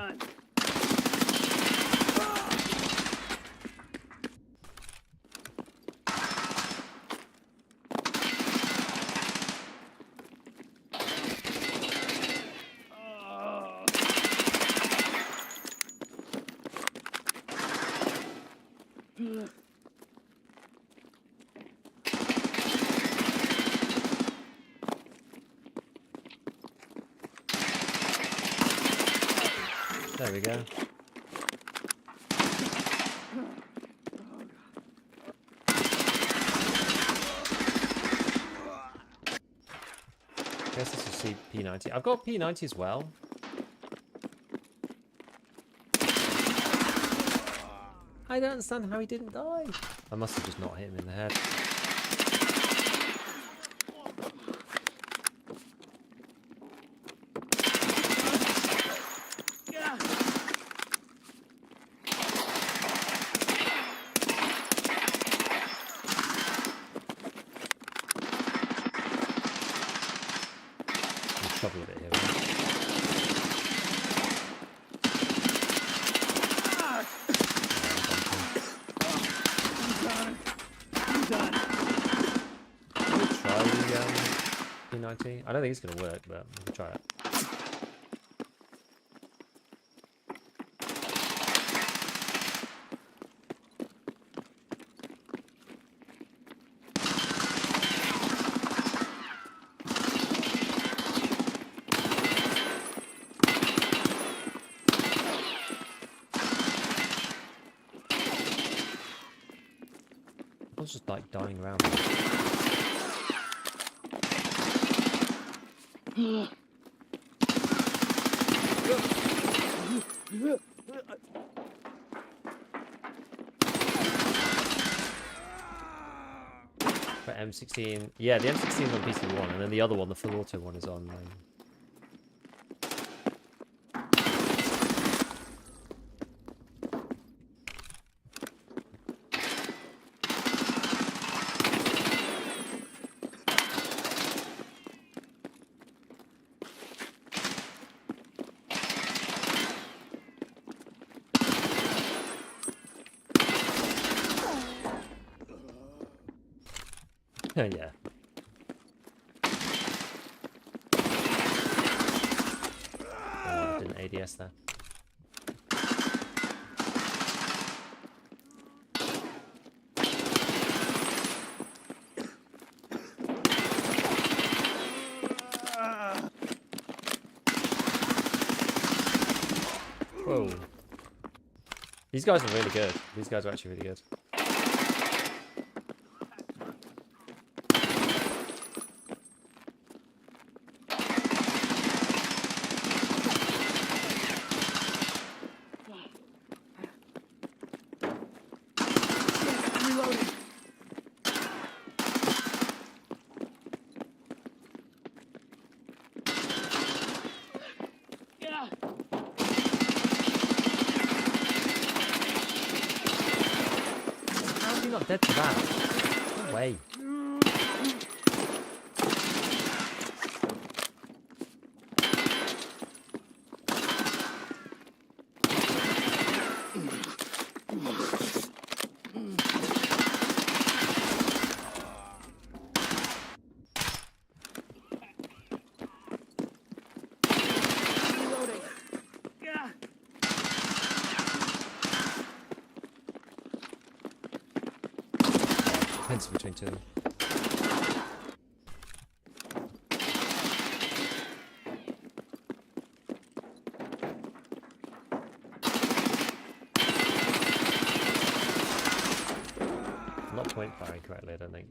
There we go. I guess this is P90. I've got P90 as well. I don't understand how he didn't die. I must have just not hit him in the head. Trouble a bit here. I don't think it's going to work, but we can try it. I was just like dying around. For M16, yeah, the M16 is on PC1, and then the other one, the full auto one, is on. Yeah. Oh, I didn't ADS there. Whoa. These guys are really good. These guys are actually really good. Not dead to that. No way. Depends between two. Not point firing correctly, I don't think.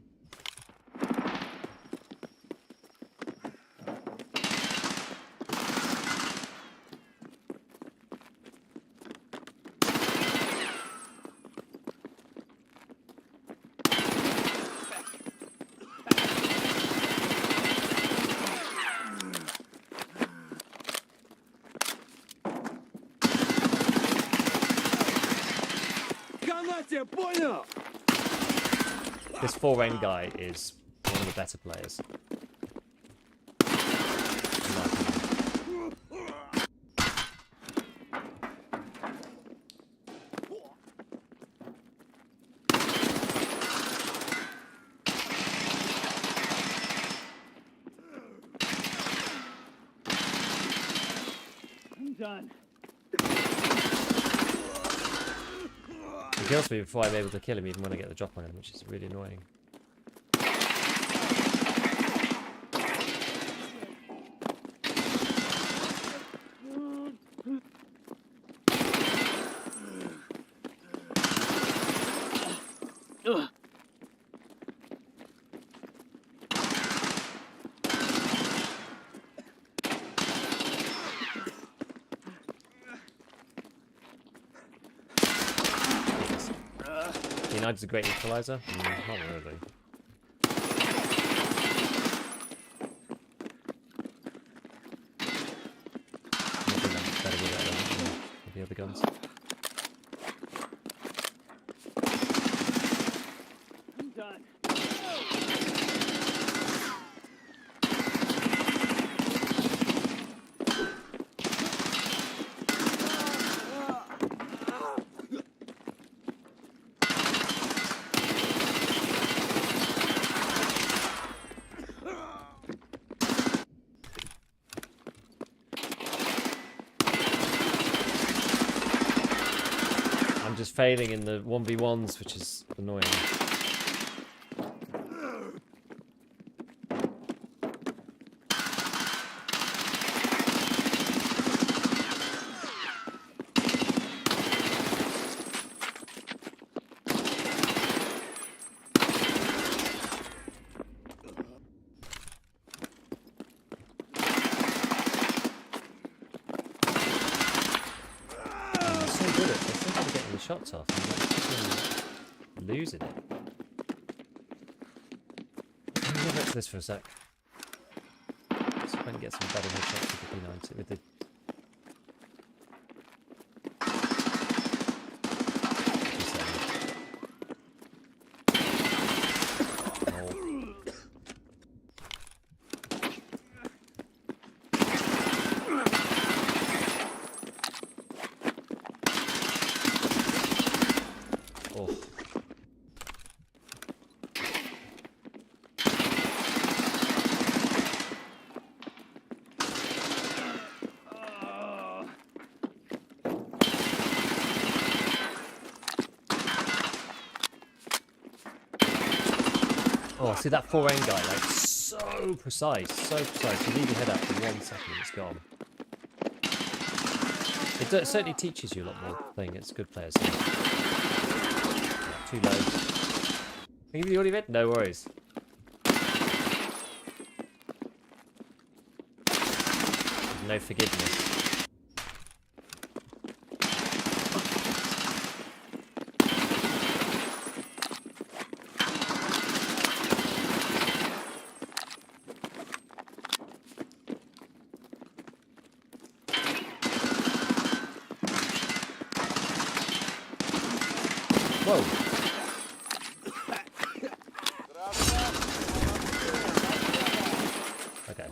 This 4N guy is one of the better players. I'm done. He kills me before I'm able to kill him, even when I get the drop on him, which is really annoying. United's a great equalizer? Not really. Better with it than the other guns. I'm done. just failing in the 1v1s, which is annoying. Shots off. I'm like, losing it. Let me go back to this for a sec. See if I can get some better headshots with the P90 with the. Oh, see that 4N guy, like, so precise, so precise. You leave your head up for 1 second, it's gone. It certainly teaches you a lot more playing against good players. Yeah, too low. Can you give me the audio bit? No worries. No forgiveness. Whoa. Okay.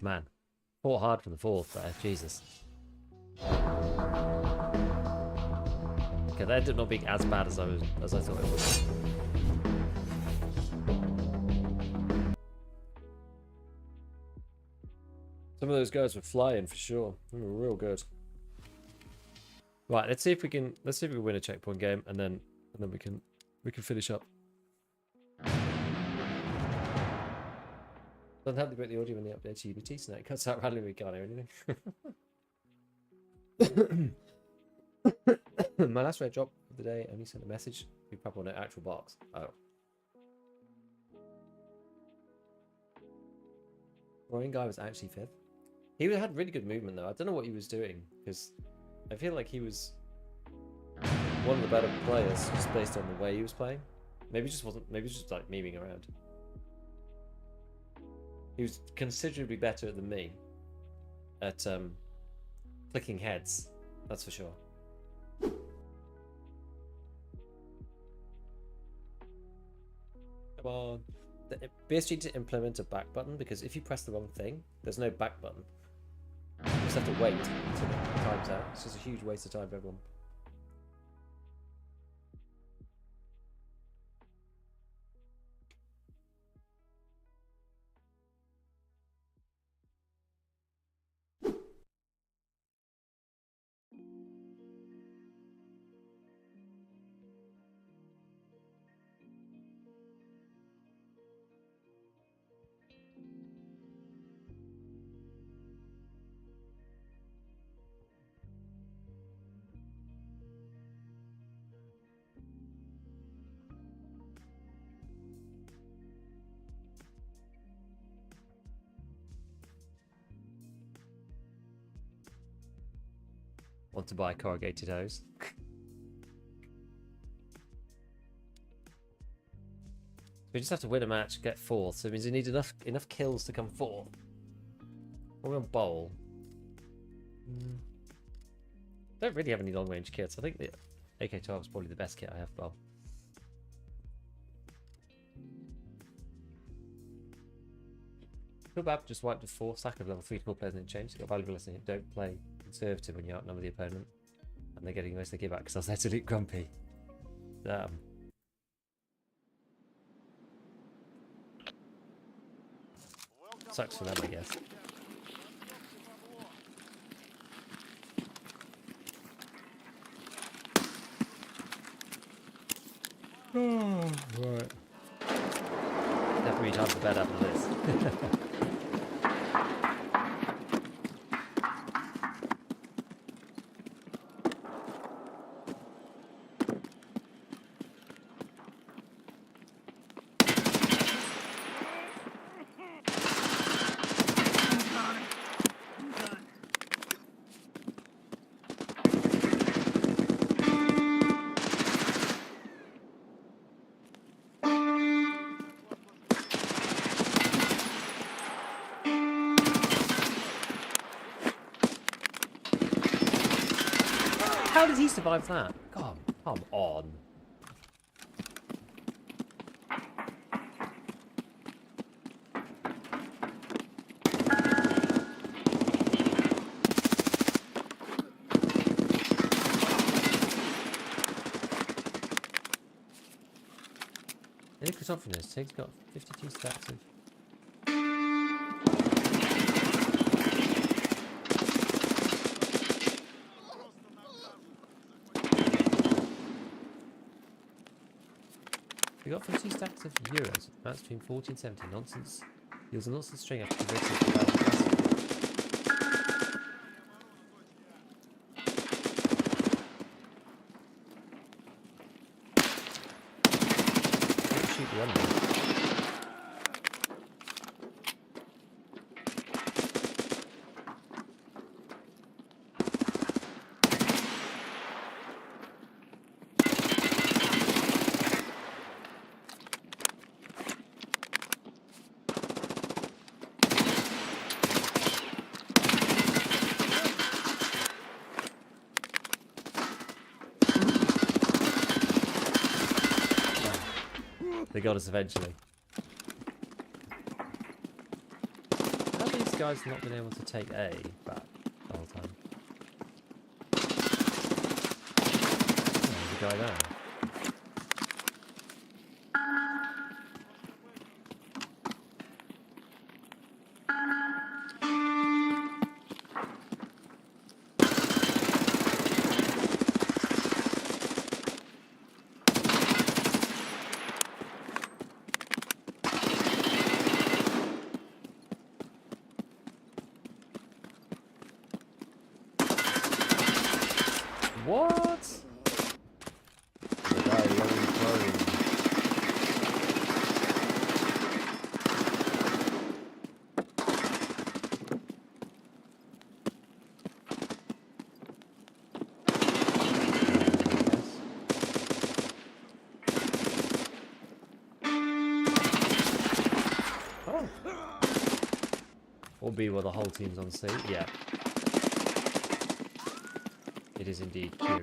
Man. Fought hard from the fourth there, Jesus. Okay, that ended up not being as bad as I thought it was. Some of those guys were flying for sure. They were real good. Right, let's see if we can win a checkpoint game, and then we can finish up. Doesn't have to put the audio in the update to UBT tonight. It cuts out randomly gun or anything. My last red drop of the day only sent a message. We probably on an actual box. Oh. Ryan guy was actually 5th. He had really good movement though. I don't know what he was doing because I feel like he was one of the better players just based on the way he was playing. Maybe he just wasn't. Maybe he was just like memeing around. He was considerably better than me at clicking heads. That's for sure. Come on. BSG to implement a back button because if you press the wrong thing, there's no back button. You just have to wait until it times out. It's just a huge waste of time for everyone. Want to buy corrugated hose? We just have to win a match, get 4th. So it means we need enough kills to come 4th. We're on bowl. Don't really have any long range kits. I think the AK-12 is probably the best kit I have. Bowl. Feel bad just wiped a 4 stack of level 3 to 4 players and it changed. Got valuable lesson. Don't play conservative when you outnumber the opponent. And they're getting most of the give out because I was there to loot grumpy. Damn. Sucks for them, I guess. Right. Definitely time for bed after this. How did he survive that? God, come on. Any Chrysophonus, Tig's got 52 stacks of... We got 52 stacks of euros. That's between 40 and 70. Nonsense. He was a nonsense string after converting to shoot the enemy. They got us eventually. How have these guys not been able to take A back the whole time? Oh, there's a guy there. What? The guy long thrown. Oh. Or B, where the whole team's on C. Yeah. It is indeed curious.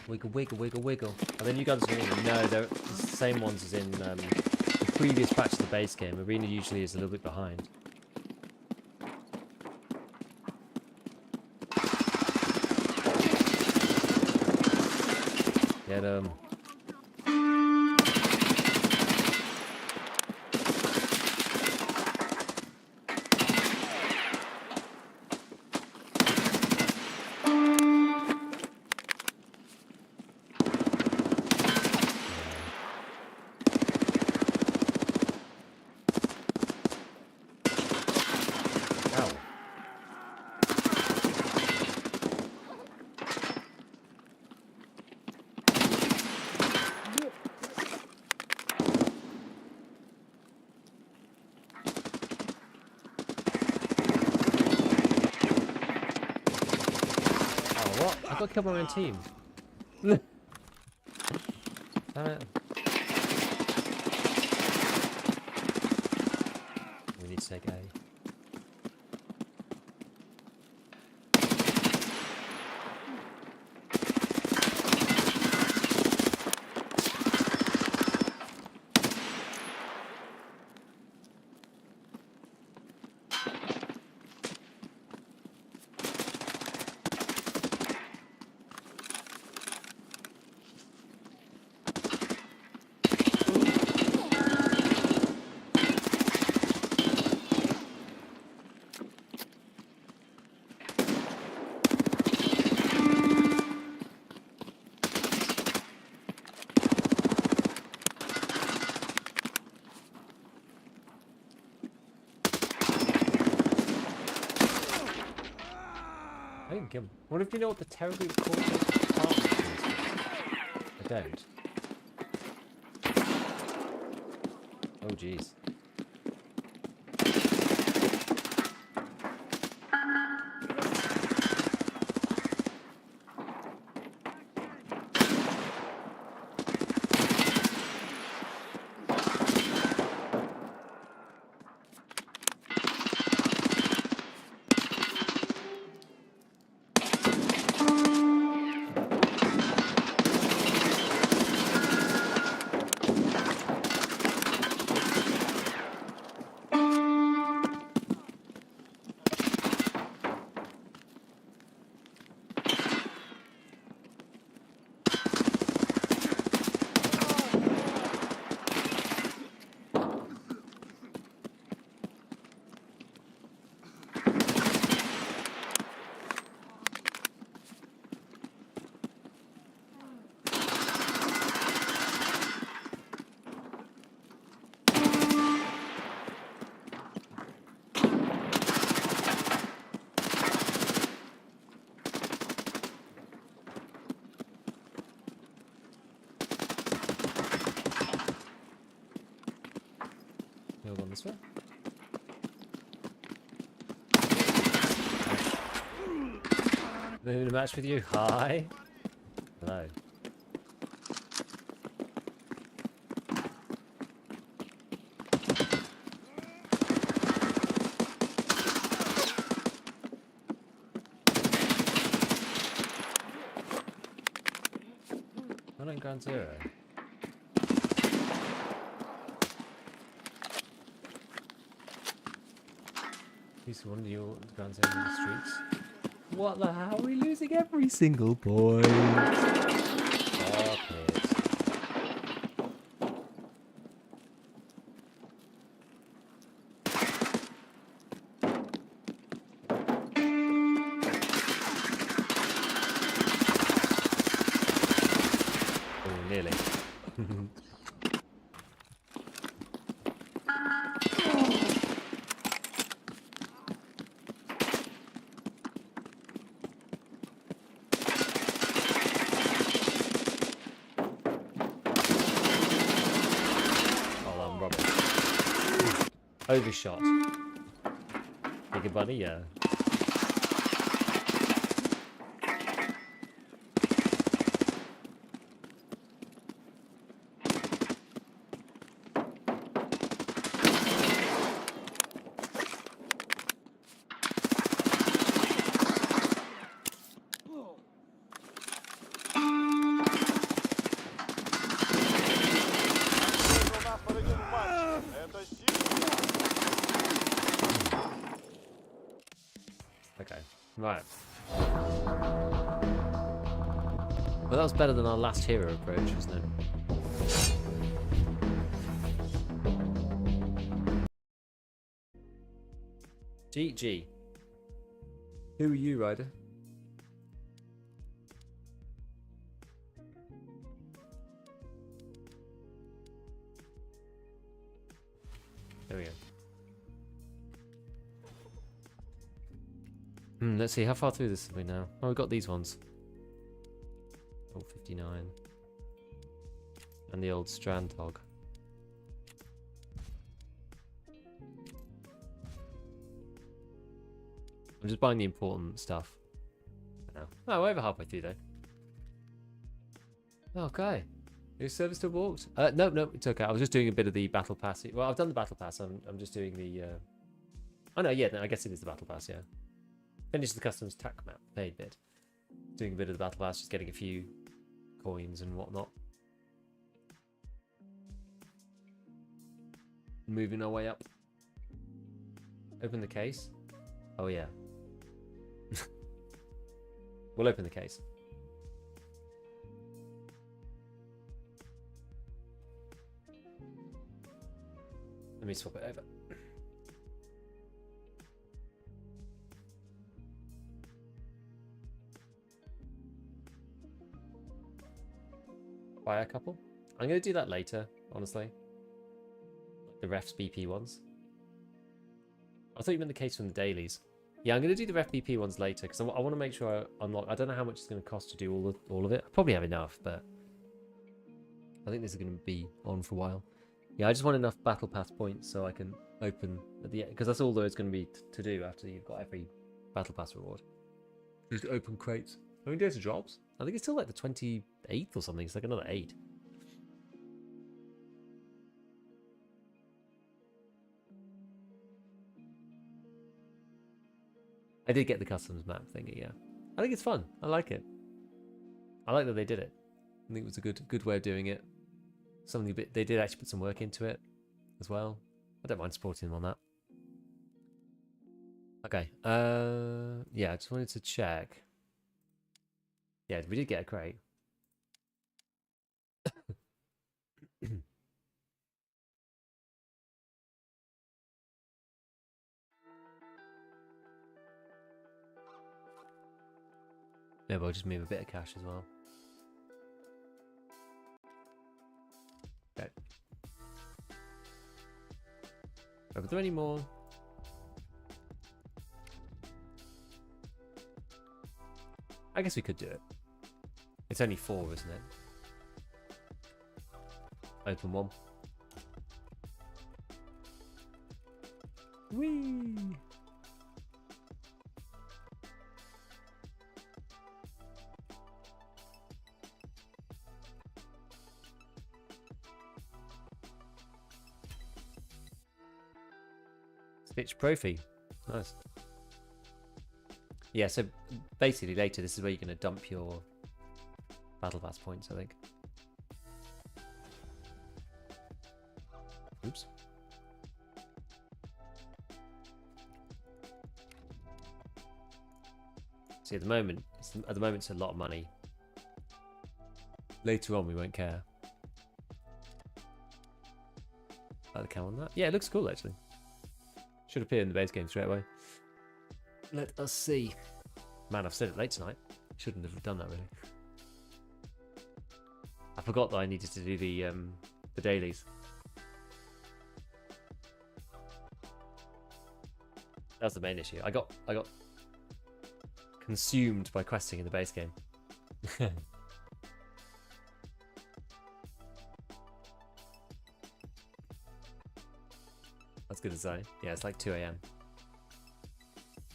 Wiggle, wiggle, wiggle, wiggle. And then you guys will know they're the same ones as in the previous patch of the base game. Arena usually is a little bit behind. Get 'em. I got killed by my own team. Damn it. I didn't kill him. What if you know what the terribly important department is? I don't. Oh jeez. Hold on this way. Moving a match with you. Hi. Hello. I'm on ground zero. He's one of your ground zero in the streets. What the hell? Are we losing every single point? Stop it. Oh, nearly. Overshot. Bigger buddy, yeah. Okay, right. Well, that was better than our last hero approach, wasn't it? GG. Who are you, Ryder? There we go. Let's see, how far through this are we now? Oh, we got these ones. Oh, 59. And the old ScavTalk. I'm just buying the important stuff. No. Oh, we're over halfway through though. Okay. Your service still walked? No, it's okay. I was just doing a bit of the battle pass. Well, I've done the battle pass. I'm just doing the. Oh no, yeah, no, I guess it is the battle pass. Yeah. Finished the customs tack map. Paid bit. Doing a bit of the battle pass, just getting a few coins and whatnot. Moving our way up. Open the case. Oh yeah. We'll open the case. Let me swap it over. Buy a couple? I'm going to do that later, honestly. Like the refs BP ones. I thought you meant the case from the dailies. Yeah, I'm going to do the FPP ones later because I want to make sure I unlock. I don't know how much it's going to cost to do all of it. I probably have enough, but I think this is going to be on for a while. Yeah, I just want enough battle pass points so I can open at the end, because that's all there is going to be to do after you've got every battle pass reward. Just open crates. How many days of jobs? I think it's still like the 28th or something. It's like another 8. I did get the customs map thingy, yeah. I think it's fun. I like it. I like that they did it. I think it was a good way of doing it. Something a bit, they did actually put some work into it as well. I don't mind supporting them on that. Okay. Yeah, I just wanted to check. Yeah, we did get a crate. Maybe I'll just move a bit of cash as well. Okay. Are there any more? I guess we could do it. It's only 4, isn't it? Open one. Whee! Stitch Profi. Nice. Yeah, so basically later this is where you're going to dump your battle pass points, I think. Oops. See, at the moment it's a lot of money. Later on we won't care. Like the cam on that? Yeah, it looks cool actually. Should appear in the base game straight away. Let us see. Man, I've said it late tonight. Shouldn't have done that really. I forgot that I needed to do the dailies. That's the main issue. I got consumed by questing in the base game. That's good to say. Yeah, it's like 2 AM.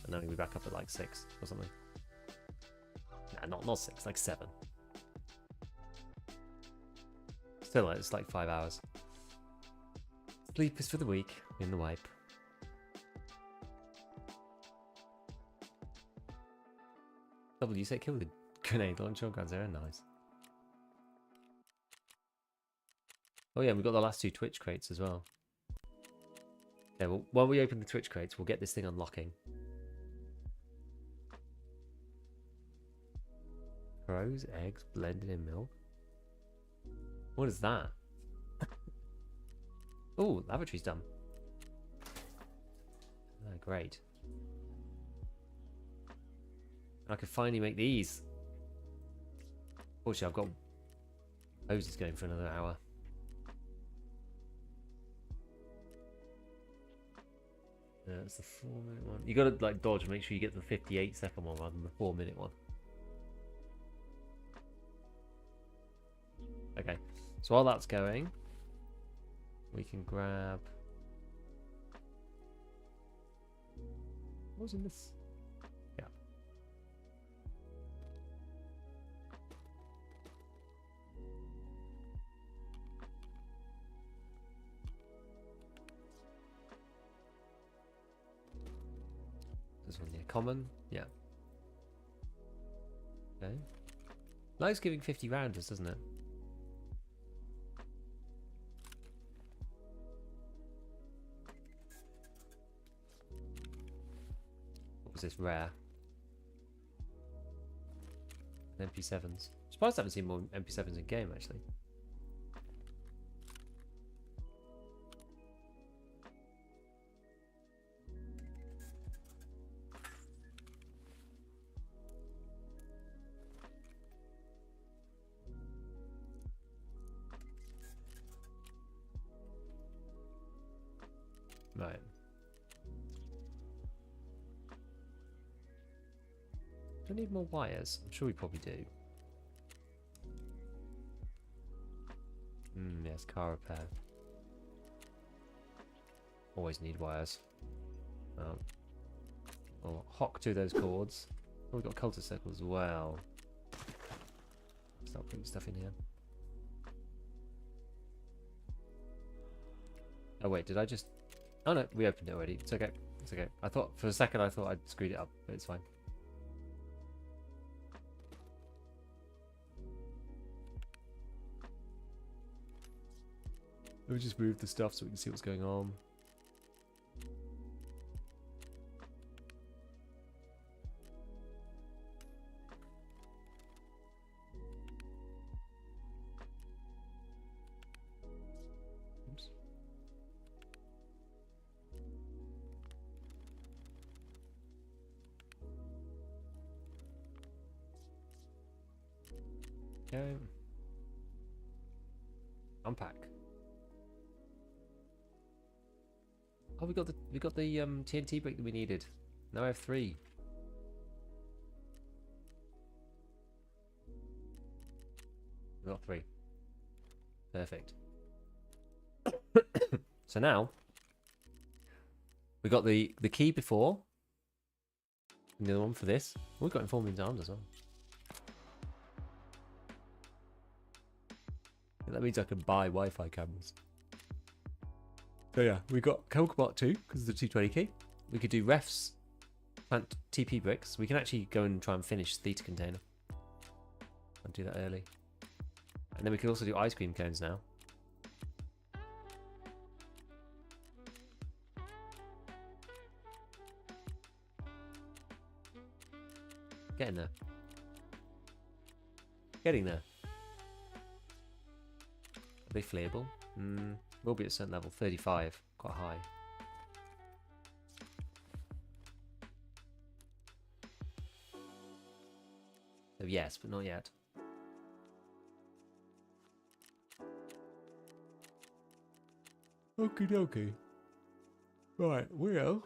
And then we'll be back up at like 6 or something. Nah, not 6, like 7. Still, it's like 5 hours. Sleep is for the weak in the wipe. Double, you say kill the grenade launcher on ground zero. Nice. Oh yeah, we've got the last 2 Twitch crates as well. Yeah, well, while we open the Twitch crates, we'll get this thing unlocking. Crows, eggs, blended in milk. What is that? Oh, lavatory's done. Oh, great. I can finally make these. Fortunately, I've got hoses going for another hour. Yeah, it's the 4-minute one. You gotta like dodge and make sure you get the 58-second one rather than the 4-minute one. Okay, so while that's going, we can grab. What was in this? Yeah. This one, yeah, common, yeah. Okay. Likes giving 50 rounders, doesn't it? What was this? Rare. MP7s. Surprised I haven't seen more MP7s in game actually. Right. Do I need more wires? I'm sure we probably do. Yes, car repair. Always need wires. I'll hock to those cords. Oh, we've got cultist circles as well. Start putting stuff in here. Oh wait, did I just... Oh no, we opened it already. It's okay. It's okay. I thought, for a second, I thought I'd screwed it up, but it's fine. Let me just move the stuff so we can see what's going on. Oops. Okay. Unpack. Oh, we got the TNT brick that we needed. Now I have 3. We got 3. Perfect. So now we got the key before. And the other one for this. We've got Informing's arms as well. That means I can buy Wi-Fi cameras. So yeah, we got Chemical Part 2 because of the 220 key. We could do refs, plant TP bricks. We can actually go and try and finish the Theta container. I'll do that early. And then we can also do ice cream cones now. Getting there. Getting there. Are they flayable? Will be at a certain level. 35. Quite high. So yes, but not yet. Okie dokie. Right, Will.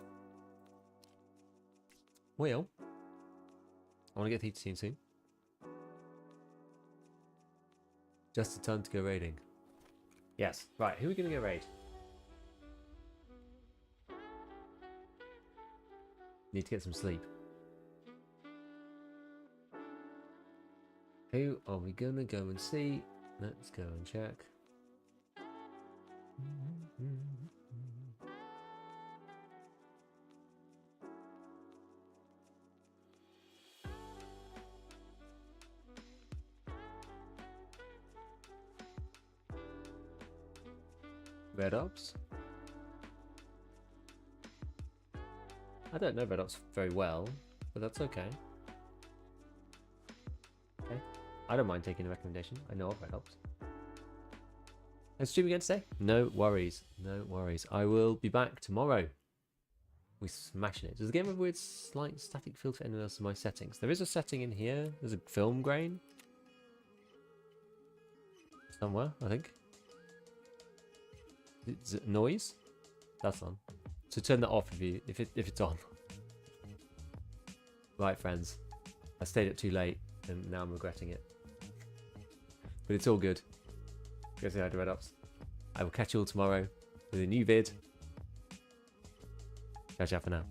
I want to get Theta seen soon. Just in time to go raiding. Yes. Right, who are we going to go raid? Need to get some sleep. Who are we going to go and see? Let's go and check. Red Ops? I don't know Red Ops very well, but that's okay. Okay. I don't mind taking a recommendation. I know of Red Ops. Stream again today? No worries. No worries. I will be back tomorrow. We're smashing it. Does the game have a weird slight static filter anywhere else in my settings? There is a setting in here. There's a film grain. Somewhere, I think. Is it noise? That's on. So turn that off if it's on. Right, friends. I stayed up too late and now I'm regretting it. But it's all good. Go say hi to Red Ops. I will catch you all tomorrow with a new vid. Ciao, ciao for now.